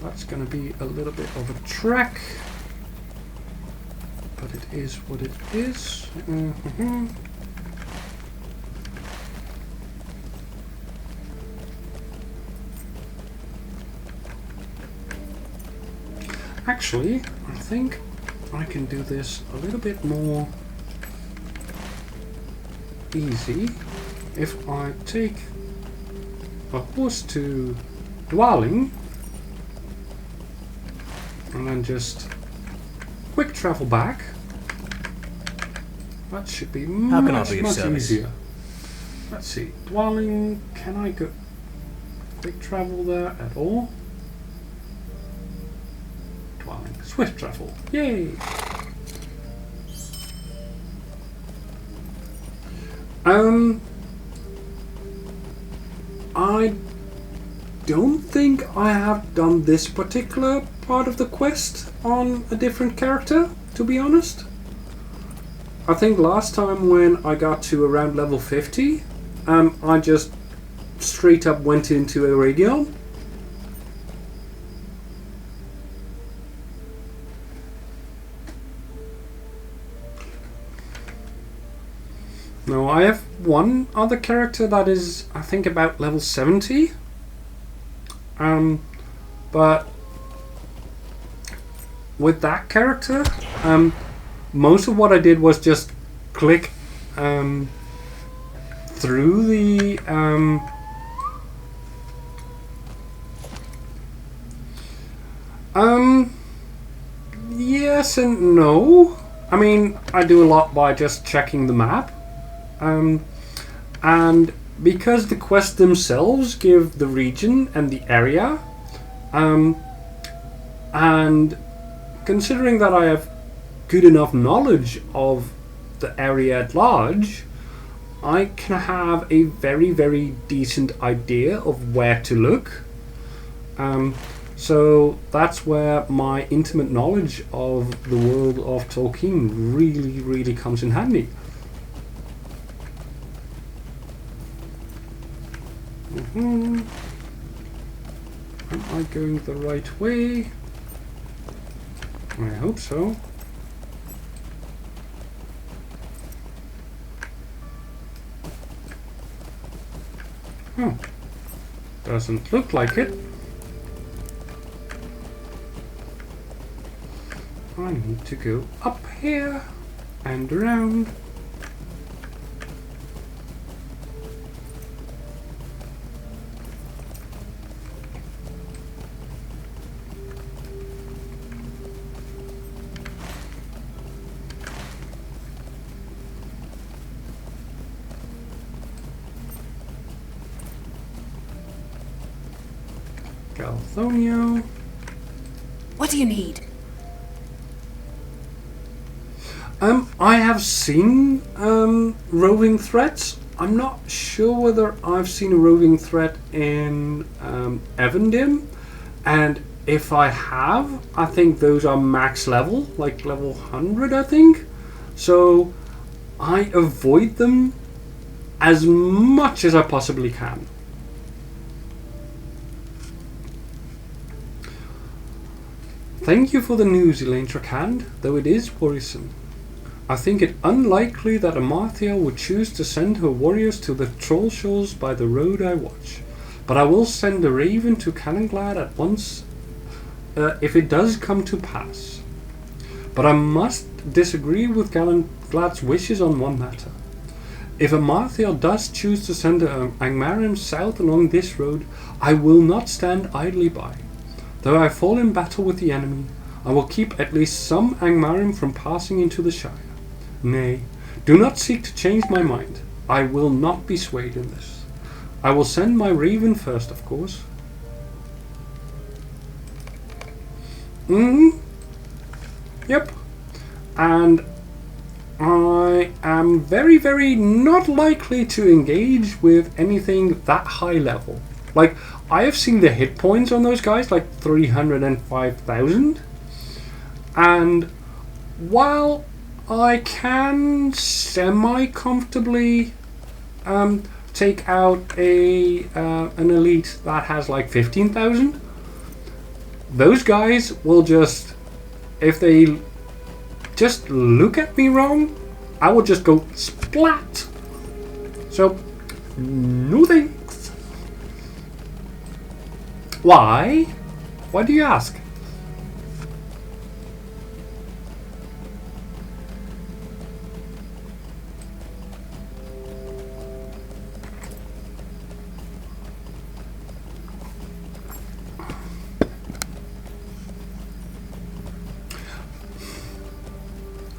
That's going to be a little bit of a trek, but it is what it is. Actually, I think I can do this a little bit more easy if I take a horse to Dwalling and then just quick travel back. That should be much easier. Let's see, Dwalling, can I go quick travel there at all? Dwalling, swift travel, yay! I don't think I have done this particular part of the quest on a different character, to be honest. I think last time when I got to around level 50, I just straight up went into a radio. No, I have one other character that is, I think, about level 70. But with that character, most of what I did was just click through the yes and no. I mean, I do a lot by just checking the map, and because the quests themselves give the region and the area, and considering that I have good enough knowledge of the area at large, I can have a very, very decent idea of where to look. So that's where my intimate knowledge of the world of Tolkien really, really comes in handy. Am I going the right way? I hope so. Oh, doesn't look like it. I need to go up here and around. Galthonio. What do you need? I have seen roving threats. I'm not sure whether I've seen a roving threat in Evendim, and if I have, I think those are max level, like level 100, I think. So I avoid them as much as I possibly can. Thank you for the news, Elaine Trakand, though it is worrisome. I think it unlikely that Amarthia would choose to send her warriors to the troll shoals by the road I watch. But I will send a raven to Canonglad at once if it does come to pass. But I must disagree with Glad's wishes on one matter. If Amarthia does choose to send Angmar south along this road, I will not stand idly by. Though I fall in battle with the enemy, I will keep at least some Angmarim from passing into the Shire. Nay, do not seek to change my mind. I will not be swayed in this. I will send my raven first, of course. Yep. And I am very, very not likely to engage with anything that high level. Like, I have seen the hit points on those guys, like 305,000. And while I can semi-comfortably take out an elite that has like 15,000, those guys will just, if they just look at me wrong, I will just go splat. So, no thanks. Why? Why do you ask?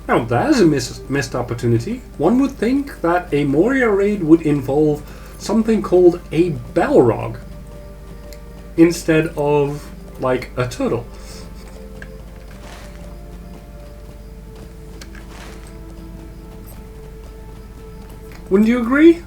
Now there's a missed opportunity. One would think that a Moria raid would involve something called a Balrog instead of like a turtle. Wouldn't you agree?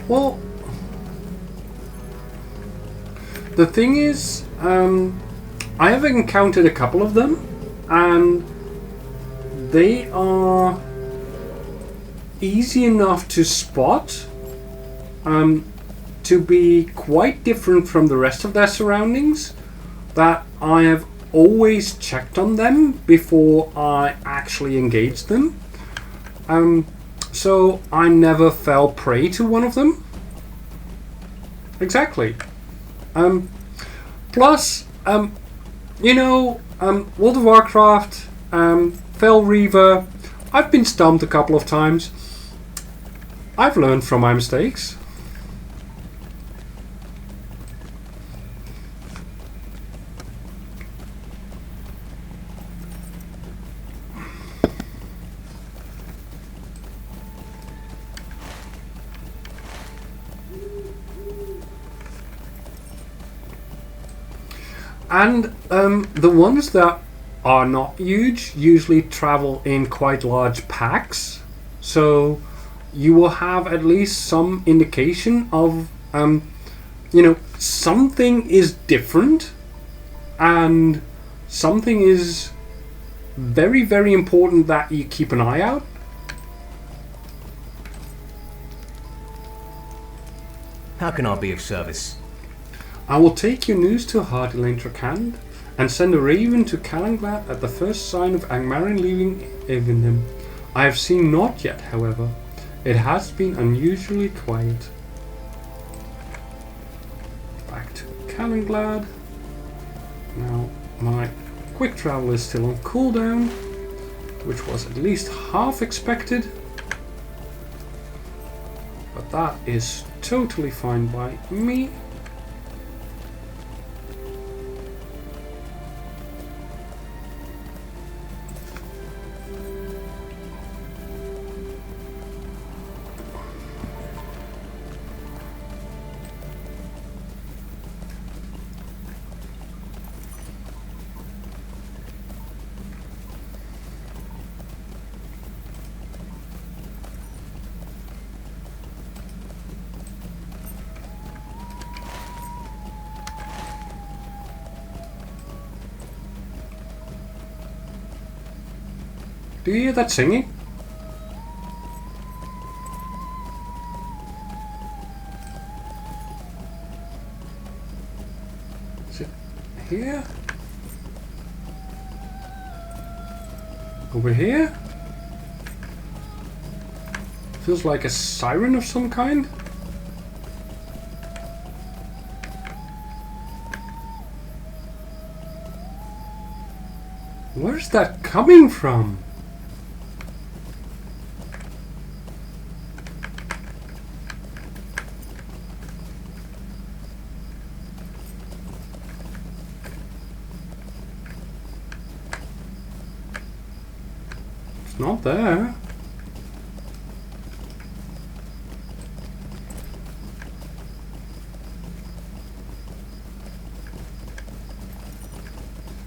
Well, the thing is, I have encountered a couple of them, and they are easy enough to spot, to be quite different from the rest of their surroundings, that I have always checked on them before I actually engaged them. So I never fell prey to one of them. Exactly. Plus, you know, World of Warcraft, Fel Reaver, I've been stumped a couple of times. I've learned from my mistakes. And the ones that are not huge usually travel in quite large packs, so you will have at least some indication of, you know, something is different and something is very, very important that you keep an eye out. How can I be of service? I will take your news to heart, Elaine Tracand, and send a raven to Calanglad at the first sign of Angmarin leaving Evendom. I have seen naught yet, however. It has been unusually quiet. Back to Calanglad. Now, my quick travel is still on cooldown, which was at least half expected. But that is totally fine by me. Do you hear that singing? Is it here? Over here? Feels like a siren of some kind. Where's that coming from? It's not there.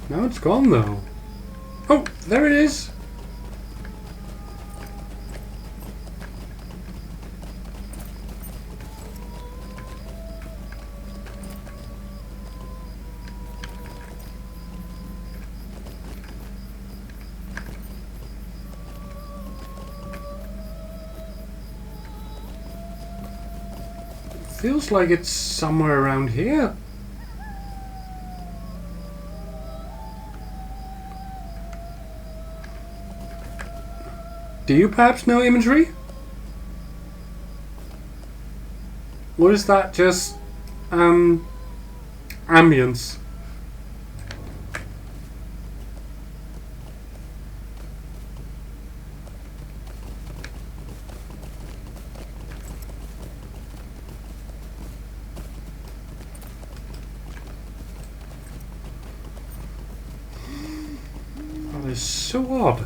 Now it's gone though. Oh, there it is. Feels like it's somewhere around here. Do you perhaps know imagery? Or is that just ambience? That is so odd.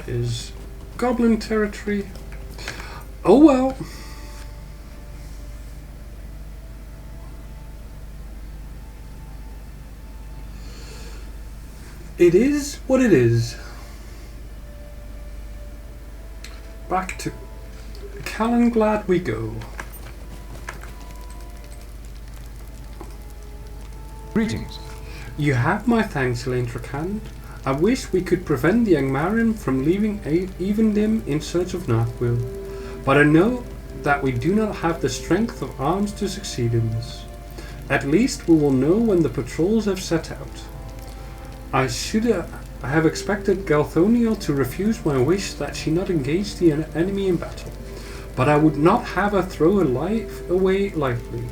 Is goblin territory. Oh well. It is what it is. Back to Calanglad we go. Greetings. You have my thanks, Elaine Tracand. I wish we could prevent the Angmarim from leaving Evendim in search of Nathwil, but I know that we do not have the strength of arms to succeed in this. At least we will know when the patrols have set out. I have expected Galthoniel to refuse my wish that she not engage the enemy in battle, but I would not have her throw her life away lightly.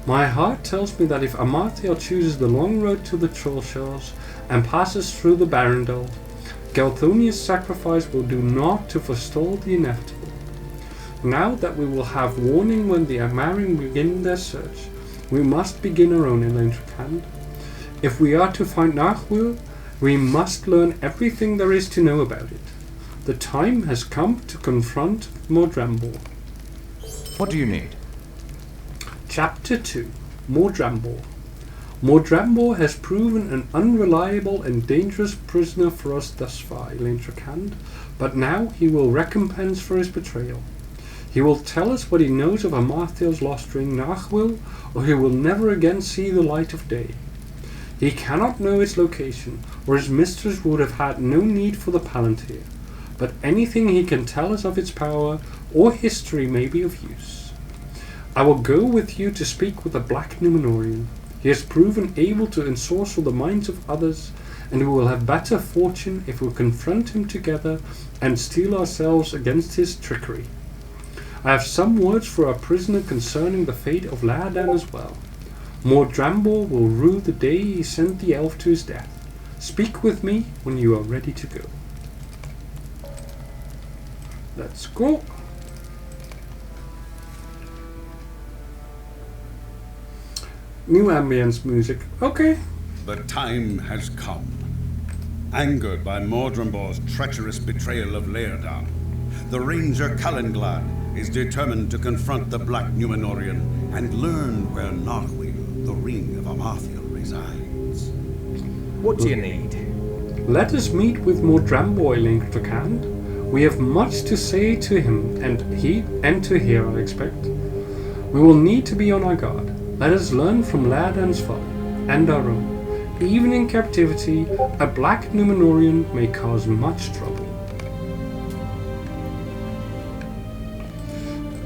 My heart tells me that if Amarthael chooses the long road to the Trollshells and passes through the Barrendal, Galthonia's sacrifice will do naught to forestall the inevitable. Now that we will have warning when the Angmarim begin their search, we must begin our own, Elaine Tracand. If we are to find Nathwil, we must learn everything there is to know about it. The time has come to confront Mordrambor. What do you need? Chapter 2. Mordrambor. Mordrambor has proven an unreliable and dangerous prisoner for us thus far, Elaine Tracand, but now he will recompense for his betrayal. He will tell us what he knows of Amarthael's lost ring Nathwil, or he will never again see the light of day. He cannot know its location, or his mistress would have had no need for the Palantir. but anything he can tell us of its power or history may be of use. I will go with you to speak with the Black Numenorian. He has proven able to ensorcel the minds of others, and we will have better fortune if we confront him together and steel ourselves against his trickery. I have some words for our prisoner concerning the fate of Ladan as well. Mordrambor will rue the day he sent the elf to his death. Speak with me when you are ready to go. Let's go. New ambience music. Okay. The time has come. Angered by Mordrambor's treacherous betrayal of Laerdan, the Ranger Calenglad is determined to confront the Black Numenorian and learn where Narhuil, the Ring of Amathiel, resides. What do you need? Let us meet with Mordrambor, Linktrikand. We have much to say to him, and to hear, I expect. We will need to be on our guard. Let us learn from Laerdan's folly, and our own. Even in captivity, a Black Numenorian may cause much trouble.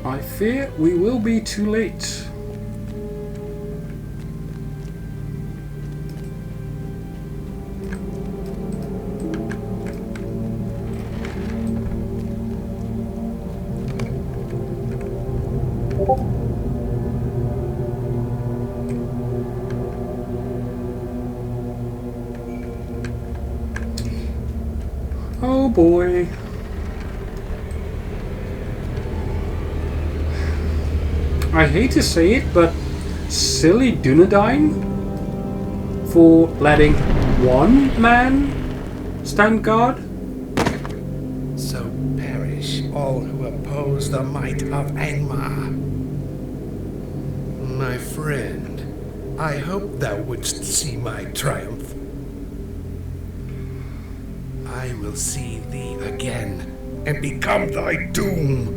I fear we will be too late. Oh boy. I hate to say it, but silly Dunedain for letting one man stand guard. So perish all who oppose the might of Angmar. My friend, I hope thou wouldst see my triumph. I will see thee again and become thy doom.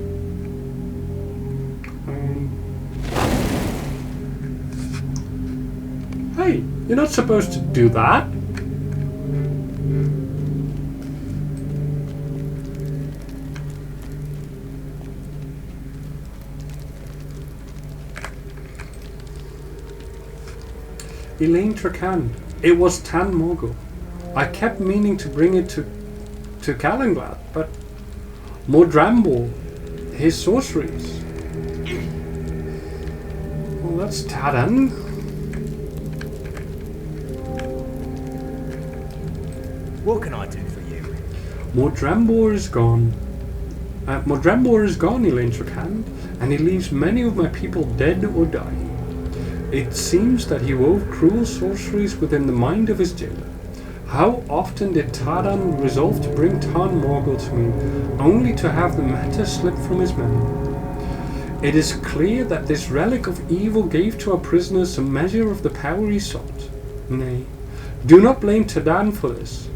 Hey, you're not supposed to do that. Elaine Trakand. It was Tan Morgul. I kept meaning to bring it to Calenglad, but Mordrambor, his sorceries. Well, that's Tadan. What can I do for you? Mordrambor is gone. Mordrambor is gone, Elaine Trakand, and he leaves many of my people dead or dying. It seems that he wove cruel sorceries within the mind of his jailer. How often did Tadan resolve to bring Tan Morgul to me, only to have the matter slip from his memory? It is clear that this relic of evil gave to our prisoner some measure of the power he sought. Nay, do not blame Tadan for this.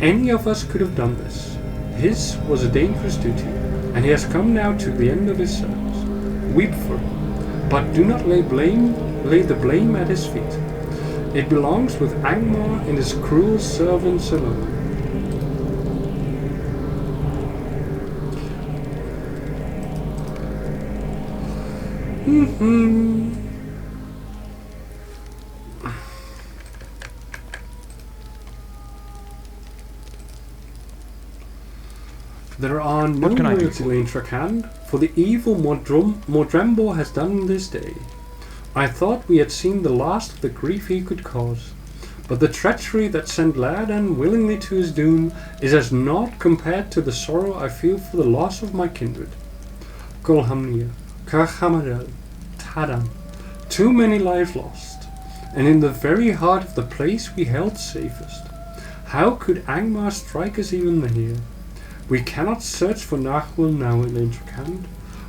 Any of us could have done this. His was a dangerous duty, and he has come now to the end of his service. Weep for him, but do not lay the blame at his feet. It belongs with Angmar and his cruel servants alone. There are no words, Elaine Trakand, for the evil Mordrambor has done this day. I thought we had seen the last of the grief he could cause, but the treachery that sent Laerdan willingly to his doom is as naught compared to the sorrow I feel for the loss of my kindred. Golhamnia, Karhamadel, Tadan, too many lives lost, and in the very heart of the place we held safest. How could Angmar strike us even here? We cannot search for Narhuil now, Elaine Trakand.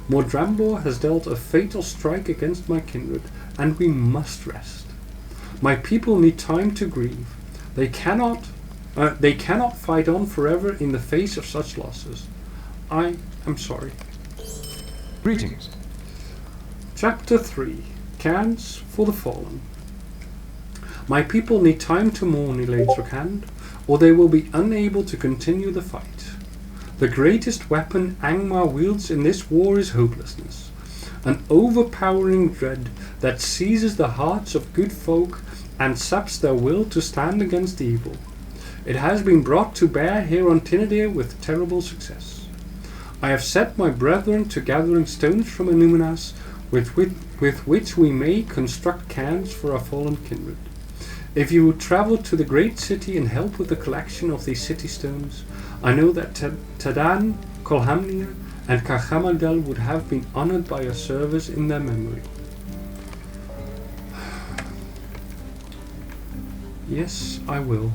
Mordrambor has dealt a fatal strike against my kindred, and we must rest. My people need time to grieve. They cannot fight on forever in the face of such losses. I am sorry. Greetings. Chapter 3. Cairns for the Fallen. My people need time to mourn, Elaine Trakand, or they will be unable to continue the fight. The greatest weapon Angmar wields in this war is hopelessness, an overpowering dread that seizes the hearts of good folk and saps their will to stand against evil. It has been brought to bear here on Tinadir with terrible success. I have set my brethren to gathering stones from Illuminas with which we may construct cairns for our fallen kindred. If you would travel to the great city and help with the collection of these city stones, I know that Tadan, Kolhamnia, and Kachamadel would have been honored by your service in their memory. Yes, I will.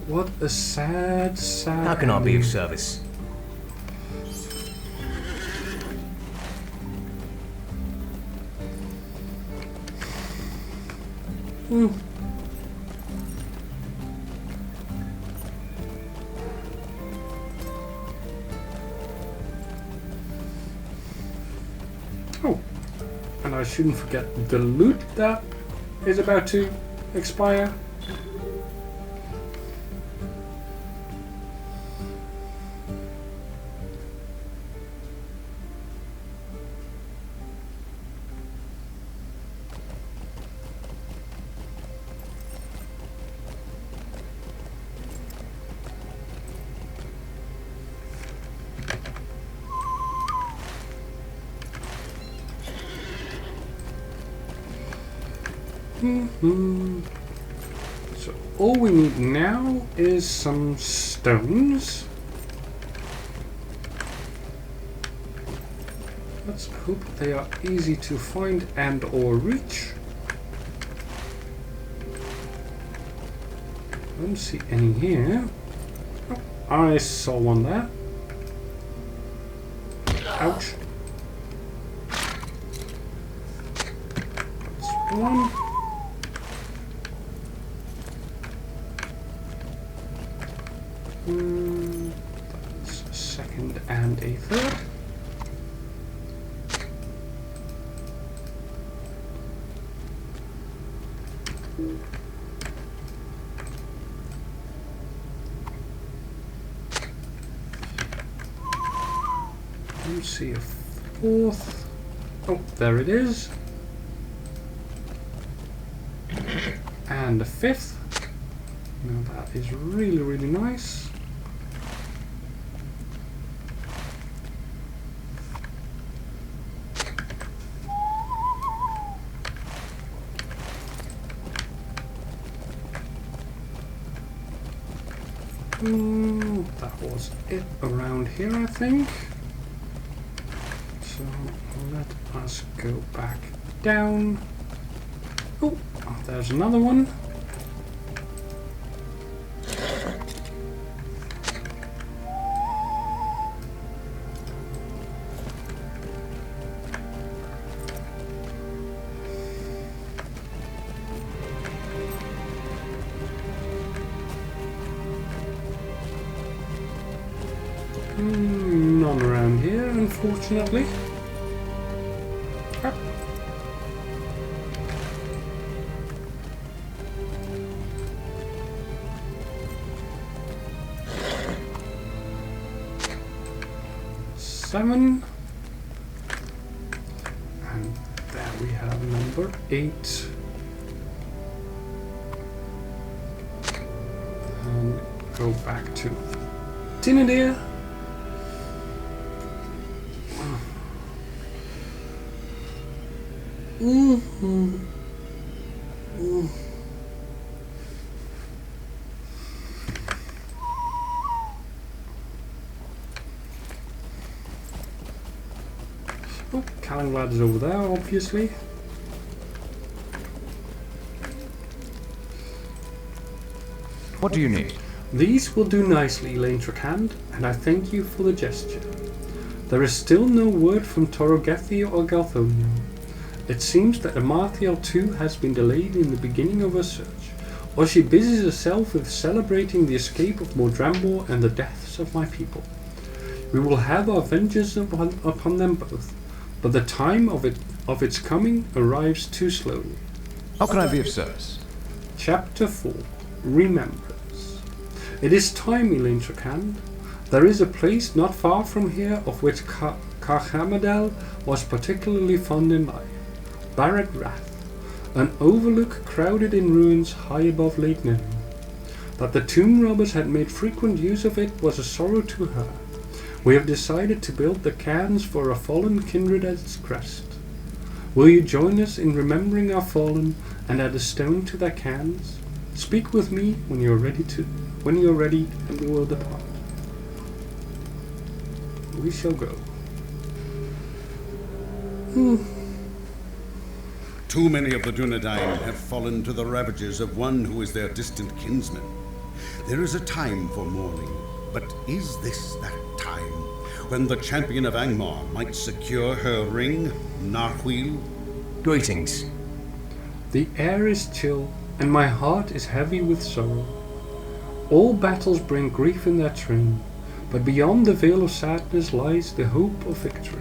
What a sad, sad... How can I be of service? Oh, and I shouldn't forget the loot that is about to expire. So all we need now is some stones. Let's hope they are easy to find and or reach. I don't see any here. Oh, I saw one there. Ouch. That's one. That's a second and a third. Let's see a fourth. Oh, there it is. And a fifth. Now that is really, really nice. That was it around here, I think. So let us go back down. Oh, there's another one. None around here, unfortunately. Ah. Seven. And there we have number 8. And go back to Tinadir. Oh, Calling Ladder's over there, obviously. What do you need? These will do nicely, Elaine Tracand, and I thank you for the gesture. There is still no word from Torogethi or Galthonium. It seems that Amarthiel too has been delayed in the beginning of her search, or she busies herself with celebrating the escape of Mordrambor and the deaths of my people. We will have our vengeance upon them both, but the time of its coming arrives too slowly. How can I be of service? Chapter 4. Remembrance. It is time, Elintrakand. There is a place not far from here of which Carhamadel was particularly fond in life. Barret Rath, an overlook crowded in ruins high above Lake Nirn. That the tomb robbers had made frequent use of it was a sorrow to her. We have decided to build the cairns for a fallen kindred at its crest. Will you join us in remembering our fallen and add a stone to their cairns? Speak with me when you are ready, and we will depart. We shall go. Too many of the Dunedain have fallen to the ravages of one who is their distant kinsman. There is a time for mourning, but is this that time when the champion of Angmar might secure her ring, Narhuil? Greetings. The air is chill, and my heart is heavy with sorrow. All battles bring grief in their train, but beyond the veil of sadness lies the hope of victory.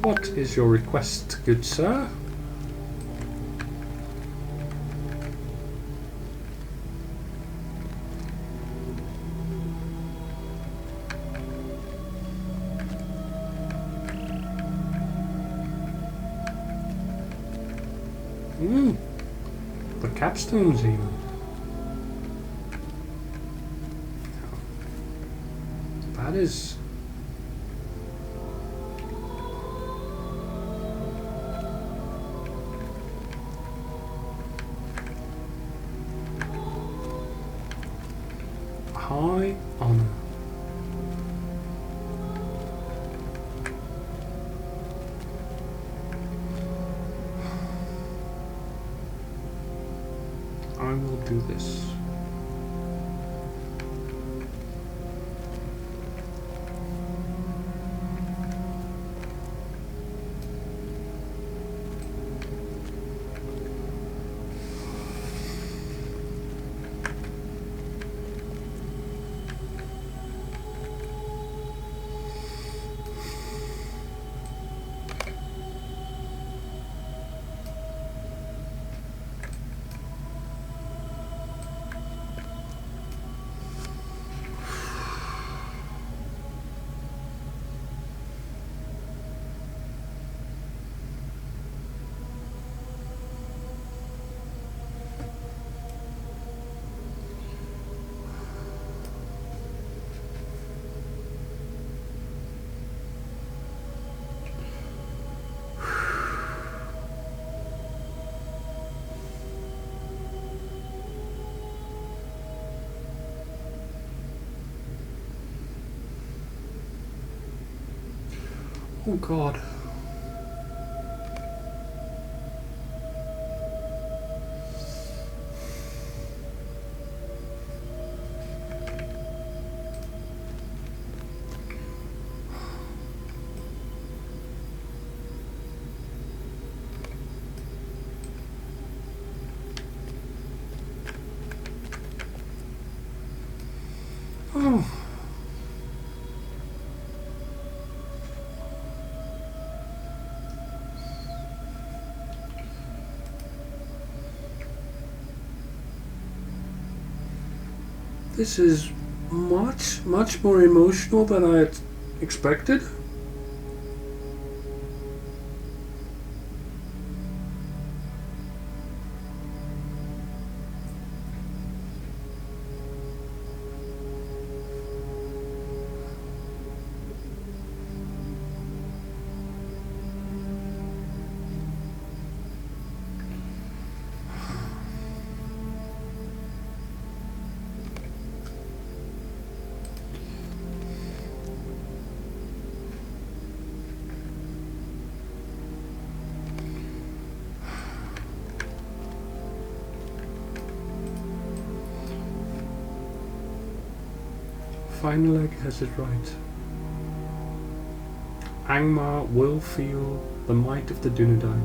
What is your request, good sir? The capstones even. That is... high honor. I will do this. Oh God. Oh. This is much more emotional than I had expected. Final leg has it right. Angmar will feel the might of the Dunedain,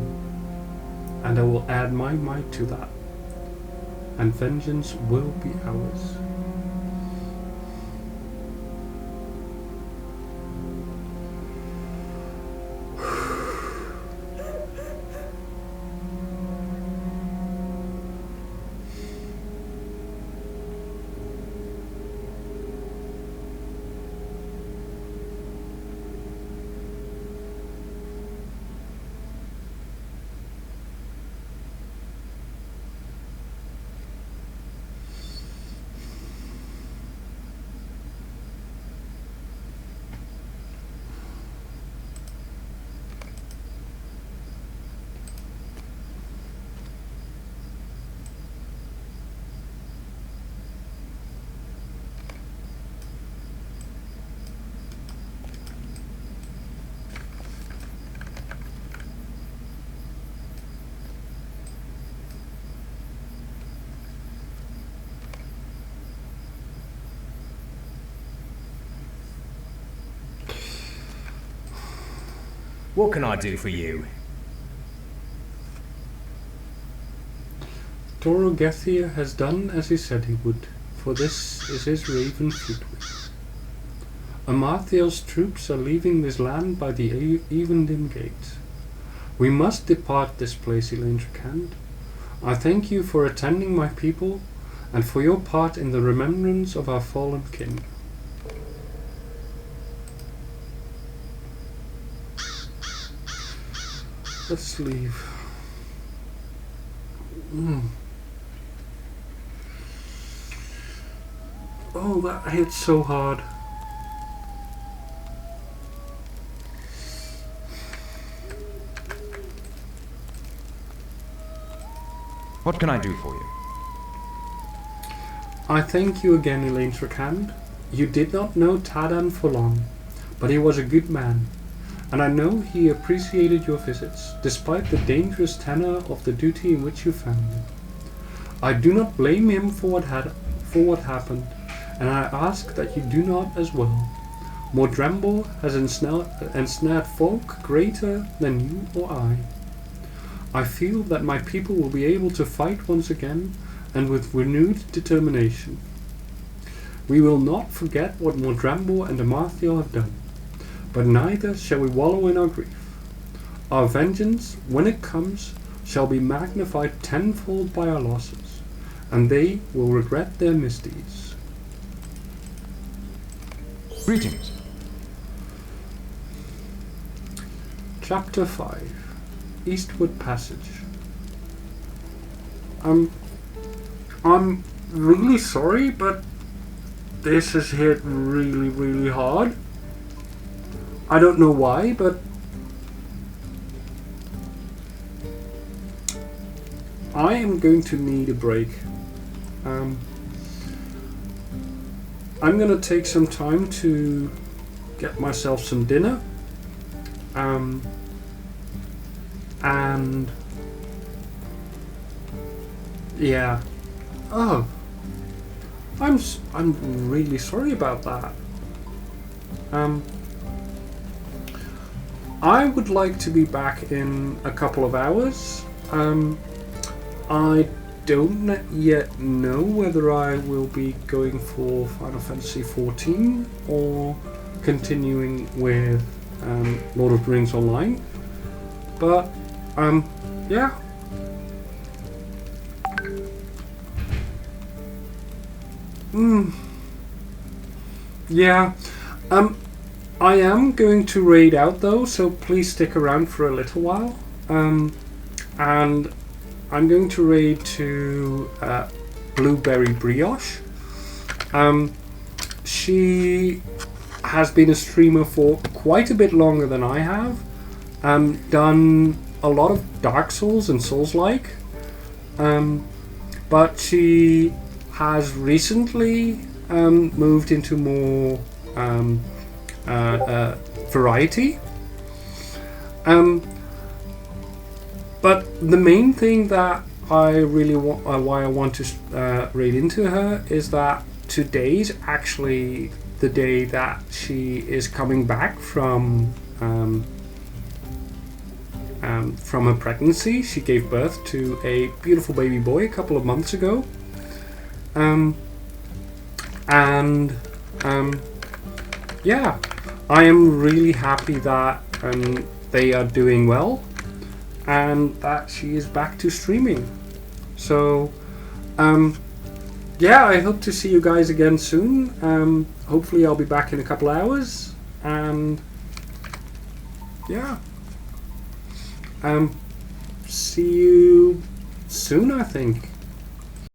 and I will add my might to that, and vengeance will be ours. What can I do for you? Torogethia has done as he said he would, for this is his raven fleetwing. Amarthiel's troops are leaving this land by the Evendim Gate. We must depart this place, Elaine Tricand. I thank you for attending my people, and for your part in the remembrance of our fallen kin. Let's leave. Oh, that hit so hard. What can I do for you? I thank you again, Elaine Tricand. You did not know Tadan for long, but he was a good man, and I know he appreciated your visits, despite the dangerous tenor of the duty in which you found him. I do not blame him for what happened, and I ask that you do not as well. Mordrembo has ensnared folk greater than you or I. I feel that my people will be able to fight once again, and with renewed determination. We will not forget what Mordrembo and Amarthiel have done, but neither shall we wallow in our grief. Our vengeance, when it comes, shall be magnified tenfold by our losses, and they will regret their misdeeds. Greetings. Chapter 5. Eastward Passage. I'm really sorry, but this has hit really, really hard. I don't know why, but I am going to need a break. I'm going to take some time to get myself some dinner. And yeah. Oh, I'm really sorry about that. I would like to be back in a couple of hours. I don't yet know whether I will be going for Final Fantasy XIV or continuing with Lord of the Rings Online. But yeah. Yeah. I am going to raid out though, so please stick around for a little while. And I'm going to raid to Blueberry Brioche. She has been a streamer for quite a bit longer than I have. Done a lot of Dark Souls and Souls-like. But she has recently moved into more variety. But the main thing that I really want, why I want to raid into her, is that today's actually the day that she is coming back from from her pregnancy. She gave birth to a beautiful baby boy a couple of months ago. Yeah, I am really happy that they are doing well and that she is back to streaming. So, yeah, I hope to see you guys again soon. Hopefully I'll be back in a couple hours, and yeah, see you soon, I think.